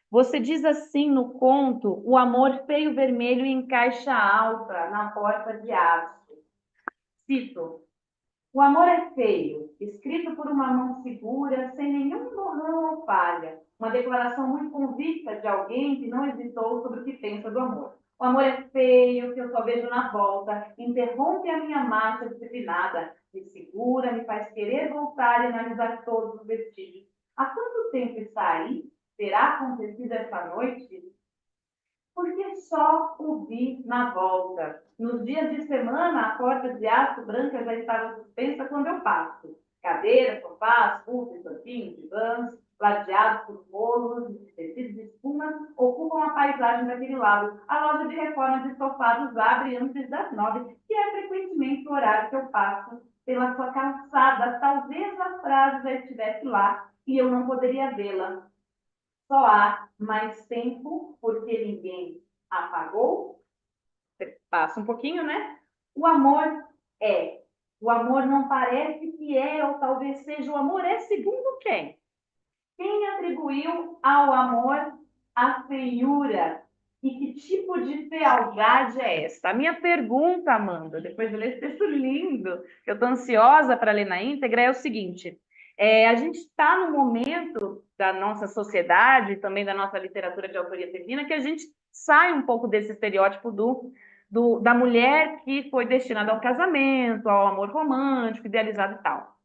S13: Você diz assim no conto: o amor feio vermelho em caixa alta na porta de aço. Cito: o amor é feio, escrito por uma mão segura, sem nenhum borrão ou falha. Uma declaração muito convicta de alguém que não hesitou sobre o que pensa do amor. O amor é feio, que eu só vejo na volta, interrompe a minha marcha disciplinada, me segura, me faz querer voltar e analisar todos os vestígios. Há quanto tempo está aí? Terá acontecido essa noite? Porque só o vi na volta. Nos dias de semana, a porta de aço branca já estava suspensa quando eu passo. Cadeiras, sofás, púlpitos, banquinhos, divãs, ladeados por rolos e tecidos de espuma, ocupam a paisagem daquele lado. A loja de reforma de sofados abre antes das 9, que é frequentemente o horário que eu passo pela sua calçada. Talvez a frase já estivesse lá e eu não poderia vê-la. Só há mais tempo porque ninguém apagou. Passa um pouquinho, né? O amor é. O amor não parece que é, ou talvez seja. O amor é segundo quem? Quem atribuiu ao amor a feiura? E que tipo de fealdade é esta? A minha pergunta, Amanda, depois de ler esse texto lindo, que eu estou ansiosa para ler na íntegra, é o seguinte: a gente está no momento da nossa sociedade, também da nossa literatura de autoria feminina, que a gente sai um pouco desse estereótipo da mulher que foi destinada ao casamento, ao amor romântico, idealizado e tal.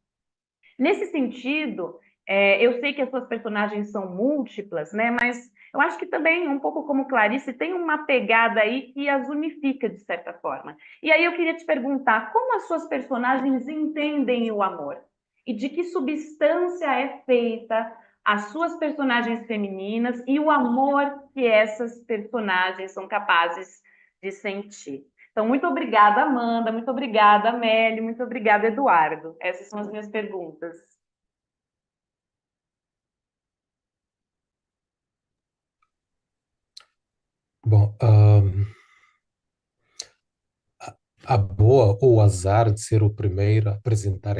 S13: Nesse sentido, eu sei que as suas personagens são múltiplas, né? Mas eu acho que também, um pouco como Clarice, tem uma pegada aí que as unifica, de certa forma. E aí eu queria te perguntar, como as suas personagens entendem o amor? E de que substância é feita as suas personagens femininas e o amor que essas personagens são capazes de sentir? Então, muito obrigada, Amanda, muito obrigada, Amélie, muito obrigada, Eduardo. Essas são as minhas perguntas.
S15: Bom, a boa ou o azar de ser o primeiro a apresentar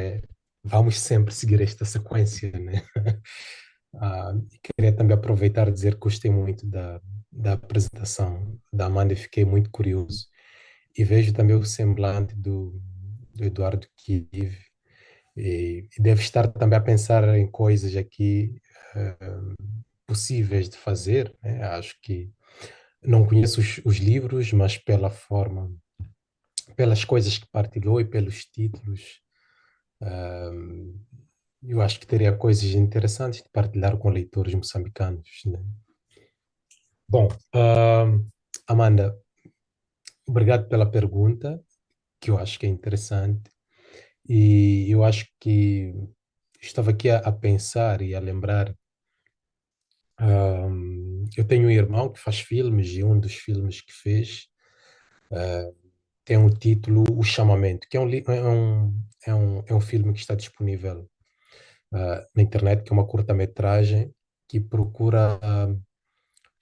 S15: vamos sempre seguir esta sequência, né? Queria também aproveitar e dizer que gostei muito da apresentação da Amanda e fiquei muito curioso. E vejo também o semblante do Eduardo Kiv e deve estar também a pensar em coisas aqui possíveis de fazer, né? Acho que não conheço os livros, mas pela forma, pelas coisas que partilhou e pelos títulos, eu acho que teria coisas interessantes de partilhar com leitores moçambicanos, né? Bom, Amanda, obrigado pela pergunta, que eu acho que é interessante. E eu acho que estava aqui a pensar e a lembrar. Eu tenho um irmão que faz filmes e um dos filmes que fez tem o título O Chamamento, que é um filme que está disponível na internet, que é uma curta-metragem que procura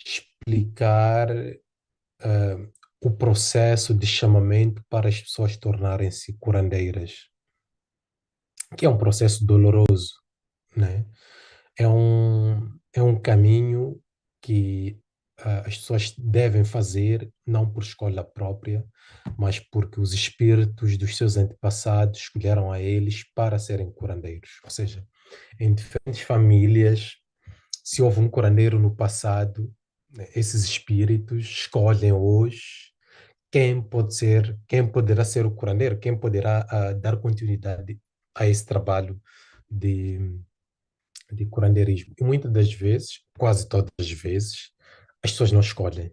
S15: explicar o processo de chamamento para as pessoas tornarem-se curandeiras, que é um processo doloroso, né? É um caminho que as pessoas devem fazer, não por escolha própria, mas porque os espíritos dos seus antepassados escolheram a eles para serem curandeiros. Ou seja, em diferentes famílias, se houve um curandeiro no passado, né, esses espíritos escolhem hoje quem poderá ser o curandeiro, quem poderá dar continuidade a esse trabalho de curandeirismo. E muitas das vezes, quase todas as vezes, as pessoas não escolhem.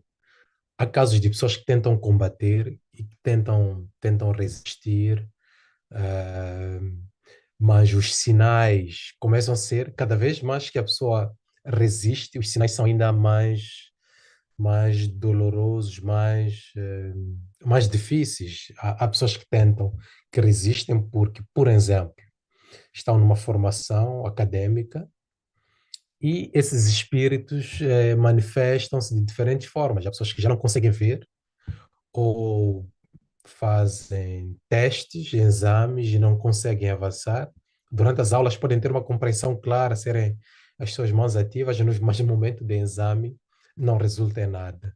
S15: Há casos de pessoas que tentam combater e que tentam resistir, ah, mas os sinais começam a ser, cada vez mais que a pessoa resiste, os sinais são ainda mais dolorosos, mais difíceis. Há pessoas que tentam, que resistem porque, por exemplo, estão numa formação acadêmica e esses espíritos manifestam-se de diferentes formas. Há pessoas que já não conseguem ver ou fazem testes, exames e não conseguem avançar. Durante as aulas podem ter uma compreensão clara, serem as suas mãos ativas, mas no momento do exame não resulta em nada.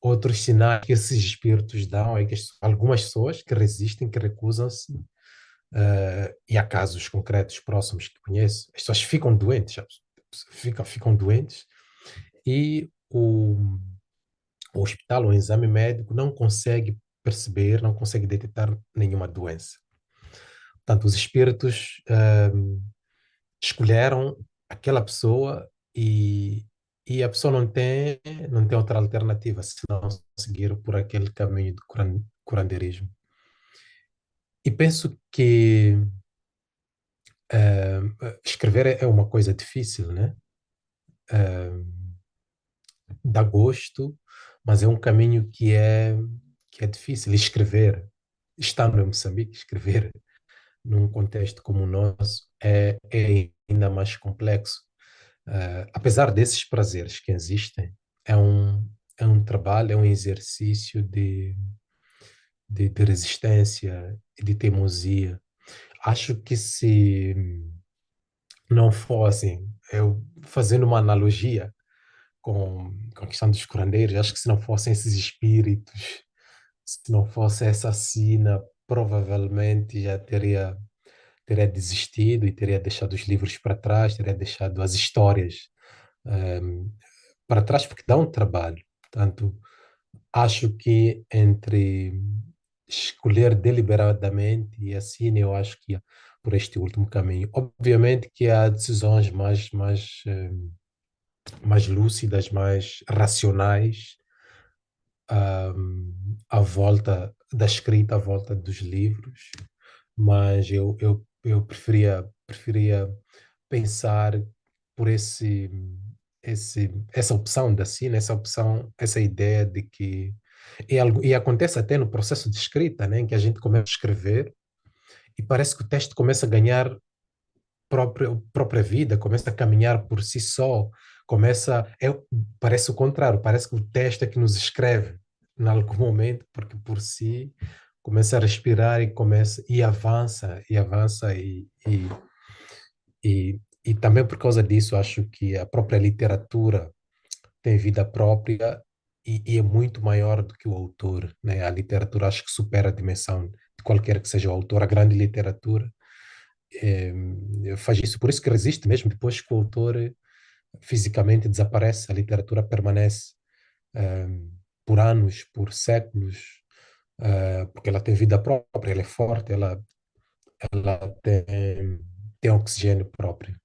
S15: Outros sinais que esses espíritos dão é que algumas pessoas que resistem, que recusam-se, e há casos concretos próximos que conheço, as pessoas ficam doentes, ficam doentes e o hospital, o exame médico não consegue perceber, não consegue detectar nenhuma doença. Portanto, os espíritos escolheram aquela pessoa e a pessoa não tem outra alternativa senão seguir por aquele caminho do curandeirismo. E penso que escrever é uma coisa difícil, né? Dá gosto, mas é um caminho que é difícil. Escrever, estando em Moçambique, escrever num contexto como o nosso é ainda mais complexo. Apesar desses prazeres que existem, é um trabalho, é um exercício de resistência e de teimosia. Acho que se não fossem, eu fazendo uma analogia com a questão dos curandeiros, acho que se não fossem esses espíritos, se não fosse essa sina, provavelmente já teria desistido e teria deixado os livros para trás, teria deixado as histórias ehm, para trás, porque dá um trabalho. Portanto, acho que entre escolher deliberadamente e assim, eu acho que ia por este último caminho. Obviamente que há decisões mais lúcidas, mais racionais, à volta da escrita, à volta dos livros, mas eu preferia pensar por essa opção da Cine, essa opção, essa ideia de que e acontece até no processo de escrita, né, em que a gente começa a escrever e parece que o texto começa a ganhar própria vida, começa a caminhar por si só, parece o contrário, parece que o texto é que nos escreve em algum momento, porque por si começa a respirar e avança e também por causa disso acho que a própria literatura tem vida própria e é muito maior do que o autor, né? A literatura acho que supera a dimensão de qualquer que seja o autor, a grande literatura faz isso. Por isso que resiste mesmo depois que o autor fisicamente desaparece, a literatura permanece por anos, por séculos, porque ela tem vida própria, ela é forte, ela tem oxigênio próprio.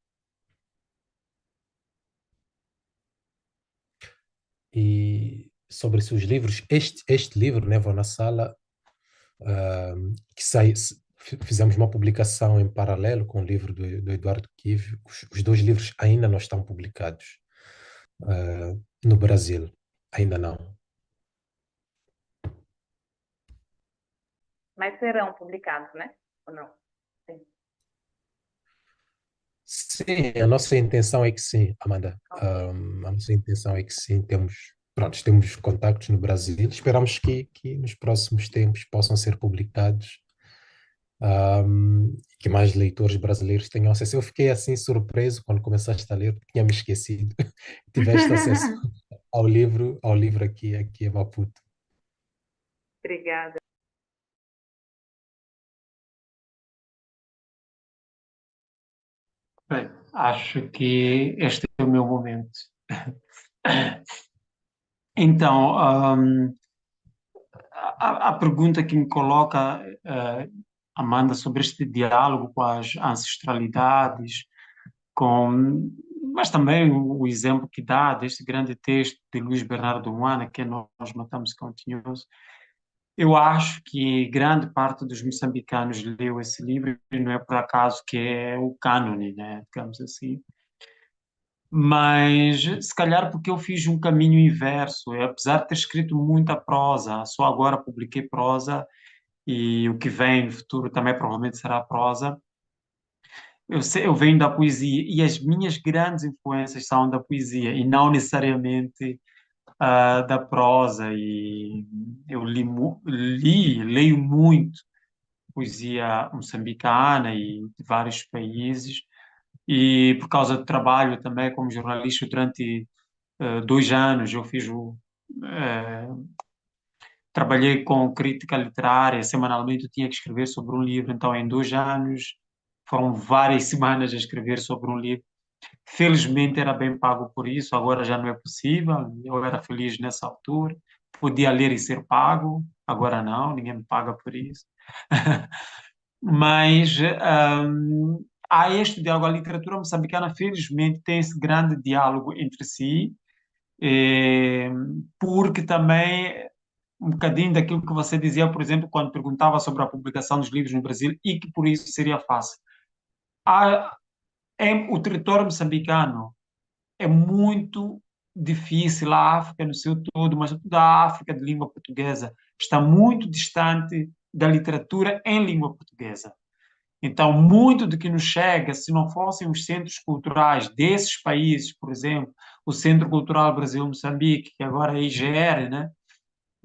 S15: e sobre seus livros. Este livro, Névoa na Sala, que fizemos uma publicação em paralelo com o livro do Eduardo Kiv. Os dois livros ainda não estão publicados no Brasil, ainda não.
S13: Mas serão publicados, né? Ou não? Sim.
S15: Sim, a nossa intenção é que sim, Amanda. A nossa intenção é que sim, temos contactos no Brasil. Esperamos que nos próximos tempos possam ser publicados, que mais leitores brasileiros tenham acesso. Eu fiquei assim surpreso quando começaste a ler, porque tinha me esquecido. Tiveste acesso ao livro aqui em Maputo.
S13: Obrigada.
S16: Bem, acho que este é o meu momento. Então, a pergunta que me coloca, Amanda, sobre este diálogo com as ancestralidades, mas também o exemplo que dá deste grande texto de Luís Bernardo Moana, que é Nós Matamos Continhoso. Eu acho que grande parte dos moçambicanos leu esse livro e não é por acaso que é o cânone, né, digamos assim. Mas se calhar porque eu fiz um caminho inverso, apesar de ter escrito muita prosa, só agora publiquei prosa e o que vem no futuro também provavelmente será prosa. Eu venho da poesia e as minhas grandes influências são da poesia e não necessariamente da prosa. E eu leio muito poesia moçambicana e de vários países. E por causa do trabalho também como jornalista durante 2 anos, trabalhei com crítica literária, semanalmente eu tinha que escrever sobre um livro, então em 2 anos foram várias semanas a escrever sobre um livro. Felizmente era bem pago por isso, agora já não é possível, eu era feliz nessa altura, podia ler e ser pago, agora não, ninguém me paga por isso. Mas há este diálogo, a literatura moçambicana felizmente tem esse grande diálogo entre si, porque também um bocadinho daquilo que você dizia, por exemplo, quando perguntava sobre a publicação dos livros no Brasil e que por isso seria fácil. O território moçambicano é muito difícil, a África no seu todo, mas toda a África de língua portuguesa está muito distante da literatura em língua portuguesa. Então, muito do que nos chega, se não fossem os centros culturais desses países, por exemplo, o Centro Cultural Brasil-Moçambique, que agora é IGR, né?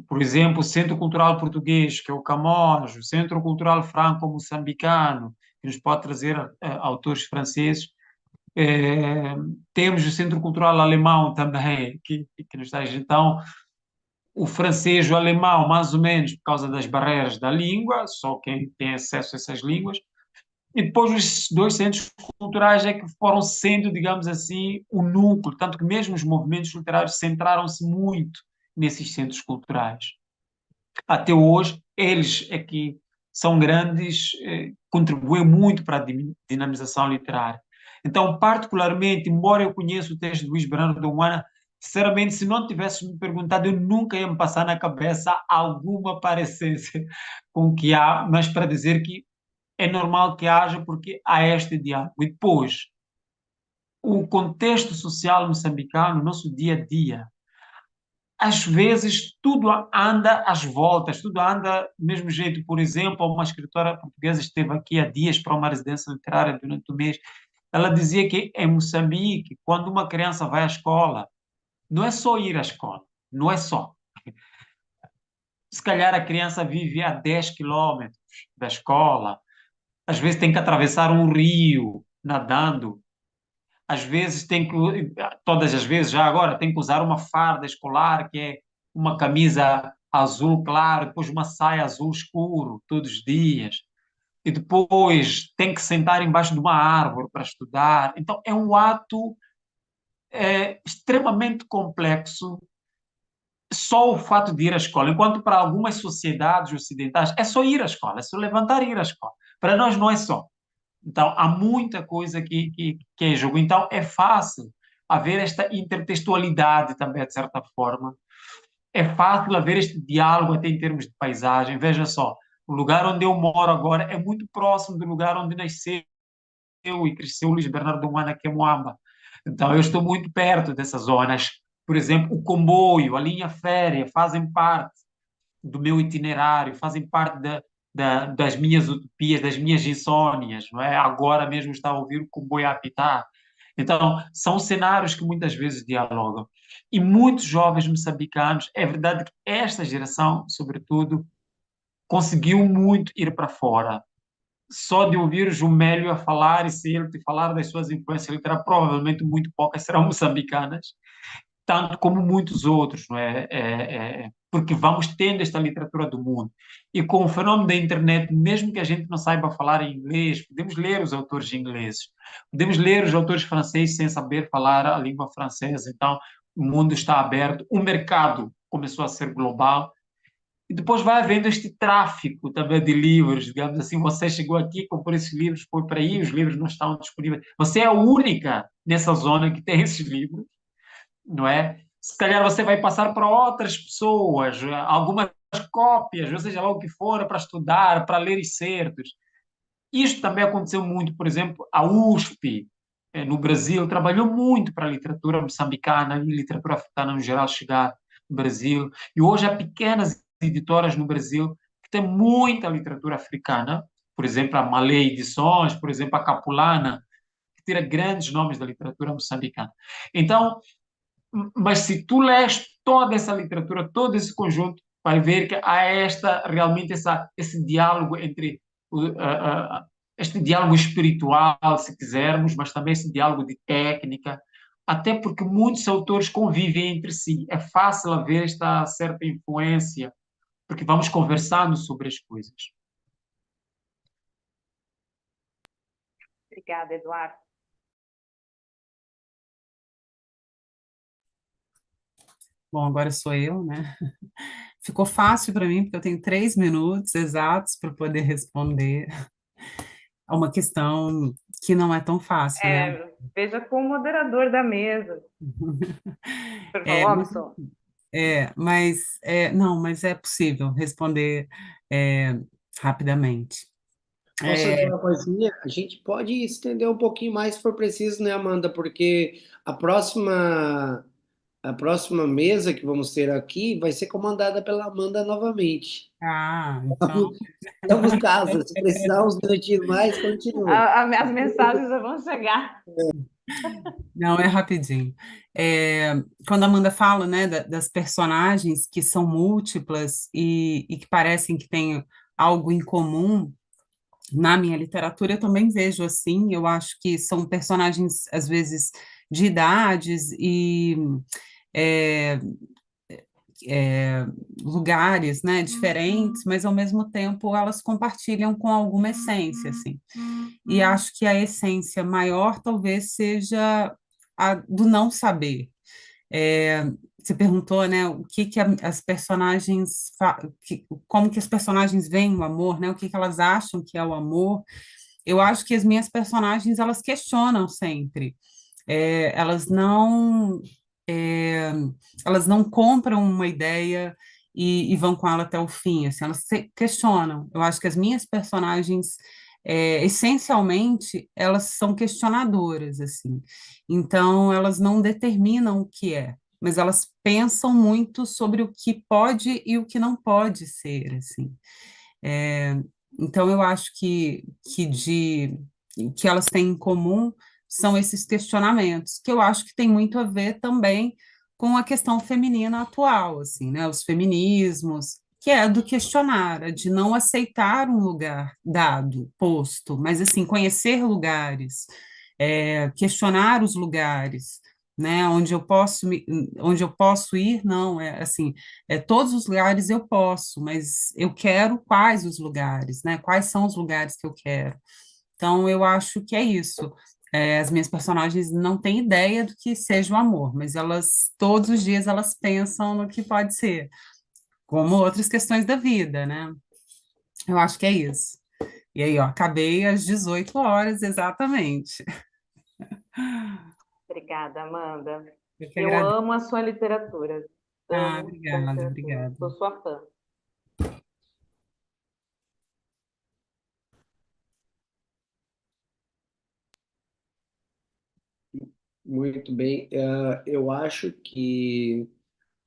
S16: Por exemplo, o Centro Cultural Português, que é o Camões, o Centro Cultural Franco-Moçambicano, que nos pode trazer autores franceses. Temos o Centro Cultural Alemão também, que nos traz. Então, o francês e o alemão, mais ou menos, por causa das barreiras da língua, só quem tem acesso a essas línguas. E depois os dois centros culturais é que foram sendo, digamos assim, o núcleo, tanto que mesmo os movimentos literários centraram-se muito nesses centros culturais. Até hoje, eles é que são grandes, contribuem muito para a dinamização literária. Então, particularmente, embora eu conheça o texto de Luís Bernardo Moana, sinceramente, se não tivesse me perguntado, eu nunca ia me passar na cabeça alguma parecência com o que há, mas para dizer que é normal que haja, porque há este diálogo. E depois, o contexto social moçambicano, o nosso dia a dia, às vezes tudo anda às voltas, tudo anda do mesmo jeito. Por exemplo, uma escritora portuguesa esteve aqui há dias para uma residência literária durante o mês. Ela dizia que em Moçambique, quando uma criança vai à escola, não é só ir à escola, não é só. Se calhar a criança vive a 10 quilômetros da escola, às vezes tem que atravessar um rio nadando, às vezes todas as vezes, já agora, tem que usar uma farda escolar, que é uma camisa azul claro, depois uma saia azul escuro, todos os dias. E depois tem que sentar embaixo de uma árvore para estudar. Então, é um ato extremamente complexo, só o fato de ir à escola. Enquanto para algumas sociedades ocidentais é só ir à escola, é só levantar e ir à escola. Para nós não é só. Então, há muita coisa que é jogo. Então, é fácil haver esta intertextualidade também, de certa forma. É fácil haver este diálogo até em termos de paisagem. Veja só, o lugar onde eu moro agora é muito próximo do lugar onde nasceu e cresceu Luiz Bernardo Mana, que é Moamba. Então, eu estou muito perto dessas zonas. Por exemplo, o comboio, a linha férrea, fazem parte do meu itinerário, fazem parte das minhas utopias, das minhas insônias, não é? Agora mesmo está a ouvir o comboio a apitar. Então, são cenários que muitas vezes dialogam. E muitos jovens moçambicanos, é verdade que esta geração, sobretudo, conseguiu muito ir para fora. Só de ouvir o Jumélio a falar e se ele te falar das suas influências literárias, provavelmente muito poucas serão moçambicanas, tanto como muitos outros, não é? Porque vamos tendo esta literatura do mundo. E com o fenômeno da internet, mesmo que a gente não saiba falar em inglês, podemos ler os autores ingleses, podemos ler os autores franceses sem saber falar a língua francesa. Então, o mundo está aberto, o mercado começou a ser global, e depois vai havendo este tráfico também de livros, digamos assim, você chegou aqui, comprou esses livros, foi para aí, os livros não estão disponíveis. Você é a única nessa zona que tem esses livros, não é? Se calhar você vai passar para outras pessoas, algumas cópias, ou seja lá o que for, para estudar, para ler excertos. Isto também aconteceu muito, por exemplo, a USP, no Brasil, trabalhou muito para a literatura moçambicana e literatura africana no geral chegar no Brasil. E hoje há pequenas editoras no Brasil que têm muita literatura africana, por exemplo, a Malê Edições, por exemplo, a Capulana, que tira grandes nomes da literatura moçambicana. Então, mas se tu lês toda essa literatura, todo esse conjunto, vai ver que há realmente esse diálogo entre este diálogo espiritual, se quisermos, mas também esse diálogo de técnica, até porque muitos autores convivem entre si. É fácil haver esta certa influência, porque vamos conversando sobre as coisas.
S13: Obrigada, Eduardo.
S17: Bom, agora sou eu, né? Ficou fácil para mim, porque eu tenho 3 minutos exatos para poder responder a uma questão que não é tão fácil, né?
S13: Veja como moderador da mesa. Por
S17: É,
S13: favor,
S17: mas,
S13: Robson.
S17: não, mas é possível responder rapidamente.
S14: Posso dizer uma coisinha? A gente pode estender um pouquinho mais se for preciso, né, Amanda? Porque a próxima mesa que vamos ter aqui vai ser comandada pela Amanda novamente.
S17: Então.
S14: Estamos casa, se precisar uns minutinhos mais, continue.
S13: As mensagens já vão chegar.
S17: Não, é rapidinho. Quando a Amanda fala, né, das personagens que são múltiplas e que parecem que têm algo em comum, na minha literatura eu também vejo assim, eu acho que são personagens, às vezes, de idades e lugares, né, diferentes, mas ao mesmo tempo elas compartilham com alguma essência, assim. E acho que a essência maior talvez seja a do não saber. Você perguntou, né, o que as personagens, como que as personagens veem o amor, né, o que elas acham que é o amor. Eu acho que as minhas personagens, elas questionam sempre. Elas não compram uma ideia e vão com ela até o fim, assim, elas se questionam. Eu acho que as minhas personagens, essencialmente, elas são questionadoras, assim. Então, elas não determinam o que é, mas elas pensam muito sobre o que pode e o que não pode ser, assim. Então, eu acho que elas têm em comum são esses questionamentos, que eu acho que tem muito a ver também com a questão feminina atual, assim, né? Os feminismos, que é do questionar, de não aceitar um lugar dado, posto, mas, assim, conhecer lugares, questionar os lugares, né? Onde eu posso ir, não, assim, todos os lugares eu posso, mas eu quero quais os lugares, né? Quais são os lugares que eu quero? Então, eu acho que é isso. As minhas personagens não têm ideia do que seja o amor, mas todos os dias, elas pensam no que pode ser, como outras questões da vida, né? Eu acho que é isso. E aí, ó, acabei às 18 horas, exatamente.
S13: obrigada, Amanda.
S17: Eu que
S13: Eu
S17: agradeço.
S13: amo a sua literatura. Amo sua
S17: Obrigada,
S13: literatura.
S17: obrigada.
S13: Sou sua fã.
S14: Muito bem. Eu acho que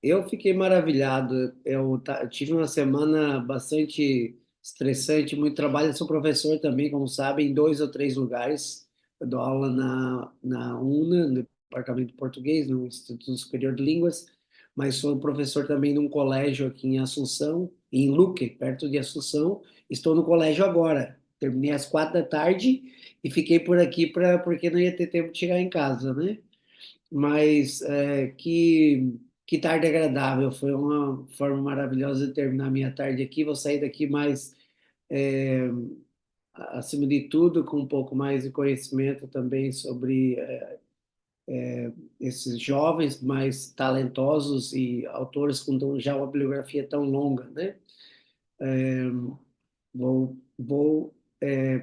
S14: eu fiquei maravilhado. Eu tive uma semana bastante estressante, muito trabalho. Eu sou professor também, como sabem, em 2 ou 3 lugares. Eu dou aula na UNA, no Departamento de Português, no Instituto Superior de Línguas, mas sou professor também num colégio aqui em Assunção, em Luque, perto de Assunção. Estou no colégio agora. Terminei às 4 da tarde e fiquei por aqui porque não ia ter tempo de chegar em casa, né? Mas que tarde agradável, foi uma forma maravilhosa de terminar minha tarde aqui. Vou sair daqui mais, é, acima de tudo, com um pouco mais de conhecimento também sobre esses jovens mais talentosos e autores com já uma bibliografia tão longa, né? É, vou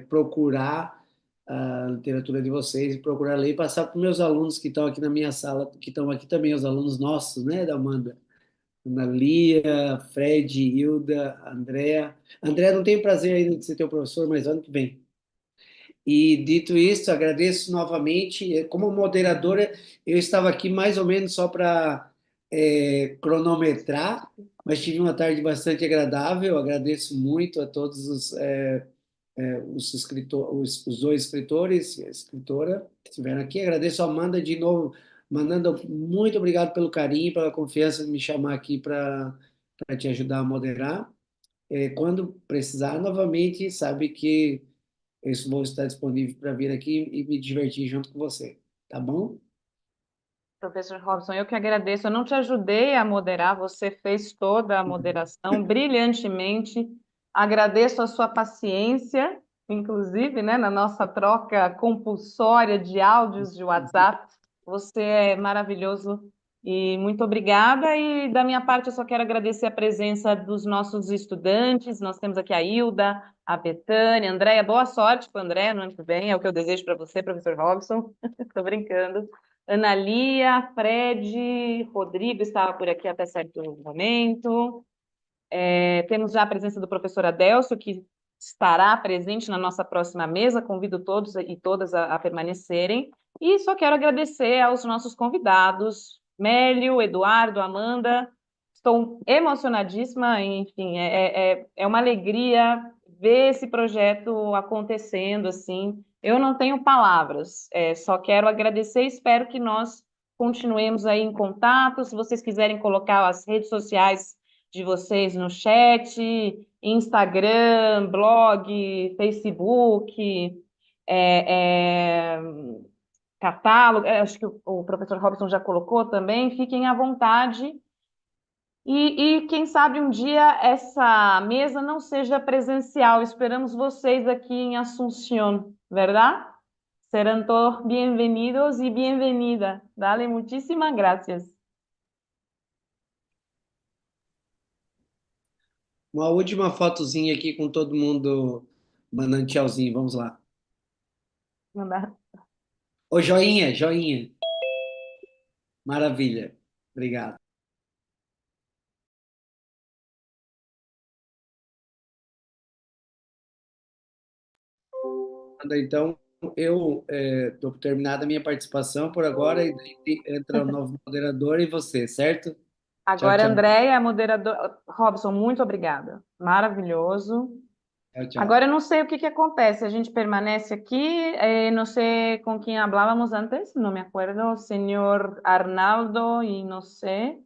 S14: procurar a literatura de vocês e procurar ler e passar para os meus alunos que estão aqui na minha sala, que estão aqui também, os alunos nossos, né, da Amanda? Ana Lia, Fred, Hilda, Andréa. Andréa, não tenho prazer ainda de ser teu professor, mas ano que vem. E dito isso, agradeço novamente. Como moderadora, eu estava aqui mais ou menos só para cronometrar, mas tive uma tarde bastante agradável. Agradeço muito a todos os 2 escritores e a escritora que estiveram aqui. Agradeço a Amanda de novo. Mandando muito obrigado pelo carinho, pela confiança de me chamar aqui para te ajudar a moderar. Quando precisar novamente, sabe que eu vou estar disponível para vir aqui e me divertir junto com você, tá bom?
S13: Professor Robson, eu que agradeço. Eu não te ajudei a moderar, você fez toda a moderação brilhantemente. Agradeço a sua paciência, inclusive, né, na nossa troca compulsória de áudios de WhatsApp. Você é maravilhoso e muito obrigada. E da minha parte, eu só quero agradecer a presença dos nossos estudantes. Nós temos aqui a Hilda, a Betânia, a Andréia. Boa sorte para o André no ano que vem, é o que eu desejo para você, professor Robson. Estou brincando. Ana Lia, Fred, Rodrigo estava por aqui até certo momento. Temos já a presença do professor Adelso, que estará presente na nossa próxima mesa. Convido todos e todas a permanecerem. E só quero agradecer aos nossos convidados, Mélio, Eduardo, Amanda. Estou emocionadíssima, enfim, é uma alegria ver esse projeto acontecendo assim. Eu não tenho palavras, só quero agradecer e espero que nós continuemos aí em contato. Se vocês quiserem colocar as redes sociais de vocês no chat, Instagram, blog, Facebook, catálogo, acho que o professor Robson já colocou também, fiquem à vontade. E quem sabe um dia essa mesa não seja presencial. Esperamos vocês aqui em Asunción, ¿verdad? Serán todos bienvenidos y bienvenida. Dale, muchísimas gracias.
S14: Uma última fotozinha aqui com todo mundo mandando tchauzinho, vamos lá.
S13: Mandar.
S14: Ô, joinha, joinha. Maravilha. Obrigado. Então, eu estou terminada a minha participação por agora e daí entra o novo moderador e você, certo?
S13: Agora,
S14: tchau.
S13: Andréia, moderador. Robson, muito obrigada. Maravilhoso.
S14: Tchau, tchau.
S13: Agora, eu não sei o que acontece. A gente permanece aqui. Não sei com quem hablávamos antes. Não me acuerdo. Senhor Arnaldo y no sé.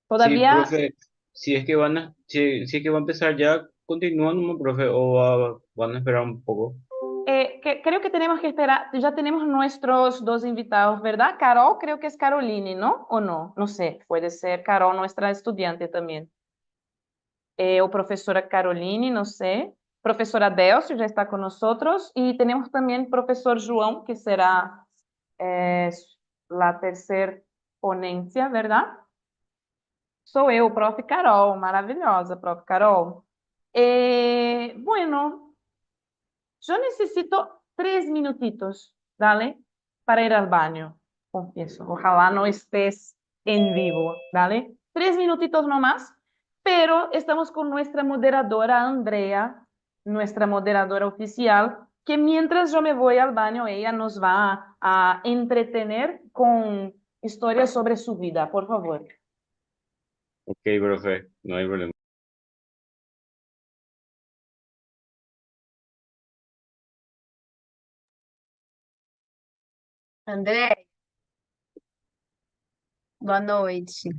S3: Sí,
S13: Todavía.
S3: profe, si es que va a empezar ya, continúan, ¿no, profe? ¿O van a esperar un poco?
S13: Creo que tenemos que esperar. Ya tenemos nuestros 2 invitados, ¿verdad? Carol, creo que es Caroline, ¿no? ¿O no? No sé. Puede ser Carol, nuestra estudiante también. O profesora Caroline, no sé. Profesora Delcio ya está con nosotros. Y tenemos también profesor João, que será la tercera ponencia, ¿verdad? Sou eu, prof. Carol, maravilhosa, prof. Carol. Bueno, yo necesito 3 minutitos, ¿vale? para ir al baño. Confieso, ojalá no estés en vivo, ¿vale? 3 minutitos nomás, pero estamos con nuestra moderadora Andrea, nuestra moderadora oficial, que mientras yo me voy al baño, ella nos va a entretener con historias sobre su vida, por favor.
S3: Ok, profe, no hay problema.
S19: André, boa noite.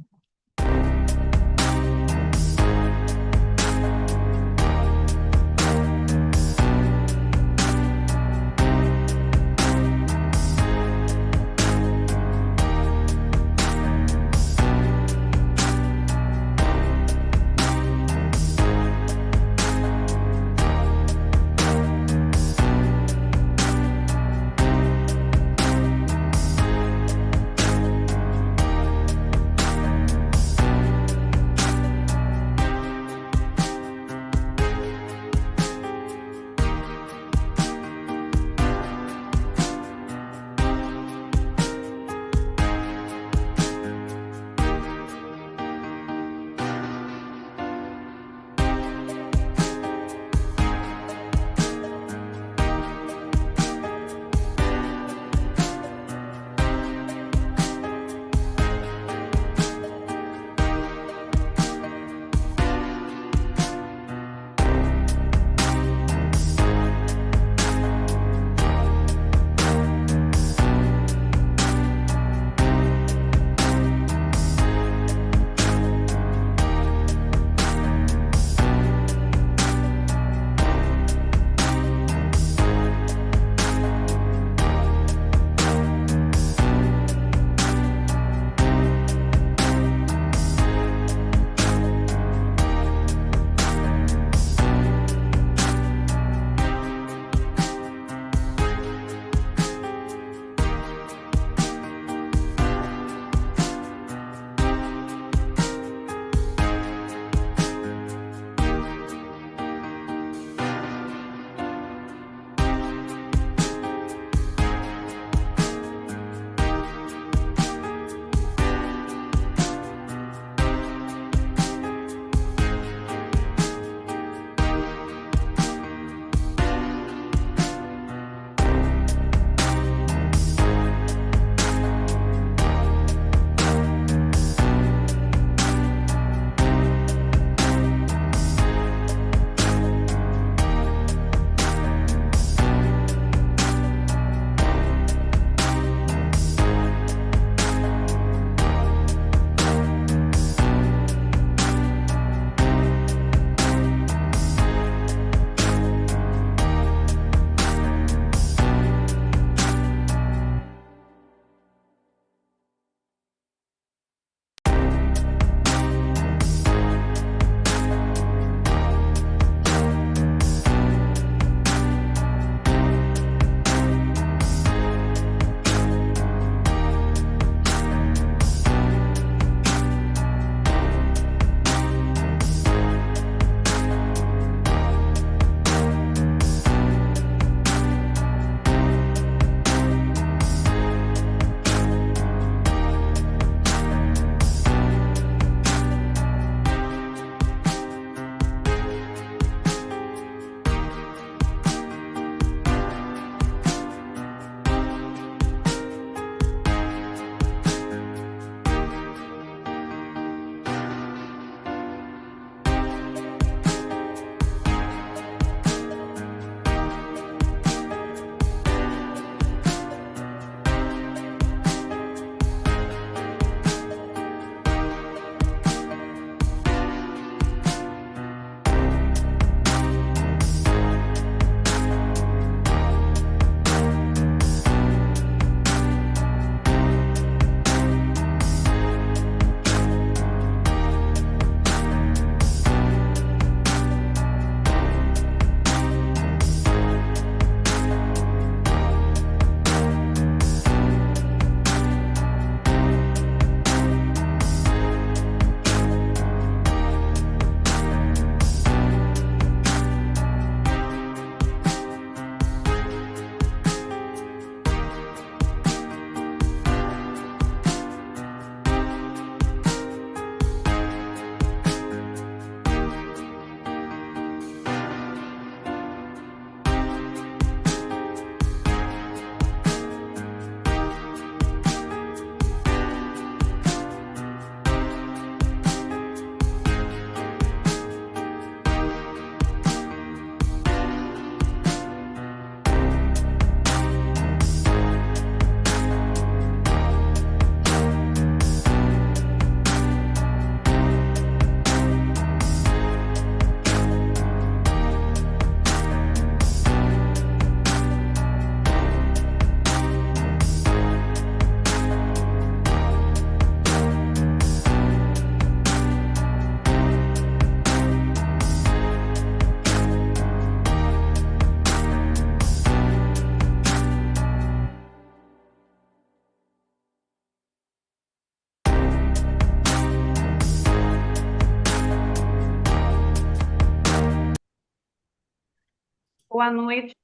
S13: Boa noite,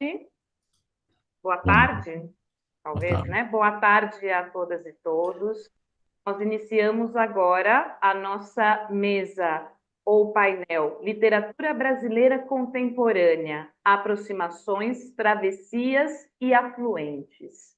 S13: boa
S15: Boa noite.
S13: tarde,
S15: Boa
S13: talvez,
S15: tarde.
S13: né? Boa tarde a todas e todos. Nós iniciamos agora a nossa mesa ou painel Literatura Brasileira Contemporânea, Aproximações, Travessias e Afluentes.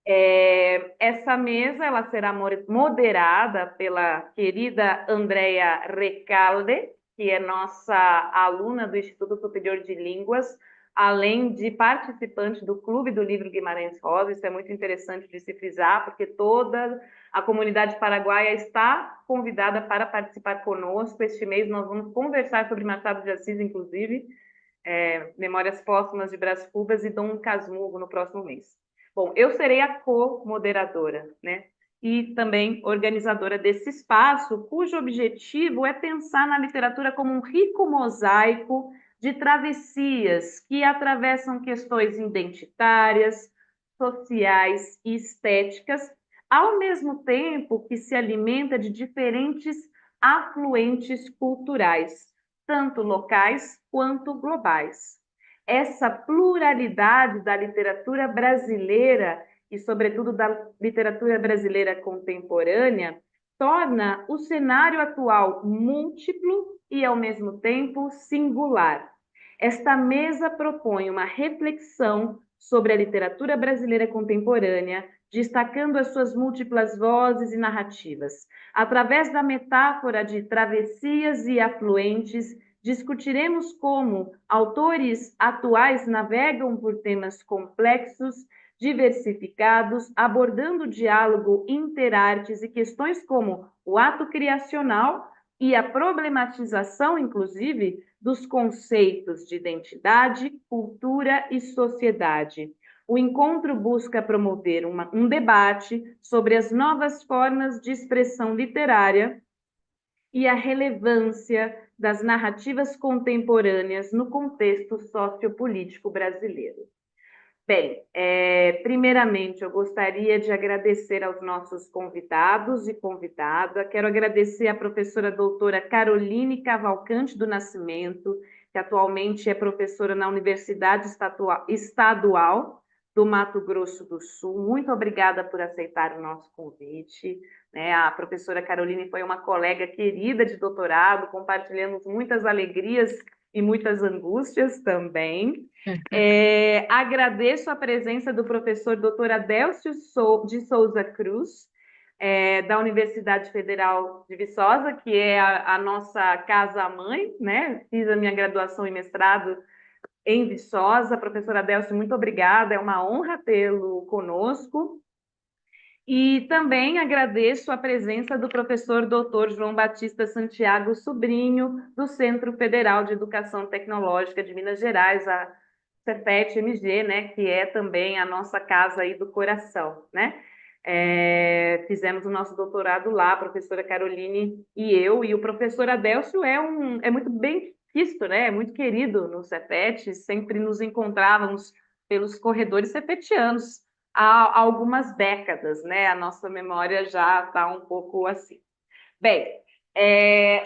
S13: Essa mesa ela será moderada pela querida Andrea Recalde, que é nossa aluna do Instituto Superior de Línguas, além de participante do Clube do Livro Guimarães Rosa. Isso é muito interessante de se frisar, porque toda a comunidade paraguaia está convidada para participar conosco. Este mês nós vamos conversar sobre Machado de Assis, inclusive, Memórias Póstumas de Brás Cubas e Dom Casmurro no próximo mês. Bom, eu serei a co-moderadora, né? E também organizadora desse espaço, cujo objetivo é pensar na literatura como um rico mosaico de travessias que atravessam questões identitárias, sociais e estéticas, ao mesmo tempo que se alimenta de diferentes afluentes culturais, tanto locais quanto globais. Essa pluralidade da literatura brasileira e, sobretudo, da literatura brasileira contemporânea, torna o cenário atual múltiplo e, ao mesmo tempo, singular. Esta mesa propõe uma reflexão sobre a literatura brasileira contemporânea, destacando as suas múltiplas vozes e narrativas. Através da metáfora de travessias e afluentes, discutiremos como autores atuais navegam por temas complexos, diversificados, abordando o diálogo interartes e questões como o ato criacional e a problematização, inclusive, dos conceitos de identidade, cultura e sociedade. O encontro busca promover um debate sobre as novas formas de expressão literária e a relevância das narrativas contemporâneas no contexto sociopolítico brasileiro. Bem, primeiramente, eu gostaria de agradecer aos nossos convidados e convidada. Quero agradecer à professora doutora Caroline Cavalcante do Nascimento, que atualmente é professora na Universidade Estadual do Mato Grosso do Sul. Muito obrigada por aceitar o nosso convite. A professora Caroline foi uma colega querida de doutorado, compartilhamos muitas alegrias e muitas angústias também. Agradeço a presença do professor Dr. Adélcio de Souza Cruz, da Universidade Federal de Viçosa, que é a nossa casa-mãe, né? Fiz a minha graduação e mestrado em Viçosa. Professor Adélcio, muito obrigada, é uma honra tê-lo conosco. E também agradeço a presença do professor Dr. João Batista Santiago Sobrinho, do Centro Federal de Educação Tecnológica de Minas Gerais, a Cefet-MG, né, que é também a nossa casa aí do coração, né? Fizemos o nosso doutorado lá, a professora Caroline e eu, e o professor Adélcio é muito bem quisto, né? É muito querido no Cefet, sempre nos encontrávamos pelos corredores cefetianos há algumas décadas, né? A nossa memória já está um pouco assim. Bem,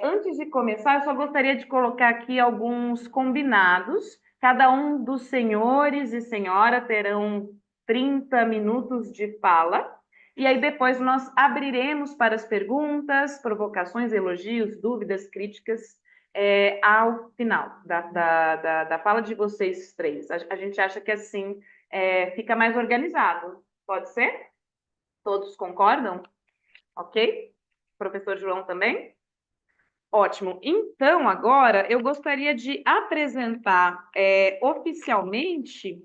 S13: antes de começar, eu só gostaria de colocar aqui alguns combinados. Cada um dos senhores e senhora terão 30 minutos de fala, e aí depois nós abriremos para as perguntas, provocações, elogios, dúvidas, críticas, ao final da fala de vocês três. A gente acha que assim fica mais organizado. Pode ser? Todos concordam? Ok? Professor João também? Ótimo. Então, agora, eu gostaria de apresentar oficialmente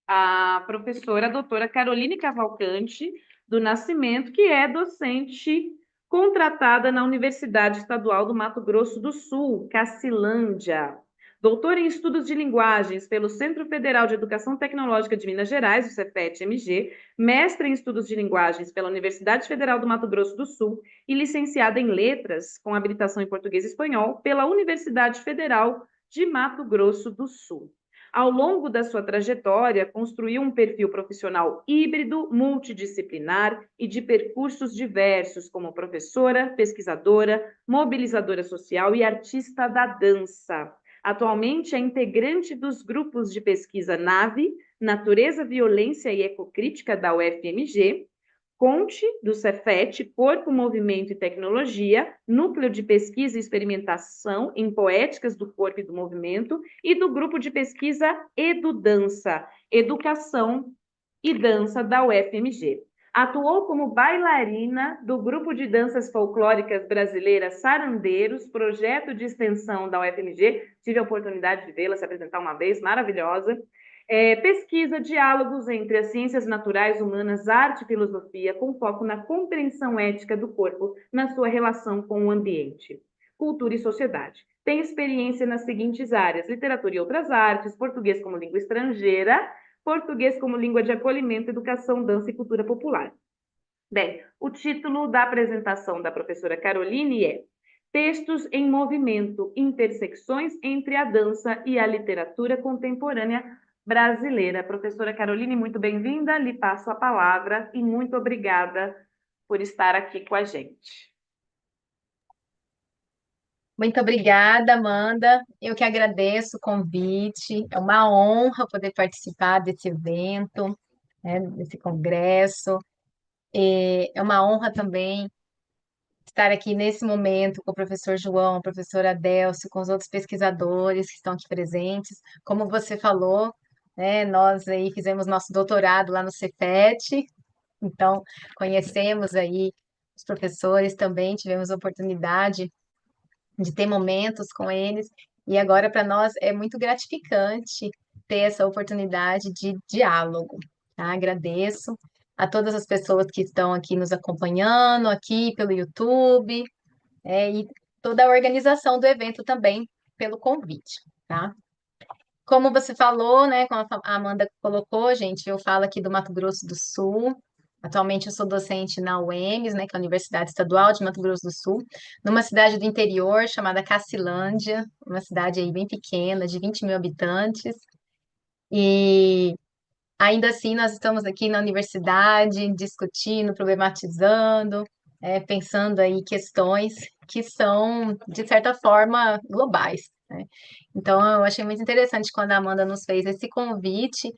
S13: a professora doutora Caroline Cavalcante do Nascimento, que é docente contratada na Universidade Estadual do Mato Grosso do Sul, Cacilândia. Doutora em Estudos de Linguagens pelo Centro Federal de Educação Tecnológica de Minas Gerais, o Cefet-MG, mestre em Estudos de Linguagens pela Universidade Federal do Mato Grosso do Sul e licenciada em Letras, com habilitação em Português e Espanhol, pela Universidade Federal de Mato Grosso do Sul. Ao longo da sua trajetória, construiu um perfil profissional híbrido, multidisciplinar e de percursos diversos, como professora, pesquisadora, mobilizadora social e artista da dança. Atualmente é integrante dos grupos de pesquisa NAVE, Natureza, Violência e Ecocrítica da UFMG, CONTE, do Cefet, Corpo, Movimento e Tecnologia, Núcleo de Pesquisa e Experimentação em Poéticas do Corpo e do Movimento, e do Grupo de Pesquisa EduDança, Educação e Dança da UFMG. Atuou como bailarina do Grupo de Danças Folclóricas Brasileiras Sarandeiros, projeto de extensão da UFMG. Tive a oportunidade de vê-la se apresentar uma vez, maravilhosa. Pesquisa, diálogos entre as ciências naturais, humanas, arte e filosofia, com foco na compreensão ética do corpo na sua relação com o ambiente. Cultura e sociedade. Tem experiência nas seguintes áreas: literatura e outras artes, português como língua estrangeira, português como língua de acolhimento, educação, dança e cultura popular. Bem, o título da apresentação da professora Caroline é Textos em Movimento, Intersecções entre a Dança e a Literatura Contemporânea Brasileira. Professora Caroline, muito bem-vinda, lhe passo a palavra e muito obrigada por estar aqui com a gente.
S19: Muito obrigada, Amanda. Eu que agradeço o convite. É uma honra poder participar desse evento, né, desse congresso. É uma honra também estar aqui nesse momento com o professor João, a professora Adélcio, com os outros pesquisadores que estão aqui presentes. Como você falou, né, nós aí fizemos nosso doutorado lá no Cefet, então conhecemos aí os professores também, tivemos a oportunidade de ter momentos com eles, e agora para nós é muito gratificante ter essa oportunidade de diálogo, tá? Agradeço a todas as pessoas que estão aqui nos acompanhando, aqui pelo YouTube, e toda a organização do evento também pelo convite, tá? Como você falou, né, como a Amanda colocou, gente, eu falo aqui do Mato Grosso do Sul. Atualmente eu sou docente na UEMS, né, que é a Universidade Estadual de Mato Grosso do Sul, numa cidade do interior chamada Cacilândia, uma cidade aí bem pequena, de 20 mil habitantes. E ainda assim nós estamos aqui na universidade discutindo, problematizando, pensando aí questões que são, de certa forma, globais, né? Então, eu achei muito interessante quando a Amanda nos fez esse convite,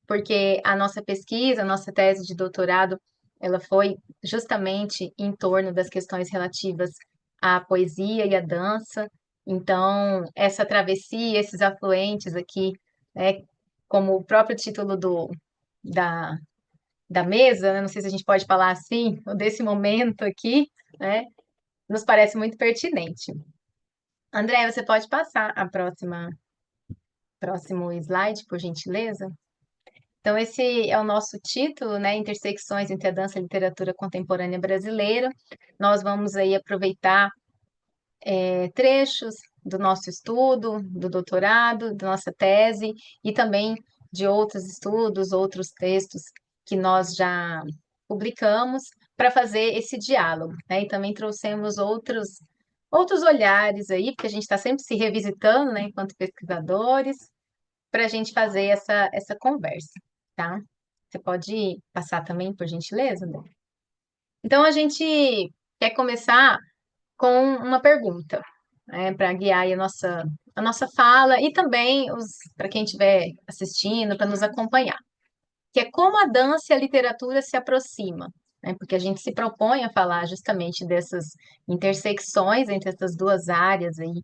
S19: porque a nossa pesquisa, a nossa tese de doutorado, ela foi justamente em torno das questões relativas à poesia e à dança. Então, essa travessia, esses afluentes aqui, né, como o próprio título da, da mesa, né, não sei se a gente pode falar assim, ou desse momento aqui, né, nos parece muito pertinente. André, você pode passar a próximo slide, por gentileza? Então, esse é o nosso título, né? Intersecções entre a dança e a literatura contemporânea brasileira. Nós vamos aí aproveitar trechos do nosso estudo, do doutorado, da nossa tese, e também de outros estudos, outros textos que nós já publicamos, para fazer esse diálogo, né? E também trouxemos outros olhares aí, porque a gente está sempre se revisitando, né, enquanto pesquisadores, para a gente fazer essa conversa, tá? Você pode passar também, por gentileza, André? Então, a gente quer começar com uma pergunta, né, para guiar aí a nossa fala e também para quem estiver assistindo, para nos acompanhar, que é como a dança e a literatura se aproximam, né? Porque a gente se propõe a falar justamente dessas intersecções entre essas duas áreas aí.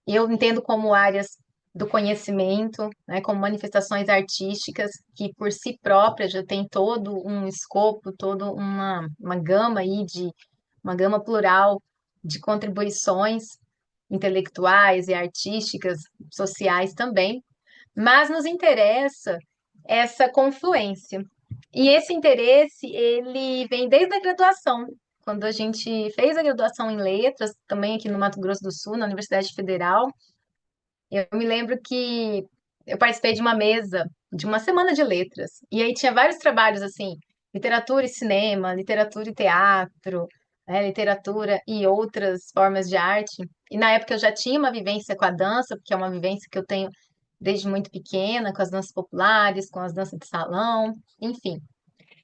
S19: Eu entendo como áreas do conhecimento, né, como manifestações artísticas que por si próprias já tem todo um escopo, toda uma gama aí uma gama plural de contribuições intelectuais e artísticas, sociais também, mas nos interessa essa confluência. E esse interesse, ele vem desde a graduação, quando a gente fez a graduação em letras, também aqui no Mato Grosso do Sul, na Universidade Federal. Eu me lembro que eu participei de uma mesa, de uma semana de letras, e aí tinha vários trabalhos assim, literatura e cinema, literatura e teatro, né, literatura e outras formas de arte. E na época eu já tinha uma vivência com a dança, porque é uma vivência que eu tenho desde muito pequena, com as danças populares, com as danças de salão, enfim.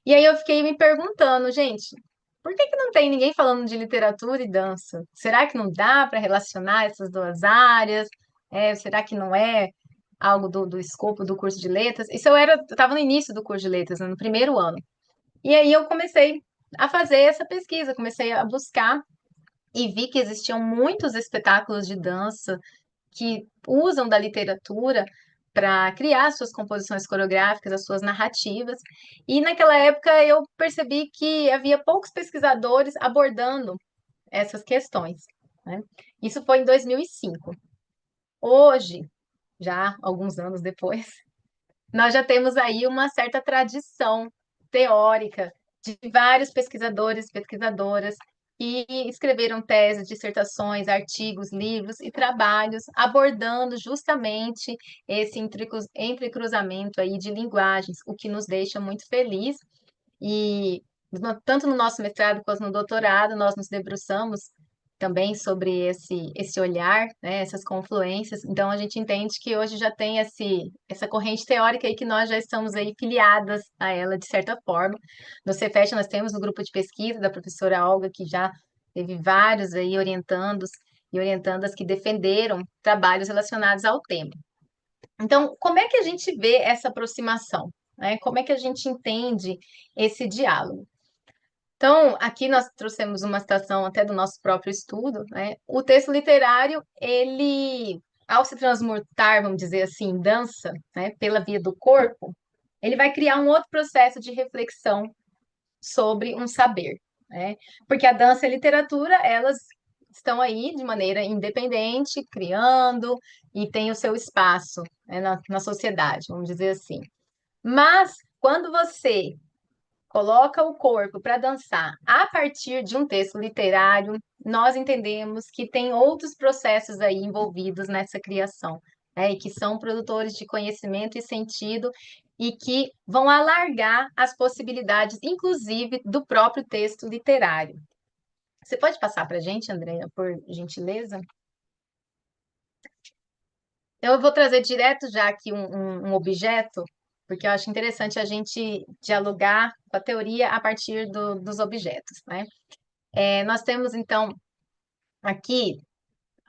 S19: E aí eu fiquei me perguntando, gente, por que não tem ninguém falando de literatura e dança? Será que não dá para relacionar essas duas áreas? Será que não é algo do escopo do curso de letras? Isso eu estava no início do curso de letras, né, no primeiro ano. E aí eu comecei a fazer essa pesquisa, comecei a buscar e vi que existiam muitos espetáculos de dança que usam da literatura para criar suas composições coreográficas, as suas narrativas. E naquela época eu percebi que havia poucos pesquisadores abordando essas questões, né? Isso foi em 2005. Hoje, já alguns anos depois, nós já temos aí uma certa tradição teórica de vários pesquisadores e pesquisadoras que escreveram teses, dissertações, artigos, livros e trabalhos abordando justamente esse entrecruzamento aí de linguagens, o que nos deixa muito feliz. E tanto no nosso mestrado quanto no doutorado, nós nos debruçamos também sobre esse olhar, né, essas confluências. Então, a gente entende que hoje já tem essa corrente teórica aí que nós já estamos aí filiadas a ela, de certa forma. No Cefet, nós temos o grupo de pesquisa da professora Olga, que já teve vários aí orientandos e orientandas que defenderam trabalhos relacionados ao tema. Então, como é que a gente vê essa aproximação, né? Como é que a gente entende esse diálogo? Então, aqui nós trouxemos uma citação até do nosso próprio estudo, né? O texto literário, ele, ao se transmutar, vamos dizer assim, em dança, né, pela via do corpo, ele vai criar um outro processo de reflexão sobre um saber, né? Porque a dança e a literatura, elas estão aí de maneira independente, criando e tem o seu espaço, né, na sociedade, vamos dizer assim. Mas, quando você coloca o corpo para dançar a partir de um texto literário, nós entendemos que tem outros processos aí envolvidos nessa criação, né, e que são produtores de conhecimento e sentido e que vão alargar as possibilidades, inclusive, do próprio texto literário. Você pode passar para a gente, Andréia, por gentileza? Eu vou trazer direto já aqui um objeto, porque eu acho interessante a gente dialogar com a teoria a partir dos objetos, né? Nós temos, então, aqui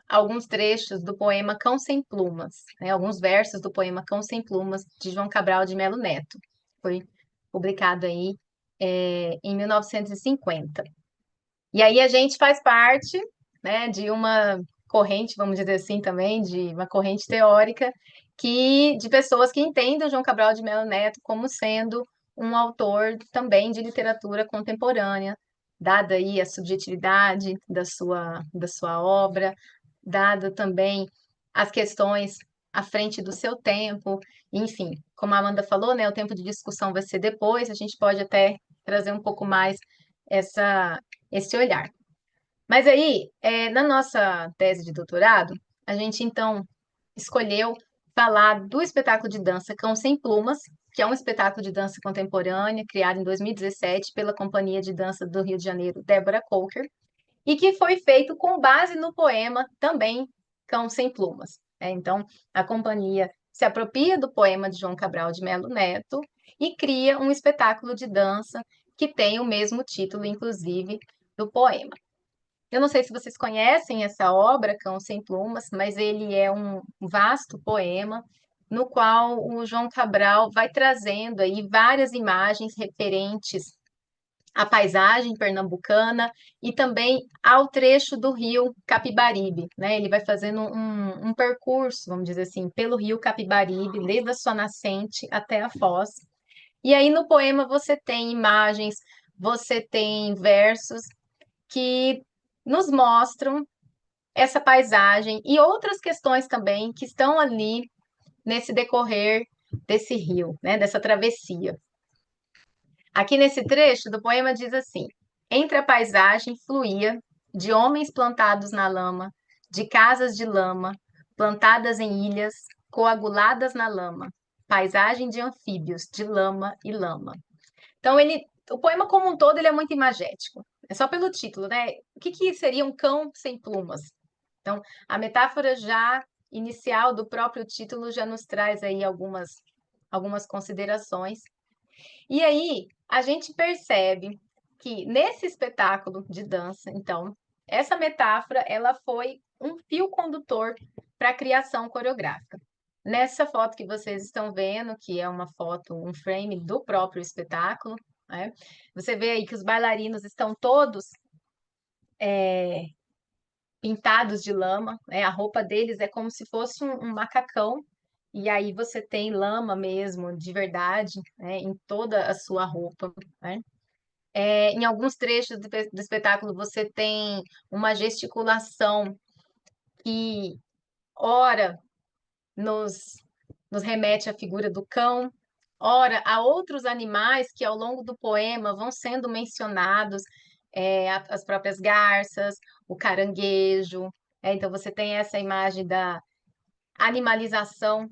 S19: alguns trechos do poema Cão Sem Plumas, né? Alguns versos do poema Cão Sem Plumas, de João Cabral de Melo Neto. Foi publicado aí em 1950. E aí a gente faz parte, né, de uma corrente, vamos dizer assim também, de uma corrente teórica de pessoas que entendem o João Cabral de Melo Neto como sendo um autor também de literatura contemporânea, dada aí a subjetividade da sua obra, dado também as questões à frente do seu tempo, enfim, como a Amanda falou, né, o tempo de discussão vai ser depois, a gente pode até trazer um pouco mais esse olhar. Mas aí, na nossa tese de doutorado, a gente então escolheu falar do espetáculo de dança Cão Sem Plumas, que é um espetáculo de dança contemporânea criado em 2017 pela Companhia de Dança do Rio de Janeiro, Débora Coker, e que foi feito com base no poema também Cão Sem Plumas. Então, a companhia se apropria do poema de João Cabral de Melo Neto e cria um espetáculo de dança que tem o mesmo título, inclusive, do poema. Eu não sei se vocês conhecem essa obra, Cão Sem Plumas, mas ele é um vasto poema no qual o João Cabral vai trazendo aí várias imagens referentes à paisagem pernambucana e também ao trecho do rio Capibaribe, né? Ele vai fazendo um percurso, vamos dizer assim, pelo rio Capibaribe, desde a sua nascente até a foz. E aí no poema você tem imagens, você tem versos que nos mostram essa paisagem e outras questões também que estão ali nesse decorrer desse rio, né, dessa travessia. Aqui nesse trecho do poema diz assim: entre a paisagem fluía de homens plantados na lama, de casas de lama, plantadas em ilhas, coaguladas na lama, paisagem de anfíbios, de lama e lama. Então, o poema como um todo ele é muito imagético. É só pelo título, né? O que seria um cão sem plumas? Então, a metáfora inicial do próprio título já nos traz aí algumas considerações. E aí, a gente percebe que nesse espetáculo de dança, então, essa metáfora ela foi um fio condutor para a criação coreográfica. Nessa foto que vocês estão vendo, que é uma foto, um frame do próprio espetáculo, né? Você vê aí que os bailarinos estão todos pintados de lama, né? A roupa deles é como se fosse um macacão, e aí você tem lama mesmo, de verdade, né? Em toda a sua roupa, né? Em alguns trechos do espetáculo você tem uma gesticulação que, ora, nos remete à figura do cão, ora, a outros animais que ao longo do poema vão sendo mencionados, as próprias garças, o caranguejo. Então, você tem essa imagem da animalização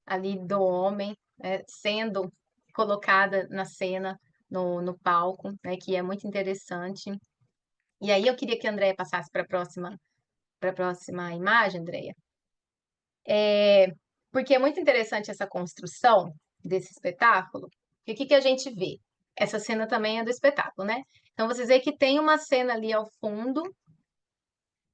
S19: ali do homem, sendo colocada na cena, no palco, né, que é muito interessante. E aí eu queria que a Andréia passasse para a próxima imagem, Andréia. Porque é muito interessante essa construção desse espetáculo. E o que a gente vê? Essa cena também é do espetáculo, né? Então, vocês veem que tem uma cena ali ao fundo.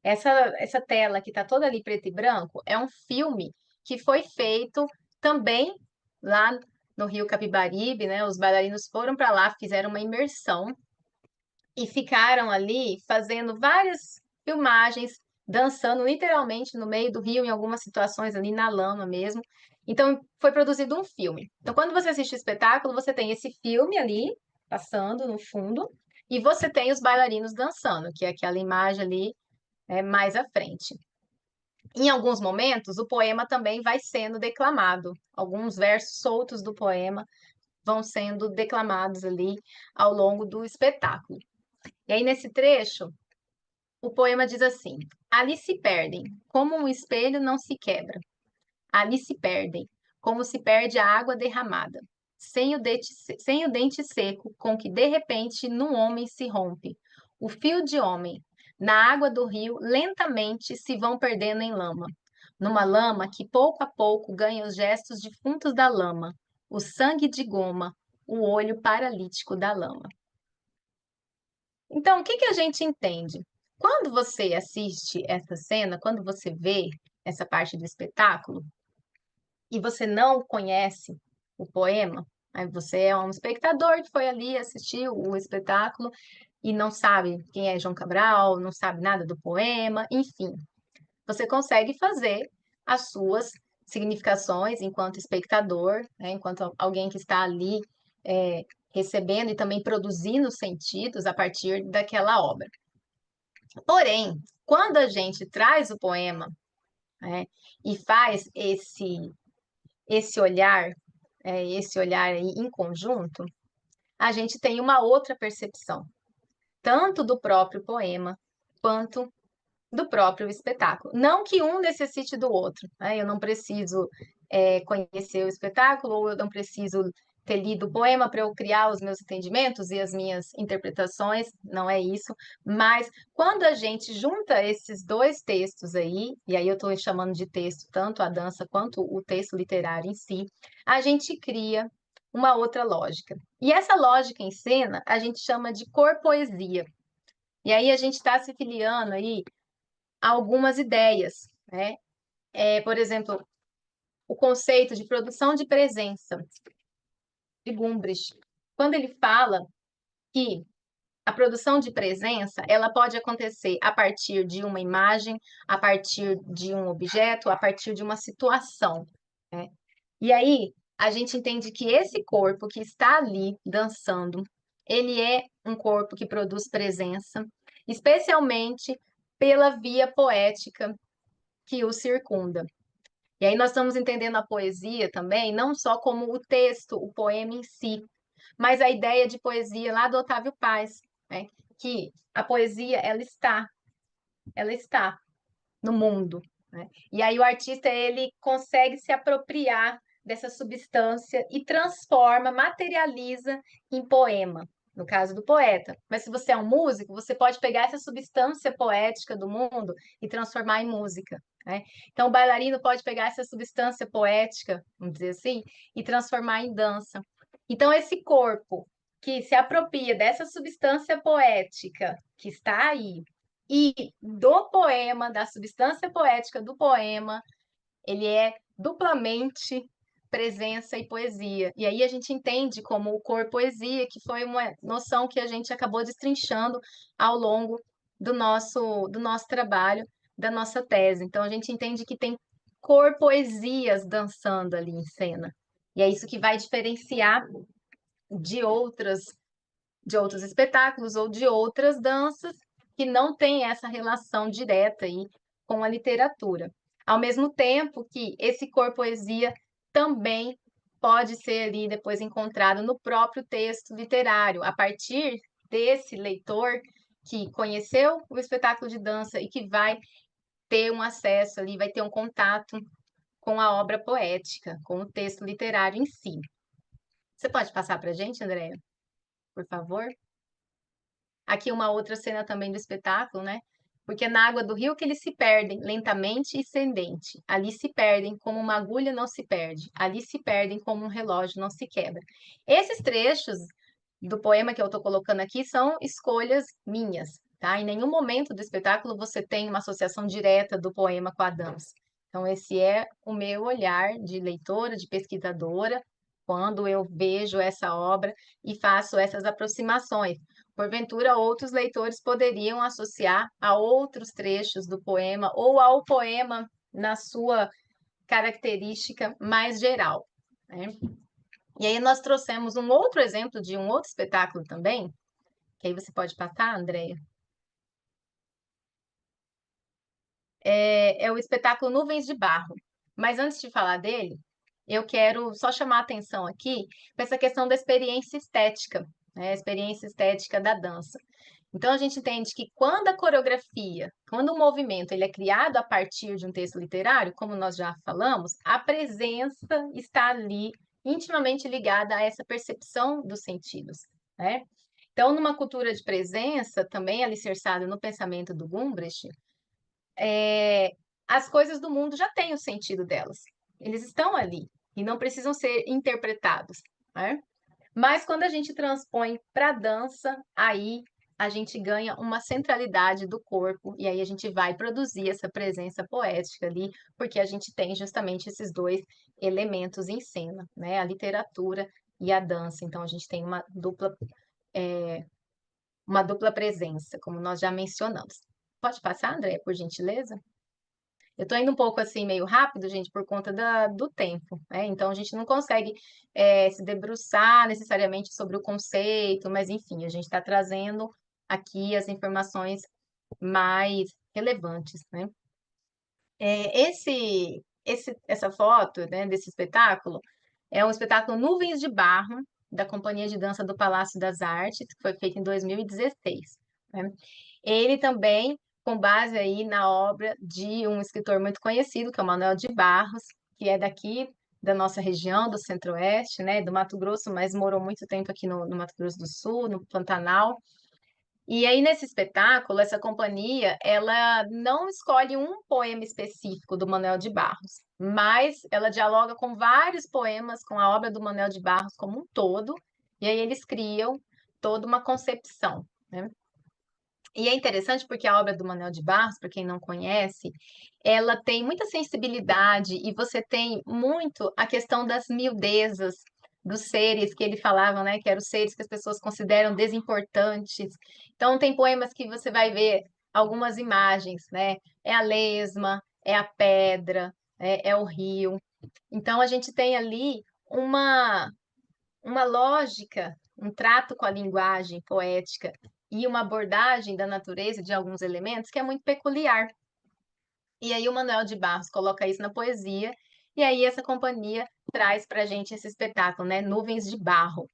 S19: Essa tela que está toda ali preto e branco é um filme que foi feito também lá no Rio Capibaribe, né? Os bailarinos foram para lá, fizeram uma imersão e ficaram ali fazendo várias filmagens, dançando literalmente no meio do rio, em algumas situações ali na lama mesmo. Então, foi produzido um filme. Então, quando você assiste o espetáculo, você tem esse filme ali, passando no fundo, e você tem os bailarinos dançando, que é aquela imagem ali mais à frente. Em alguns momentos, o poema também vai sendo declamado. Alguns versos soltos do poema vão sendo declamados ali ao longo do espetáculo. E aí, nesse trecho, o poema diz assim: ali se perdem, como um espelho não se quebra. Ali se perdem, como se perde a água derramada, sem o dente seco, com que de repente num homem se rompe. O fio de homem, na água do rio, lentamente se vão perdendo em lama. Numa lama que pouco a pouco ganha os gestos defuntos da lama, o sangue de goma, o olho paralítico da lama. Então, o que a gente entende? Quando você assiste essa cena, quando você vê essa parte do espetáculo, e você não conhece o poema, aí você é um espectador que foi ali assistir o espetáculo e não sabe quem é João Cabral, não sabe nada do poema, enfim. Você consegue fazer as suas significações enquanto espectador, né, enquanto alguém que está ali recebendo e também produzindo sentidos a partir daquela obra. Porém, quando a gente traz o poema, né, e faz esse olhar aí em conjunto, a gente tem uma outra percepção, tanto do próprio poema quanto do próprio espetáculo. Não que um necessite do outro, né? Eu não preciso conhecer o espetáculo, ou eu não preciso ter lido o poema para eu criar os meus entendimentos e as minhas interpretações, não é isso. Mas quando a gente junta esses dois textos aí, e aí eu estou chamando de texto tanto a dança quanto o texto literário em si, a gente cria uma outra lógica. E essa lógica em cena a gente chama de corpoesia. E aí a gente está se filiando aí a algumas ideias, né? Por exemplo, o conceito de produção de presença de Gumbrich, quando ele fala que a produção de presença, ela pode acontecer a partir de uma imagem, a partir de um objeto, a partir de uma situação, né? E aí, a gente entende que esse corpo que está ali dançando, ele é um corpo que produz presença, especialmente pela via poética que o circunda. E aí nós estamos entendendo a poesia também, não só como o texto, o poema em si, mas a ideia de poesia lá do Otávio Paz, né? Que a poesia, ela está no mundo, né? E aí o artista, ele consegue se apropriar dessa substância e transforma, materializa em poema, no caso do poeta. Mas se você é um músico, você pode pegar essa substância poética do mundo e transformar em música, né? Então o bailarino pode pegar essa substância poética, vamos dizer assim, e transformar em dança. Então esse corpo que se apropria dessa substância poética que está aí, e do poema, da substância poética do poema, ele é duplamente presença e poesia. E aí a gente entende como o cor poesia, que foi uma noção que a gente acabou destrinchando ao longo do nosso trabalho, da nossa tese. Então a gente entende que tem cor poesias dançando ali em cena. E é isso que vai diferenciar de outros espetáculos ou de outras danças que não têm essa relação direta aí com a literatura. Ao mesmo tempo que esse cor poesia também pode ser ali depois encontrado no próprio texto literário, a partir desse leitor que conheceu o espetáculo de dança e que vai ter um acesso ali, vai ter um contato com a obra poética, com o texto literário em si. Você pode passar para a gente, Andréia, por favor? Aqui uma outra cena também do espetáculo, né? Porque é na água do rio que eles se perdem, lentamente e ascendente. Ali se perdem como uma agulha não se perde. Ali se perdem como um relógio não se quebra. Esses trechos do poema que eu estou colocando aqui são escolhas minhas, tá? Em nenhum momento do espetáculo você tem uma associação direta do poema com a dança. Então, esse é o meu olhar de leitora, de pesquisadora, quando eu vejo essa obra e faço essas aproximações. Porventura, outros leitores poderiam associar a outros trechos do poema ou ao poema na sua característica mais geral, né? E aí nós trouxemos um outro exemplo de um outro espetáculo também, que aí você pode passar, Andréia. É o espetáculo Nuvens de Barro. Mas antes de falar dele, eu quero só chamar a atenção aqui para essa questão da experiência estética, né? A experiência estética da dança. Então, a gente entende que quando a coreografia, quando o movimento ele é criado a partir de um texto literário, como nós já falamos, a presença está ali intimamente ligada a essa percepção dos sentidos, né? Então, numa cultura de presença, também alicerçada no pensamento do Gumbrich, as coisas do mundo já têm o sentido delas. Eles estão ali e não precisam ser interpretados, né? Mas quando a gente transpõe para a dança, aí a gente ganha uma centralidade do corpo e aí a gente vai produzir essa presença poética ali, porque a gente tem justamente esses dois elementos em cena, né? A literatura e a dança. Então a gente tem uma dupla presença, como nós já mencionamos. Pode passar, André, por gentileza? Eu estou indo um pouco assim, meio rápido, gente, por conta do tempo, né? Então, a gente não consegue se debruçar necessariamente sobre o conceito, mas, enfim, a gente está trazendo aqui as informações mais relevantes, né? Essa foto, né, desse espetáculo é um espetáculo Nuvens de Barro, da Companhia de Dança do Palácio das Artes, que foi feito em 2016, né? Ele também com base aí na obra de um escritor muito conhecido, que é o Manuel de Barros, que é daqui da nossa região, do Centro-Oeste, né, do Mato Grosso, mas morou muito tempo aqui no Mato Grosso do Sul, no Pantanal. E aí, nesse espetáculo, essa companhia, ela não escolhe um poema específico do Manuel de Barros, mas ela dialoga com vários poemas, com a obra do Manuel de Barros como um todo, e aí eles criam toda uma concepção, né? E é interessante porque a obra do Manuel de Barros, para quem não conhece, ela tem muita sensibilidade e você tem muito a questão das miudezas dos seres que ele falava, né? Que eram os seres que as pessoas consideram desimportantes. Então, tem poemas que você vai ver algumas imagens, né? É a lesma, é a pedra, é o rio. Então, a gente tem ali uma lógica, um trato com a linguagem poética e uma abordagem da natureza de alguns elementos que é muito peculiar. E aí o Manuel de Barros coloca isso na poesia, e aí essa companhia traz para a gente esse espetáculo, né? Nuvens de Barro.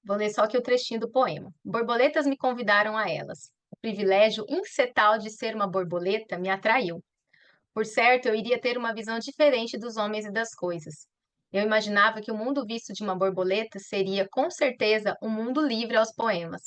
S19: Vou ler só aqui o trechinho do poema. Borboletas me convidaram a elas. O privilégio incetal de ser uma borboleta me atraiu. Por certo, eu iria ter uma visão diferente dos homens e das coisas. Eu imaginava que o mundo visto de uma borboleta seria, com certeza, um mundo livre aos poemas.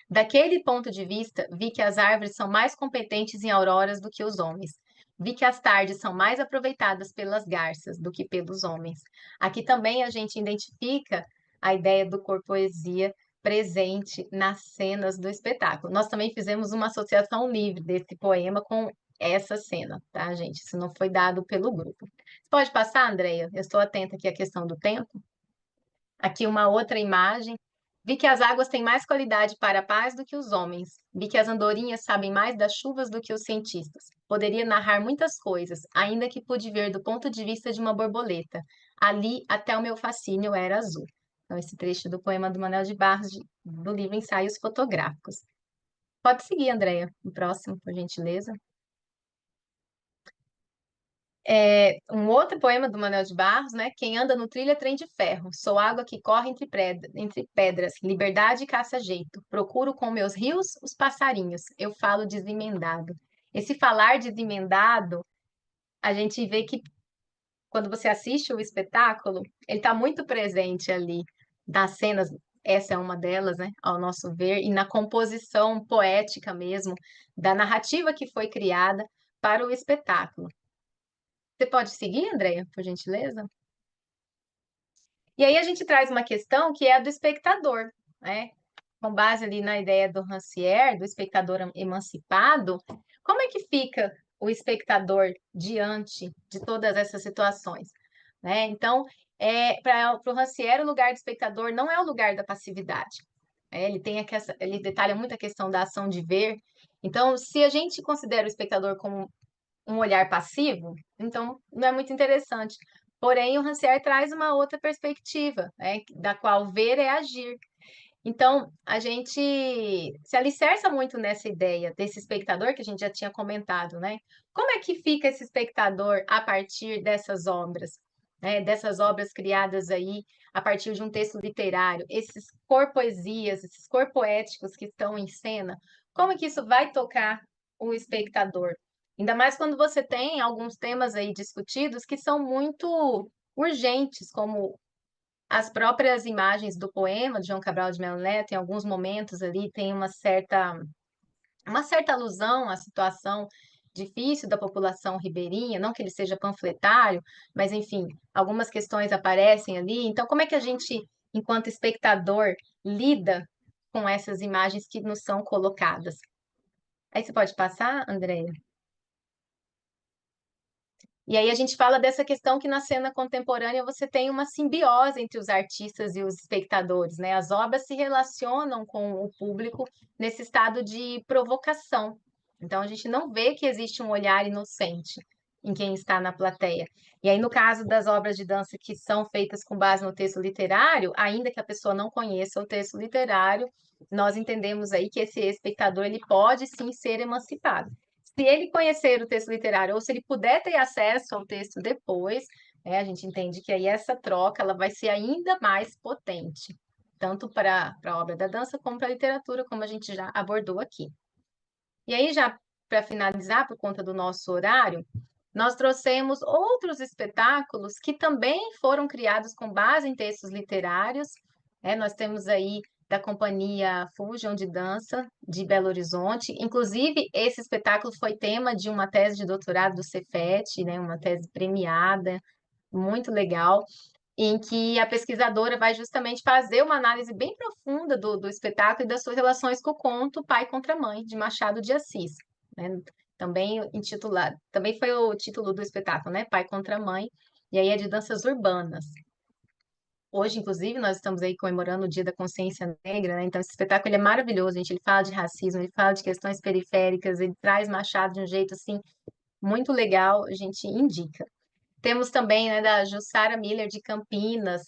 S19: Daquele ponto de vista, vi que as árvores são mais competentes em auroras do que os homens. Vi que as tardes são mais aproveitadas pelas garças do que pelos homens. Aqui também a gente identifica a ideia do cor poesia presente nas cenas do espetáculo. Nós também fizemos uma associação livre desse poema com essa cena, tá, gente? Isso não foi dado pelo grupo. Pode passar, Andreia? Eu estou atenta aqui à questão do tempo. Aqui uma outra imagem. Vi que as águas têm mais qualidade para a paz do que os homens. Vi que as andorinhas sabem mais das chuvas do que os cientistas. Poderia narrar muitas coisas, ainda que pude ver do ponto de vista de uma borboleta. Ali, até o meu fascínio era azul. Então, esse trecho do poema do Manuel de Barros, do livro Ensaios Fotográficos. Pode seguir, Andreia, o próximo, por gentileza. Um outro poema do Manuel de Barros, né? Quem anda no trilho é trem de ferro. Sou água que corre entre pedras. Liberdade caça jeito. Procuro com meus rios os passarinhos. Eu falo desemendado. Esse falar desemendado, a gente vê que quando você assiste o espetáculo, ele está muito presente ali nas cenas. Essa é uma delas, né? Ao nosso ver, e na composição poética mesmo da narrativa que foi criada para o espetáculo. Você pode seguir, Andreia, por gentileza? E aí a gente traz uma questão que é a do espectador, né? Com base ali na ideia do Rancière, do espectador emancipado, como é que fica o espectador diante de todas essas situações, né? Então, para o Rancière, o lugar do espectador não é o lugar da passividade. Ele detalha muito a questão da ação de ver. Então, se a gente considera o espectador como um olhar passivo, então não é muito interessante. Porém, o Rancière traz uma outra perspectiva, né, da qual ver é agir. Então, a gente se alicerça muito nessa ideia desse espectador que a gente já tinha comentado, né? Como é que fica esse espectador a partir dessas obras, né? Dessas obras criadas aí a partir de um texto literário, esses corpoesias, esses corpoéticos que estão em cena, como é que isso vai tocar o espectador? Ainda mais quando você tem alguns temas aí discutidos que são muito urgentes, como as próprias imagens do poema de João Cabral de Melo Neto, em alguns momentos ali, tem uma certa alusão à situação difícil da população ribeirinha, não que ele seja panfletário, mas, enfim, algumas questões aparecem ali. Então, como é que a gente, enquanto espectador, lida com essas imagens que nos são colocadas? Aí você pode passar, Andréia? E aí a gente fala dessa questão que na cena contemporânea você tem uma simbiose entre os artistas e os espectadores, né? As obras se relacionam com o público nesse estado de provocação. Então a gente não vê que existe um olhar inocente em quem está na plateia. E aí no caso das obras de dança que são feitas com base no texto literário, ainda que a pessoa não conheça o texto literário, nós entendemos aí que esse espectador ele pode sim ser emancipado. Se ele conhecer o texto literário ou se ele puder ter acesso ao texto depois, né, a gente entende que aí essa troca ela vai ser ainda mais potente, tanto para a obra da dança como para a literatura, como a gente já abordou aqui. E aí, já para finalizar, por conta do nosso horário, nós trouxemos outros espetáculos que também foram criados com base em textos literários. Nós temos aí da Companhia Fusion de Dança de Belo Horizonte. Inclusive, esse espetáculo foi tema de uma tese de doutorado do Cefet, né, uma tese premiada, muito legal, em que a pesquisadora vai justamente fazer uma análise bem profunda do espetáculo e das suas relações com o conto Pai contra Mãe, de Machado de Assis, né? Também intitulado, também foi o título do espetáculo, né? Pai contra Mãe, e aí é de danças urbanas. Hoje, inclusive, nós estamos aí comemorando o Dia da Consciência Negra, né? Então, esse espetáculo ele é maravilhoso, gente. Ele fala de racismo, ele fala de questões periféricas, ele traz Machado de um jeito, assim, muito legal, a gente indica. Temos também, né, da Jussara Miller, de Campinas,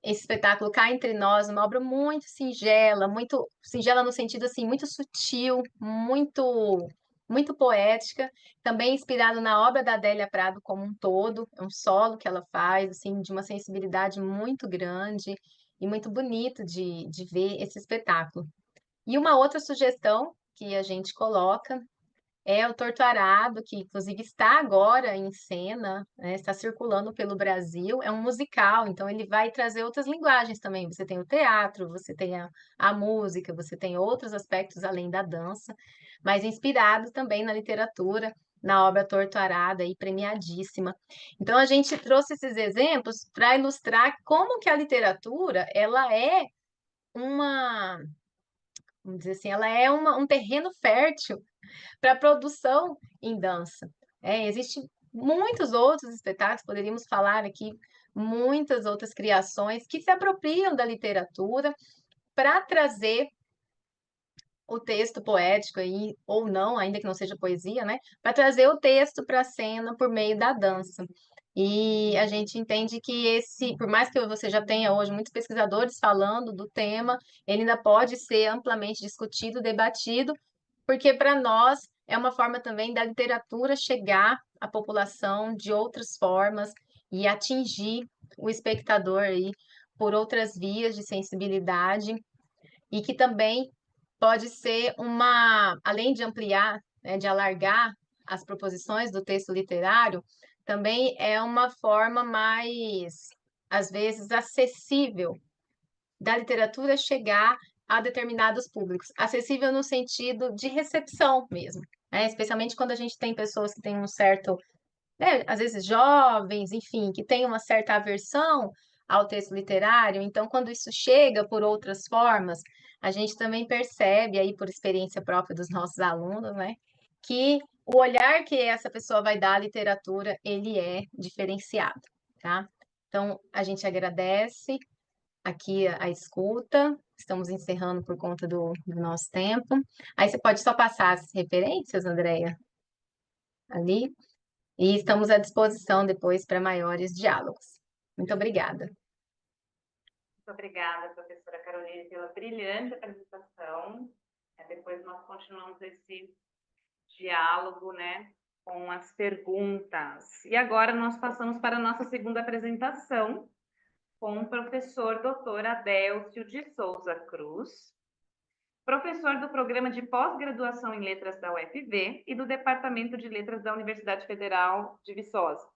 S19: esse espetáculo Cá Entre Nós, uma obra muito singela no sentido, assim, muito sutil, muito poética, também inspirado na obra da Adélia Prado como um todo, é um solo que ela faz, assim, de uma sensibilidade muito grande e muito bonito de ver esse espetáculo. E uma outra sugestão que a gente coloca é o Torto Arado, que inclusive está agora em cena, né, está circulando pelo Brasil, é um musical, então ele vai trazer outras linguagens também. Você tem o teatro, você tem a música, você tem outros aspectos além da dança, mas inspirado também na literatura, na obra Torto Arado, aí, premiadíssima. Então a gente trouxe esses exemplos para ilustrar como que a literatura ela é vamos dizer assim, ela é um terreno fértil para produção em dança. Existem muitos outros espetáculos, poderíamos falar aqui, muitas outras criações que se apropriam da literatura para trazer o texto poético aí, ou não, ainda que não seja poesia, né? Para trazer o texto para a cena por meio da dança. E a gente entende que por mais que você já tenha hoje muitos pesquisadores falando do tema, ele ainda pode ser amplamente discutido, debatido, porque para nós é uma forma também da literatura chegar à população de outras formas e atingir o espectador aí por outras vias de sensibilidade e que também pode ser além de ampliar, né, de alargar as proposições do texto literário, também é uma forma mais, às vezes, acessível da literatura chegar a determinados públicos. Acessível no sentido de recepção mesmo, né? Especialmente quando a gente tem pessoas que têm um certo, né, às vezes jovens, enfim, que têm uma certa aversão ao texto literário. Então, quando isso chega por outras formas, a gente também percebe aí por experiência própria dos nossos alunos, né, que o olhar que essa pessoa vai dar à literatura, ele é diferenciado, tá? Então, a gente agradece aqui a escuta. Estamos encerrando por conta do nosso tempo. Aí você pode só passar as referências, Andréia, ali. E estamos à disposição depois para maiores diálogos. Muito obrigada.
S13: Muito obrigada, professora Caroline, pela brilhante apresentação. Depois nós continuamos esse diálogo, né, com as perguntas. E agora nós passamos para a nossa segunda apresentação com o professor Dr. Adélcio de Souza Cruz, professor do Programa de Pós-Graduação em Letras da UFV e do Departamento de Letras da Universidade Federal de Viçosa.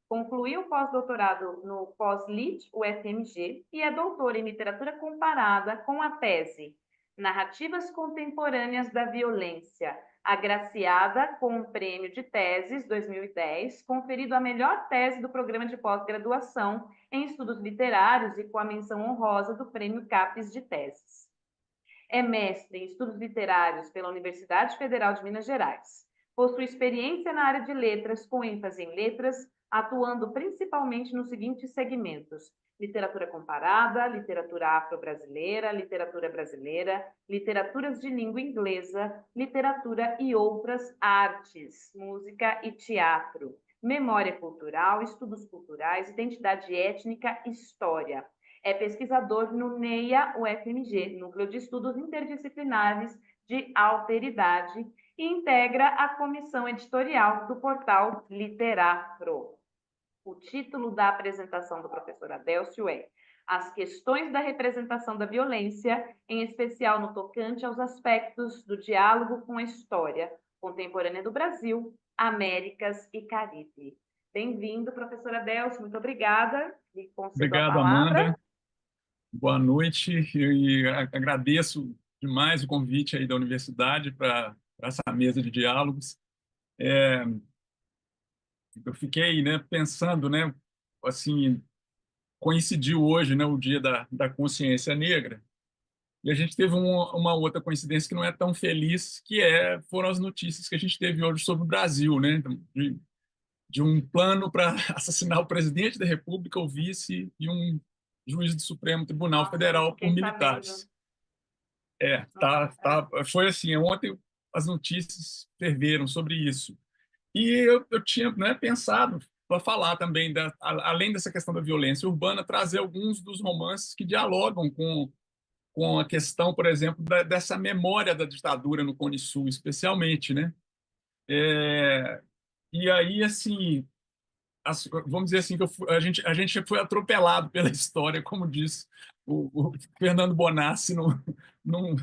S13: Concluiu o pós-doutorado no Pós-Lit UFMG e é doutor em Literatura Comparada com a tese Narrativas Contemporâneas da Violência, agraciada com o Prêmio de Teses 2010, conferido a melhor tese do Programa de Pós-Graduação em Estudos Literários e com a menção honrosa do Prêmio CAPES de Teses. É mestre em Estudos Literários pela Universidade Federal de Minas Gerais. Possui experiência na área de letras, com ênfase em letras, atuando principalmente nos seguintes segmentos: literatura comparada, literatura afro-brasileira, literatura brasileira, literaturas de língua inglesa, literatura e outras artes, música e teatro, memória cultural, estudos culturais, identidade étnica, história. É pesquisador no NEIA UFMG, Núcleo de Estudos Interdisciplinares de Alteridade, e integra a comissão editorial do portal Literafro. O título da apresentação do professor Adélcio é As Questões da Representação da Violência, em especial no tocante aos aspectos do diálogo com a história contemporânea do Brasil, Américas e Caribe. Bem-vindo, professor Adélcio, muito obrigada. E concedo a
S20: Obrigado,
S13: palavra.
S20: Amanda. Boa noite e agradeço demais o convite aí da universidade para essa mesa de diálogos. Eu fiquei, né, pensando, né, assim, coincidiu hoje, né, o Dia da Consciência Negra, e a gente teve uma outra coincidência que não é tão feliz, foram as notícias que a gente teve hoje sobre o Brasil, né, de um plano para assassinar o presidente da República, o vice e um juiz do Supremo Tribunal Federal por militares. Foi assim, ontem as notícias ferveram sobre isso. E eu tinha, né, pensado para falar também, além dessa questão da violência urbana, trazer alguns dos romances que dialogam com a questão, por exemplo, dessa memória da ditadura no Cone Sul, especialmente, né? E aí, assim, vamos dizer assim, que a gente foi atropelado pela história, como disse o Fernando Bonassi no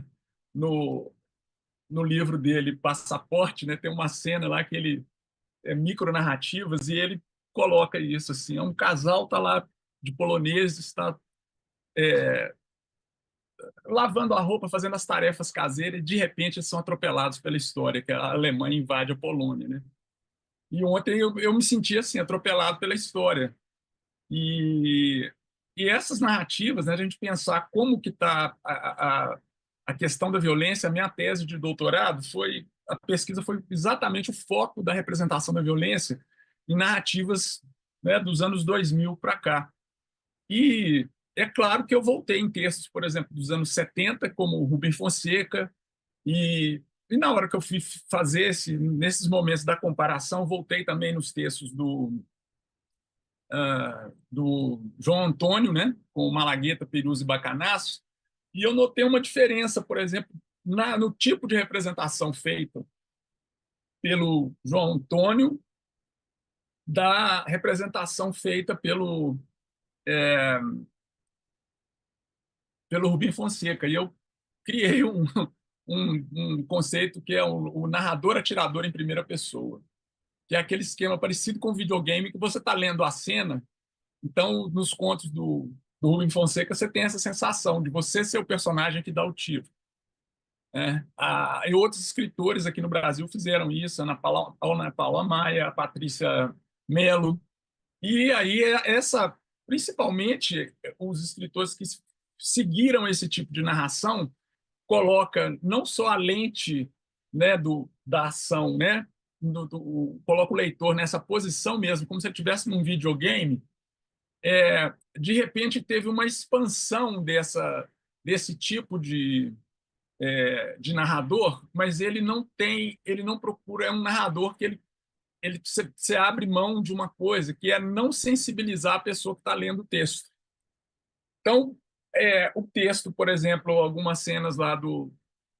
S20: livro dele, Passaporte, né? Tem uma cena lá que ele micronarrativas, e ele coloca isso assim, um casal está lá de poloneses, está lavando a roupa, fazendo as tarefas caseiras, e de repente eles são atropelados pela história, que a Alemanha invade a Polônia, né? E ontem eu me senti assim, atropelado pela história. E E essas narrativas, né, a gente pensar como que está a questão da violência, a minha tese de doutorado a pesquisa foi exatamente o foco da representação da violência em narrativas, né, dos anos 2000 para cá. E é claro que eu voltei em textos, por exemplo, dos anos 70, como Rubem Fonseca, e na hora que eu fui fazer nesses momentos da comparação, voltei também nos textos do João Antônio, né, com Malagueta, Perus e Bacanaço, e eu notei uma diferença, por exemplo, no tipo de representação feita pelo João Antônio da representação feita pelo Rubem Fonseca. E eu criei um conceito que é o narrador atirador em primeira pessoa, que é aquele esquema parecido com videogame que você está lendo a cena. Então, nos contos do Rubem Fonseca, você tem essa sensação de você ser o personagem que dá o tiro. E outros escritores aqui no Brasil fizeram isso, Ana Paula Maia, a Patrícia Mello. E aí, principalmente os escritores que seguiram esse tipo de narração, coloca não só a lente, né, da ação, né, coloca o leitor nessa posição mesmo, como se ele estivesse num videogame. De repente teve uma expansão desse tipo de narrador, mas ele não procura um narrador que você abre mão de uma coisa, que é não sensibilizar a pessoa que está lendo o texto. Então, o texto, por exemplo, algumas cenas lá do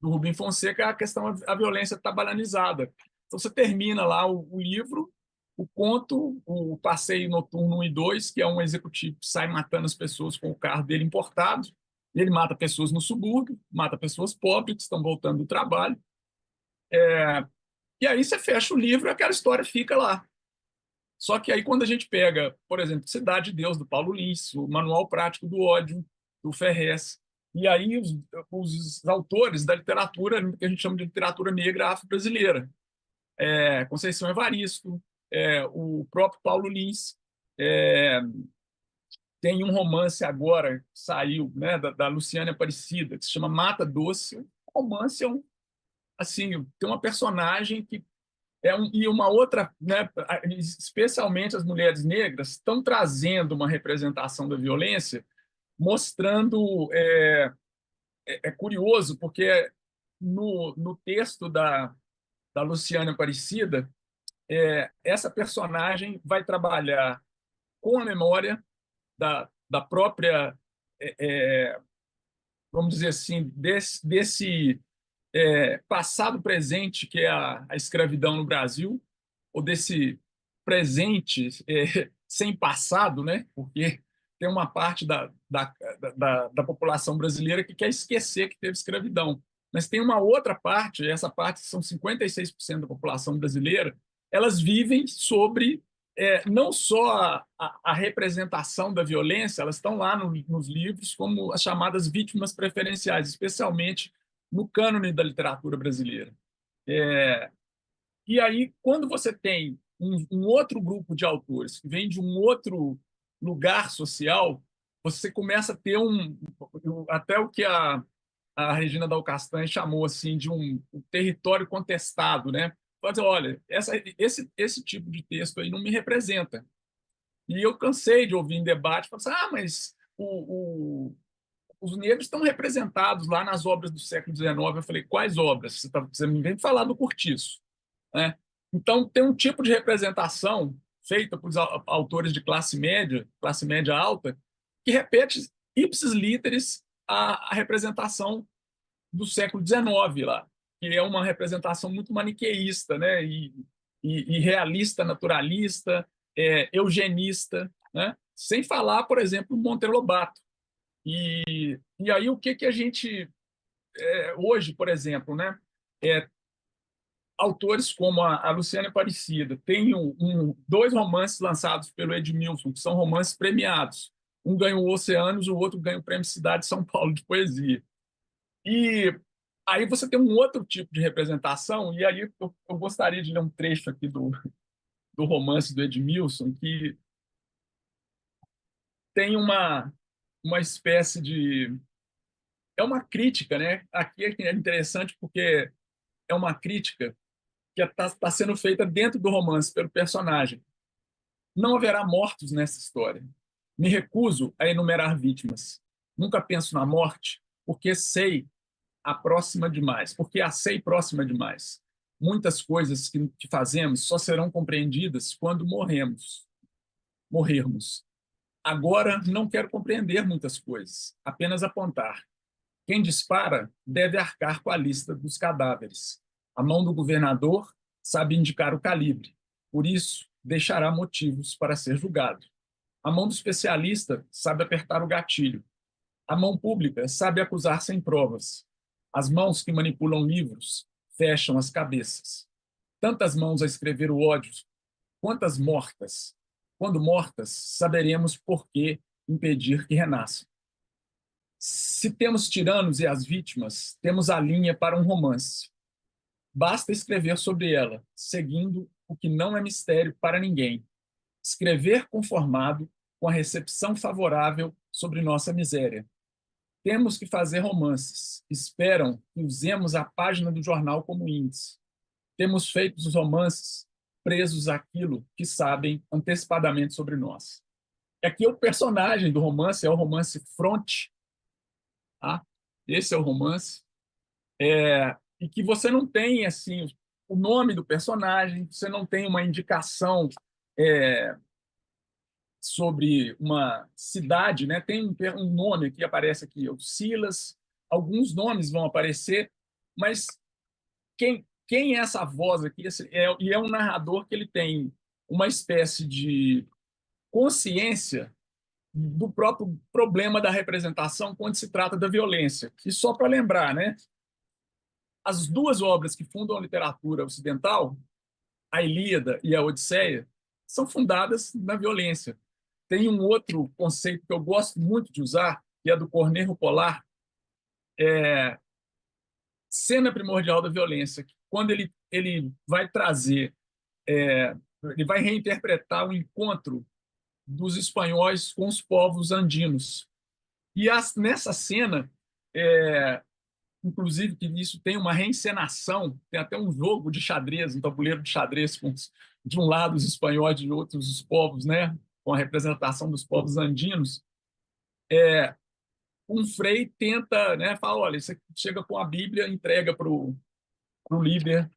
S20: Rubem Fonseca, a questão da violência está banalizada. Então, você termina lá o livro, o conto, o Passeio Noturno 1 e 2, que é um executivo que sai matando as pessoas com o carro dele importado. Ele mata pessoas no subúrbio, mata pessoas pobres que estão voltando do trabalho. E aí você fecha o livro e aquela história fica lá. Só que aí quando a gente pega, por exemplo, Cidade de Deus, do Paulo Lins, o Manual Prático do Ódio, do Ferrez, e aí os autores da literatura, que a gente chama de literatura negra afro-brasileira, Conceição Evaristo, o próprio Paulo Lins, tem um romance agora que saiu, né, da Luciane Aparecida, que se chama Mata Doce. O romance assim, tem uma personagem que e uma outra, né, especialmente as mulheres negras, estão trazendo uma representação da violência, mostrando. É curioso, porque no texto da Luciane Aparecida, essa personagem vai trabalhar com a memória da própria, vamos dizer assim, desse passado presente que é a escravidão no Brasil, ou desse presente sem passado, né? Porque tem uma parte da população brasileira que quer esquecer que teve escravidão. Mas tem uma outra parte, e essa parte são 56% da população brasileira, elas vivem sobre não só a representação da violência, elas estão lá nos livros como as chamadas vítimas preferenciais, especialmente no cânone da literatura brasileira. E aí, quando você tem um outro grupo de autores que vem de um outro lugar social, você começa a ter até o que a Regina Dal Castanho chamou assim de um território contestado, né? Fazer, olha, esse tipo de texto aí não me representa. E eu cansei de ouvir em debate, falar assim, mas os negros estão representados lá nas obras do século XIX. Eu falei, quais obras? Você me vem falar do Cortiço, né? Então, tem um tipo de representação feita por autores de classe média alta, que repete ipsis literis a representação do século XIX lá, que é uma representação muito maniqueísta, né? E realista, naturalista, eugenista, né? Sem falar, por exemplo, Monteiro Lobato. E aí o que a gente hoje, por exemplo, né? Autores como a Luciane Aparecida tem dois romances lançados pelo Edmilson, que são romances premiados. Um ganhou o Oceanos, o outro ganhou o Prêmio Cidade de São Paulo de Poesia. E aí você tem um outro tipo de representação, e aí eu gostaria de ler um trecho aqui do romance do Edmilson, que tem uma uma espécie de... É uma crítica, né? Aqui é interessante porque é uma crítica que está sendo feita dentro do romance pelo personagem. Não haverá mortos nessa história. Me recuso a enumerar vítimas. Nunca penso na morte porque sei a próxima demais, porque a sei próxima demais. Muitas coisas que fazemos só serão compreendidas quando morrermos. Agora não quero compreender muitas coisas, apenas apontar. Quem dispara deve arcar com a lista dos cadáveres. A mão do governador sabe indicar o calibre, por isso deixará motivos para ser julgado. A mão do especialista sabe apertar o gatilho. A mão pública sabe acusar sem provas. As mãos que manipulam livros fecham as cabeças. Tantas mãos a escrever o ódio, quantas mortas. Quando mortas, saberemos por que impedir que renasçam. Se temos tiranos e as vítimas, temos a linha para um romance. Basta escrever sobre ela, seguindo o que não é mistério para ninguém. Escrever conformado com a recepção favorável sobre nossa miséria. Temos que fazer romances. Esperam que usemos a página do jornal como índice. Temos feito os romances presos àquilo que sabem antecipadamente sobre nós. Aqui o personagem do romance é o romance Fronte. Tá? Esse é o romance. E que você não tem assim o nome do personagem, você não tem uma indicação sobre uma cidade, né? Tem um nome que aparece aqui, o Silas, alguns nomes vão aparecer, mas quem é essa voz aqui? E é um narrador que ele tem uma espécie de consciência do próprio problema da representação quando se trata da violência. E só para lembrar, né? As duas obras que fundam a literatura ocidental, a Ilíada e a Odisseia, são fundadas na violência. Tem um outro conceito que eu gosto muito de usar, que é do Cornejo Polar, cena primordial da violência. Quando ele vai trazer, ele vai reinterpretar o encontro dos espanhóis com os povos andinos. E nessa cena, inclusive que isso tem uma reencenação, tem até um jogo de xadrez, um tabuleiro de xadrez com de um lado os espanhóis, de outros os povos, né, com a representação dos povos andinos. Um frei tenta, né, fala, olha, você chega com a Bíblia, entrega para o líder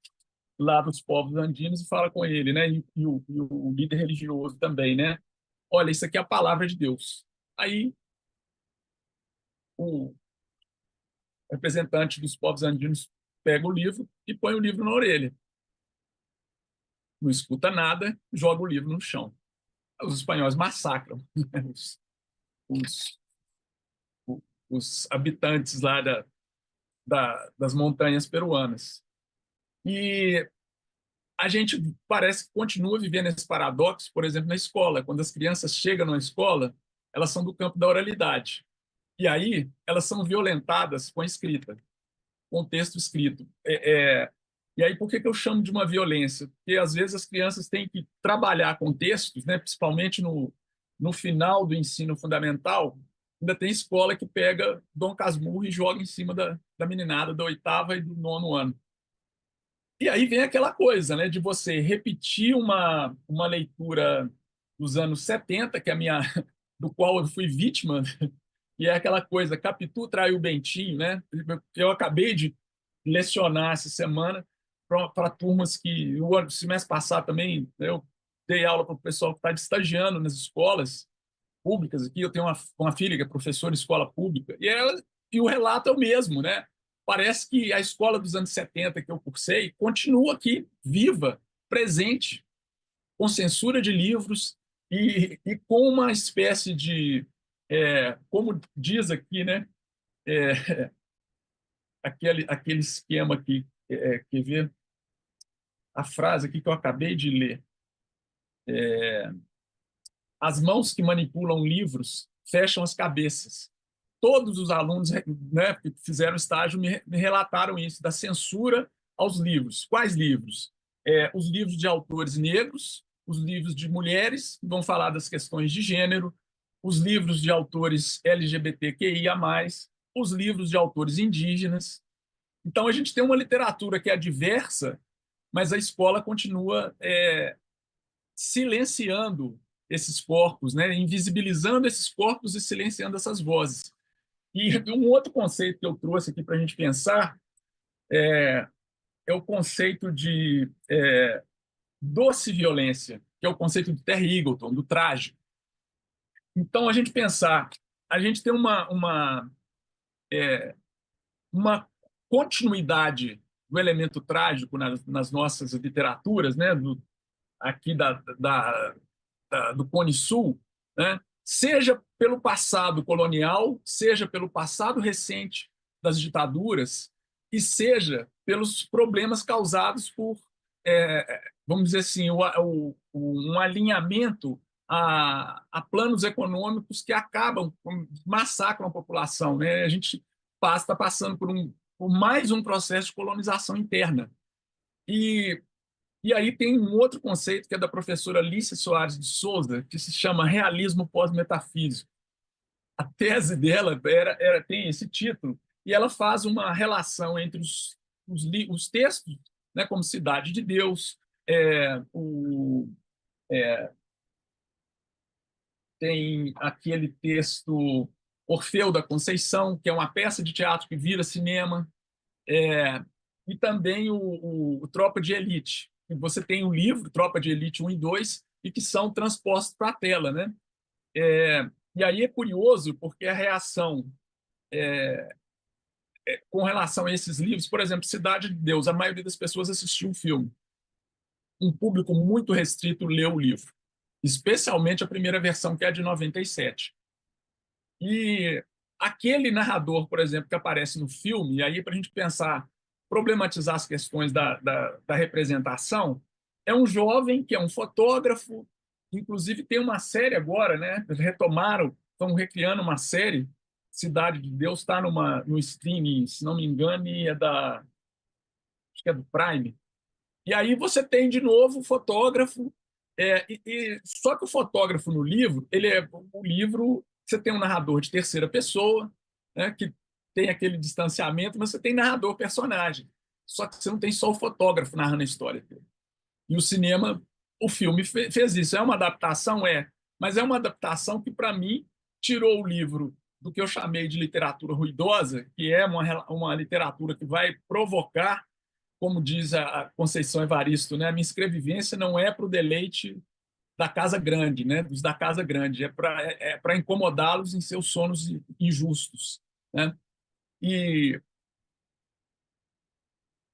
S20: lá dos povos andinos e fala com ele, né, e o líder religioso também, né, olha, isso aqui é a palavra de Deus. Aí o representante dos povos andinos pega o livro e põe o livro na orelha. Não escuta nada, joga o livro no chão. Os espanhóis massacram os habitantes lá das montanhas peruanas. E a gente parece que continua vivendo esse paradoxo, por exemplo, na escola. Quando as crianças chegam na escola, elas são do campo da oralidade. E aí elas são violentadas com a escrita, com o texto escrito. E aí, por que eu chamo de uma violência? Porque, às vezes, as crianças têm que trabalhar com textos, né? Principalmente no final do ensino fundamental, ainda tem escola que pega Dom Casmurro e joga em cima da meninada da 8º e do 9º ano. E aí vem aquela coisa, né? De você repetir uma leitura dos anos 70, que é do qual eu fui vítima, e é aquela coisa, Capitu traiu o Bentinho, né? Eu acabei de lecionar essa semana para turmas que o semestre passado também eu dei aula para o pessoal que está estagiando nas escolas públicas aqui. Eu tenho uma filha que é professora de escola pública e o relato é o mesmo, né? Parece que a escola dos anos 70 que eu cursei continua aqui, viva, presente, com censura de livros e com uma espécie de, como diz aqui, né? Aquele esquema aqui, quer ver? A frase aqui que eu acabei de ler. As mãos que manipulam livros fecham as cabeças. Todos os alunos, né, que fizeram estágio me relataram isso, da censura aos livros. Quais livros? Os livros de autores negros, os livros de mulheres, que vão falar das questões de gênero, os livros de autores LGBTQIA+, os livros de autores indígenas. Então, a gente tem uma literatura que é diversa, mas a escola continua silenciando esses corpos, né? Invisibilizando esses corpos e silenciando essas vozes. E um outro conceito que eu trouxe aqui para a gente pensar é o conceito de doce violência, que é o conceito de Terry Eagleton, do trágico. Então, a gente pensar, a gente tem uma continuidade do elemento trágico nas nossas literaturas, né? Aqui do Cone Sul, né? Seja pelo passado colonial, seja pelo passado recente das ditaduras, e seja pelos problemas causados por, vamos dizer assim, um alinhamento a planos econômicos que acabam, massacram a população, né? A gente está passando por mais um processo de colonização interna. E aí tem um outro conceito que é da professora Alice Soares de Souza, que se chama realismo pós-metafísico. A tese dela tem esse título, e ela faz uma relação entre os textos, né, como Cidade de Deus, tem aquele texto Orfeu da Conceição, que é uma peça de teatro que vira cinema, e também o Tropa de Elite. Você tem o livro Tropa de Elite 1 e 2, e que são transpostos para a tela, né? E aí é curioso, porque a reação com relação a esses livros, por exemplo, Cidade de Deus, a maioria das pessoas assistiu o filme. Um público muito restrito leu o livro, especialmente a primeira versão, que é a de 97. E aquele narrador, por exemplo, que aparece no filme, e aí para a gente pensar, problematizar as questões da representação, é um jovem que é um fotógrafo, inclusive tem uma série agora, né? Retomaram, estão recriando uma série, Cidade de Deus, está no streaming, se não me engano, acho que é do Prime. E aí você tem, de novo, o fotógrafo, só que o fotógrafo no livro, o livro, você tem um narrador de terceira pessoa, né, que tem aquele distanciamento, mas você tem narrador personagem. Só que você não tem só o fotógrafo narrando a história dele. E o cinema, o filme fez isso. É uma adaptação? Mas é uma adaptação que, para mim, tirou o livro do que eu chamei de literatura ruidosa, que é uma literatura que vai provocar, como diz a Conceição Evaristo, né? A minha escrevivência não é para o deleite da casa grande, né? Dos da casa grande, é para incomodá-los em seus sonos injustos, né? E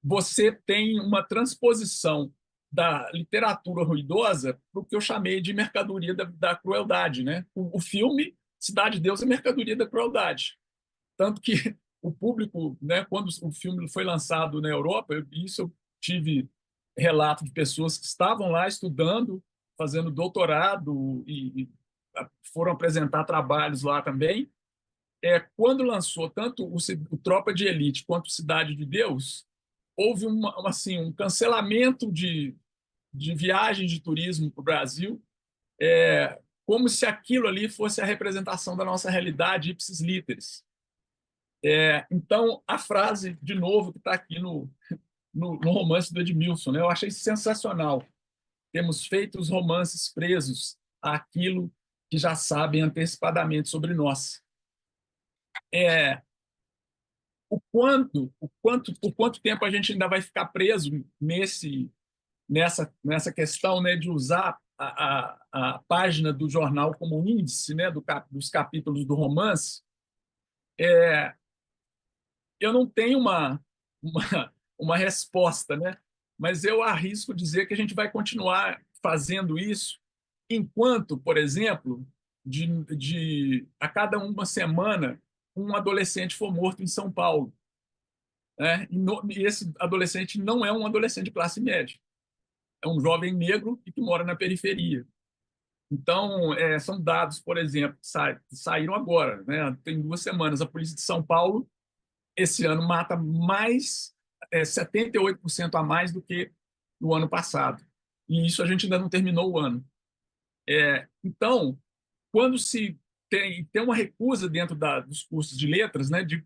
S20: você tem uma transposição da literatura ruidosa para o que eu chamei de mercadoria da crueldade, né? O filme Cidade de Deus é mercadoria da crueldade. Tanto que o público, né, quando o filme foi lançado na Europa, eu tive relato de pessoas que estavam lá estudando, fazendo doutorado e foram apresentar trabalhos lá também. Quando lançou tanto o Tropa de Elite quanto Cidade de Deus, houve um cancelamento de viagens de turismo para o Brasil, como se aquilo ali fosse a representação da nossa realidade ipsis literis. Então, a frase, de novo, que está aqui no romance do Edmilson, né? Eu achei sensacional. Temos feito os romances presos àquilo que já sabem antecipadamente sobre nós. Por quanto tempo a gente ainda vai ficar preso nessa questão, né, de usar a página do jornal como índice, né, dos capítulos do romance? Eu não tenho uma resposta, né? Mas eu arrisco dizer que a gente vai continuar fazendo isso enquanto, por exemplo, a cada uma semana, um adolescente for morto em São Paulo. Né? E esse adolescente não é um adolescente de classe média. É um jovem negro que mora na periferia. Então, são dados, por exemplo, que saíram agora, né? Tem 2 semanas. A Polícia de São Paulo, esse ano, mata 78% a mais do que no ano passado. E isso a gente ainda não terminou o ano. Então, quando se tem uma recusa dentro dos cursos de letras, né, de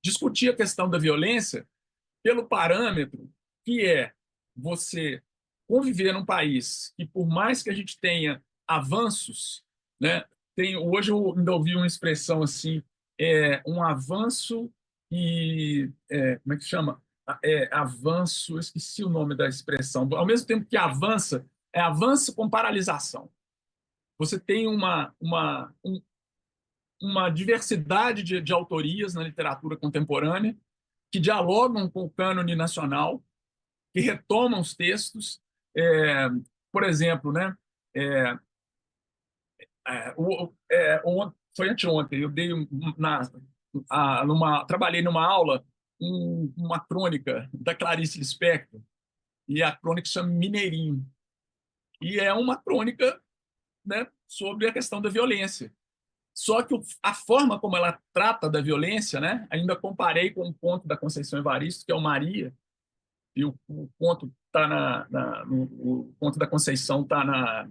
S20: discutir a questão da violência pelo parâmetro que é você conviver num país que, por mais que a gente tenha avanços, né, hoje eu ainda ouvi uma expressão assim, um avanço como é que chama? Avanço, eu esqueci o nome da expressão. Ao mesmo tempo que avança, avanço com paralisação. Você tem uma diversidade de autorias na literatura contemporânea que dialogam com o cânone nacional, que retomam os textos. Por exemplo, né, foi anteontem, eu dei trabalhei numa aula uma crônica da Clarice Lispector, e a crônica chama Mineirinho. E é uma crônica, né, sobre a questão da violência. Só que a forma como ela trata da violência, né, ainda comparei com um conto da Conceição Evaristo, que é o Maria, e o conto tá o conto da Conceição está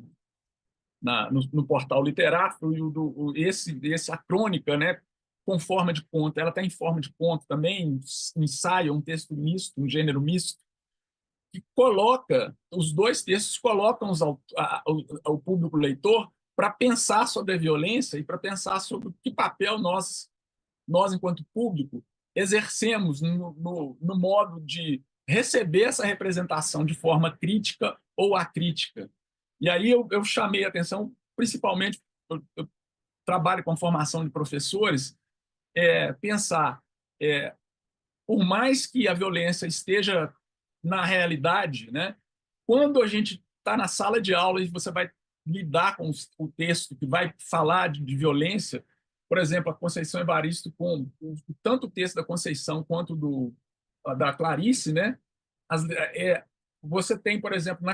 S20: no portal Literário, e essa crônica, né, com forma de conto, ela está em forma de conto também, ensaio, um texto misto, um gênero misto, que coloca, os dois textos colocam o público leitor para pensar sobre a violência e para pensar sobre que papel nós enquanto público, exercemos no modo de receber essa representação de forma crítica ou acrítica. E aí eu chamei a atenção, principalmente, eu trabalho com formação de professores, pensar, por mais que a violência esteja na realidade, né, quando a gente está na sala de aula e você vai lidar com o texto que vai falar de violência, por exemplo, a Conceição Evaristo, tanto o texto da Conceição quanto da Clarice, né, você tem, por exemplo,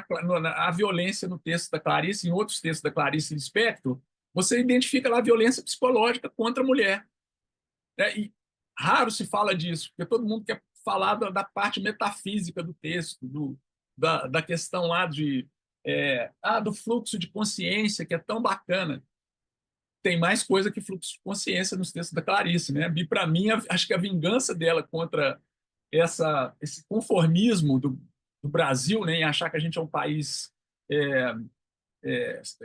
S20: a violência no texto da Clarice, em outros textos da Clarice Lispector, você identifica lá a violência psicológica contra a mulher. Né? E raro se fala disso, porque todo mundo quer falar da parte metafísica do texto, da questão lá do fluxo de consciência, que é tão bacana. Tem mais coisa que fluxo de consciência nos textos da Clarice, né? E, para mim, acho que a vingança dela contra esse conformismo do Brasil, né, em achar que a gente é um país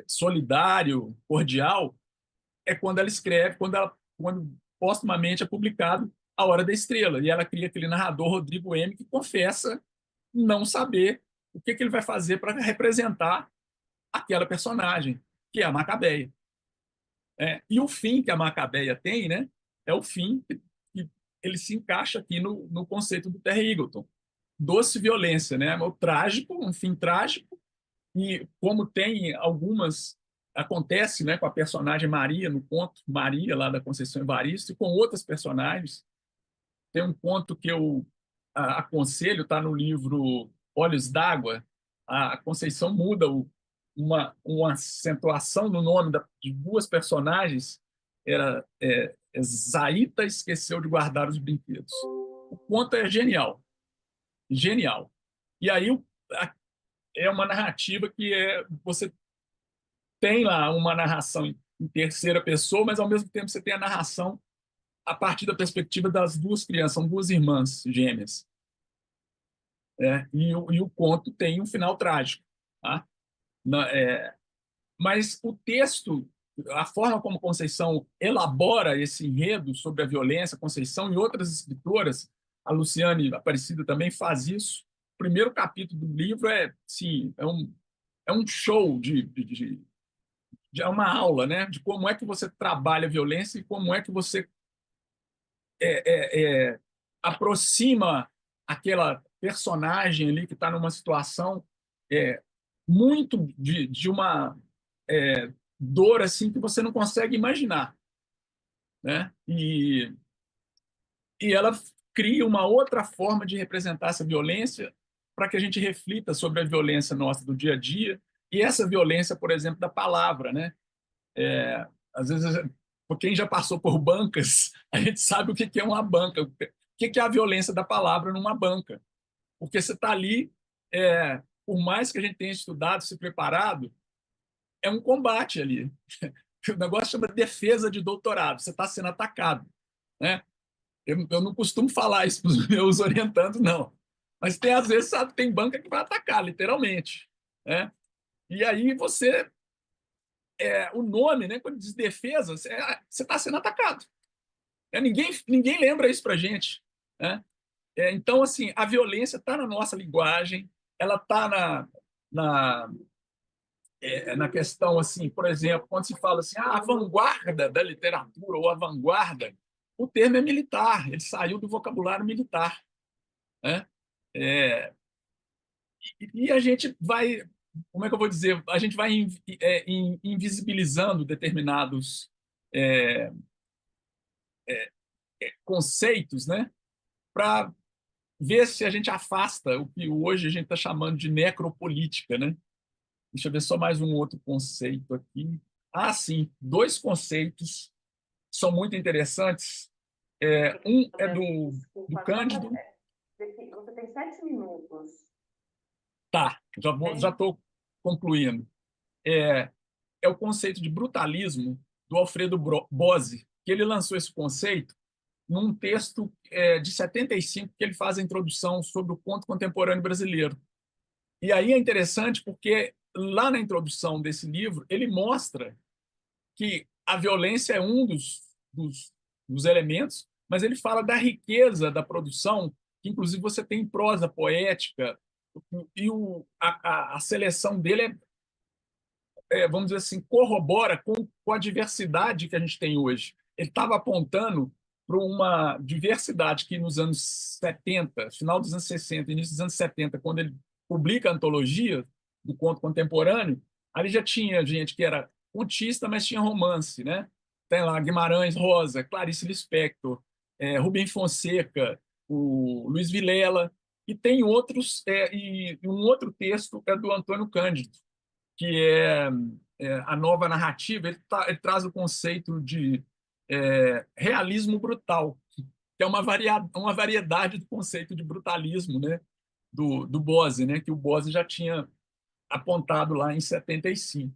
S20: solidário, cordial, é quando ela escreve, quando postumamente é publicado A Hora da Estrela, e ela cria aquele narrador, Rodrigo M., que confessa não saber o que ele vai fazer para representar aquela personagem, que é a Macabeia. E o fim que a Macabeia tem, né, é o fim que ele se encaixa aqui no conceito do Terry Eagleton. Doce violência, né? O trágico, um fim trágico, e como tem algumas... Acontece, né, com a personagem Maria, no conto Maria, lá da Conceição Evaristo, e com outras personagens. Tem um conto que eu aconselho, está no livro Olhos d'Água. A Conceição muda uma acentuação no nome de duas personagens. Zaita esqueceu de guardar os brinquedos. O conto é genial. Genial. E aí é uma narrativa que você tem lá uma narração em terceira pessoa, mas ao mesmo tempo você tem a narração a partir da perspectiva das duas crianças, são duas irmãs gêmeas. E o conto tem um final trágico. Tá? Mas o texto, a forma como Conceição elabora esse enredo sobre a violência, Conceição e outras escritoras, a Luciane Aparecida também faz isso. O primeiro capítulo do livro é um show é uma aula, né, de como é que você trabalha a violência e como é que você aproxima aquela personagem ali que está numa situação muito de uma dor assim que você não consegue imaginar, né? E ela cria uma outra forma de representar essa violência para que a gente reflita sobre a violência nossa do dia a dia e essa violência, por exemplo, da palavra, né? Às vezes, por quem já passou por bancas, a gente sabe o que é uma banca, o que é a violência da palavra numa banca. Porque você está ali, por mais que a gente tenha estudado, se preparado, é um combate ali. O negócio chama defesa de doutorado. Você está sendo atacado, né? Eu não costumo falar isso para os meus orientandos, não. Mas tem, às vezes, sabe, tem banca que vai atacar, literalmente, né? E aí você... o nome, né, quando diz defesa, você está sendo atacado. Ninguém lembra isso para a gente, né? Então, assim, a violência está na nossa linguagem, ela está na questão, assim, por exemplo, quando se fala assim, a vanguarda da literatura ou a vanguarda, o termo é militar, ele saiu do vocabulário militar, né? E a gente vai, como é que eu vou dizer, a gente vai invisibilizando determinados conceitos, né? Para ver se a gente afasta o que hoje a gente está chamando de necropolítica, né? Deixa eu ver só mais um outro conceito aqui. Ah, sim, dois conceitos são muito interessantes. Um é do Cândido.
S13: Você tem 7 minutos.
S20: Tá, já estou concluindo. É o conceito de brutalismo do Alfredo Bose, que ele lançou esse conceito num texto de 75, que ele faz a introdução sobre o conto contemporâneo brasileiro. E aí é interessante porque lá na introdução desse livro, ele mostra que a violência é um dos elementos, mas ele fala da riqueza da produção, que inclusive você tem prosa poética, e a seleção dele vamos dizer assim, corrobora com a diversidade que a gente tem hoje. Ele estava apontando para uma diversidade que nos anos 70, final dos anos 60, início dos anos 70, quando ele publica a antologia do conto contemporâneo, ali já tinha gente que era contista, mas tinha romance, né? Tem lá Guimarães Rosa, Clarice Lispector, Rubem Fonseca, o Luiz Vilela, e tem outros, e um outro texto é do Antônio Cândido, que é a nova narrativa. Ele traz o conceito de realismo brutal, que é uma variedade do conceito de brutalismo, né, do Bose, né, que o Bose já tinha apontado lá em 75.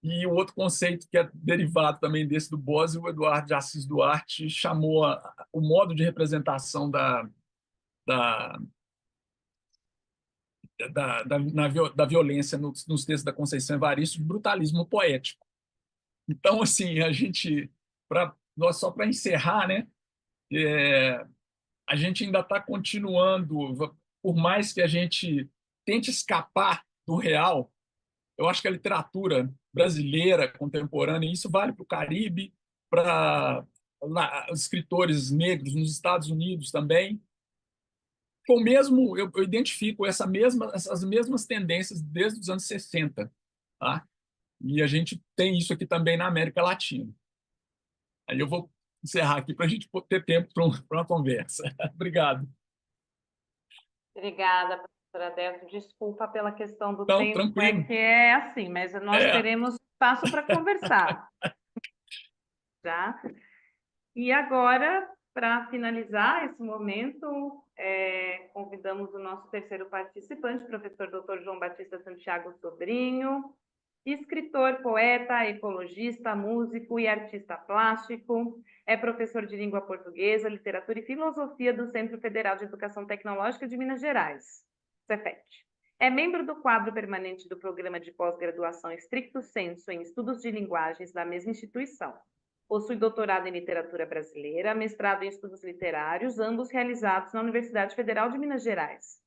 S20: E o outro conceito que é derivado também desse do Bose, o Eduardo de Assis Duarte chamou o modo de representação da violência nos textos da Conceição Evaristo de brutalismo poético. Então, assim, só para encerrar, né, a gente ainda está continuando, por mais que a gente tente escapar do real. Eu acho que a literatura brasileira contemporânea, isso vale para o Caribe, para os escritores negros nos Estados Unidos também, eu identifico essas mesmas tendências desde os anos 60, tá? E a gente tem isso aqui também na América Latina. Aí eu vou encerrar aqui para a gente ter tempo para uma conversa. Obrigado.
S13: Obrigada, professora Delcio. Desculpa pela questão do
S20: Não,
S13: tempo,
S20: tranquilo.
S13: que é assim, mas nós teremos espaço para conversar. Já? E agora, para finalizar esse momento, convidamos o nosso terceiro participante, professor Dr. João Batista Santiago Sobrinho, escritor, poeta, ecologista, músico e artista plástico, é professor de língua portuguesa, literatura e filosofia do Centro Federal de Educação Tecnológica de Minas Gerais, Cefet. É membro do quadro permanente do Programa de Pós-Graduação Stricto Sensu em Estudos de Linguagens da mesma instituição. Possui doutorado em literatura brasileira, mestrado em estudos literários, ambos realizados na Universidade Federal de Minas Gerais.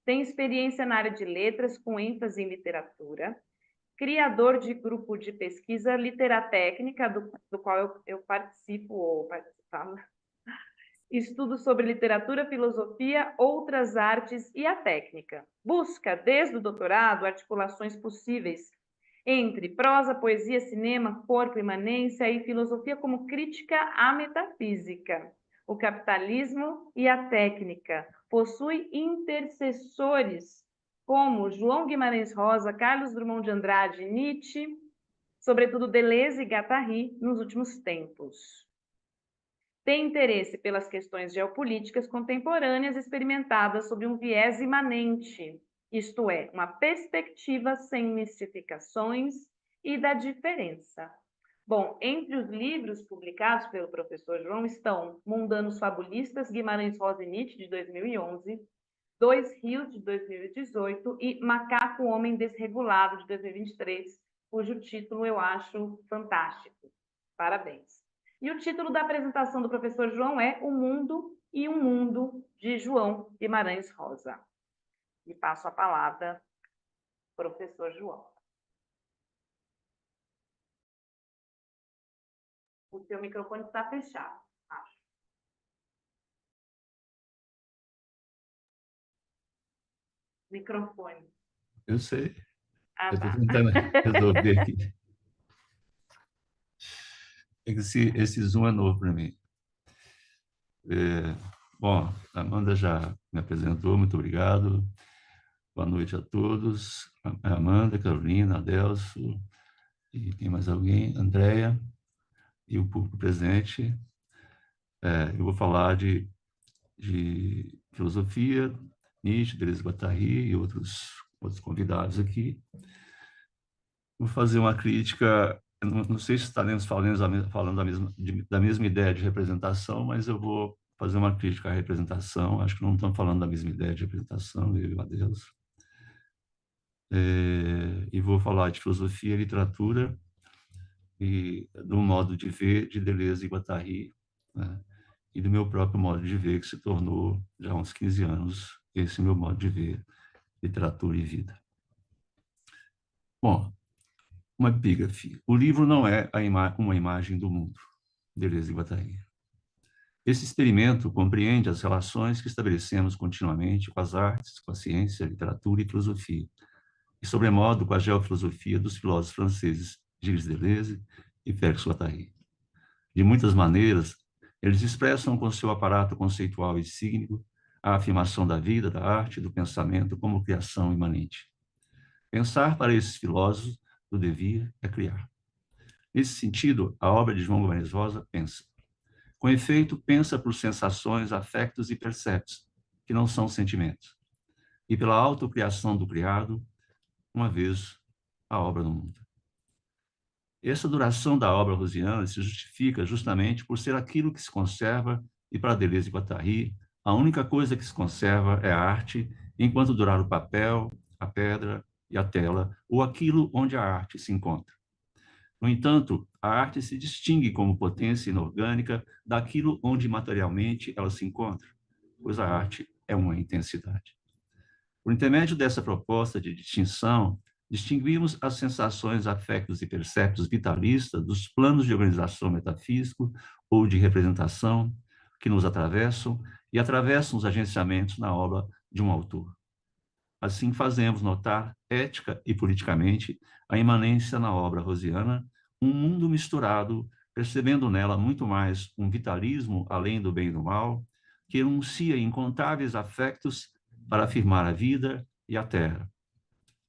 S13: Tem experiência na área de letras, com ênfase em literatura, criador de grupo de pesquisa Literatécnica, do qual eu participo ou participava. Estudos sobre literatura, filosofia, outras artes e a técnica. Busca, desde o doutorado, articulações possíveis entre prosa, poesia, cinema, corpo, imanência e filosofia como crítica à metafísica, o capitalismo e a técnica. Possui intercessores como João Guimarães Rosa, Carlos Drummond de Andrade, Nietzsche, sobretudo Deleuze e Guattari nos últimos tempos. Tem interesse pelas questões geopolíticas contemporâneas experimentadas sob um viés imanente, isto é, uma perspectiva sem mistificações e da diferença. Bom, entre os livros publicados pelo professor João estão Mundanos Fabulistas, Guimarães Rosa e Nietzsche, de 2011, Dois Rios, de 2018, e Macaco Homem Desregulado, de 2023, cujo título eu acho fantástico. Parabéns. E o título da apresentação do professor João é O Mundo e um Mundo, de João Guimarães Rosa. E passo a palavra ao professor João. O seu microfone está fechado, acho. Microfone.
S21: Eu sei.
S13: Ah,
S21: Eu estou
S13: tá.
S21: tentando resolver aqui. Esse Zoom é novo para mim. Bom, a Amanda já me apresentou, muito obrigado. Boa noite a todos. A Amanda, Carolina, Adelso, e tem mais alguém? Andréia, e o público presente. Eu vou falar de filosofia, Nietzsche, Deleuze e Guattari e outros convidados aqui. Vou fazer uma crítica, não sei se estaremos falando da mesma ideia de representação, mas eu vou fazer uma crítica à representação. Acho que não estamos falando da mesma ideia de representação, eu e o Adelso. E vou falar de filosofia, literatura e do modo de ver de Deleuze e Guattari, né? E do meu próprio modo de ver, que se tornou, já há uns 15 anos, esse meu modo de ver literatura e vida. Bom, uma epígrafe. O livro não é uma imagem do mundo, Deleuze e Guattari. Esse experimento compreende as relações que estabelecemos continuamente com as artes, com a ciência, a literatura e filosofia, e, sobremodo, com a geofilosofia dos filósofos franceses Gilles Deleuze e Félix Guattari. De muitas maneiras, eles expressam com seu aparato conceitual e sígnico a afirmação da vida, da arte e do pensamento como criação imanente. Pensar para esses filósofos do devir é criar. Nesse sentido, a obra de João Guimarães Rosa pensa. Com efeito, pensa por sensações, afetos e perceptos, que não são sentimentos, e pela autocriação do criado, uma vez a obra no mundo. Essa duração da obra rosiana se justifica justamente por ser aquilo que se conserva, e para Deleuze e Guattari, a única coisa que se conserva é a arte, enquanto durar o papel, a pedra e a tela, ou aquilo onde a arte se encontra. No entanto, a arte se distingue como potência inorgânica daquilo onde materialmente ela se encontra, pois a arte é uma intensidade. Por intermédio dessa proposta de distinção, distinguimos as sensações, afetos e perceptos vitalistas dos planos de organização metafísico ou de representação que nos atravessam e atravessam os agenciamentos na obra de um autor. Assim, fazemos notar, ética e politicamente, a imanência na obra rosiana, um mundo misturado, percebendo nela muito mais um vitalismo além do bem e do mal, que enuncia incontáveis afetos para afirmar a vida e a terra.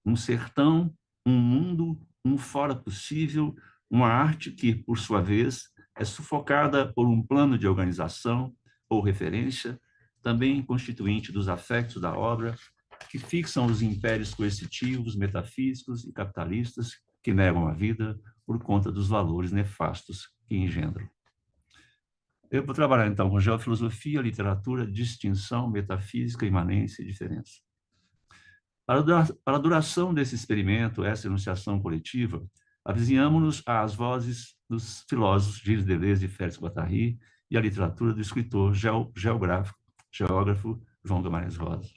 S21: Um sertão, um mundo, um fora possível, uma arte que, por sua vez, é sufocada por um plano de organização ou referência, também constituinte dos afetos da obra, que fixam os impérios coercitivos, metafísicos e capitalistas que negam a vida por conta dos valores nefastos que engendram. Eu vou trabalhar, então, com geofilosofia, literatura, distinção, metafísica, imanência e diferença. Para a duração desse experimento, essa enunciação coletiva, avizinhamos-nos às vozes dos filósofos Gilles Deleuze e Félix Guattari e à literatura do escritor geógrafo João Guimarães Rosa.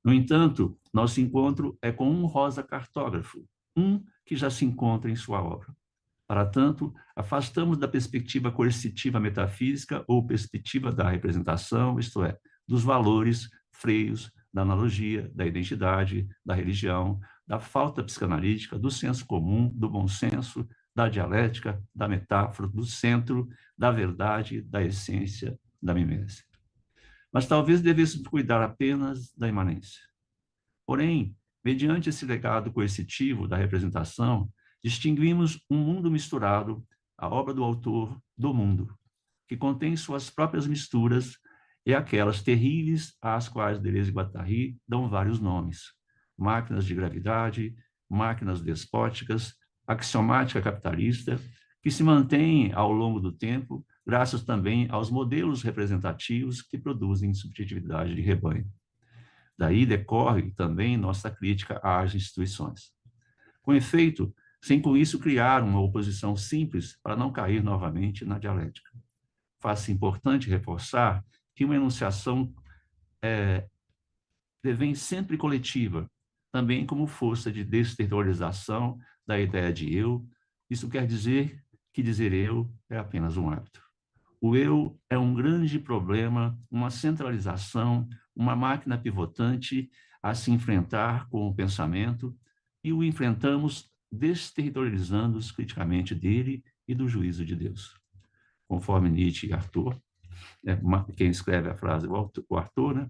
S21: No entanto, nosso encontro é com um Rosa cartógrafo, um que já se encontra em sua obra. Para tanto, afastamos da perspectiva coercitiva metafísica ou perspectiva da representação, isto é, dos valores, freios, da analogia, da identidade, da religião, da falta psicanalítica, do senso comum, do bom senso, da dialética, da metáfora, do centro, da verdade, da essência, da mimese. Mas talvez devêssemos cuidar apenas da imanência. Porém, mediante esse legado coercitivo da representação, distinguimos um mundo misturado, a obra do autor, do mundo, que contém suas próprias misturas e aquelas terríveis às quais Deleuze e Guattari dão vários nomes: máquinas de gravidade, máquinas despóticas, axiomática capitalista, que se mantém ao longo do tempo, graças também aos modelos representativos que produzem subjetividade de rebanho. Daí decorre também nossa crítica às instituições. Com efeito, sem com isso criar uma oposição simples para não cair novamente na dialética. Faz-se importante reforçar que uma enunciação devém sempre coletiva, também como força de desterritorialização da ideia de eu. Isso quer dizer que dizer eu é apenas um hábito. O eu é um grande problema, uma centralização, uma máquina pivotante a se enfrentar com o pensamento, e o enfrentamos desterritorializando-os criticamente dele e do juízo de Deus. Conforme Nietzsche e Arthur, quem escreve a frase, o Arthur, né?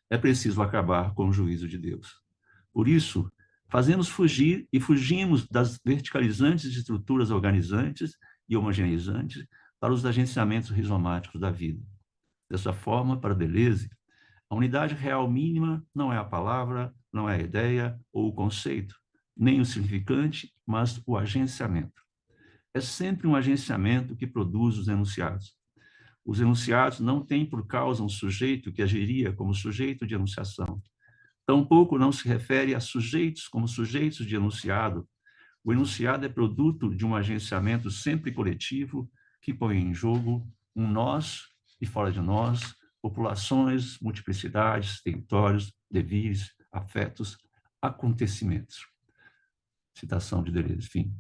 S21: É preciso acabar com o juízo de Deus. Por isso, fugimos das verticalizantes estruturas organizantes e homogeneizantes para os agenciamentos rizomáticos da vida. Dessa forma, para Deleuze, a unidade real mínima não é a palavra, não é a ideia ou o conceito, nem o significante, mas o agenciamento. É sempre um agenciamento que produz os enunciados. Os enunciados não têm por causa um sujeito que agiria como sujeito de enunciação. Tampouco não se refere a sujeitos como sujeitos de enunciado. O enunciado é produto de um agenciamento sempre coletivo que põe em jogo um nós e fora de nós, populações, multiplicidades, territórios, devires, afetos, acontecimentos. Citação de Deleuze, fim.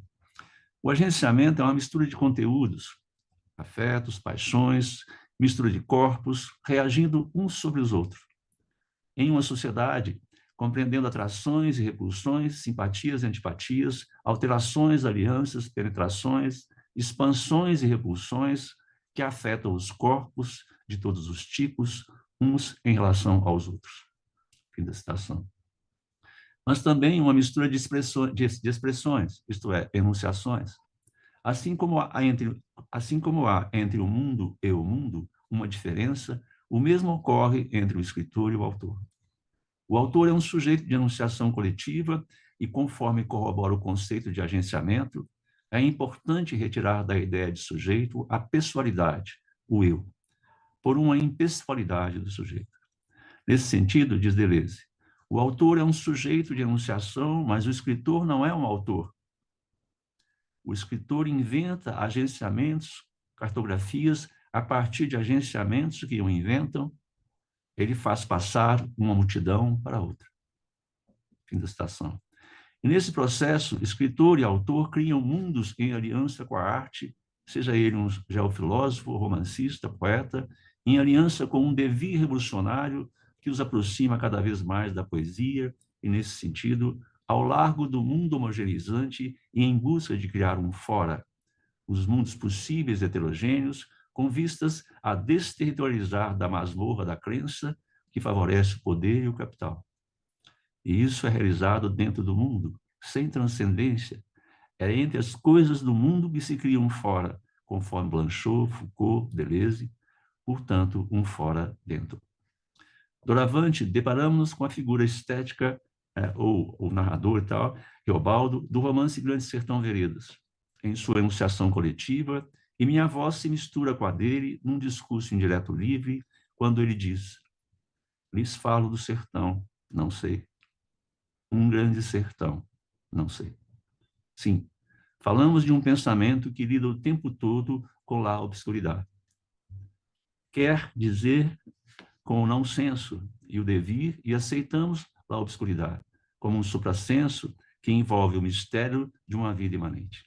S21: O agenciamento é uma mistura de conteúdos, afetos, paixões, mistura de corpos, reagindo uns sobre os outros. Em uma sociedade, compreendendo atrações e repulsões, simpatias e antipatias, alterações, alianças, penetrações, expansões e repulsões que afetam os corpos de todos os tipos, uns em relação aos outros. Fim da citação. Mas também uma mistura de expressões, isto é, enunciações. Assim como há entre o mundo e o mundo uma diferença, o mesmo ocorre entre o escritor e o autor. O autor é um sujeito de enunciação coletiva e, conforme corrobora o conceito de agenciamento, é importante retirar da ideia de sujeito a pessoalidade, o eu, por uma impessoalidade do sujeito. Nesse sentido, diz Deleuze, o autor é um sujeito de enunciação, mas o escritor não é um autor. O escritor inventa agenciamentos, cartografias, a partir de agenciamentos que o inventam, ele faz passar uma multidão para outra. Fim da citação. E nesse processo, escritor e autor criam mundos em aliança com a arte, seja ele um geofilósofo, romancista, poeta, em aliança com um devir revolucionário que os aproxima cada vez mais da poesia, e nesse sentido, ao largo do mundo homogeneizante e em busca de criar um fora, os mundos possíveis heterogêneos, com vistas a desterritorializar da masmorra da crença que favorece o poder e o capital. E isso é realizado dentro do mundo, sem transcendência. É entre as coisas do mundo que se criam fora, conforme Blanchot, Foucault, Deleuze, portanto, um fora dentro. Doravante, deparamos-nos com a figura estética, ou o narrador e tal, Teobaldo, do romance Grande Sertão Veredas, em sua enunciação coletiva, e minha voz se mistura com a dele num discurso indireto livre, quando ele diz: lhes falo do sertão, não sei. Um grande sertão, não sei. Sim, falamos de um pensamento que lida o tempo todo com a obscuridade. Quer dizer com o não senso e o devir, e aceitamos a obscuridade como um suprassenso que envolve o mistério de uma vida imanente.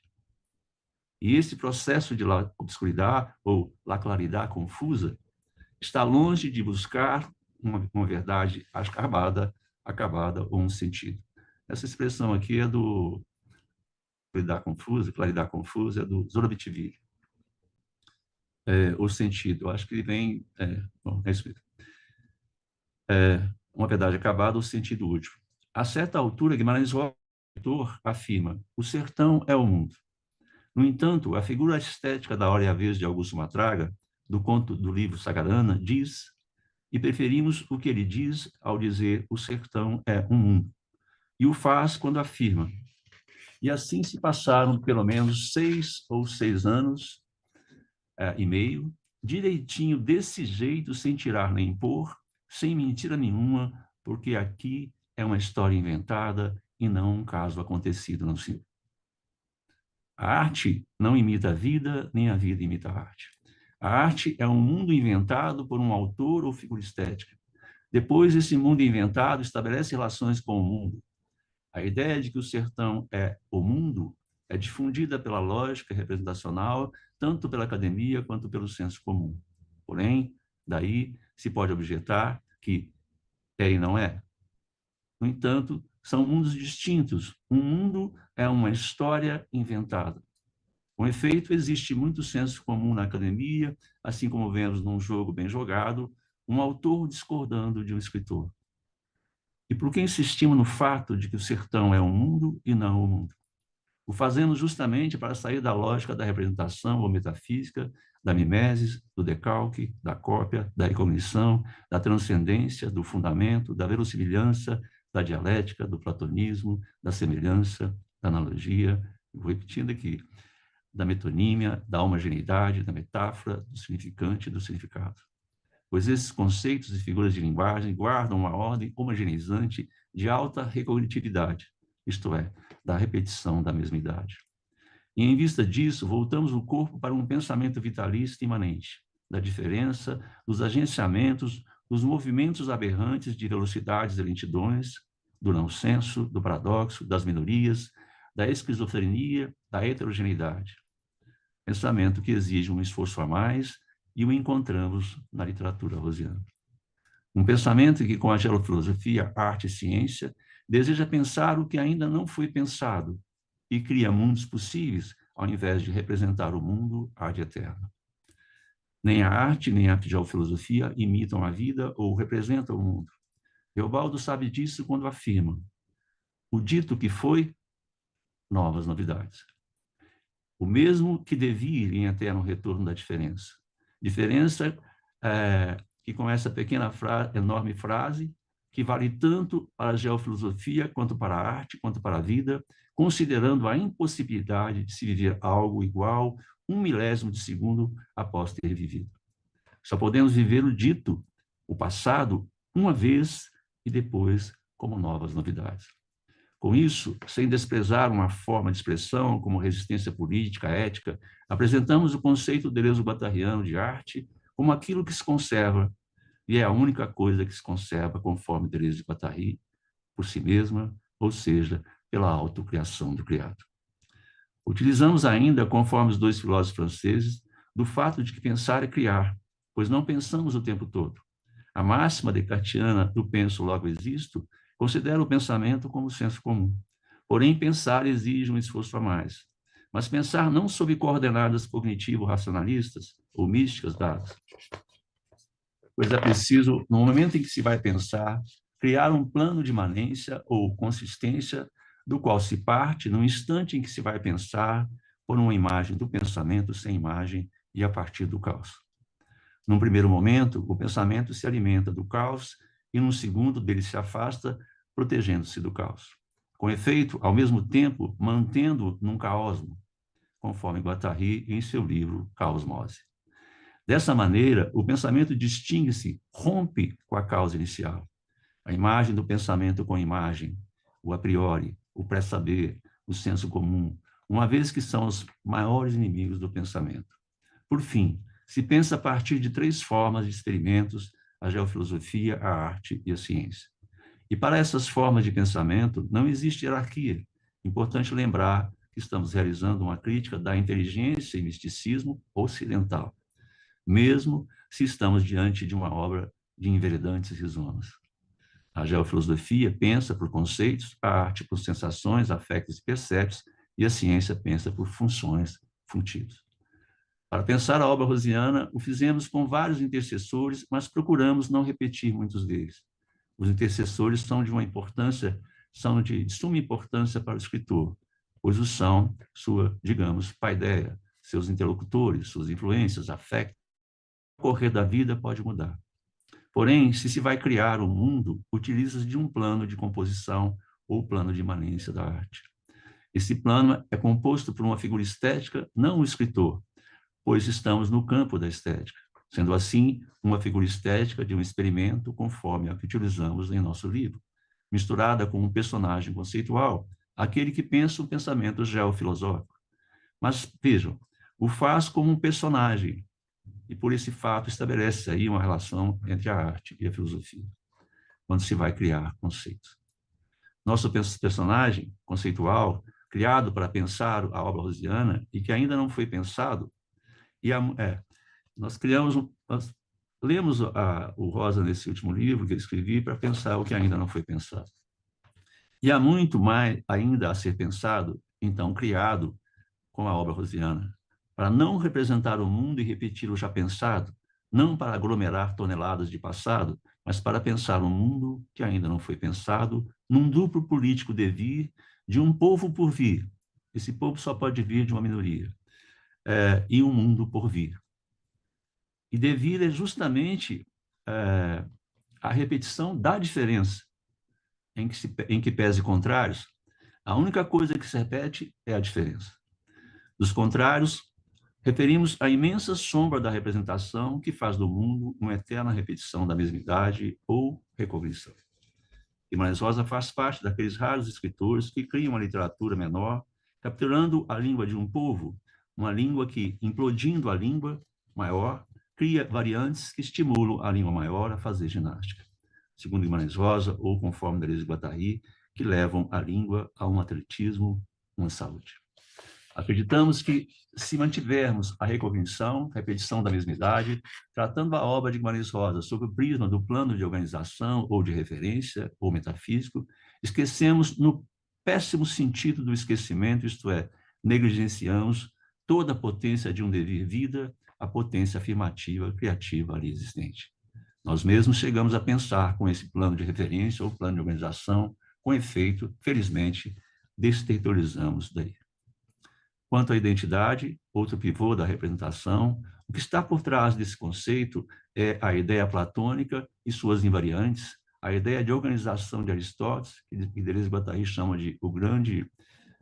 S21: E esse processo de la obscuridade, ou la claridade confusa, está longe de buscar uma verdade acabada ou um sentido. Essa expressão aqui é do claridade confusa, é do Zoroastrieville. O sentido, eu acho que ele vem... bom, é isso mesmo. Uma verdade acabada, o sentido último. A certa altura, Guimarães Rosa, afirma: o sertão é o mundo. No entanto, a figura estética da Hora e a Vez de Augusto Matraga, do conto do livro Sagarana, diz, e preferimos o que ele diz ao dizer o sertão é um mundo. E o faz quando afirma: E assim se passaram pelo menos 6 ou 6 anos e meio, direitinho desse jeito, sem tirar nem pôr, sem mentira nenhuma, porque aqui é uma história inventada e não um caso acontecido no Ciro. A arte não imita a vida, nem a vida imita a arte. A arte é um mundo inventado por um autor ou figura estética. Depois, esse mundo inventado estabelece relações com o mundo. A ideia de que o sertão é o mundo é difundida pela lógica representacional, tanto pela academia quanto pelo senso comum. Porém, daí se pode objetar que é e não é. No entanto, são mundos distintos. Um mundo é uma história inventada. Com efeito, existe muito senso comum na academia, assim como vemos num jogo bem jogado, um autor discordando de um escritor. E por que insistimos no fato de que o sertão é um mundo e não o mundo? O fazemos justamente para sair da lógica da representação ou metafísica, da mimesis, do decalque, da cópia, da recognição, da transcendência, do fundamento, da verossimilhança, da dialética, do platonismo, da semelhança, da analogia, vou repetindo aqui, da metonímia, da homogeneidade, da metáfora, do significante e do significado. Pois esses conceitos e figuras de linguagem guardam uma ordem homogeneizante de alta recognitividade, isto é, da repetição da mesma idade. E em vista disso, voltamos o corpo para um pensamento vitalista imanente, da diferença, dos agenciamentos, dos movimentos aberrantes de velocidades e lentidões, do não senso, do paradoxo, das minorias, da esquizofrenia, da heterogeneidade. Pensamento que exige um esforço a mais e o encontramos na literatura rosiana. Um pensamento que, com a geofilosofia, arte e ciência, deseja pensar o que ainda não foi pensado e cria mundos possíveis, ao invés de representar o mundo ad eterno. Nem a arte, nem a geofilosofia imitam a vida ou representam o mundo. Teobaldo sabe disso quando afirma: o dito que foi, novas novidades. O mesmo que devia ir em eterno retorno da diferença. Diferença que com essa pequena enorme frase, que vale tanto para a geofilosofia, quanto para a arte, quanto para a vida, considerando a impossibilidade de se viver algo igual 1/1000 de segundo após ter vivido. Só podemos viver o dito, o passado, uma vez e depois como novas novidades. Com isso, sem desprezar uma forma de expressão como resistência política, ética, apresentamos o conceito deleuzo-guattariano de arte como aquilo que se conserva, e é a única coisa que se conserva conforme Deleuze-Guattari, por si mesma, ou seja, pela autocriação do criado. Utilizamos ainda, conforme os dois filósofos franceses, do fato de que pensar é criar, pois não pensamos o tempo todo. A máxima descartiana do penso logo existo considera o pensamento como senso comum. Porém, pensar exige um esforço a mais. Mas pensar não sob coordenadas cognitivo-racionalistas ou místicas dadas. Pois é preciso, no momento em que se vai pensar, criar um plano de imanência ou consistência do qual se parte no instante em que se vai pensar por uma imagem do pensamento sem imagem e a partir do caos. Num primeiro momento, o pensamento se alimenta do caos e num segundo dele se afasta, protegendo-se do caos. Com efeito, ao mesmo tempo, mantendo num caosmo, conforme Guattari em seu livro Caosmose. Dessa maneira, o pensamento distingue-se, rompe com a causa inicial. A imagem do pensamento com a imagem, o a priori, o pré-saber, o senso comum, uma vez que são os maiores inimigos do pensamento. Por fim, se pensa a partir de 3 formas de experimentos, a geofilosofia, a arte e a ciência. E para essas formas de pensamento não existe hierarquia. Importante lembrar que estamos realizando uma crítica da inteligência e misticismo ocidental, mesmo se estamos diante de uma obra de enveredantes rizomas. A geofilosofia pensa por conceitos, a arte por sensações, afetos e perceptos, e a ciência pensa por funções, funtivos. Para pensar a obra rosiana, o fizemos com vários intercessores, mas procuramos não repetir muitos deles. Os intercessores são de suma importância para o escritor, pois o são sua, digamos, paideia, seus interlocutores, suas influências, afetos. O correr da vida pode mudar. Porém, se vai criar um mundo, utiliza-se de um plano de composição ou plano de imanência da arte. Esse plano é composto por uma figura estética, não o escritor, pois estamos no campo da estética. Sendo assim, uma figura estética de um experimento conforme a que utilizamos em nosso livro, misturada com um personagem conceitual, aquele que pensa um pensamento geofilosófico. Mas, vejam, o faz como um personagem, e por esse fato estabelece aí uma relação entre a arte e a filosofia, quando se vai criar conceitos. Nosso personagem conceitual, criado para pensar a obra rosiana e que ainda não foi pensado, nós lemos o Rosa nesse último livro que eu escrevi para pensar o que ainda não foi pensado. E há muito mais ainda a ser pensado, então criado com a obra rosiana, para não representar o mundo e repetir o já pensado, não para aglomerar toneladas de passado, mas para pensar um mundo que ainda não foi pensado, num duplo político devir de um povo por vir. Esse povo só pode vir de uma minoria. E um mundo por vir. E devir é justamente a repetição da diferença, em que pese contrários, a única coisa que se repete é a diferença. Dos contrários, referimos à imensa sombra da representação que faz do mundo uma eterna repetição da mesmidade ou recognição. Guimarães Rosa faz parte daqueles raros escritores que criam uma literatura menor, capturando a língua de um povo, uma língua que, implodindo a língua maior, cria variantes que estimulam a língua maior a fazer ginástica, segundo Guimarães Rosa, ou conforme Deleuze e Guattari, que levam a língua a um atletismo, uma saúde. Acreditamos que, se mantivermos a recognição, repetição da mesmidade, tratando a obra de Guimarães Rosa sob o prisma do plano de organização ou de referência ou metafísico, esquecemos no péssimo sentido do esquecimento, isto é, negligenciamos toda a potência de um devir vida, a potência afirmativa, criativa ali existente. Nós mesmos chegamos a pensar com esse plano de referência ou plano de organização, com efeito, felizmente, desterritorializamos daí. Quanto à identidade, outro pivô da representação, o que está por trás desse conceito é a ideia platônica e suas invariantes, a ideia de organização de Aristóteles, que Deleuze e Guattari chama de o grande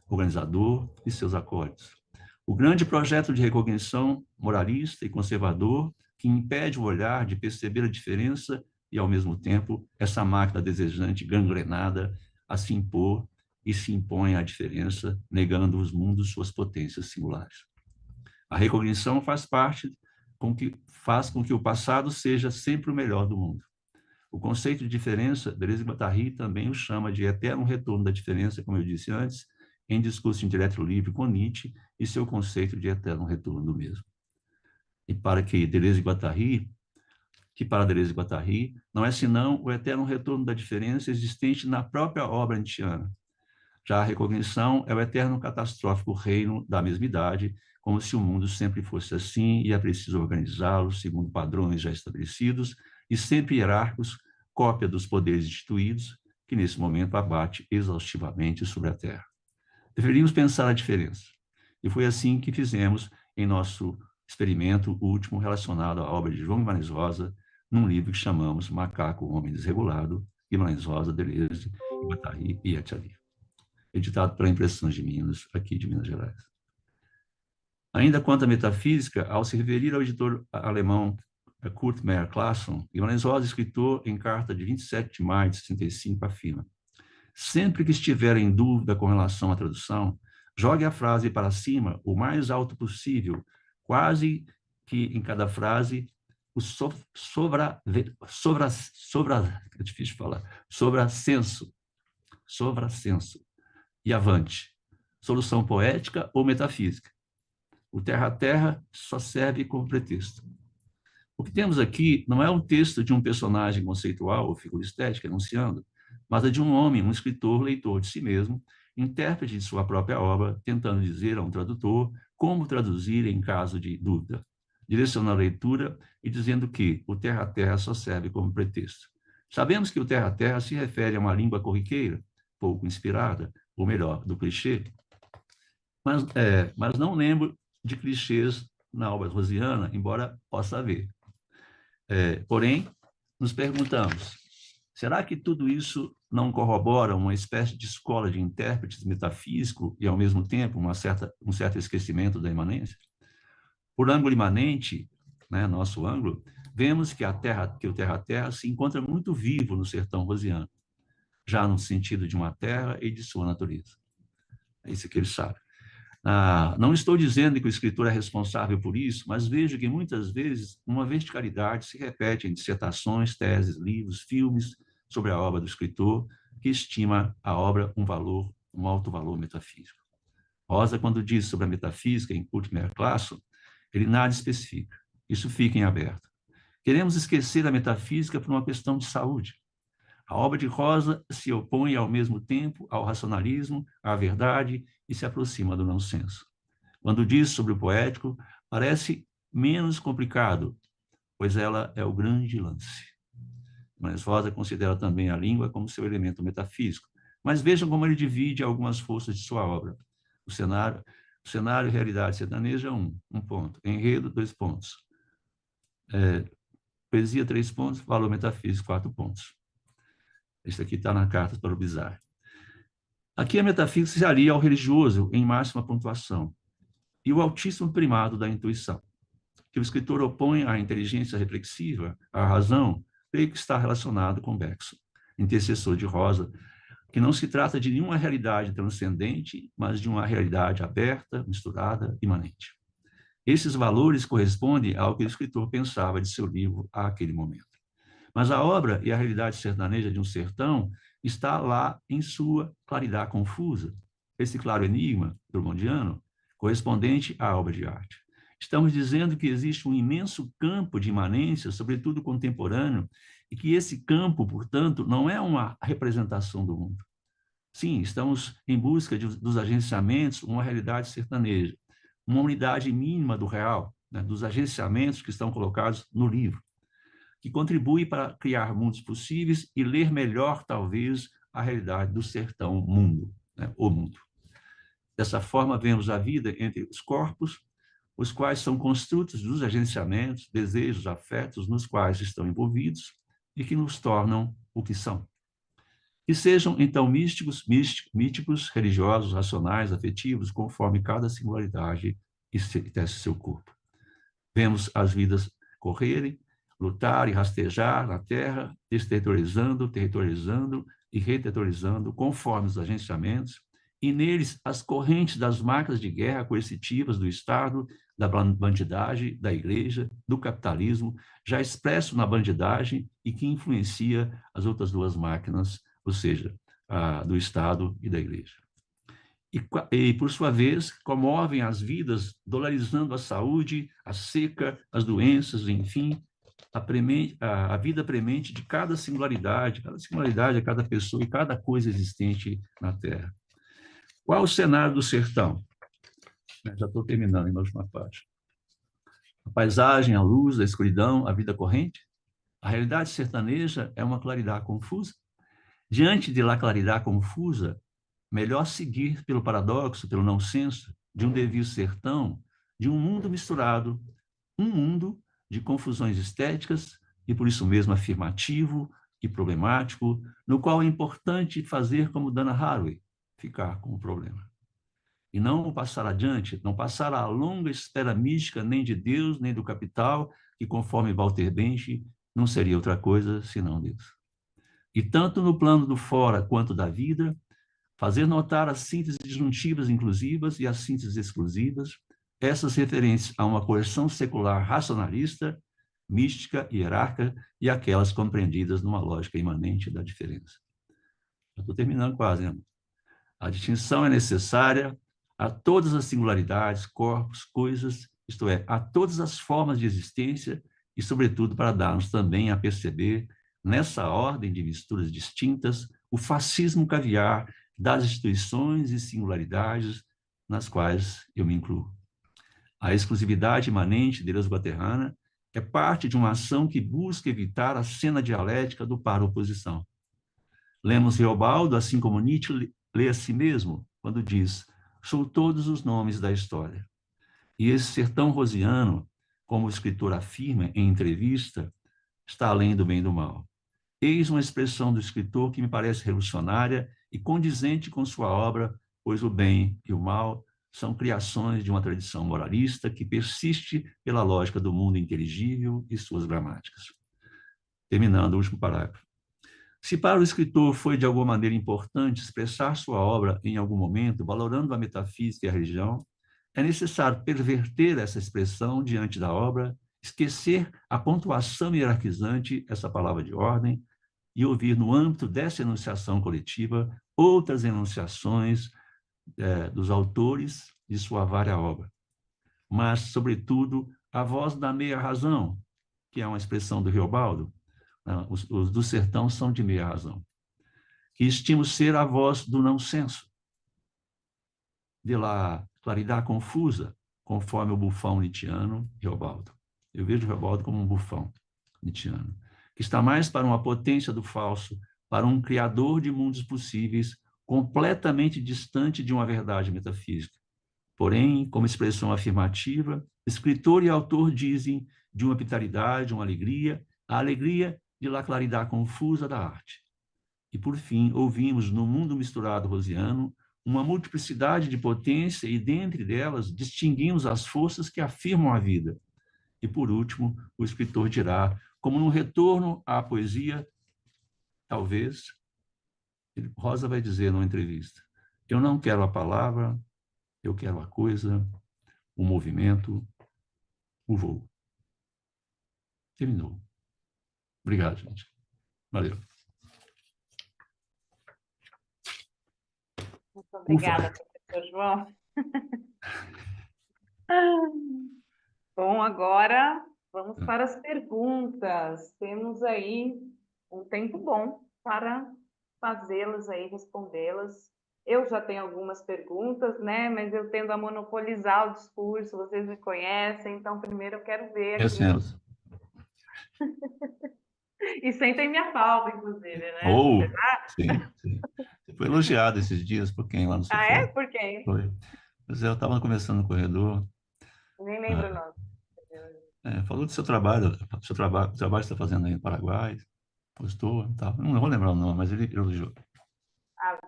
S21: organizador e seus acólitos. O grande projeto de recognição moralista e conservador que impede o olhar de perceber a diferença e, ao mesmo tempo, essa máquina desejante gangrenada a se impor e se impõe à diferença, negando os mundos suas potências singulares. A recognição faz com que o passado seja sempre o melhor do mundo. O conceito de diferença, Deleuze e Guattari também o chama de eterno retorno da diferença, como eu disse antes, em Discurso Indireto Livre com Nietzsche e seu conceito de eterno retorno do mesmo. E para Deleuze e Guattari, não é senão o eterno retorno da diferença existente na própria obra nietzschiana. Já a recognição é o eterno catastrófico reino da mesmidade, como se o mundo sempre fosse assim e é preciso organizá-lo segundo padrões já estabelecidos e sempre hierárquicos, cópia dos poderes instituídos, que nesse momento abate exaustivamente sobre a Terra. Deveríamos pensar a diferença. E foi assim que fizemos em nosso experimento último relacionado à obra de João Guimarães Rosa, num livro que chamamos Macaco, Homem Desregulado, Guimarães Rosa, Deleuze, Guattari e Etchali, editado pela Impressões de Minas, aqui de Minas Gerais. Ainda quanto à metafísica, ao se referir ao editor alemão Kurt Meyer Clason, Guimarães Rosa, escritor em carta de 27 de maio de 65, afirma: sempre que estiver em dúvida com relação à tradução, jogue a frase para cima o mais alto possível, quase que em cada frase o é difícil falar, sobreascenso, e avante. Solução poética ou metafísica. O terra a terra só serve como pretexto. O que temos aqui não é um texto de um personagem conceitual ou figura estética enunciando, mas é de um homem, um escritor, leitor de si mesmo, intérprete de sua própria obra, tentando dizer a um tradutor como traduzir em caso de dúvida, direcionando a leitura e dizendo que o terra a terra só serve como pretexto. Sabemos que o terra a terra se refere a uma língua corriqueira, pouco inspirada, ou melhor, do clichê, mas não lembro de clichês na obra rosiana, embora possa haver. Porém, nos perguntamos, será que tudo isso não corroboram uma espécie de escola de intérpretes metafísico e, ao mesmo tempo, um certo esquecimento da imanência? Por ângulo imanente, né, nosso ângulo, vemos que o terra-terra se encontra muito vivo no sertão rosiano, já no sentido de uma terra e de sua natureza. É isso que ele sabe. Não estou dizendo que o escritor é responsável por isso, mas vejo que muitas vezes uma verticalidade se repete em dissertações, teses, livros, filmes sobre a obra do escritor, que estima a obra um alto valor metafísico. Rosa, quando diz sobre a metafísica em Kurt Meyer-Clason, ele nada especifica. Isso fica em aberto. Queremos esquecer a metafísica por uma questão de saúde. A obra de Rosa se opõe ao mesmo tempo ao racionalismo, à verdade e se aproxima do não senso. Quando diz sobre o poético, parece menos complicado, pois ela é o grande lance. Mas Rosa considera também a língua como seu elemento metafísico. Mas vejam como ele divide algumas forças de sua obra. O cenário e realidade sertaneja, um ponto. Enredo, 2 pontos. Poesia, 3 pontos. Valor metafísico, 4 pontos. Este aqui está na Cartas para o Bizarro. Aqui a metafísica se alia ao religioso em máxima pontuação e o altíssimo primado da intuição, que o escritor opõe à inteligência reflexiva, à razão, creio que está relacionado com Bergson, intercessor de Rosa, que não se trata de nenhuma realidade transcendente, mas de uma realidade aberta, misturada, imanente. Esses valores correspondem ao que o escritor pensava de seu livro àquele momento. Mas a obra e a realidade sertaneja de um sertão está lá em sua claridade confusa, esse claro enigma drumondiano, correspondente à obra de arte. Estamos dizendo que existe um imenso campo de imanência, sobretudo contemporâneo, e que esse campo, portanto, não é uma representação do mundo. Sim, estamos em busca dos agenciamentos, uma realidade sertaneja, uma unidade mínima do real, né, dos agenciamentos que estão colocados no livro, que contribui para criar mundos possíveis e ler melhor, talvez, a realidade do sertão mundo, né, o mundo. Dessa forma, vemos a vida entre os corpos, os quais são construtos dos agenciamentos, desejos, afetos nos quais estão envolvidos e que nos tornam o que são. Que sejam, então, míticos, religiosos, racionais, afetivos, conforme cada singularidade tece seu corpo. Vemos as vidas correrem, lutar e rastejar na terra, desterritorializando, territorializando e reterritorializando, conforme os agenciamentos, e neles as correntes das máquinas de guerra coercitivas do Estado, da bandidagem, da Igreja, do capitalismo, já expresso na bandidagem e que influencia as outras duas máquinas, ou seja, do Estado e da Igreja. E, por sua vez, comovem as vidas, dolarizando a saúde, a seca, as doenças, enfim, a vida premente de cada singularidade é cada pessoa e cada coisa existente na Terra. Qual o cenário do sertão? Já estou terminando em última parte. A paisagem, a luz, a escuridão, a vida corrente. A realidade sertaneja é uma claridade confusa. Diante de la claridade confusa, melhor seguir pelo paradoxo, pelo não senso, de um devir sertão, de um mundo misturado, um mundo de confusões estéticas e, por isso mesmo, afirmativo e problemático, no qual é importante fazer como Dana Haraway, ficar com o problema. E não passar adiante, não passar a longa espera mística nem de Deus, nem do capital, que, conforme Walter Benjamin, não seria outra coisa senão Deus. E tanto no plano do fora quanto da vida, fazer notar as sínteses disjuntivas inclusivas e as sínteses exclusivas, essas referentes a uma coerção secular racionalista, mística, hierárquica, e aquelas compreendidas numa lógica imanente da diferença. Eu estou terminando quase, né? A distinção é necessária a todas as singularidades, corpos, coisas, isto é, a todas as formas de existência e, sobretudo, para dar-nos também a perceber, nessa ordem de misturas distintas, o fascismo caviar das instituições e singularidades nas quais eu me incluo. A exclusividade imanente de Deus-Guaterrana é parte de uma ação que busca evitar a cena dialética do para-oposição. Lemos Reobaldo, assim como Nietzsche lê a si mesmo, quando diz: sou todos os nomes da história. E esse sertão rosiano, como o escritor afirma em entrevista, está além do bem e do mal. Eis uma expressão do escritor que me parece revolucionária e condizente com sua obra, pois o bem e o mal são criações de uma tradição moralista que persiste pela lógica do mundo inteligível e suas gramáticas. Terminando o último parágrafo. Se para o escritor foi de alguma maneira importante expressar sua obra em algum momento, valorando a metafísica e a religião, é necessário perverter essa expressão diante da obra, esquecer a pontuação hierarquizante, essa palavra de ordem, e ouvir no âmbito dessa enunciação coletiva outras enunciações dos autores de sua vária obra. Mas, sobretudo, a voz da meia-razão, que é uma expressão do Riobaldo, os do sertão são de meia razão, que estimo ser a voz do não-senso, de la claridade confusa, conforme o bufão nietzschiano Riobaldo. Eu vejo Riobaldo como um bufão nietzschiano, que está mais para uma potência do falso, para um criador de mundos possíveis, completamente distante de uma verdade metafísica. Porém, como expressão afirmativa, escritor e autor dizem de uma vitalidade, uma alegria, a alegria de la claridade confusa da arte. E, por fim, ouvimos no mundo misturado rosiano uma multiplicidade de potência e, dentre delas, distinguimos as forças que afirmam a vida. E, por último, o escritor dirá, como num retorno à poesia, talvez, Rosa vai dizer numa entrevista, eu não quero a palavra, eu quero a coisa, o movimento, o voo. Terminou. Obrigado, gente. Valeu.
S13: Muito obrigada, professor João. Bom, agora vamos para as perguntas. Temos aí um tempo bom para fazê-las aí, respondê-las. Eu já tenho algumas perguntas, né? Mas eu tendo a monopolizar o discurso, vocês me conhecem, então primeiro eu quero ver aqui.
S21: Conhecemos.
S13: E sentem minha falta, inclusive, né?
S21: Oh,
S13: Apesar-
S21: sim. Você foi elogiado esses dias por quem lá no
S13: Ah, é?
S21: sofá?
S13: Por quem?
S21: Foi. Mas eu estava conversando no corredor,
S13: Nem lembro o nome.
S21: falou do seu trabalho, o trabalho que você está fazendo aí no Paraguai, postou e tal. Não vou lembrar o nome, mas ele elogiou.
S13: Ah,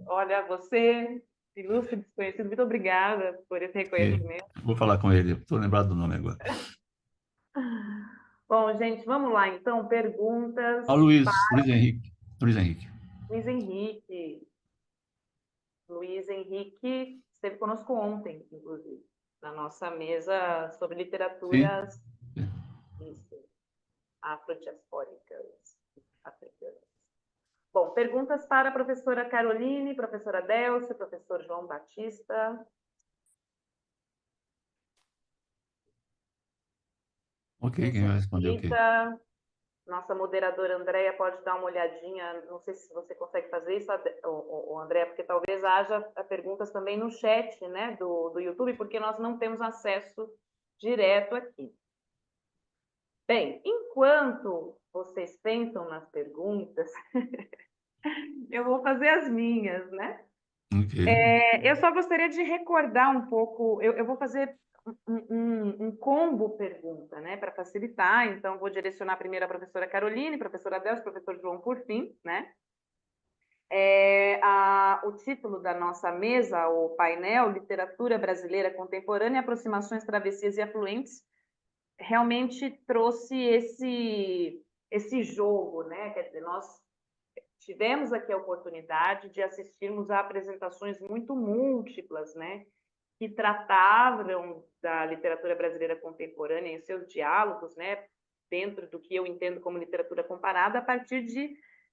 S13: olha, você, ilustre desconhecido, muito obrigada por esse reconhecimento.
S21: Vou falar com ele, estou lembrado do nome agora.
S13: Bom, gente, vamos lá, então, perguntas
S21: Luiz
S13: para
S21: Henrique.
S13: Luiz Henrique. Luiz Henrique esteve conosco ontem, inclusive, na nossa mesa sobre literaturas afrodiaspóricas, africanas. Bom, perguntas para a professora Caroline, professora Delcio, professor João Batista.
S21: Ok, quem vai responder o quê?
S13: Rita, nossa moderadora Andréia pode dar uma olhadinha, não sei se você consegue fazer isso, Andréia, porque talvez haja perguntas também no chat, né, do YouTube, porque nós não temos acesso direto aqui. Bem, enquanto vocês pensam nas perguntas, eu vou fazer as minhas, né? Eu só gostaria de recordar um pouco, eu vou fazer um combo pergunta, né, para facilitar, então vou direcionar primeiro a professora Caroline, professora Delcio, professor João por fim, né? O título da nossa mesa, o painel Literatura Brasileira Contemporânea, Aproximações, Travessias e Afluentes, realmente trouxe esse jogo, né? Quer dizer, nós tivemos aqui a oportunidade de assistirmos a apresentações muito múltiplas, né? Que tratavam da literatura brasileira contemporânea em seus diálogos, né? Dentro do que eu entendo como literatura comparada, a partir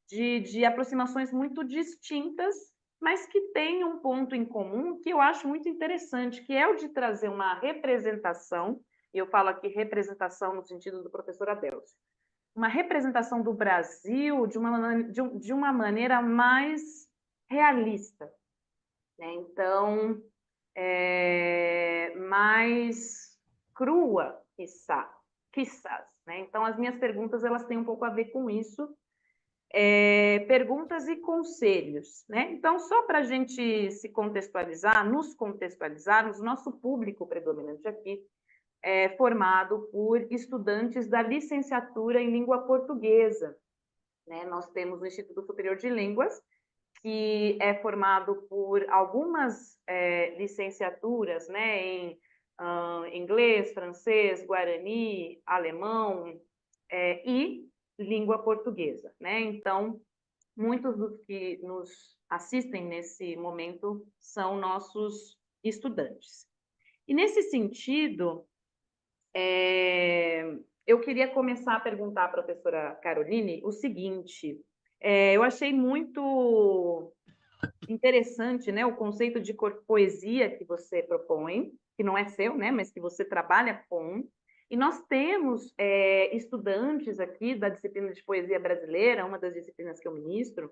S13: de aproximações muito distintas, mas que têm um ponto em comum que eu acho muito interessante, que é o de trazer uma representação, e eu falo aqui representação no sentido do professor Adelcio, uma representação do Brasil de uma maneira mais realista, né? Então, mais crua, quizás, né? Então, as minhas perguntas elas têm um pouco a ver com isso, perguntas e conselhos, né? Então, só para a gente se contextualizar, nos contextualizarmos, nosso público predominante aqui é formado por estudantes da licenciatura em língua portuguesa. né? Nós temos o Instituto Superior de Línguas, que é formado por algumas licenciaturas, né, em inglês, francês, guarani, alemão e língua portuguesa, né? Então, muitos dos que nos assistem nesse momento são nossos estudantes. E nesse sentido, eu queria começar a perguntar à professora Caroline o seguinte: eu achei muito interessante, né, o conceito de poesia que você propõe, que não é seu, né, mas que você trabalha com. E nós temos estudantes aqui da disciplina de poesia brasileira, uma das disciplinas que eu ministro.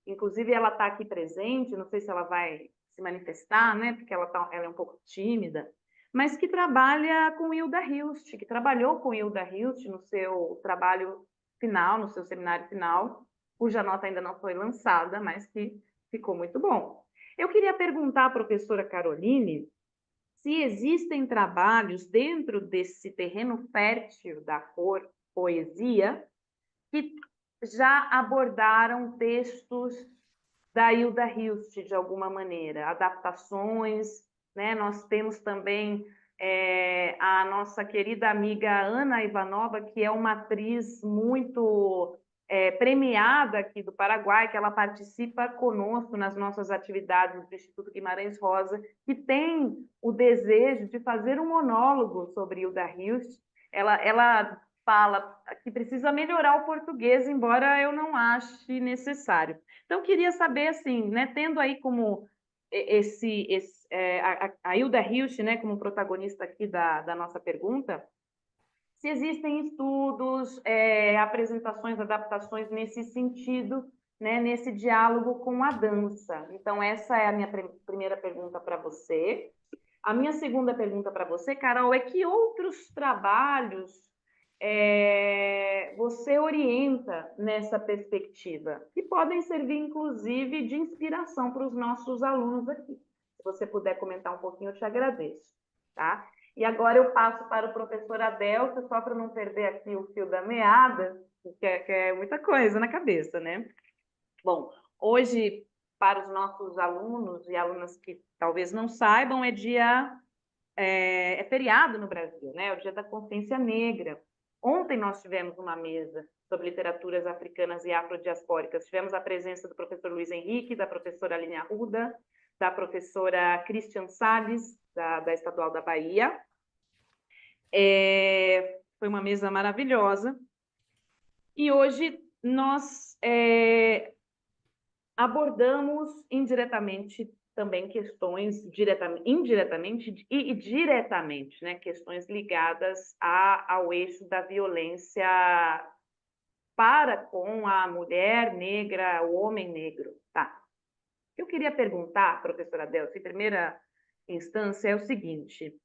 S13: Inclusive, ela está aqui presente, não sei se ela vai se manifestar, né, porque ela é um pouco tímida, mas que trabalha com Hilda Hilst, que trabalhou com Hilda Hilst no seu trabalho final, no seu seminário final, cuja nota ainda não foi lançada, mas que ficou muito bom. Eu queria perguntar à professora Caroline se existem trabalhos dentro desse terreno fértil da poesia que já abordaram textos da Hilda Hilst, de alguma maneira, adaptações, né? Nós temos também a nossa querida amiga Ana Ivanova, que é uma atriz muito premiada aqui do Paraguai, que ela participa conosco nas nossas atividades do Instituto Guimarães Rosa, que tem o desejo de fazer um monólogo sobre Hilda Hilst. Ela fala que precisa melhorar o português, embora eu não ache necessário. Então, queria saber, assim, né, tendo aí como a Hilda Hilst, né, como protagonista aqui da nossa pergunta, se existem estudos, apresentações, adaptações nesse sentido, né, nesse diálogo com a dança. Então, essa é a minha primeira pergunta para você. A minha segunda pergunta para você, Carol, é que outros trabalhos você orienta nessa perspectiva, que podem servir, inclusive, de inspiração para os nossos alunos aqui. Se você puder comentar um pouquinho, eu te agradeço, tá? E agora eu passo para o professor Adelso, só para não perder aqui o fio da meada, que é muita coisa na cabeça, né? Bom, hoje, para os nossos alunos e alunas que talvez não saibam, é feriado no Brasil, né? É o Dia da Consciência Negra. Ontem nós tivemos uma mesa sobre literaturas africanas e afrodiaspóricas. Tivemos a presença do professor Luiz Henrique, da professora Aline Arruda, da professora Christian Salles, da Estadual da Bahia. Foi uma mesa maravilhosa. E hoje nós abordamos indiretamente também questões indiretamente e diretamente, né, questões ligadas ao eixo da violência para com a mulher negra, o homem negro. Tá. Eu queria perguntar, professora Adelso, em primeira instância, é o seguinte: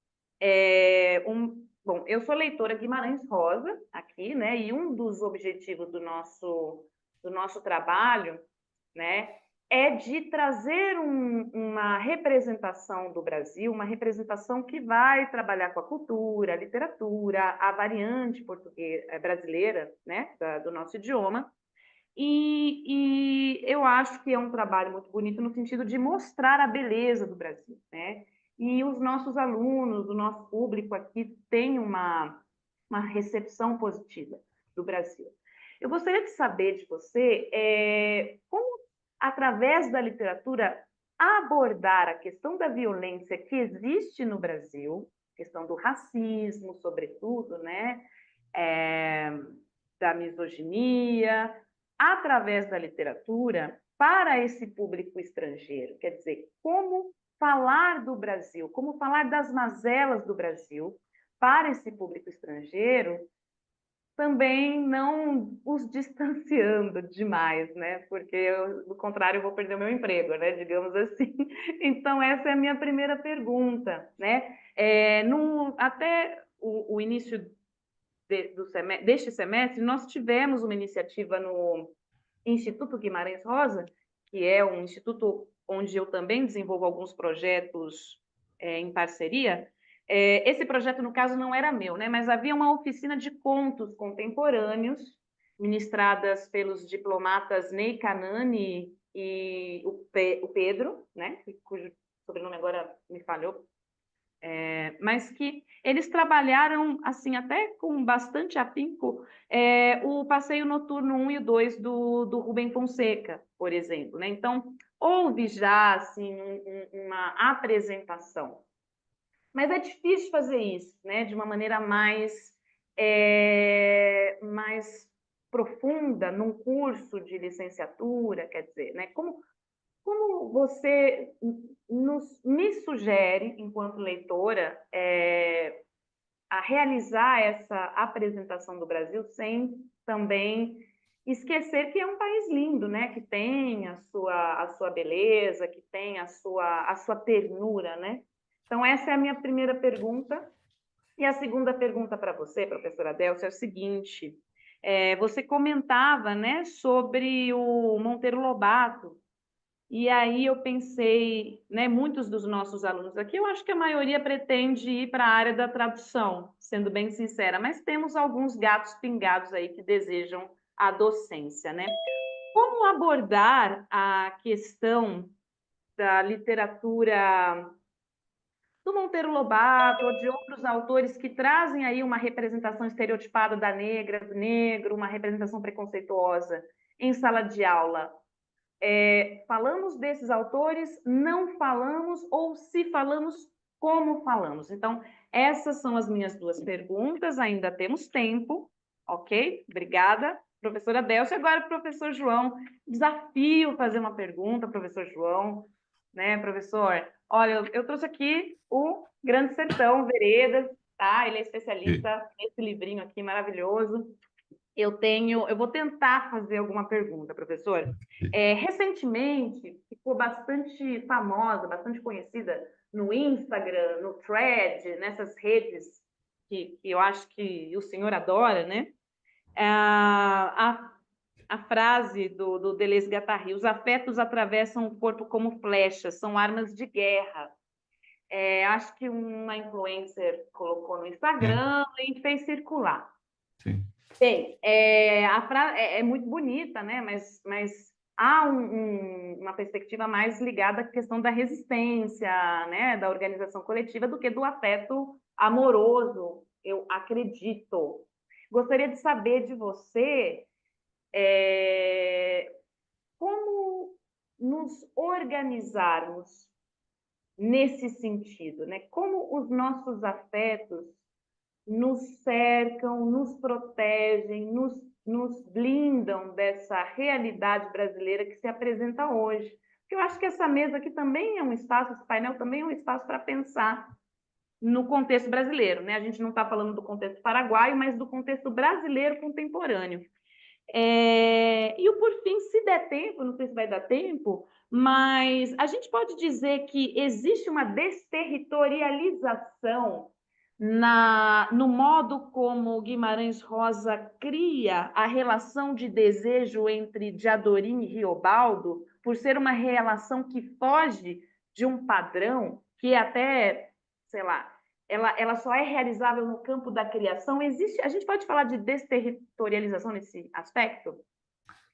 S13: bom, eu sou leitora Guimarães Rosa aqui, né, e um dos objetivos do nosso trabalho, né, é de trazer uma representação do Brasil, uma representação que vai trabalhar com a cultura, a literatura, a variante brasileira, né, do nosso idioma. E eu acho que é um trabalho muito bonito no sentido de mostrar a beleza do Brasil, né? E os nossos alunos, o nosso público aqui tem uma recepção positiva do Brasil. Eu gostaria de saber de você como, através da literatura, abordar a questão da violência que existe no Brasil, questão do racismo, sobretudo, né? Da misoginia, através da literatura, para esse público estrangeiro. Quer dizer, como falar do Brasil, como falar das mazelas do Brasil para esse público estrangeiro, também não os distanciando demais, né? Porque, do contrário, eu vou perder o meu emprego, né? Digamos assim. Então, essa é a minha primeira pergunta, né? Até o início deste semestre, nós tivemos uma iniciativa no Instituto Guimarães Rosa, que é um instituto onde eu também desenvolvo alguns projetos em parceria. Esse projeto, no caso, não era meu, né? Mas havia uma oficina de contos contemporâneos ministradas pelos diplomatas Ney Canani e o Pedro, né, cujo sobrenome agora me falhou, mas que eles trabalharam, assim, até com bastante afinco, o Passeio Noturno 1 e o 2 do Rubem Fonseca, por exemplo, né? Então, houve já, assim, uma apresentação. Mas é difícil fazer isso, né? De uma maneira mais profunda, num curso de licenciatura, quer dizer, né? Como você me sugere, enquanto leitora, a realizar essa apresentação do Brasil sem também esquecer que é um país lindo, né? Que tem a sua beleza, que tem a sua ternura, né? Então, essa é a minha primeira pergunta. E a segunda pergunta para você, professora Délcia, é o seguinte: você comentava, né, sobre o Monteiro Lobato, e aí eu pensei, né, muitos dos nossos alunos aqui, eu acho que a maioria pretende ir para a área da tradução, sendo bem sincera, mas temos alguns gatos pingados aí que desejam a docência, né? Como abordar a questão da literatura do Monteiro Lobato ou de outros autores que trazem aí uma representação estereotipada da negra, do negro, uma representação preconceituosa em sala de aula? Falamos desses autores, não falamos, ou se falamos, como falamos? Então, essas são as minhas duas perguntas, ainda temos tempo, ok? Obrigada, professora Délcia. Agora, professor João, desafio fazer uma pergunta, professor João, né, professor? Olha, eu trouxe aqui o Grande Sertão Veredas, tá? Ele é especialista nesse livrinho aqui maravilhoso. Eu vou tentar fazer alguma pergunta, professor. Recentemente, ficou bastante famosa, bastante conhecida no Instagram, no Thread, nessas redes que eu acho que o senhor adora, né? A frase do Deleuze Guattari: os afetos atravessam o corpo como flechas, são armas de guerra. Acho que uma influencer colocou no Instagram e fez circular.
S21: Sim.
S13: Bem, a frase é muito bonita, né? Mas há uma perspectiva mais ligada à questão da resistência, né? Da organização coletiva, do que do afeto amoroso, eu acredito. Gostaria de saber de você como nos organizarmos nesse sentido, né? Como os nossos afetos nos cercam, nos protegem, nos blindam dessa realidade brasileira que se apresenta hoje. Porque eu acho que essa mesa aqui também é um espaço, esse painel também é um espaço para pensar no contexto brasileiro, né? A gente não está falando do contexto paraguaio, mas do contexto brasileiro contemporâneo. E por fim, se der tempo, não sei se vai dar tempo, mas a gente pode dizer que existe uma desterritorialização no modo como Guimarães Rosa cria a relação de desejo entre Diadorim e Riobaldo, por ser uma relação que foge de um padrão, que até, sei lá, ela só é realizável no campo da criação. Existe, a gente pode falar de desterritorialização nesse aspecto?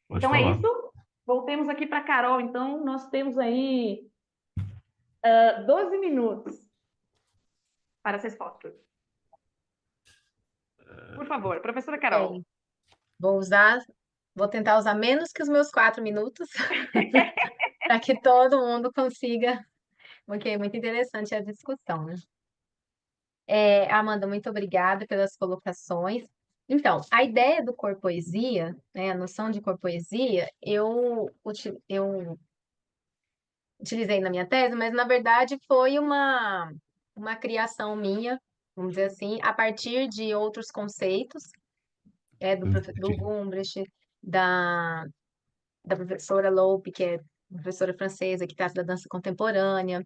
S21: Pode
S13: Então
S21: falar.
S13: é isso. Voltemos aqui para a Carol. Então, nós temos aí 12 minutos para as respostas. Por favor, professora Carol.
S19: Bem, vou tentar usar menos que os meus 4 minutos, para que todo mundo consiga, porque é muito interessante a discussão, né? Amanda, muito obrigada pelas colocações. Então, a ideia do corpoesia, né, a noção de corpoesia, eu utilizei na minha tese, mas na verdade foi uma criação minha, vamos dizer assim, a partir de outros conceitos, do Gumbrich, da professora Loupe, que é professora francesa, que trata da dança contemporânea,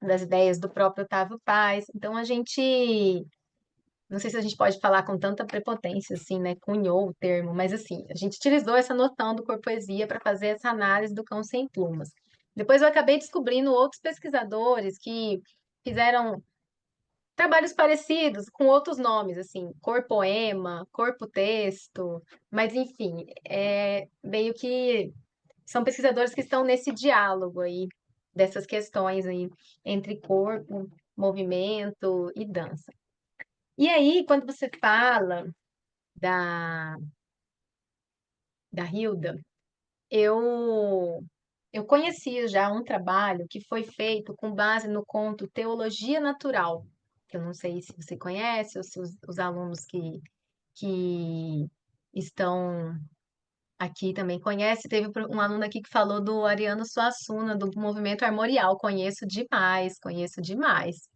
S19: das ideias do próprio Otávio Paz. Então, não sei se a gente pode falar com tanta prepotência, assim, né? Cunhou o termo, mas assim, a gente utilizou essa noção do corpoesia para fazer essa análise do cão sem plumas. Depois eu acabei descobrindo outros pesquisadores que fizeram trabalhos parecidos com outros nomes, assim, corpoema, corpo-texto, mas enfim, meio que são pesquisadores que estão nesse diálogo aí, dessas questões aí entre corpo, movimento e dança. E aí, quando você fala da Hilda, eu conhecia já um trabalho que foi feito com base no conto Teologia Natural, que eu não sei se você conhece ou se os alunos que estão aqui também conhecem. Teve um aluno aqui que falou do Ariano Suassuna, do movimento armorial. Conheço demais, conheço demais.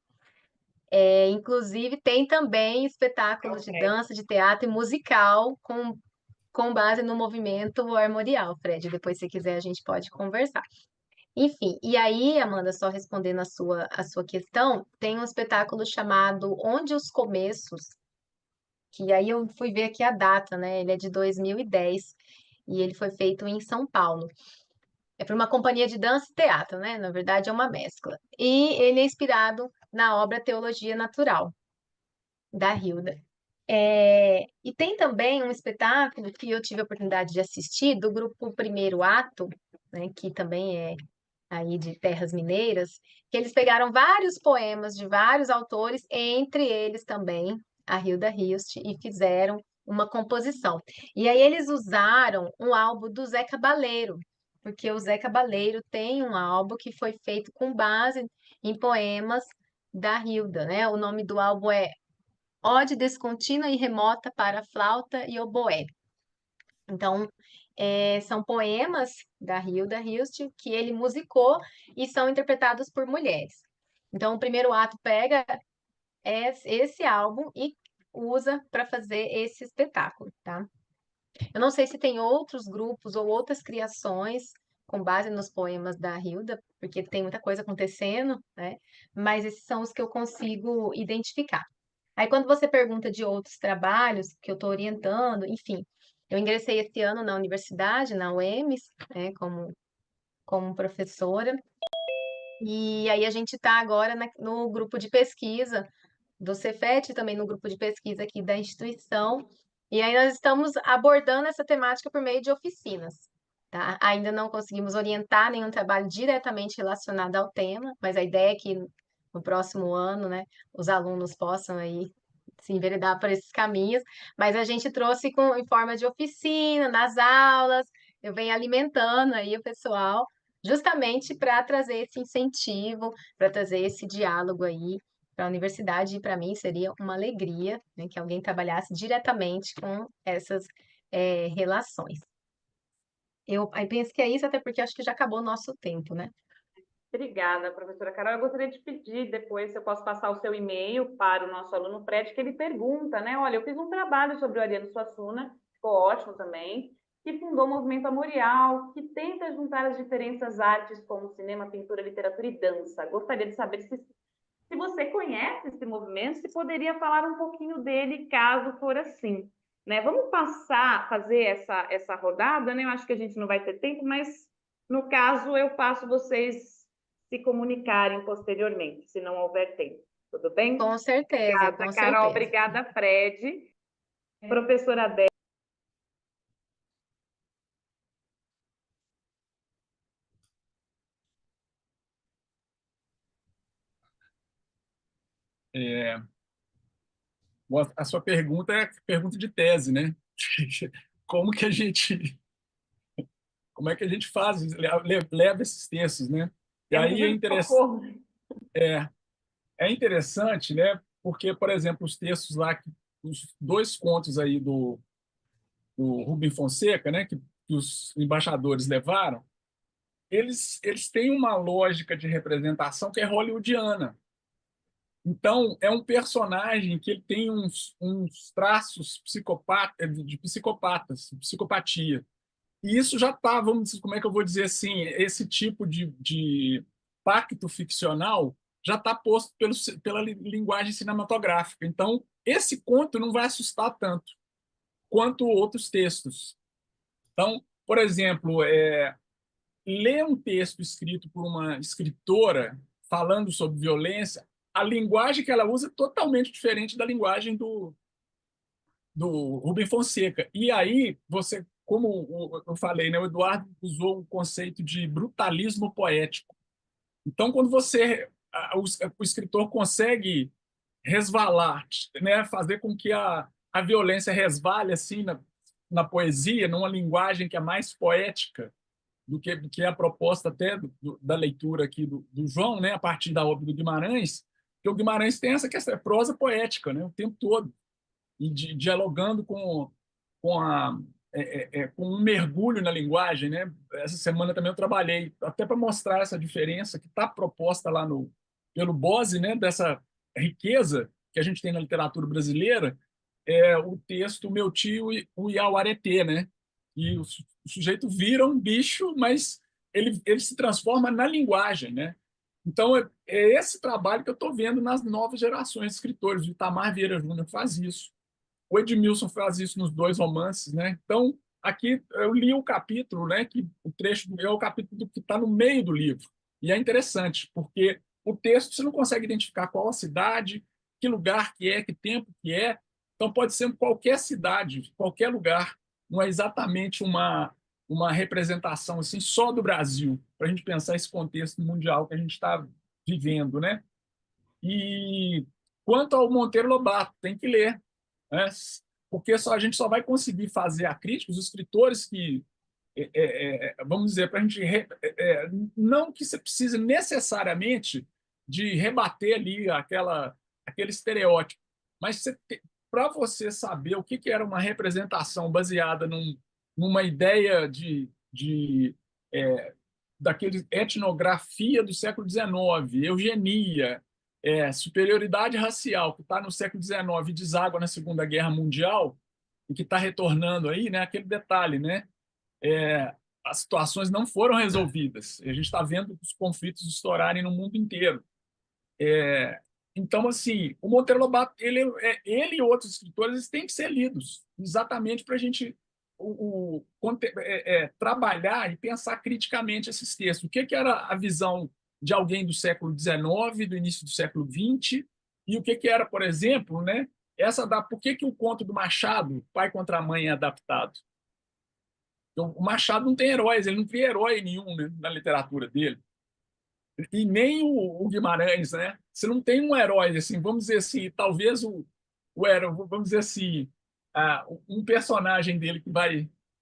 S19: Inclusive, tem também espetáculos de dança, de teatro e musical com base no movimento armorial, Fred. Depois, se quiser, a gente pode conversar. Enfim, e aí, Amanda, só respondendo a sua questão, tem um espetáculo chamado Onde os Começos, que aí eu fui ver aqui a data, né? Ele é de 2010 e ele foi feito em São Paulo. É por uma companhia de dança e teatro, né? Na verdade, é uma mescla. E ele é inspirado na obra Teologia Natural, da Hilda. E tem também um espetáculo que eu tive a oportunidade de assistir, do grupo Primeiro Ato, né, que também é aí de terras mineiras, que eles pegaram vários poemas de vários autores, entre eles também a Hilda Hilst, e fizeram uma composição. E aí eles usaram um álbum do Zé Cabaleiro, porque o Zé Cabaleiro tem um álbum que foi feito com base em poemas da Hilda, né? O nome do álbum é Ode Descontínua e Remota para Flauta e Oboé. Então, são poemas da Hilda Hilst que ele musicou e são interpretados por mulheres. Então, o Primeiro Ato pega esse álbum e usa para fazer esse espetáculo, tá? Eu não sei se tem outros grupos ou outras criações com base nos poemas da Hilda, porque tem muita coisa acontecendo, né? Mas esses são os que eu consigo identificar. Aí, quando você pergunta de outros trabalhos que eu estou orientando, enfim, eu ingressei esse ano na universidade, na UEMS, né, como professora, e aí a gente está agora no grupo de pesquisa do Cefet, também no grupo de pesquisa aqui da instituição, e aí nós estamos abordando essa temática por meio de oficinas, tá? Ainda não conseguimos orientar nenhum trabalho diretamente relacionado ao tema, mas a ideia é que no próximo ano, né, os alunos possam aí se enveredar por esses caminhos, mas a gente trouxe em forma de oficina, nas aulas, eu venho alimentando aí o pessoal, justamente para trazer esse incentivo, para trazer esse diálogo aí para a universidade, e para mim seria uma alegria, né, que alguém trabalhasse diretamente com essas relações. Eu aí penso que é isso, até porque acho que já acabou o nosso tempo, né?
S13: Obrigada, professora Carol. Eu gostaria de pedir depois se eu posso passar o seu e-mail para o nosso aluno Fred, que ele pergunta, né? Olha, eu fiz um trabalho sobre o Ariano Suassuna, ficou ótimo também, que fundou o movimento armorial, que tenta juntar as diferentes artes como cinema, pintura, literatura e dança. Gostaria de saber se você conhece esse movimento, se poderia falar um pouquinho dele, caso for assim. Né? Vamos fazer essa rodada, né? Eu acho que a gente não vai ter tempo, mas no caso eu faço vocês se comunicarem posteriormente, se não houver tempo. Tudo bem?
S19: Com certeza,
S13: obrigada,
S19: com
S13: Carol.
S19: certeza.
S13: Obrigada, Fred. Professora Débora.
S20: A sua pergunta é pergunta de tese, né? Como é que a gente faz, leva esses textos, né? E aí é interessante, né? Porque, por exemplo, os textos lá, os dois contos aí do Rubem Fonseca, né? Que os embaixadores levaram, eles têm uma lógica de representação que é hollywoodiana. Então, é um personagem que ele tem uns traços de psicopatia. E isso já está, vamos dizer, como é que eu vou dizer assim, esse tipo de pacto ficcional já está posto pela linguagem cinematográfica. Então, esse conto não vai assustar tanto quanto outros textos. Então, por exemplo, ler um texto escrito por uma escritora falando sobre violência a linguagem que ela usa é totalmente diferente da linguagem do Rubem Fonseca. E aí, você, como eu falei, né, o Eduardo usou o conceito de brutalismo poético. Então, quando o escritor consegue resvalar, né, fazer com que a violência resvale assim na poesia, numa linguagem que é mais poética do que a proposta até da leitura aqui do João, né, a partir da obra do Guimarães, que o Guimarães tem essa questão, é prosa poética, né, o tempo todo, e dialogando com um mergulho na linguagem, né? Essa semana também eu trabalhei até para mostrar essa diferença que está proposta lá pelo Bose, né? Dessa riqueza que a gente tem na literatura brasileira, o texto Meu Tio e o Iauaretê, né? E o sujeito vira um bicho, mas ele se transforma na linguagem, né? Então, é esse trabalho que eu estou vendo nas novas gerações de escritores. O Itamar Vieira Júnior faz isso. O Edmilson faz isso nos 2 romances, né? Então, aqui eu li o capítulo, né? Que o trecho é o capítulo que está no meio do livro. E é interessante, porque o texto você não consegue identificar qual a cidade, que lugar que é, que tempo que é. Então, pode ser qualquer cidade, qualquer lugar. Não é exatamente uma representação assim só do Brasil, para a gente pensar esse contexto mundial que a gente está vivendo, né? E quanto ao Monteiro Lobato, tem que ler, né? Porque a gente só vai conseguir fazer a crítica, os escritores que, vamos dizer, para a gente, não que você precise necessariamente de rebater ali aquele estereótipo, mas para você saber o que era uma representação baseada numa ideia daquele etnografia do século XIX, eugenia, superioridade racial, que está no século XIX e deságua na Segunda Guerra Mundial, e que está retornando aí, né, aquele detalhe, né? As situações não foram resolvidas. A gente está vendo os conflitos estourarem no mundo inteiro. Então, assim, o Monteiro Lobato, ele e outros escritores, eles têm que ser lidos, exatamente para a gente trabalhar e pensar criticamente esses textos. O que era a visão de alguém do século XIX, do início do século XX, e o que era, por exemplo, né, por que o conto do Machado, Pai contra a Mãe, é adaptado? Então, o Machado não tem heróis, ele não cria herói nenhum, né, na literatura dele. E nem o Guimarães, né? Você não tem um herói, assim, vamos dizer assim, talvez vamos dizer assim, um personagem dele que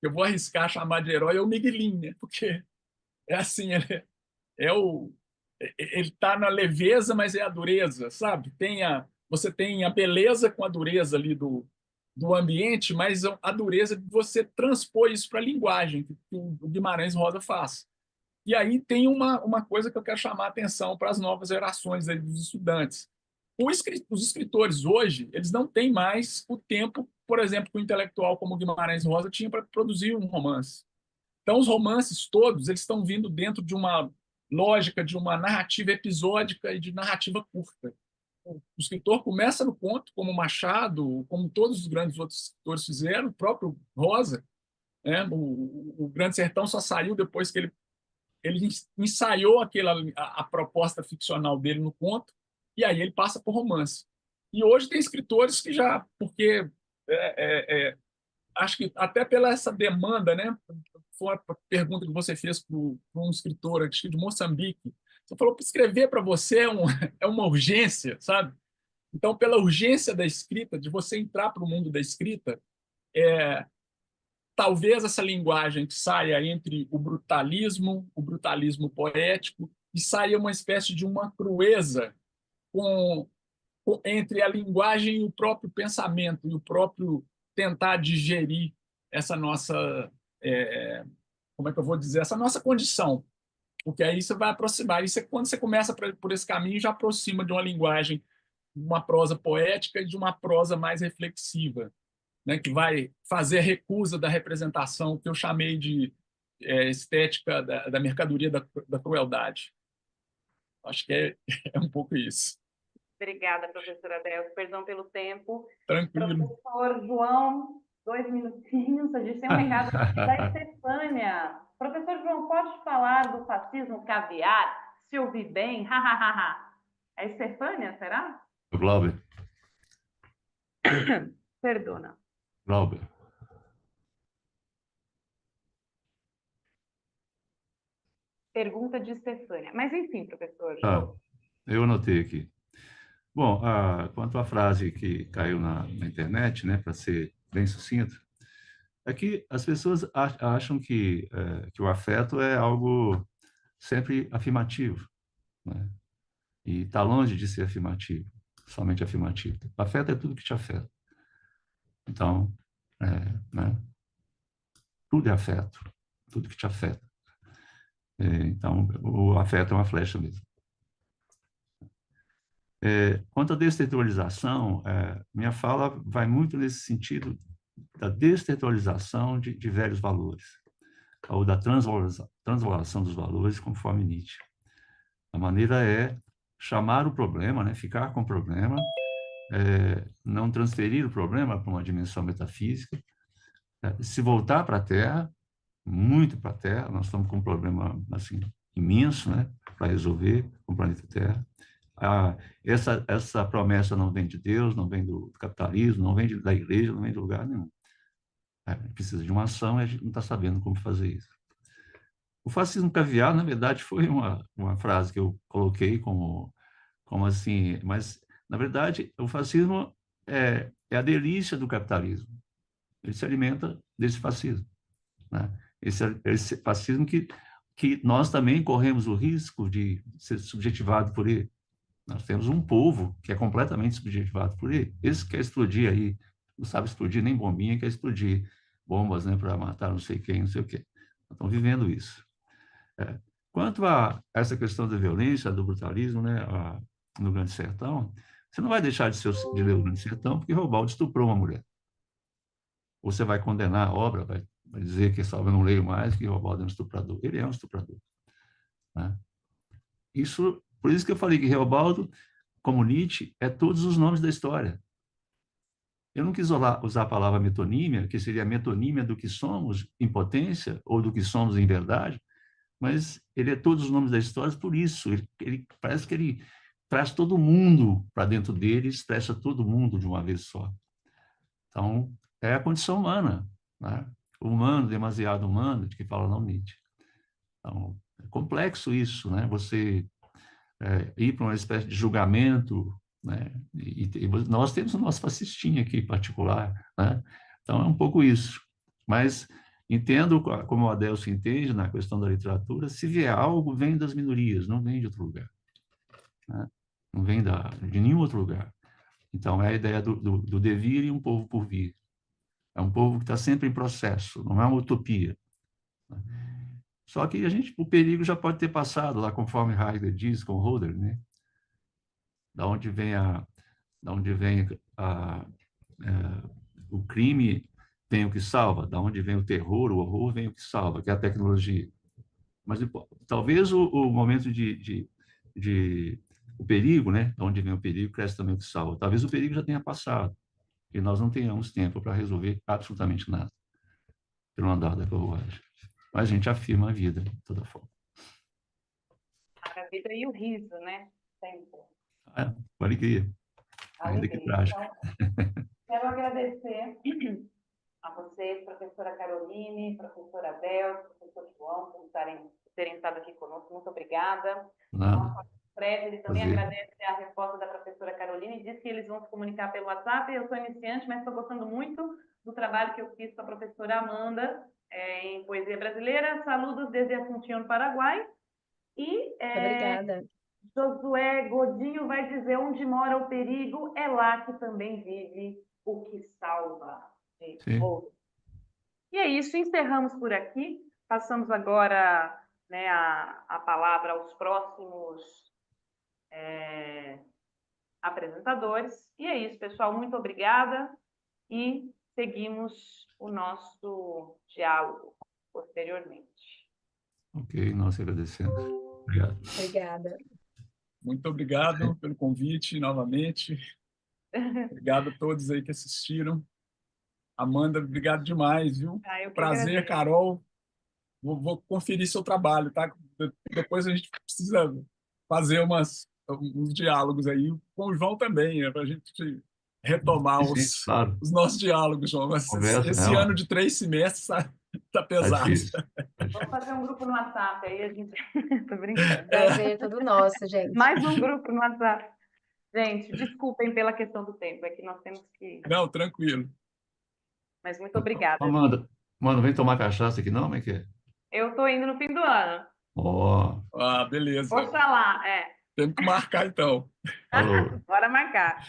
S20: eu vou arriscar chamar de herói é o Miguelinho, né? Porque é assim, ele está na leveza, mas é a dureza, sabe? Você tem a beleza com a dureza ali do ambiente, mas a dureza de você transpor isso para a linguagem, que o Guimarães Rosa faz. E aí tem uma coisa que eu quero chamar a atenção para as novas gerações aí dos estudantes. Os escritores hoje, eles não têm mais o tempo, por exemplo, que o intelectual como Guimarães Rosa tinha para produzir um romance. Então, os romances todos, eles estão vindo dentro de uma lógica de uma narrativa episódica e de narrativa curta. O escritor começa no conto, como Machado, como todos os grandes outros escritores fizeram, o próprio Rosa, né? O Grande Sertão só saiu depois que ele ensaiou a proposta ficcional dele no conto, e aí ele passa por romance. E hoje tem escritores que já, porque acho que até pela essa demanda, né? Foi uma pergunta que você fez para um escritor aqui de Moçambique. Você falou que escrever para você é uma urgência, sabe? Então, pela urgência da escrita, de você entrar para o mundo da escrita, talvez essa linguagem que saia entre o brutalismo poético, e saia uma espécie de uma crueza entre a linguagem e o próprio pensamento, e o próprio tentar digerir essa nossa, como é que eu vou dizer, essa nossa condição. Porque aí você vai aproximar. Quando você começa por esse caminho, já aproxima de uma linguagem, uma prosa poética e de uma prosa mais reflexiva, né, que vai fazer a recusa da representação que eu chamei de estética da mercadoria da crueldade. Acho que é um pouco isso.
S13: Obrigada, professora Adelso. Perdão pelo tempo.
S20: Tranquilo.
S13: Professor João, 2 minutinhos. A gente tem um recado da Estefânia. Professor João, pode falar do fascismo caviar? Se ouvi bem? É Estefânia, será?
S21: Glauber.
S13: Perdona.
S21: Glauber.
S13: Pergunta de Estefânia. Mas enfim, professor.
S21: Tá, eu anotei aqui. Bom, quanto à frase que caiu na internet, né, para ser bem sucinto, é que as pessoas acham que o afeto é algo sempre afirmativo, né? E está longe de ser afirmativo, somente afirmativo. Afeto é tudo que te afeta. Então, né, tudo é afeto, tudo que te afeta. Então, o afeto é uma flecha mesmo. Quanto à desterritorialização, minha fala vai muito nesse sentido da desterritorialização de velhos valores, ou da transvalorização dos valores, conforme Nietzsche. A maneira é chamar o problema, né, ficar com o problema, não transferir o problema para uma dimensão metafísica, se voltar para a Terra, muito para a Terra, nós estamos com um problema assim, imenso, né, para resolver com o planeta Terra. Essa promessa não vem de Deus, não vem do capitalismo, não vem da igreja, não vem de lugar nenhum. Precisa de uma ação e a gente não está sabendo como fazer isso. O fascismo caviar, na verdade, foi uma frase que eu coloquei como assim, mas, na verdade, o fascismo é a delícia do capitalismo. Ele se alimenta desse fascismo, né? Esse fascismo que nós também corremos o risco de ser subjetivado por ele. Nós temos um povo que é completamente subjetivado por ele. Esse quer explodir aí, não sabe explodir nem bombinha, quer explodir bombas, né, para matar não sei quem, não sei o quê. Estão vivendo isso. Quanto a essa questão da violência, do brutalismo, né, no Grande Sertão, você não vai deixar de ler o Grande Sertão porque Reobaldo estuprou uma mulher. Ou você vai condenar a obra, vai dizer que eu não leio mais, que Reobaldo é um estuprador. Ele é um estuprador, né? Por isso que eu falei que Reobaldo, como Nietzsche, é todos os nomes da história. Eu não quis usar a palavra metonímia, que seria a metonímia do que somos em potência, ou do que somos em verdade, mas ele é todos os nomes da história por isso. Ele parece que ele traz todo mundo para dentro dele e expressa todo mundo de uma vez só. Então, é a condição humana, né? O humano, demasiado humano, de que fala não Nietzsche. Então, é complexo isso, né? Você ir para uma espécie de julgamento, né? E nós temos o nosso fascistinha aqui particular, né? Então, é um pouco isso. Mas entendo como o Adelso entende na questão da literatura, se vier algo, vem das minorias, não vem de outro lugar, né? Não vem de nenhum outro lugar. Então, é a ideia do devir e um povo por vir. É um povo que está sempre em processo, não é uma utopia. Só que o perigo já pode ter passado, lá conforme Heidegger diz com Roder, né? Da onde vem o crime vem o que salva, da onde vem o terror, o horror vem o que salva, que é a tecnologia. Mas talvez o momento o perigo, né? Da onde vem o perigo, cresce também o que salva. Talvez o perigo já tenha passado e nós não tenhamos tempo para resolver absolutamente nada pelo andar da carruagem. Mas a gente afirma a vida, de toda forma.
S13: A vida e o riso, né? Sempre.
S21: Com alegria. Ainda que trágico.
S13: Então, quero agradecer a vocês, professora Caroline, professora Abel, professor João, por terem estado aqui conosco. Muito obrigada.
S21: Nada.
S13: Fred, ele também agradece a resposta da professora Caroline, diz que eles vão se comunicar pelo WhatsApp. Eu sou iniciante, mas estou gostando muito do trabalho que eu fiz com a professora Amanda em Poesia Brasileira. Saludos desde Assunción, Paraguai. E
S19: Obrigada.
S13: Josué Godinho vai dizer: onde mora o perigo, é lá que também vive o que salva. E é isso, encerramos por aqui. Passamos agora, né, a palavra aos próximos apresentadores. E é isso, pessoal. Muito obrigada e seguimos o nosso diálogo posteriormente.
S21: Ok, nós agradecemos. Obrigado.
S19: Obrigada.
S20: Muito obrigado pelo convite novamente. Obrigado a todos aí que assistiram. Amanda, obrigado demais, viu? Prazer, agradeço. Carol. Vou conferir seu trabalho, tá? Depois a gente precisa fazer umas uns diálogos aí, com o João também, né? Para a gente retomar
S21: Sim, claro.
S20: os nossos diálogos, João. Mas
S21: Conversa,
S20: esse
S21: não.
S20: ano de 3 semestres tá
S21: Tá
S20: pesado.
S21: difícil.
S13: Vamos fazer um grupo no WhatsApp, aí a gente... Tô brincando.
S19: Prazer é todo nosso, gente.
S13: Mais um grupo no WhatsApp. Gente, desculpem pela questão do tempo, é que nós temos que...
S20: Não, tranquilo.
S13: Mas muito obrigada.
S21: Amanda, mano, vem tomar cachaça aqui não, como é que é?
S13: Eu tô indo no fim do ano.
S21: Ó,
S20: Ah, beleza.
S13: Oxalá, é.
S20: Temos que marcar, então.
S21: falou.
S13: Bora marcar.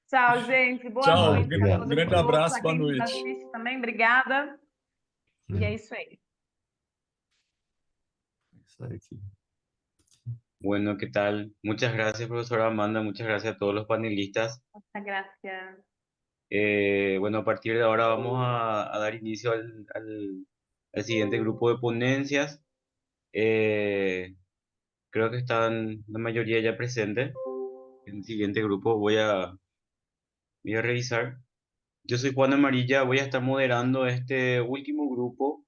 S13: Tchau, gente. Boa
S20: Tchau.
S13: noite.
S21: Obrigado.
S13: Todos,
S20: Grande
S13: todos.
S20: abraço,
S13: A
S20: boa
S13: quem nos
S20: noite.
S13: assiste também, obrigada. E é isso aí.
S21: Isso aí aqui.
S3: Bueno, ¿qué tal? Muchas gracias, profesora Amanda. Muchas gracias a todos los panelistas.
S13: Muchas gracias.
S3: Bueno, a partir de ahora vamos a dar inicio al siguiente grupo de ponencias. Creo que están la mayoría ya presentes. En el siguiente grupo voy a revisar. Yo soy Juan Amarilla, voy a estar moderando este último grupo,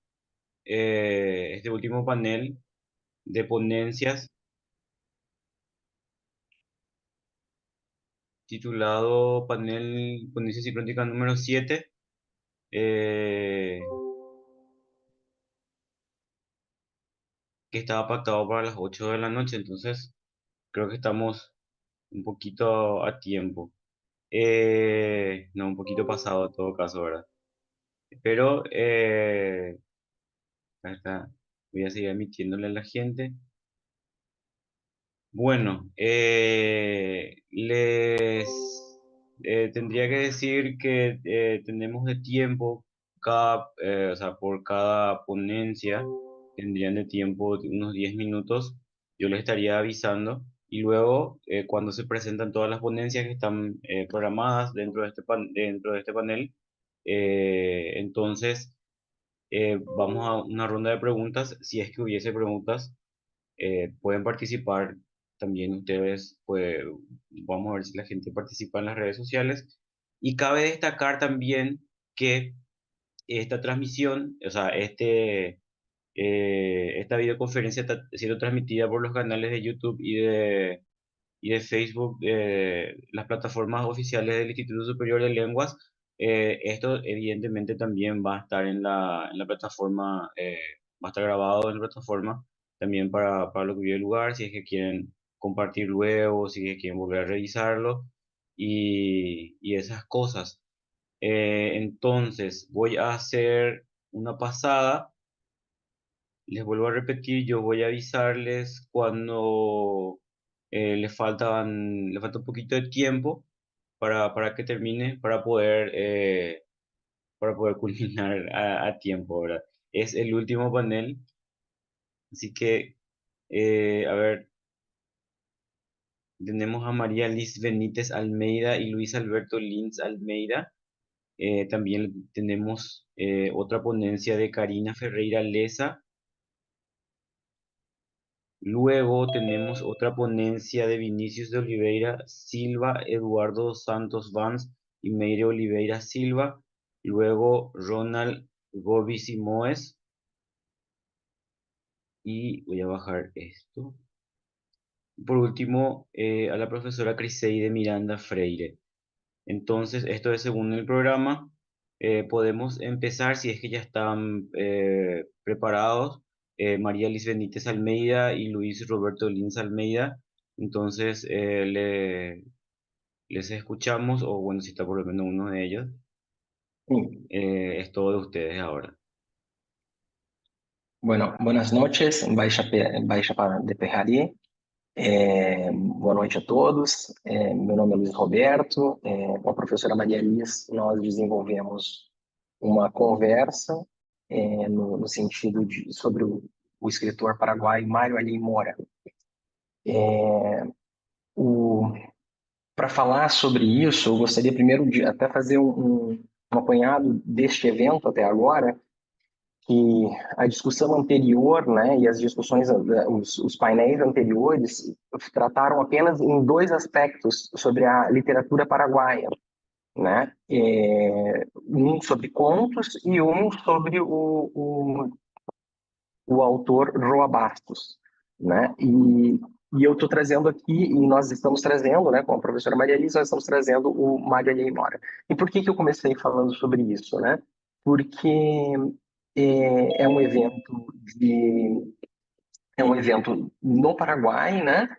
S3: este último panel de ponencias titulado Panel Ponencia Sincrónica número 7. Que estaba pactado para las 8 de la noche, entonces creo que estamos un poquito a tiempo. No, un poquito pasado en todo caso, ¿verdad? Pero acá está. Voy a seguir emitiéndole a la gente. Bueno, les tendría que decir que tenemos de tiempo o sea, por cada ponencia tendrían de tiempo unos 10 minutos. Yo les estaría avisando y luego cuando se presentan todas las ponencias que están programadas dentro de dentro de este panel, entonces vamos a una ronda de preguntas. Si es que hubiese preguntas, pueden participar también ustedes, pues vamos a ver si la gente participa en las redes sociales. Y cabe destacar también que esta transmisión, o sea, esta videoconferencia está siendo transmitida por los canales de YouTube y de Facebook, las plataformas oficiales del Instituto Superior de Lenguas. Esto evidentemente también va a estar en la plataforma, va a estar grabado en la plataforma también para lo que vive el lugar, si es que quieren compartir luego, si es que quieren volver a revisarlo y esas cosas. Entonces voy a hacer una pasada. Les vuelvo a repetir, yo voy a avisarles cuando le falta un poquito de tiempo para que termine, para poder culminar a tiempo, ¿verdad? Es el último panel, así que, a ver, tenemos a María Liz Benítez Almeida y Luis Alberto Lins Almeida. También tenemos otra ponencia de Karina Ferreira Leza. Luego tenemos otra ponencia de Vinicius de Oliveira Silva, Eduardo Santos Vance y Meire Oliveira Silva. Luego Ronald Gobi Simoes. Y voy a bajar esto. Por último, a la profesora Criseide Miranda Freire. Entonces, esto es según el programa. Podemos empezar si es que ya están preparados. María Liz Benítez Almeida y Luis Roberto Lins Almeida. Entonces, les escuchamos, o bueno, si está por lo menos uno de ellos. Es todo de ustedes ahora.
S2: Bueno, buenas noches, Baixa de Perrari. Boa noite a todos. Meu nome é Luiz Roberto. Com a professora Maria Liz, nós desenvolvemos uma conversa no sentido sobre o escritor paraguaio Mário Alí Mora. Para falar sobre isso, eu gostaria primeiro de até fazer um apanhado deste evento até agora, que a discussão anterior, né, e as discussões, os painéis anteriores trataram apenas em dois aspectos sobre a literatura paraguaia, né, um sobre contos e um sobre o autor Roa Bastos, né, e E eu estou trazendo aqui, e nós estamos trazendo, né, com a professora Maria Elisa, nós estamos trazendo o Mário Alheio Mora. E por que eu comecei falando sobre isso, né? Porque é um evento no Paraguai, né?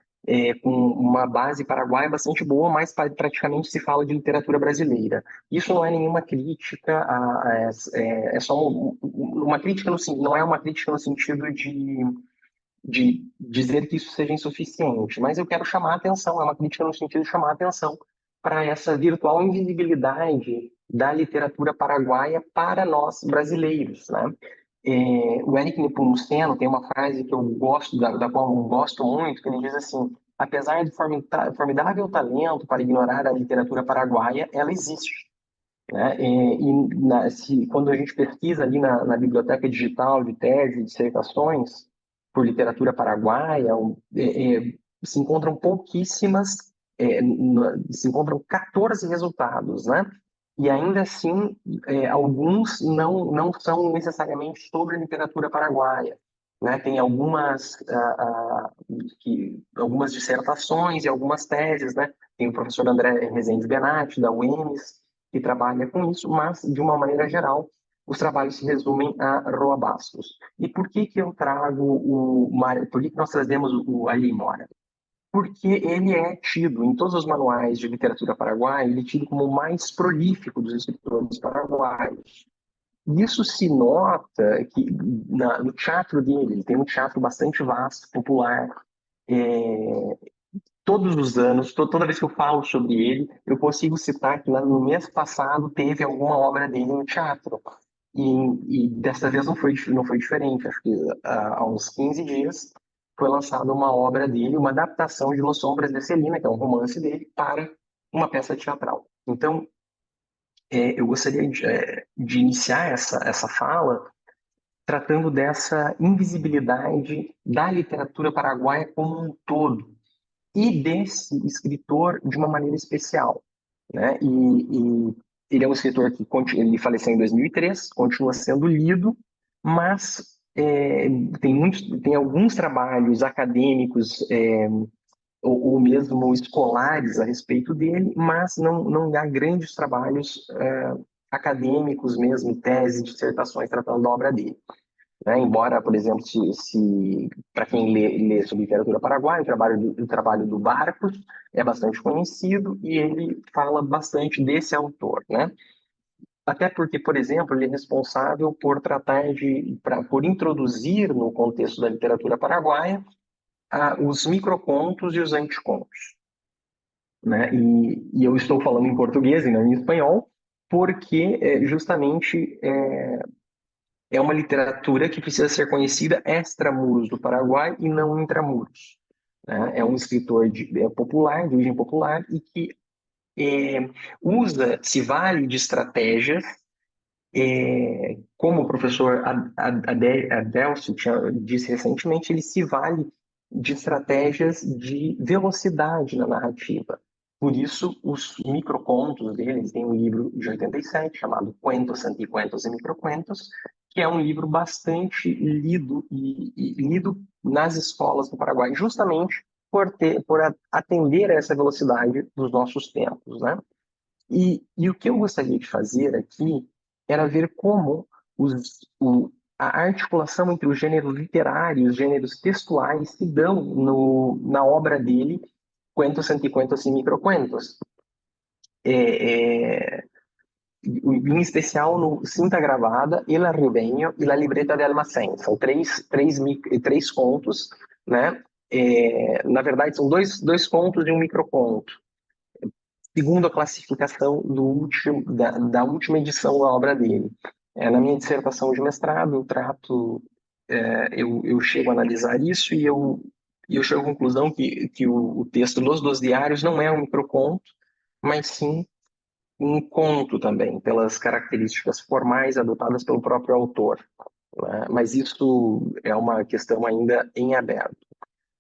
S2: Com uma base paraguaia bastante boa, mas praticamente se fala de literatura brasileira. Isso não é nenhuma crítica, é só uma crítica não é uma crítica no sentido de dizer que isso seja insuficiente, mas eu quero chamar a atenção, é uma crítica no sentido de chamar a atenção para essa virtual invisibilidade da literatura paraguaia para nós brasileiros, né? O Eric Nepomuceno tem uma frase que eu gosto, da qual eu gosto muito, que ele diz assim: apesar de formidável talento para ignorar a literatura paraguaia, ela existe. Né? Quando a gente pesquisa ali na biblioteca digital de tese, de dissertações por literatura paraguaia, se encontram pouquíssimas, se encontram 14 resultados, né? E ainda assim, alguns não são necessariamente sobre a literatura paraguaia. Né? Tem algumas dissertações e algumas teses, né? Tem o professor André Rezende Benatti, da UEMS, que trabalha com isso, mas, de uma maneira geral, os trabalhos se resumem a Roa Bastos. E por que eu trago por que nós trazemos o Alheio Mora? Porque ele é tido, em todos os manuais de literatura paraguaia, ele é tido como o mais prolífico dos escritores paraguaios. Isso se nota que no teatro dele, ele tem um teatro bastante vasto, popular. Todos os anos, toda vez que eu falo sobre ele, eu consigo citar que no mês passado teve alguma obra dele no teatro. E dessa vez não foi diferente. Acho que há uns 15 dias foi lançada uma obra dele, uma adaptação de Los Sombras de Celina, que é um romance dele, para uma peça teatral. Então, eu gostaria de iniciar essa fala tratando dessa invisibilidade da literatura paraguaia como um todo e desse escritor de uma maneira especial, né? E ele é um escritor que ele faleceu em 2003, continua sendo lido, mas tem alguns trabalhos acadêmicos ou mesmo escolares a respeito dele, mas não há grandes trabalhos acadêmicos mesmo, teses, dissertações tratando da obra dele. Né? Embora, por exemplo, para quem lê sobre literatura paraguaia, o trabalho do Barcos é bastante conhecido e ele fala bastante desse autor, né? Até porque, por exemplo, ele é responsável por por introduzir no contexto da literatura paraguaia os microcontos e os anticontos. Né? E eu estou falando em português e não em espanhol, porque justamente é uma literatura que precisa ser conhecida extramuros do Paraguai e não intramuros. Né? É um escritor popular, de origem popular, e que se vale de estratégias, como o professor Adelcio disse recentemente, ele se vale de estratégias de velocidade na narrativa. Por isso, os microcontos deles, tem um livro de 87 chamado Cuentos, Anticuentos e Microcuentos, que é um livro bastante lido e lido nas escolas do Paraguai, justamente por atender a essa velocidade dos nossos tempos, né? E o que eu gostaria de fazer aqui era ver como a articulação entre os gêneros literários e os gêneros textuais se dão na obra dele, Cuentos, Anticuentos e Microcuentos. Em especial no Cinta Gravada, El Arribeño e La Libreta de Almacén. São três contos, né? Na verdade, são dois contos e um microconto, segundo a classificação da última edição da obra dele. Na minha dissertação de mestrado, eu chego a analisar isso e eu chego à conclusão que o texto Los Dos Diários não é um microconto, mas sim um conto também, pelas características formais adotadas pelo próprio autor. Né? Mas isso é uma questão ainda em aberto.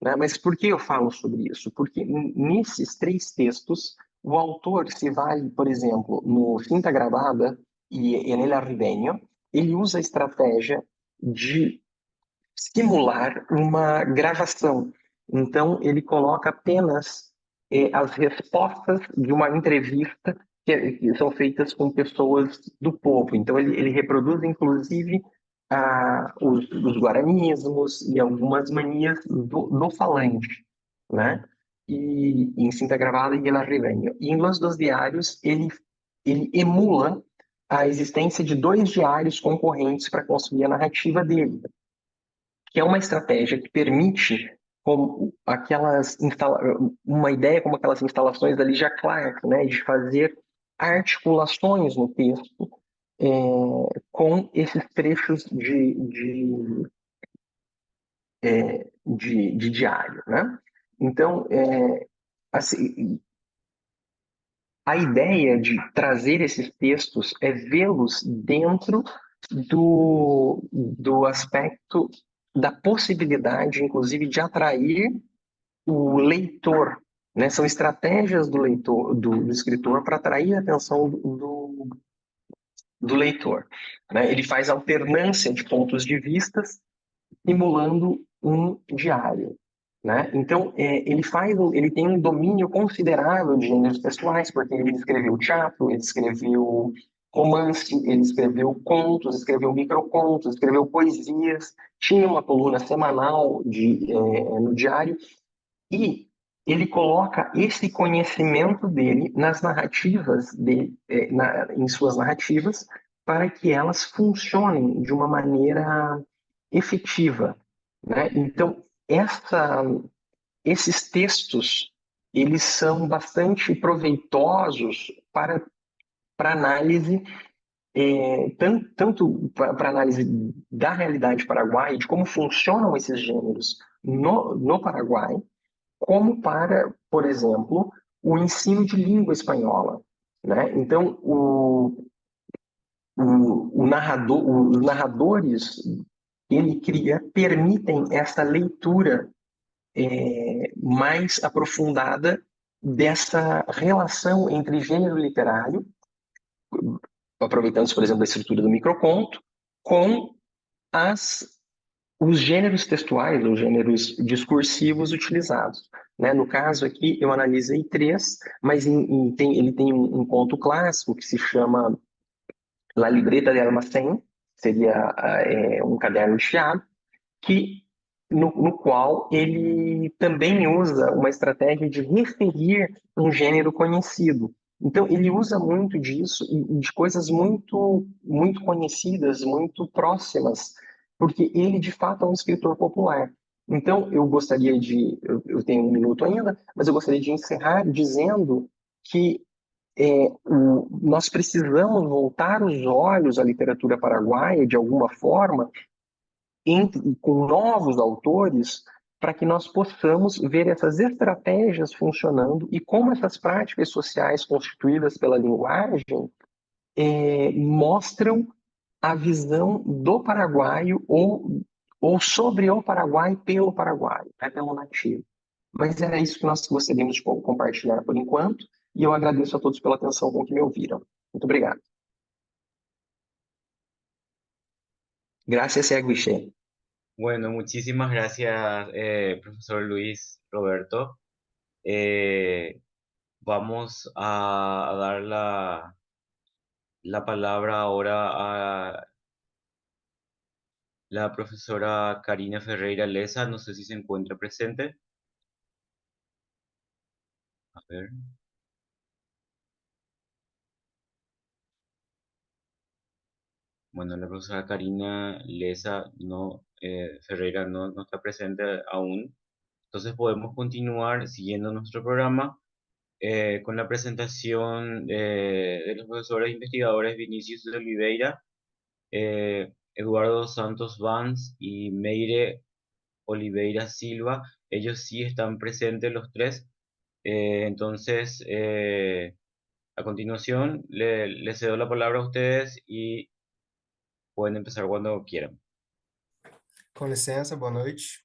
S2: Né? Mas por que eu falo sobre isso? Porque nesses três textos, o autor se vale, por exemplo, no Cinta Gravada e en El Arribeño, ele usa a estratégia de simular uma gravação. Então, ele coloca apenas as respostas de uma entrevista que são feitas com pessoas do povo. Então, ele reproduz, inclusive, os guaranismos e algumas manias do falante, né? E em Cinta Gravada e El Arribeño. E em Los Dos Diários, ele emula a existência de 2 diários concorrentes para construir a narrativa dele, que é uma estratégia que permite uma ideia como aquelas instalações da Ligia Clark, né, de fazer articulações no texto com esses trechos de diário, né? Então, assim, a ideia de trazer esses textos é vê-los dentro do aspecto da possibilidade, inclusive, de atrair o leitor, né? São estratégias do leitor, do escritor, para atrair a atenção do leitor, né? Ele faz alternância de pontos de vistas, simulando um diário, né? Então, ele tem um domínio considerável de gêneros textuais, porque ele escreveu teatro, ele escreveu romance, ele escreveu contos, escreveu microcontos, escreveu poesias, tinha uma coluna semanal no diário, e ele coloca esse conhecimento dele nas narrativas em suas narrativas, para que elas funcionem de uma maneira efetiva, né? Então, esses textos, eles são bastante proveitosos para análise, tanto para análise da realidade paraguaia, de como funcionam esses gêneros no Paraguai, como para, por exemplo, o ensino de língua espanhola, né? Então, os narradores que ele cria permitem essa leitura mais aprofundada dessa relação entre gênero literário, aproveitando, por exemplo, a estrutura do microconto, com os gêneros textuais, ou gêneros discursivos utilizados, né? No caso aqui, eu analisei 3, mas ele tem um conto clássico que se chama La Libreta de Almacén, seria um caderno de chiado, no qual ele também usa uma estratégia de referir um gênero conhecido. Então, ele usa muito disso e de coisas muito, muito conhecidas, muito próximas, porque ele, de fato, é um escritor popular. Então, eu tenho 1 minuto ainda, mas eu gostaria de encerrar dizendo que nós precisamos voltar os olhos à literatura paraguaia, de alguma forma, com novos autores, para que nós possamos ver essas estratégias funcionando e como essas práticas sociais constituídas pela linguagem mostram a visão do paraguaio ou sobre o Paraguai pelo paraguaio, né, pelo nativo. Mas era isso que nós gostaríamos de compartilhar por enquanto, e eu agradeço a todos pela atenção com que me ouviram. Muito obrigado. Gracias, Guiche.
S3: Bueno, muchísimas gracias, profesor Luis Roberto. Vamos a dar la palabra ahora a la profesora Karina Ferreira Leza. No sé si se encuentra presente. A ver. Bueno, la profesora Karina Leza Ferreira no está presente aún. Entonces podemos continuar siguiendo nuestro programa con la presentación de los profesores investigadores Vinicius de Oliveira, Eduardo Santos Vance y Meire Oliveira Silva. Ellos sí están presentes los 3. Entonces, a continuación, le cedo la palabra a ustedes y pueden empezar cuando quieran.
S4: Com licença, boa noite.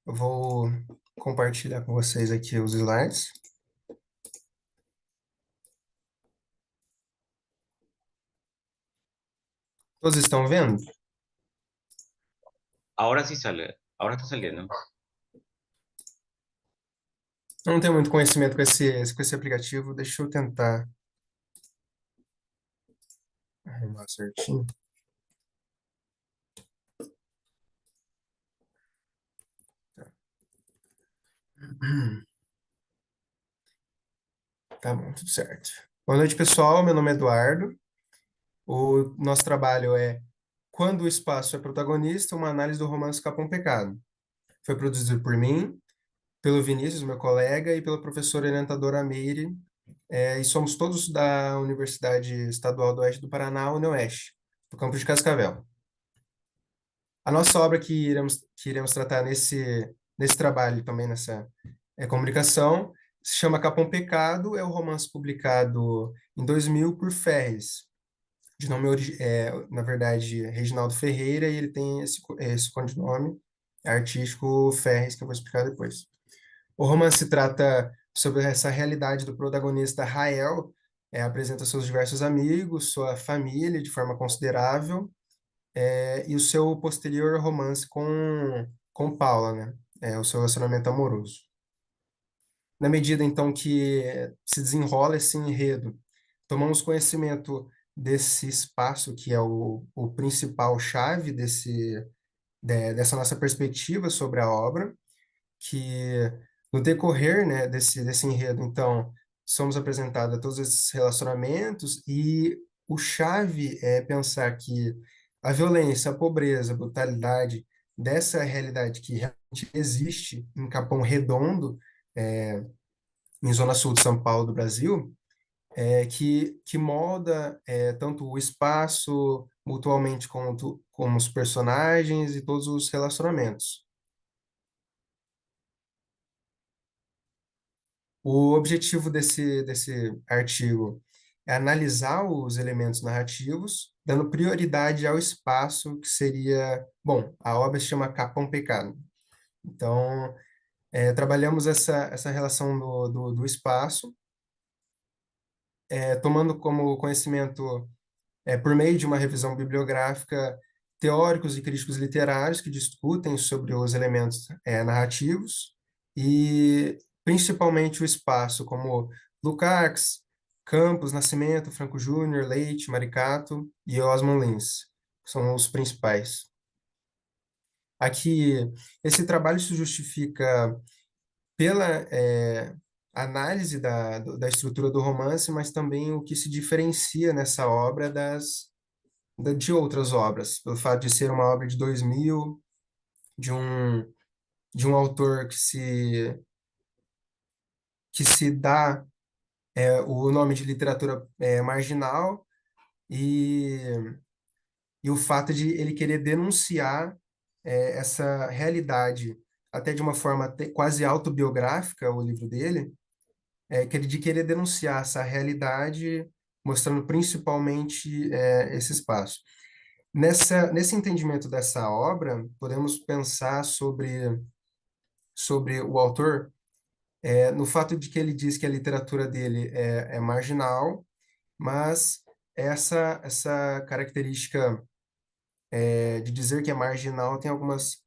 S4: Eu vou compartilhar com vocês aqui os slides. Todos estão vendo?
S3: Ahora sí sale, ahora está saliendo.
S4: Eu não tenho muito conhecimento com esse aplicativo, deixa eu tentar arrumar certinho. Tá bom, tudo certo. Boa noite, pessoal. Meu nome é Eduardo. O nosso trabalho é Quando o Espaço é Protagonista, uma análise do romance Capão Pecado. Foi produzido por mim, pelo Vinícius, meu colega, e pela professora orientadora Meire, e somos todos da Universidade Estadual do Oeste do Paraná, UniOeste, do campus de Cascavel. A nossa obra que iremos tratar nesse trabalho, também nessa comunicação, se chama Capão Pecado, é o romance publicado em 2000 por Ferres, de nome, na verdade, Reginaldo Ferreira, e ele tem esse codinome artístico Ferres, que eu vou explicar depois. O romance trata sobre essa realidade do protagonista Rael, apresenta seus diversos amigos, sua família de forma considerável, e o seu posterior romance com Paula, né? O seu relacionamento amoroso. Na medida, então, que se desenrola esse enredo, tomamos conhecimento desse espaço que é o principal chave dessa nossa perspectiva sobre a obra, que no decorrer, né, desse enredo, então, somos apresentados a todos esses relacionamentos e o chave é pensar que a violência, a pobreza, a brutalidade dessa realidade que realmente existe em Capão Redondo, em Zona Sul de São Paulo, do Brasil, que molda tanto o espaço mutualmente como os personagens e todos os relacionamentos. O objetivo desse artigo é analisar os elementos narrativos, dando prioridade ao espaço, que seria... Bom, a obra se chama Capão Pecado. Então, trabalhamos essa relação do espaço, tomando como conhecimento, por meio de uma revisão bibliográfica, teóricos e críticos literários que discutem sobre os elementos narrativos e principalmente o espaço, como Lukács, Campos, Nascimento, Franco Júnior, Leite, Maricato e Osmond Lins, são os principais. Aqui, esse trabalho se justifica pela análise da estrutura do romance, mas também o que se diferencia nessa obra de outras obras, pelo fato de ser uma obra de 2000, de um autor que se dá o nome de literatura marginal e o fato de ele querer denunciar essa realidade, até de uma forma quase autobiográfica, o livro dele, de querer denunciar essa realidade, mostrando principalmente esse espaço. Nesse entendimento dessa obra, podemos pensar sobre o autor, no fato de que ele diz que a literatura dele é marginal, mas essa característica de dizer que é marginal tem algumas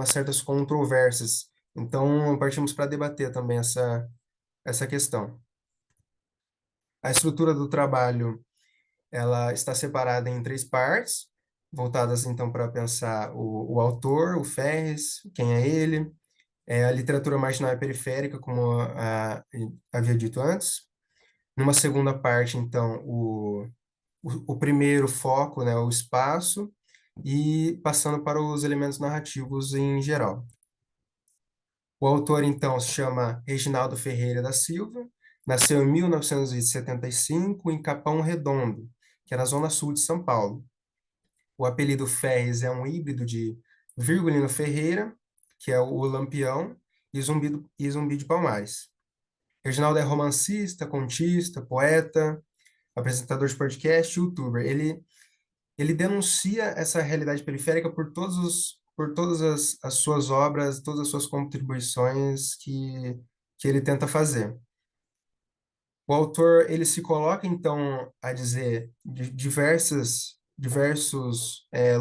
S4: certas controvérsias. Então, partimos para debater também essa questão. A estrutura do trabalho, ela está separada em 3 partes, voltadas então para pensar o autor, o Ferres, quem é ele, a literatura marginal e periférica, como havia dito antes. Numa segunda parte, então, o primeiro foco, né, o espaço, e passando para os elementos narrativos em geral. O autor, então, se chama Reginaldo Ferreira da Silva, nasceu em 1975 em Capão Redondo, que é na zona sul de São Paulo. O apelido Ferres é um híbrido de Virgulino Ferreira, que é o Lampião, e Zumbi de Palmares. Reginaldo é romancista, contista, poeta, apresentador de podcast, youtuber. Ele denuncia essa realidade periférica por todas as suas obras, todas as suas contribuições que ele tenta fazer. O autor, ele se coloca, então, a dizer de diversos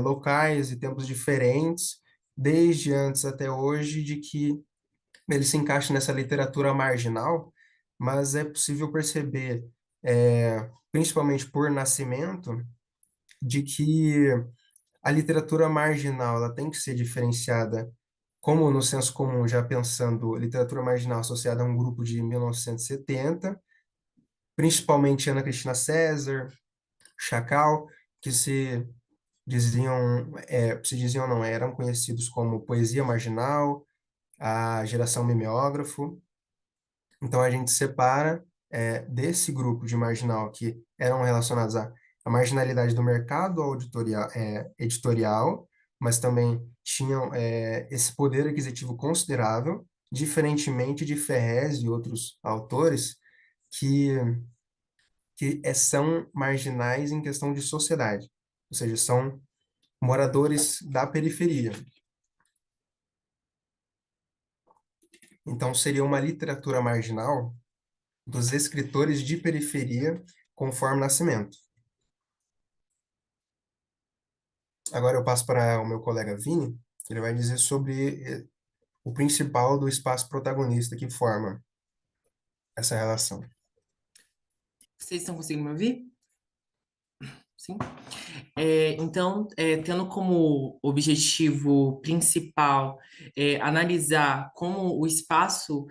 S4: locais e tempos diferentes, desde antes até hoje, de que ele se encaixa nessa literatura marginal, mas é possível perceber, principalmente por Nascimento, de que a literatura marginal ela tem que ser diferenciada, como no senso comum, já pensando literatura marginal associada a um grupo de 1970, principalmente Ana Cristina César, Chacal, que se diziam não, eram conhecidos como poesia marginal, a geração mimeógrafo. Então, a gente separa desse grupo de marginal que eram relacionados à marginalidade do mercado editorial, mas também tinham esse poder aquisitivo considerável, diferentemente de Ferrez e outros autores que são marginais em questão de sociedade, ou seja, são moradores da periferia. Então, seria uma literatura marginal dos escritores de periferia, conforme Nascimento. Agora eu passo para o meu colega Vini, que ele vai dizer sobre o principal do espaço protagonista que forma essa relação.
S7: Vocês estão conseguindo me ouvir? Sim? Então, tendo como objetivo principal analisar como o espaço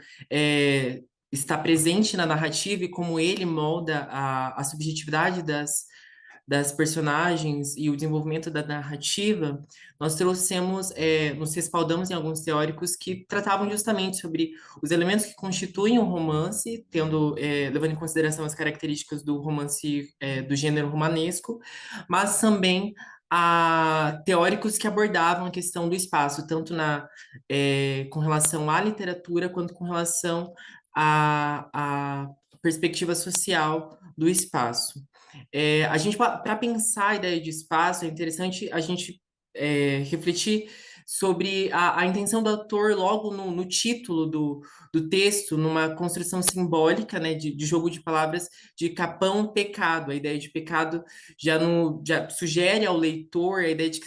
S7: está presente na narrativa e como ele molda a subjetividade das personagens e o desenvolvimento da narrativa, nós nos respaldamos em alguns teóricos que tratavam justamente sobre os elementos que constituem um romance, levando em consideração as características do romance do gênero romanesco, mas também a teóricos que abordavam a questão do espaço, tanto com relação à literatura quanto com relação à perspectiva social do espaço. Para pensar a ideia de espaço, é interessante a gente refletir sobre a intenção do autor logo no título do texto, numa construção simbólica, né, de jogo de palavras, de capão pecado. A ideia de pecado já sugere ao leitor a ideia de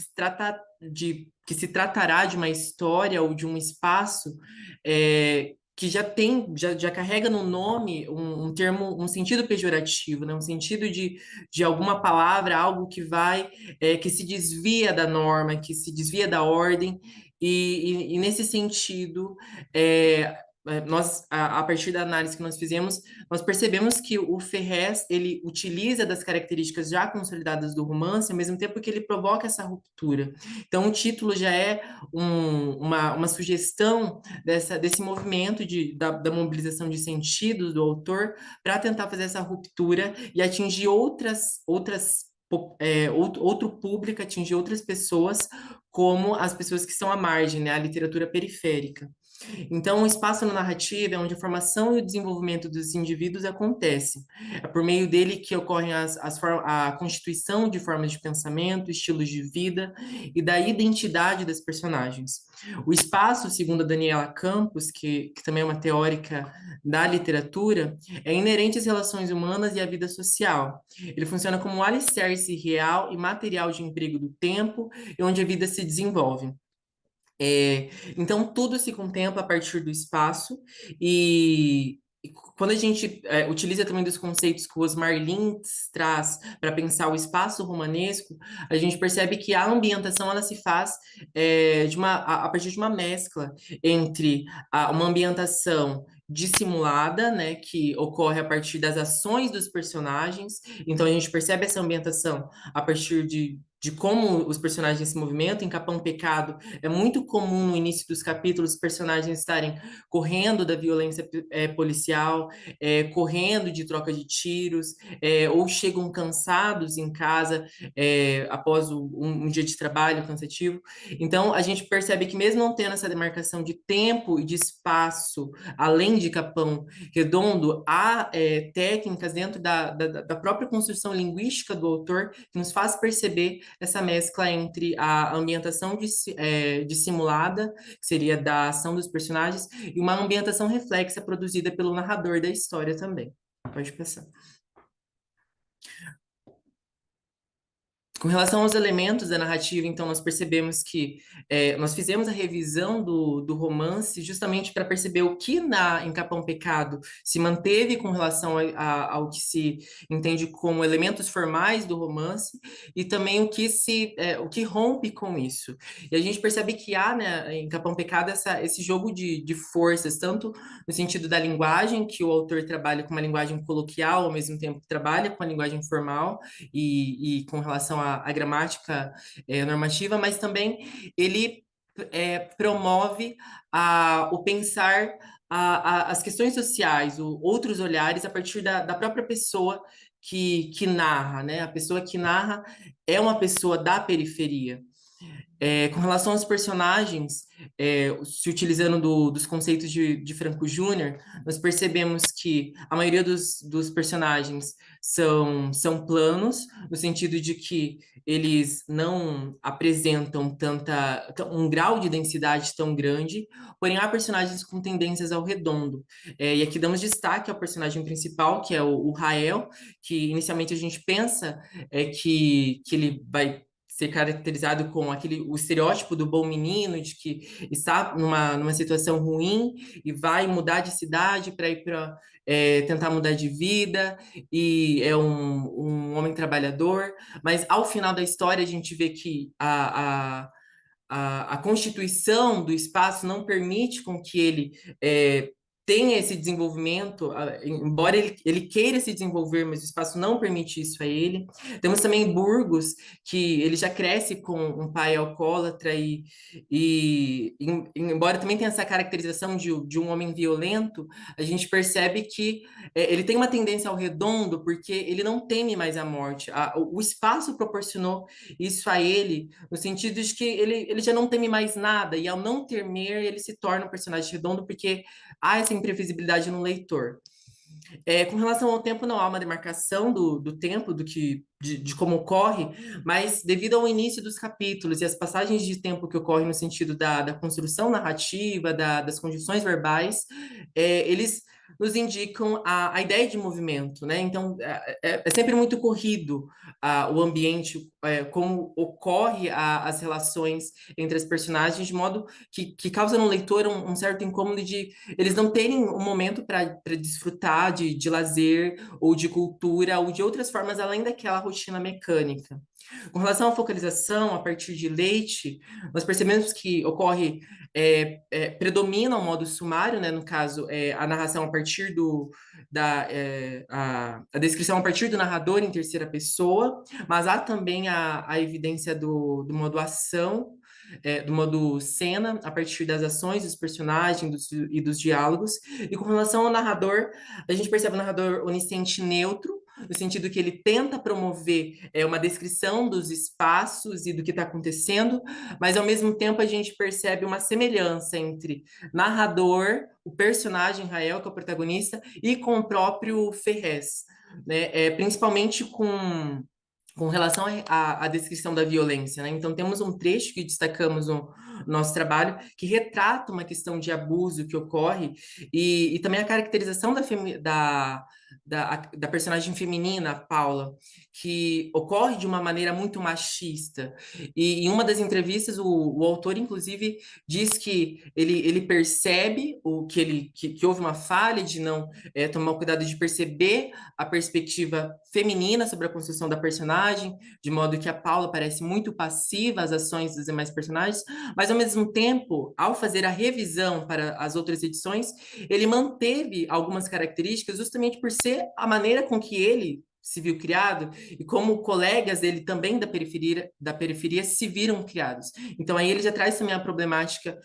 S7: que se tratará de uma história ou de um espaço que já carrega no nome um termo, um sentido pejorativo, né? Um sentido de alguma palavra, algo que se desvia da norma, que se desvia da ordem, e nesse sentido, nós, a partir da análise que nós fizemos, nós percebemos que o Ferrez, ele utiliza das características já consolidadas do romance, ao mesmo tempo que ele provoca essa ruptura. Então, o título já é uma sugestão desse movimento da mobilização de sentidos do autor para tentar fazer essa ruptura e atingir outro público, atingir outras pessoas, como as pessoas que são à margem, né, a literatura periférica. Então, o espaço na narrativa é onde a formação e o desenvolvimento dos indivíduos acontece. É por meio dele que ocorrem a constituição de formas de pensamento, estilos de vida e da identidade das personagens. O espaço, segundo a Daniela Campos, que também é uma teórica da literatura, é inerente às relações humanas e à vida social. Ele funciona como um alicerce real e material de emprego do tempo e onde a vida se desenvolve. Então, tudo se contempla a partir do espaço, e quando a gente utiliza também dos conceitos que o Osmar Lintz traz para pensar o espaço romanesco, a gente percebe que a ambientação ela se faz a partir de uma mescla entre uma ambientação dissimulada, né, que ocorre a partir das ações dos personagens. Então, a gente percebe essa ambientação a partir de como os personagens se movimentam. Em Capão Pecado, é muito comum no início dos capítulos os personagens estarem correndo da violência policial, correndo de troca de tiros, ou chegam cansados em casa após um dia de trabalho cansativo. Então, a gente percebe que mesmo não tendo essa demarcação de tempo e de espaço, além de Capão Redondo, há técnicas dentro da própria construção linguística do autor que nos faz perceber essa mescla entre a ambientação dissimulada, que seria da ação dos personagens, e uma ambientação reflexa produzida pelo narrador da história também. Pode pensar. Com relação aos elementos da narrativa, então, nós percebemos que nós fizemos a revisão do romance justamente para perceber o que em Capão Pecado se manteve com relação ao que se entende como elementos formais do romance e também o que rompe com isso. E a gente percebe que há, né, em Capão Pecado esse jogo de forças, tanto no sentido da linguagem, que o autor trabalha com uma linguagem coloquial, ao mesmo tempo que trabalha com a linguagem formal, e com relação à gramática normativa, mas também ele promove o pensar as questões sociais, outros olhares a partir da própria pessoa que narra, né? A pessoa que narra é uma pessoa da periferia. Com relação aos personagens, se utilizando dos conceitos de Franco Júnior, nós percebemos que a maioria dos personagens são planos, no sentido de que eles não apresentam um grau de densidade tão grande, porém há personagens com tendências ao redondo. E aqui damos destaque ao personagem principal, que é o Rael, que inicialmente a gente pensa que ele vai ser caracterizado com o estereótipo do bom menino, de que está numa situação ruim e vai mudar de cidade para ir para tentar mudar de vida, e é um homem trabalhador, mas ao final da história a gente vê que a constituição do espaço não permite com que ele tenha esse desenvolvimento, embora ele queira se desenvolver, mas o espaço não permite isso a ele. Temos também Burgos, que ele já cresce com um pai alcoólatra embora também tenha essa caracterização de um homem violento, a gente percebe que ele tem uma tendência ao redondo porque ele não teme mais a morte. O espaço proporcionou isso a ele, no sentido de que ele já não teme mais nada, e ao não temer, ele se torna um personagem redondo porque há essa imprevisibilidade no leitor. Com relação ao tempo, não há uma demarcação do tempo, de como ocorre, mas devido ao início dos capítulos e as passagens de tempo que ocorrem no sentido da construção narrativa, das condições verbais, eles nos indicam a ideia de movimento, né? Então, é sempre muito corrido o ambiente, como ocorre as relações entre as personagens, de modo que causa no leitor um certo incômodo de eles não terem um momento para desfrutar de lazer ou de cultura ou de outras formas além daquela rotina mecânica. Com relação à focalização, a partir de Leite, nós percebemos que predomina o modo sumário, né? No caso, a narração a partir a descrição a partir do narrador em terceira pessoa, mas há também a evidência do modo ação, do modo cena, a partir das ações dos personagens e dos diálogos. E com relação ao narrador, a gente percebe o narrador onisciente neutro, no sentido que ele tenta promover uma descrição dos espaços e do que está acontecendo, mas ao mesmo tempo a gente percebe uma semelhança entre narrador, o personagem Rael, que é o protagonista, e com o próprio Ferrez, né? Principalmente com relação à descrição da violência, né? Então, temos um trecho que destacamos no nosso trabalho que retrata uma questão de abuso que ocorre e também a caracterização da personagem feminina, a Paula, que ocorre de uma maneira muito machista. E em uma das entrevistas, o autor, inclusive, diz que ele percebe que houve uma falha de não tomar o cuidado de perceber a perspectiva feminina sobre a construção da personagem, de modo que a Paula parece muito passiva às ações dos demais personagens, mas ao mesmo tempo, ao fazer a revisão para as outras edições, ele manteve algumas características justamente por ser a maneira com que ele se viu criado e como colegas dele também da periferia se viram criados. Então aí ele já traz também a problemática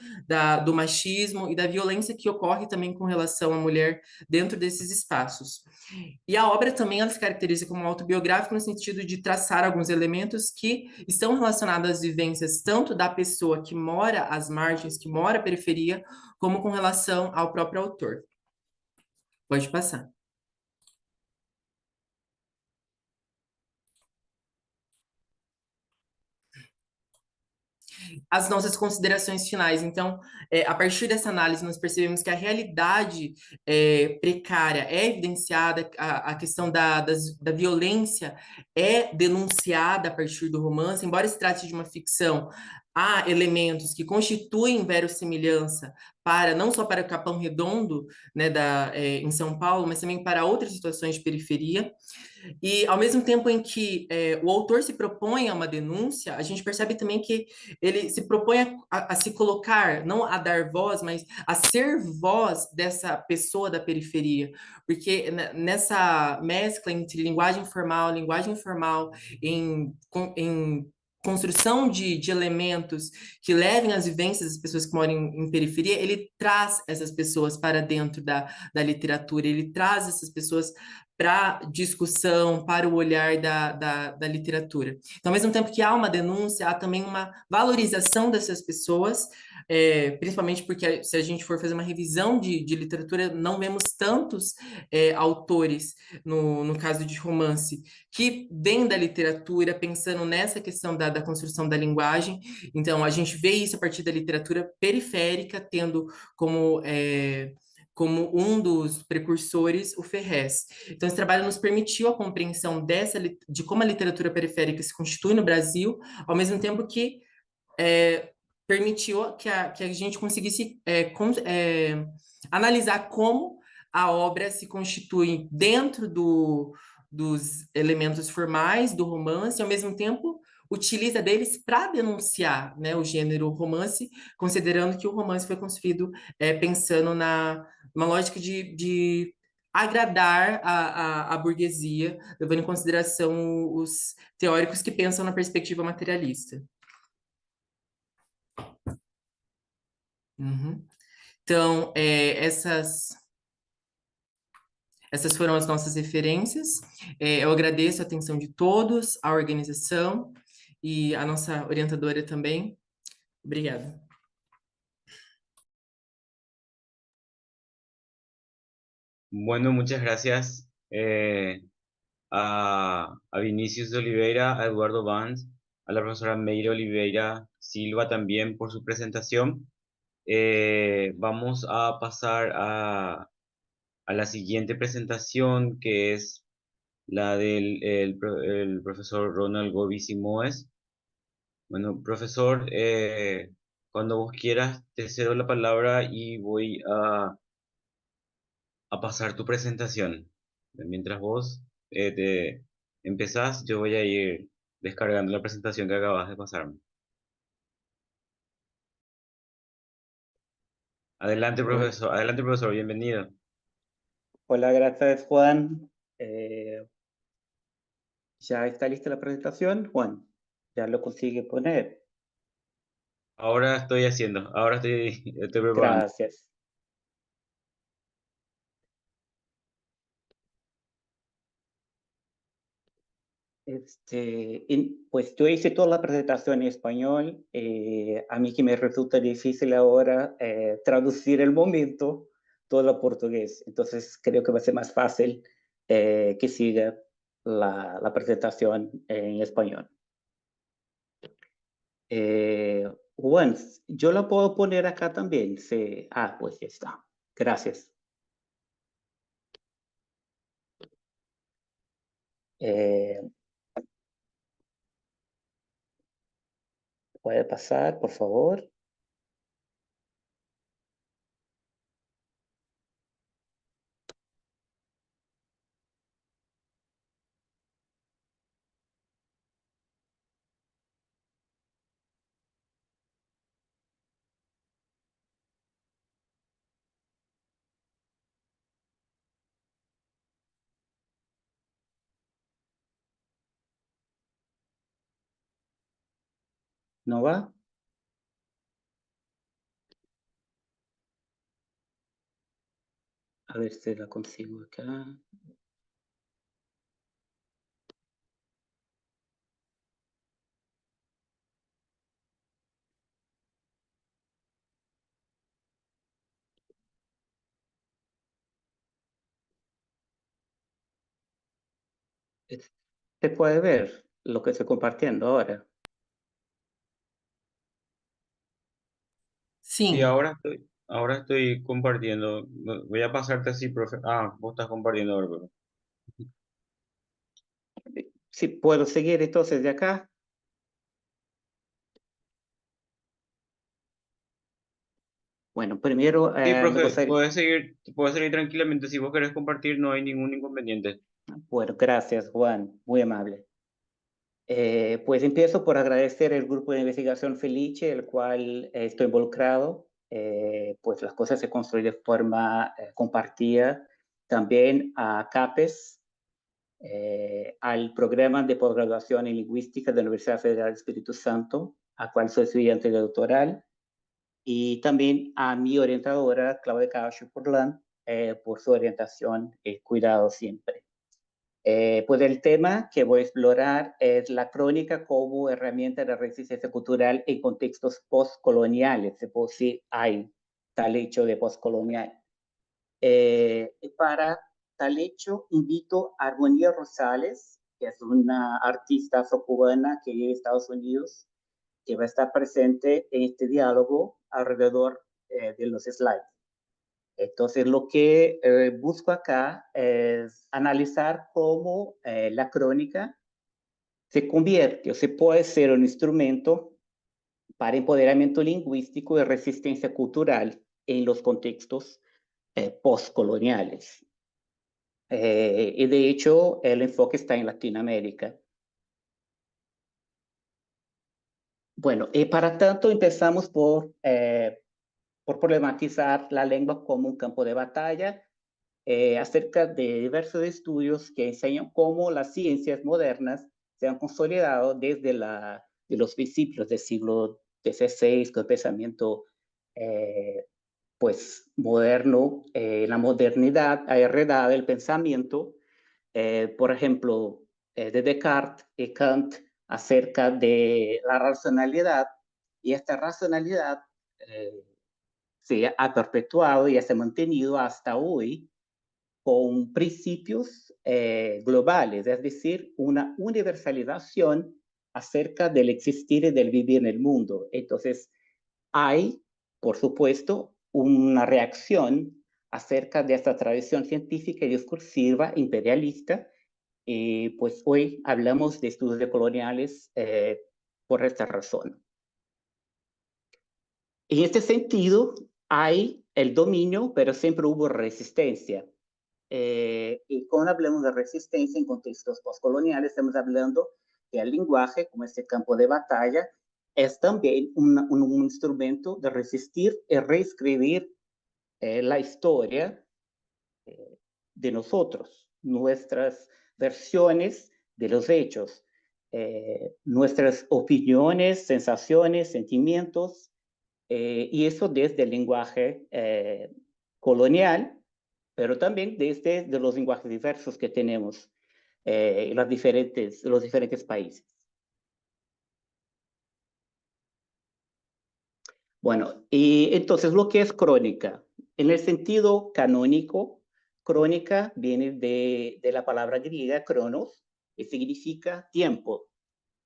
S7: do machismo e da violência que ocorre também com relação à mulher dentro desses espaços. E a obra também ela se caracteriza como autobiográfica no sentido de traçar alguns elementos que estão relacionados às vivências tanto da pessoa que mora às margens, que mora à periferia, como com relação ao próprio autor. Pode passar. as nossas considerações finais. Então, a partir dessa análise, nós percebemos que a realidade precária é evidenciada, a questão da violência é denunciada a partir do romance, embora se trate de uma ficção, há elementos que constituem verossimilhança para não só para Capão Redondo, né, em São Paulo, mas também para outras situações de periferia. E ao mesmo tempo em que o autor se propõe a uma denúncia, a gente percebe também que ele se propõe a se colocar, não a dar voz, mas a ser voz dessa pessoa da periferia, porque nessa mescla entre linguagem formal, linguagem informal, em construção de elementos que levem às vivências das pessoas que moram em periferia, ele traz essas pessoas para dentro da literatura, ele traz essas pessoas para discussão, para o olhar da literatura. Então, ao mesmo tempo que há uma denúncia, há também uma valorização dessas pessoas, principalmente porque se a gente for fazer uma revisão de literatura, não vemos tantos autores, no caso de romance, que vêm da literatura pensando nessa questão da construção da linguagem. Então, a gente vê isso a partir da literatura periférica, tendo como um dos precursores o Ferrez. Então, esse trabalho nos permitiu a compreensão de como a literatura periférica se constitui no Brasil, ao mesmo tempo que permitiu que a gente conseguisse analisar como a obra se constitui dentro dos elementos formais do romance, e ao mesmo tempo utiliza deles para denunciar, né, o gênero romance, considerando que o romance foi construído pensando numa lógica de agradar a burguesia, levando em consideração os teóricos que pensam na perspectiva materialista. Uhum. Então, essas foram as nossas referências. Eu agradeço a atenção de todos, a organização e a nossa orientadora também. Obrigada.
S3: Bueno, muchas gracias a Vinicius de Oliveira, a Eduardo Banz, a la profesora Meire Oliveira Silva también por su presentación. Vamos a pasar a la siguiente presentación, que es la del el profesor Ronald Gobi Simoes. Bueno, profesor, cuando vos quieras, te cedo la palabra y voy a pasar tu presentación. Mientras vos te empezás, yo voy a ir descargando la presentación que acabas de pasarme. Adelante, profesor, bienvenido.
S6: Hola, gracias, Juan. ¿Ya está lista la presentación, Juan? ¿Ya lo consigue poner?
S3: Ahora estoy preparando.
S6: Gracias. Pues yo hice toda la presentación en español. A mí que me resulta difícil ahora traducir el momento todo a portugués. Entonces creo que va a ser más fácil que siga la presentación en español. Juan, yo la puedo poner acá también. Sí. Pues ya está. Gracias. ¿Puede pasar, por favor? ¿No va? A ver si la consigo acá. Se puede ver lo que estoy compartiendo ahora.
S3: Sí,
S7: Sim.
S3: ahora estoy compartiendo. Voy a pasarte así, profe. Ah, vos estás compartiendo ahora, profe.
S6: Sí, puedo seguir entonces de acá. Bueno, primero
S3: Sí,
S6: me
S3: profe,
S6: gustaría...
S3: puedes seguir tranquilamente. Si vos querés compartir, no hay ningún inconveniente.
S6: Bueno, gracias, Juan, muy amable. Pues empiezo por agradecer el grupo de investigación Felice, el cual estoy involucrado. Pues las cosas se construyen de forma compartida. También a CAPES, al programa de posgraduación en lingüística de la Universidad Federal del Espíritu Santo, a cual soy estudiante de doctoral, y también a mi orientadora, Claudia Cacho Portland, por su orientación y cuidado siempre. Pues el tema que voy a explorar es la crónica como herramienta de resistencia cultural en contextos postcoloniales, se puede decir, hay tal hecho de postcolonial. Para tal hecho, invito a Armonía Rosales, que es una artista afrocubana que vive en Estados Unidos, que va a estar presente en este diálogo alrededor de los slides. Entonces, lo que busco acá es analizar cómo la crónica se convierte o se puede ser un instrumento para empoderamiento lingüístico y resistencia cultural en los contextos postcoloniales. Y de hecho, el enfoque está en Latinoamérica. Bueno, y para tanto empezamos por problematizar la lengua como un campo de batalla, acerca de diversos estudios que enseñan cómo las ciencias modernas se han consolidado desde de los principios del siglo XVI, con el pensamiento pues moderno, la modernidad ha heredado el pensamiento, por ejemplo, de Descartes y Kant acerca de la racionalidad, y esta racionalidad se ha perpetuado y se ha mantenido hasta hoy con principios globales, es decir, una universalización acerca del existir y del vivir en el mundo. Entonces, hay, por supuesto, una reacción acerca de esta tradición científica y discursiva imperialista, y pues hoy hablamos de estudios decoloniales por esta razón. En este sentido, hay el dominio, pero siempre hubo resistencia. Y cuando hablamos de resistencia en contextos postcoloniales, estamos hablando que el lenguaje, como este campo de batalla, es también un instrumento de resistir y reescribir la historia de nosotros, nuestras versiones de los hechos, nuestras opiniones, sensaciones, sentimientos, y eso desde el lenguaje colonial, pero también desde los lenguajes diversos que tenemos en los diferentes países. Bueno, y entonces lo que es crónica, en el sentido canónico, crónica viene de la palabra griega cronos, que significa tiempo.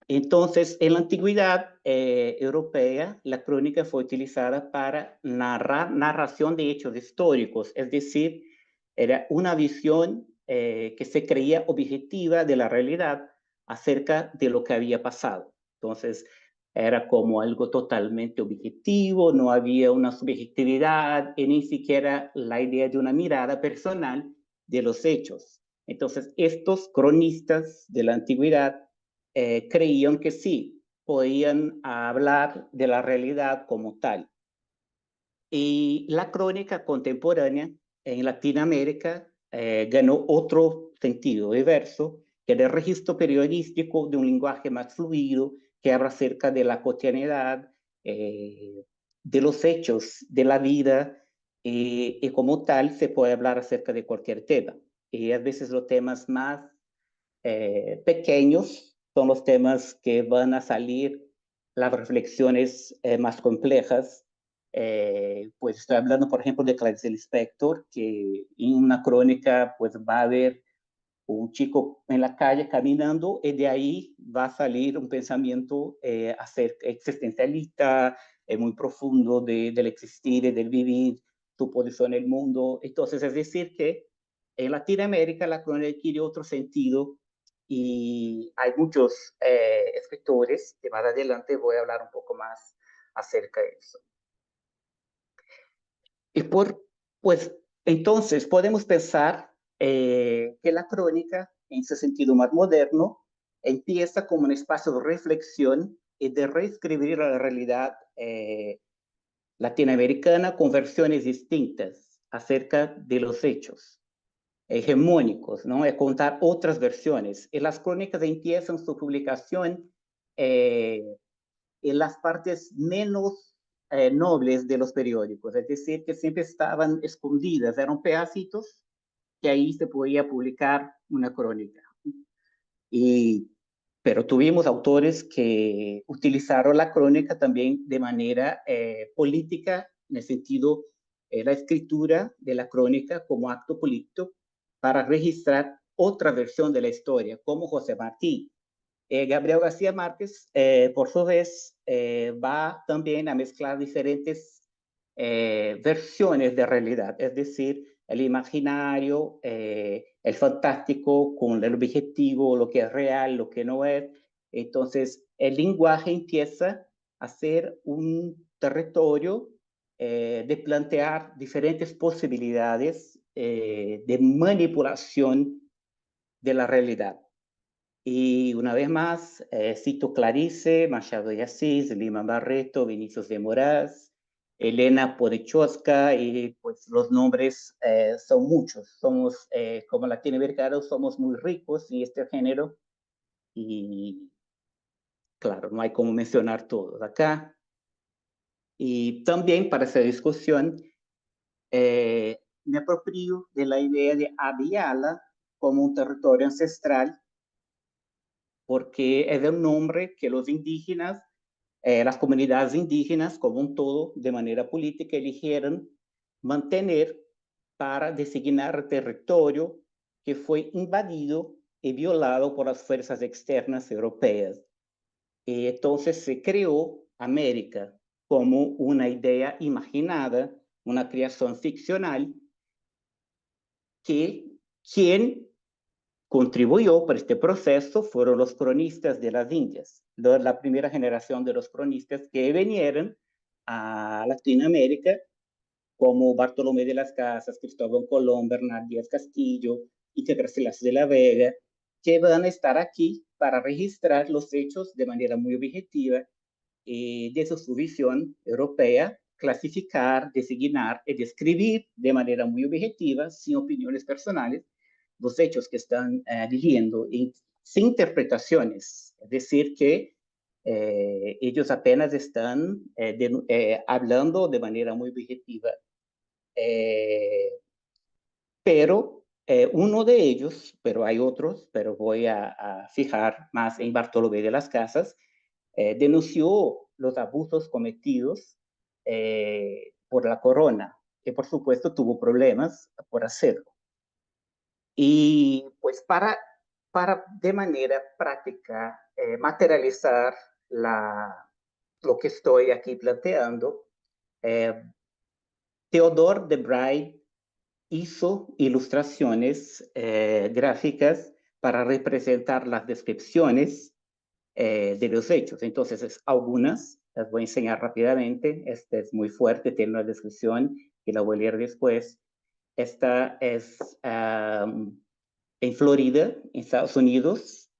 S6: Entonces, en la antigüedad europea, la crónica fue utilizada para narración de hechos históricos, es decir, era una visión que se creía objetiva de la realidad acerca de lo que había pasado. Entonces, era como algo totalmente objetivo, no había una subjetividad y ni siquiera la idea de una mirada personal de los hechos. Entonces, estos cronistas de la antigüedad creían que sí, podían hablar de la realidad como tal. Y la crónica contemporánea en Latinoamérica ganó otro sentido diverso, que era el registro periodístico de un lenguaje más fluido, que habla acerca de la cotidianidad, de los hechos de la vida, y como tal se puede hablar acerca de cualquier tema. Y a veces los temas más pequeños son los temas que van a salir las reflexiones más complejas. Pues estoy hablando, por ejemplo, de Clarice Lispector, que en una crónica pues va a haber un chico en la calle caminando y de ahí va a salir un pensamiento existencialista, muy profundo del existir y del vivir, su posición en el mundo. Entonces, es decir, que en Latinoamérica la crónica adquiere otro sentido y hay muchos escritores que más adelante voy a hablar un poco más acerca de eso. Y pues entonces podemos pensar que la crónica, en ese sentido más moderno, empieza como un espacio de reflexión y de reescribir la realidad latinoamericana con versiones distintas acerca de los hechos hegemónicos, ¿no? Es contar otras versiones. Y las crónicas empiezan su publicación en las partes menos nobles de los periódicos, es decir, que siempre estaban escondidas, eran pedacitos que ahí se podía publicar una crónica. Pero tuvimos autores que utilizaron la crónica también de manera política, en el sentido la escritura de la crónica como acto político para registrar otra versión de la historia, como José Martí. Gabriel García Márquez, por su vez, va también a mezclar diferentes versiones de realidad, es decir, el imaginario, el fantástico con el objetivo, lo que es real, lo que no es. Entonces, el lenguaje empieza a ser un territorio de plantear diferentes posibilidades de manipulación de la realidad. Y una vez más, cito Clarice, Machado de Assis, Lima Barreto, Vinicius de Moraes, Elena Poniatowska, y pues los nombres son muchos. Somos, como latinoamericanos, somos muy ricos en este género y claro, no hay como mencionar todos acá. Y también para esa discusión, me apropio de la idea de Abiyala como un territorio ancestral, porque es el nombre que los indígenas, las comunidades indígenas como un todo, de manera política, eligieron mantener para designar el territorio que fue invadido y violado por las fuerzas externas europeas. Y entonces se creó América como una idea imaginada, una creación ficcional, que quien contribuyó para este proceso fueron los cronistas de las Indias, la primera generación de los cronistas que vinieron a Latinoamérica, como Bartolomé de las Casas, Cristóbal Colón, Bernal Díaz Castillo y Garcilas de la Vega, que van a estar aquí para registrar los hechos de manera muy objetiva y desde su visión europea, clasificar, designar y describir de manera muy objetiva, sin opiniones personales, los hechos que están viviendo sin interpretaciones. Es decir, que ellos apenas están hablando de manera muy objetiva. Pero uno de ellos, pero hay otros, pero voy a fijar más en Bartolomé de las Casas, denunció los abusos cometidos por la corona, que por supuesto tuvo problemas por hacerlo. Y pues para de manera práctica materializar lo que estoy aquí planteando, Theodore de Bry hizo ilustraciones gráficas para representar las descripciones de los hechos. Entonces, algunas las voy a enseñar rápidamente. Esta es muy fuerte, tiene una descripción que la voy a leer después. Esta es en Florida, en Estados Unidos,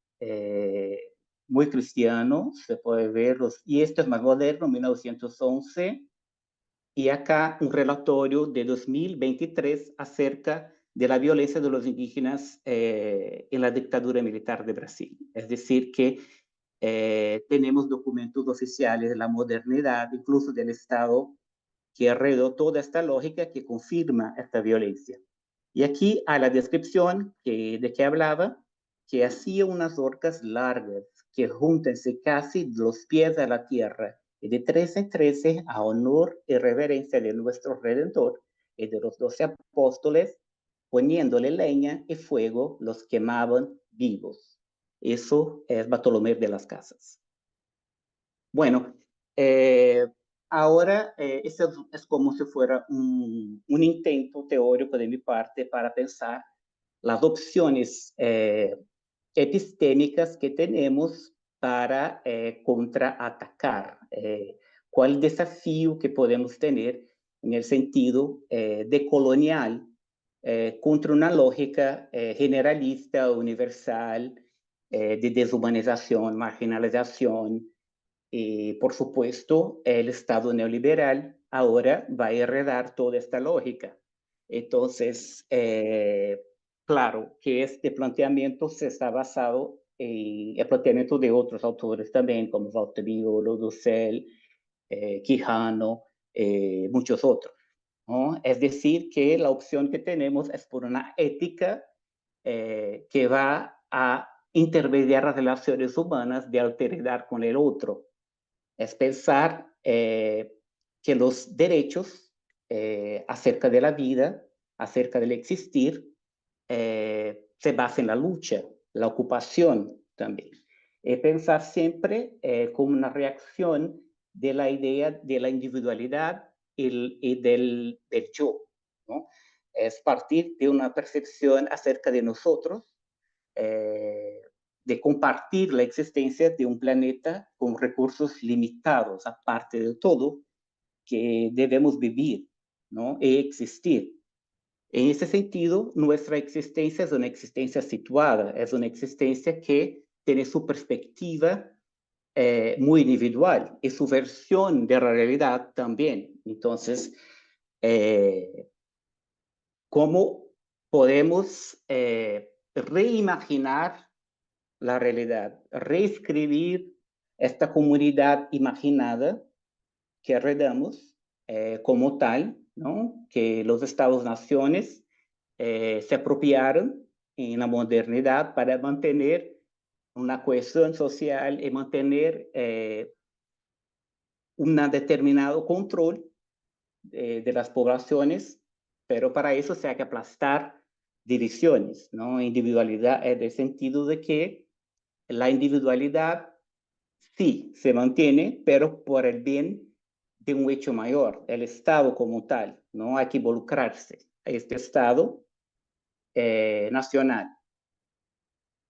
S6: muy cristiano, se puede ver, y esto es más moderno, 1911, y acá un relatorio de 2023 acerca de la violencia de los indígenas en la dictadura militar de Brasil. Es decir, que tenemos documentos oficiales de la modernidad, incluso del Estado, que arredó toda esta lógica que confirma esta violencia. Y aquí hay la descripción de que hablaba, que hacía unas orcas largas que júntense casi los pies a la tierra, y de 13 en 13, a honor y reverencia de nuestro Redentor y de los 12 apóstoles, poniéndole leña y fuego, los quemaban vivos. Eso es Bartolomé de las Casas. Bueno, ahora, eso es como si fuera un intento teórico de mi parte para pensar las opciones epistémicas que tenemos para contraatacar cuál desafío que podemos tener en el sentido decolonial contra una lógica generalista, universal, de deshumanización, marginalización. Y, por supuesto, el Estado neoliberal ahora va a heredar toda esta lógica. Entonces, claro que este planteamiento se está basado en el planteamiento de otros autores también, como Walter Miolo, Dussel, Quijano, muchos otros, ¿no? Es decir, que la opción que tenemos es por una ética que va a intermediar las relaciones humanas de alteridad con el otro. Es pensar que los derechos acerca de la vida, acerca del existir, se basan en la lucha, la ocupación también. Pensar siempre como una reacción de la idea de la individualidad y del yo, ¿no? Es partir de una percepción acerca de nosotros, de compartir la existencia de un planeta con recursos limitados, aparte de todo, que debemos vivir, ¿no? Y existir. En ese sentido, nuestra existencia es una existencia situada, es una existencia que tiene su perspectiva muy individual y su versión de la realidad también. Entonces, ¿cómo podemos reimaginar la realidad, reescribir esta comunidad imaginada que heredamos como tal, ¿no? Que los estados-naciones se apropiaron en la modernidad para mantener una cohesión social y mantener un determinado control de las poblaciones, pero para eso se hay que aplastar divisiones, ¿no? Individualidad en el sentido de que la individualidad sí se mantiene, pero por el bien de un hecho mayor, el Estado como tal, no hay que involucrarse a este Estado nacional.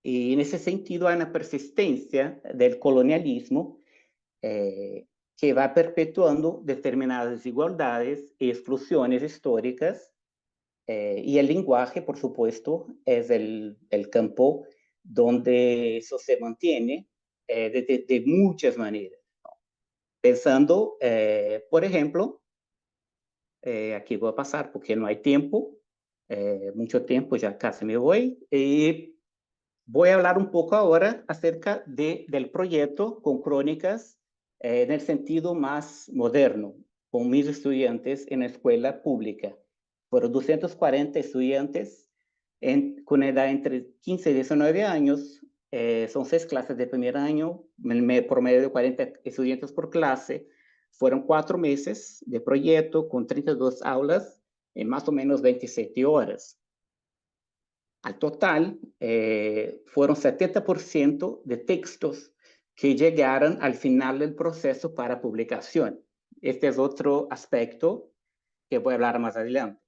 S6: Y en ese sentido hay una persistencia del colonialismo que va perpetuando determinadas desigualdades y exclusiones históricas, y el lenguaje, por supuesto, es el campo donde eso se mantiene de muchas maneras, ¿no? Pensando, por ejemplo, aquí voy a pasar porque no hay tiempo, mucho tiempo, ya casi me voy, y voy a hablar un poco ahora acerca del proyecto con crónicas en el sentido más moderno, con mis estudiantes en la escuela pública. Fueron 240 estudiantes con edad entre 15 y 19 años. Son 6 clases de primer año, promedio de 40 estudiantes por clase. Fueron 4 meses de proyecto con 32 aulas en más o menos 27 horas. Al total, fueron 70% de textos que llegaron al final del proceso para publicación. Este es otro aspecto que voy a hablar más adelante.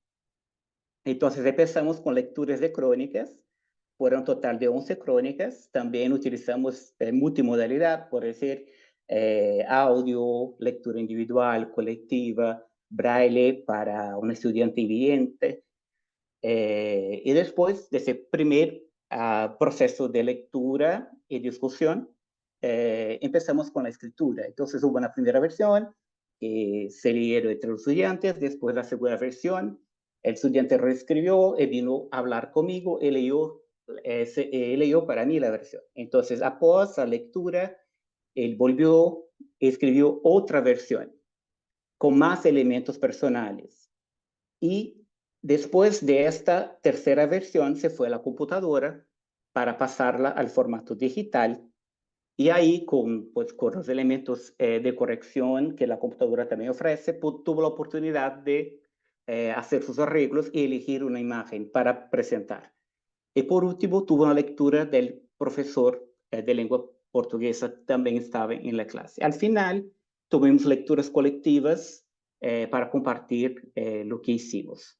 S6: Entonces, empezamos con lecturas de crónicas. Fueron un total de 11 crónicas. También utilizamos multimodalidad, por decir, audio, lectura individual, colectiva, braille para un estudiante invidente. Y después de ese primer proceso de lectura y discusión, empezamos con la escritura. Entonces hubo una primera versión que se leyeron entre los estudiantes, después la segunda versión, el estudiante reescribió y vino a hablar conmigo y leyó para mí la versión. Entonces, após la lectura, él volvió y escribió otra versión con más elementos personales. Y después de esta tercera versión se fue a la computadora para pasarla al formato digital, y ahí con los elementos de corrección que la computadora también ofrece, tuvo la oportunidad de hacer sus arreglos y elegir una imagen para presentar. Y por último tuvo una lectura del profesor de lengua portuguesa, también estaba en la clase. Al final tuvimos lecturas coletivas para compartir lo que hicimos.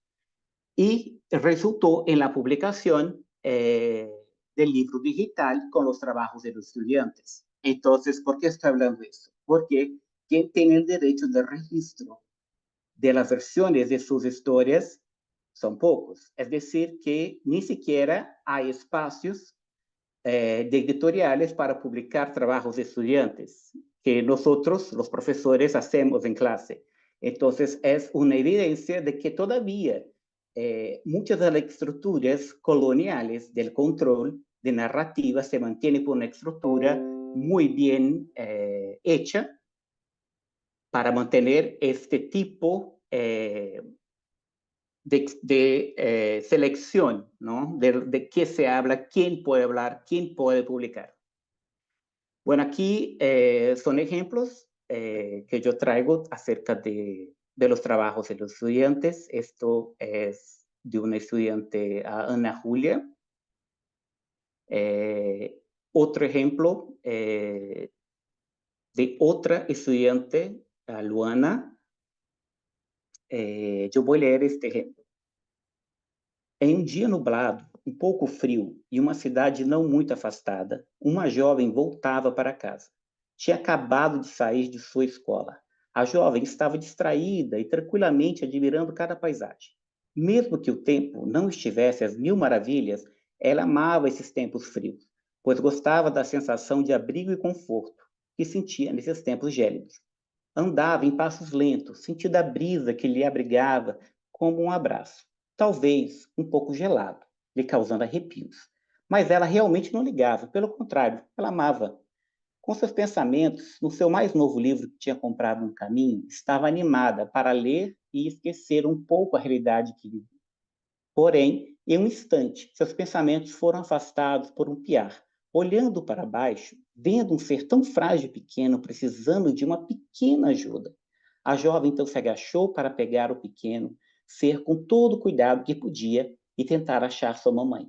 S6: Y resultó en la publicación del libro digital con los trabajos de los estudiantes. Entonces, ¿por qué estoy hablando de esto? Porque quien tiene el derecho de registro de las versiones de sus historias son pocos. Es decir, que ni siquiera hay espacios de editoriales para publicar trabajos de estudiantes que nosotros, los profesores, hacemos en clase. Entonces, es una evidencia de que todavía muchas de las estructuras coloniales del control de narrativa se mantienen por una estructura muy bien hecha para mantener este tipo de selección, ¿no? De qué se habla, quién puede hablar, quién puede publicar. Bueno, aquí son ejemplos que yo traigo acerca de los trabajos de los estudiantes. Esto es de una estudiante, Ana Julia. Otro ejemplo de otra estudiante, Luana. Eu vou ler este exemplo. Em um dia nublado, um pouco frio e uma cidade não muito afastada, uma jovem voltava para casa. Tinha acabado de sair de sua escola. A jovem estava distraída e tranquilamente admirando cada paisagem. Mesmo que o tempo não estivesse às mil maravilhas, ela amava esses tempos frios, pois gostava da sensação de abrigo e conforto que sentia nesses tempos gélidos. Andava em passos lentos, sentindo a brisa que lhe abrigava como um abraço. Talvez um pouco gelado, lhe causando arrepios. Mas ela realmente não ligava, pelo contrário, ela amava. Com seus pensamentos, no seu mais novo livro que tinha comprado no caminho, estava animada para ler e esquecer um pouco a realidade que vivia. Porém, em um instante, seus pensamentos foram afastados por um piar. Olhando para baixo, vendo um ser tão frágil e pequeno, precisando de uma pequena ajuda. A jovem então se agachou para pegar o pequeno ser com todo o cuidado que podia e tentar achar sua mamãe.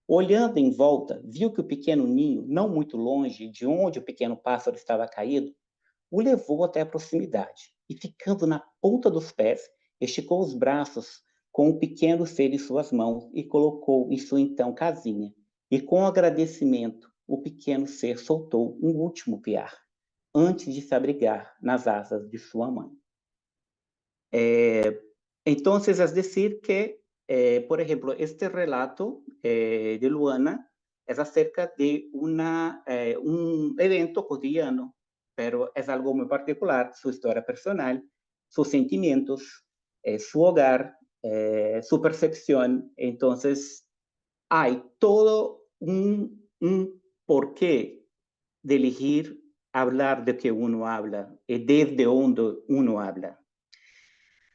S6: Olhando em volta, viu que o pequeno ninho, não muito longe de onde o pequeno pássaro estava caído, o levou até a proximidade e, ficando na ponta dos pés, esticou os braços com o pequeno ser em suas mãos e colocou em sua então casinha. E com agradecimento, o pequeno ser soltou um último piar, antes de se abrigar nas asas de sua mãe. Entonces, es decir que, por ejemplo, este relato de Luana es acerca de un evento cotidiano, pero es algo muy particular, su historia personal, sus sentimientos, su hogar, su percepción. Entonces, hay todo un porqué de elegir hablar de que uno habla y desde donde uno habla.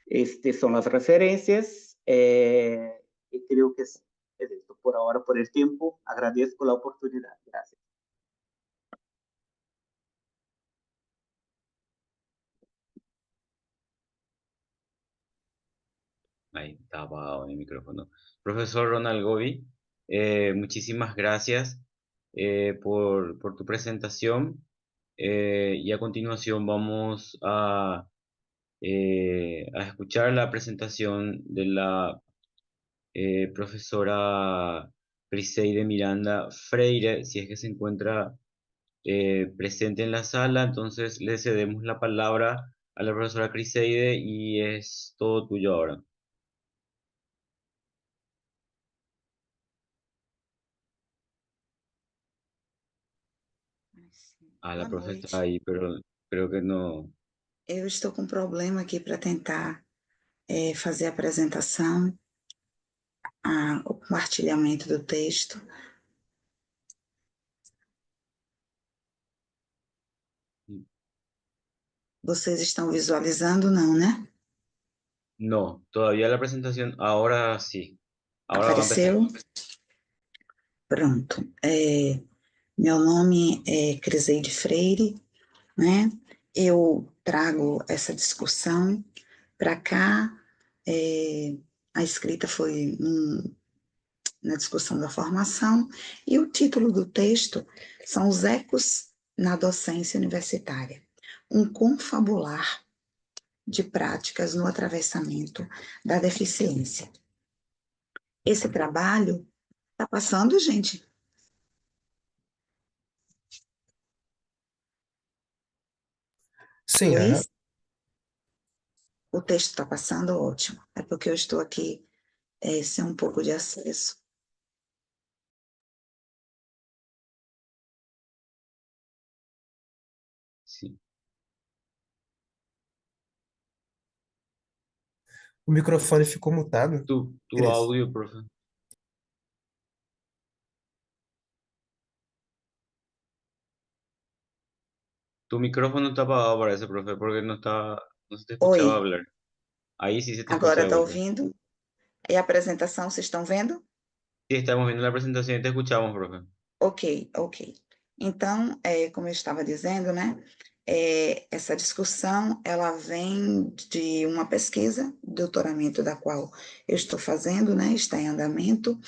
S6: Estas son las referencias y creo que es esto por ahora, por el tiempo. Agradezco la oportunidad. Gracias.
S3: Ahí estaba en el micrófono. Profesor Ronald Gobi, muchísimas gracias por tu presentación. Y a continuación vamos a escuchar la presentación de la profesora Criseide Miranda Freire, si es que se encuentra presente en la sala. Entonces le cedemos la palabra a la profesora Criseide y es todo tuyo ahora. La
S1: Boa
S3: profe
S1: noite.
S3: está ahí, pero creo que no.
S1: Eu estou com um problema aqui para tentar fazer a apresentação, o compartilhamento do texto. Vocês estão visualizando, não, né?
S3: No, todavía la presentación, ahora sí. Ahora va a empezar.
S1: Apareceu? Pronto. Meu nome é Criseide Freire, né? Eu trago essa discussão para cá. A escrita foi na discussão da formação, e o título do texto são Os Ecos na Docência Universitária. um confabular de práticas no atravessamento da deficiência. Esse trabalho está passando, gente?
S4: Sim,
S1: Luiz? O texto está passando? Ótimo. É porque eu estou aqui sem um pouco de acesso.
S3: Sim.
S4: o microfone ficou mutado.
S3: Tu
S4: Cris.
S3: audio, profe. Tu micrófono está apagado, parece, profe, porque no se te escuchaba
S1: Oi,
S3: hablar. Ahí sí se te
S1: agora
S3: escucha de
S1: está
S3: vuelta.
S1: ouvindo? E a apresentação, vocês estão vendo?
S3: Sí, estamos viendo la presentación y te escuchamos, profe.
S1: Ok, ok. Então, como eu estava dizendo, né, essa discussão, ela vem de uma pesquisa, doutoramento da qual eu estou fazendo, né, está em andamento,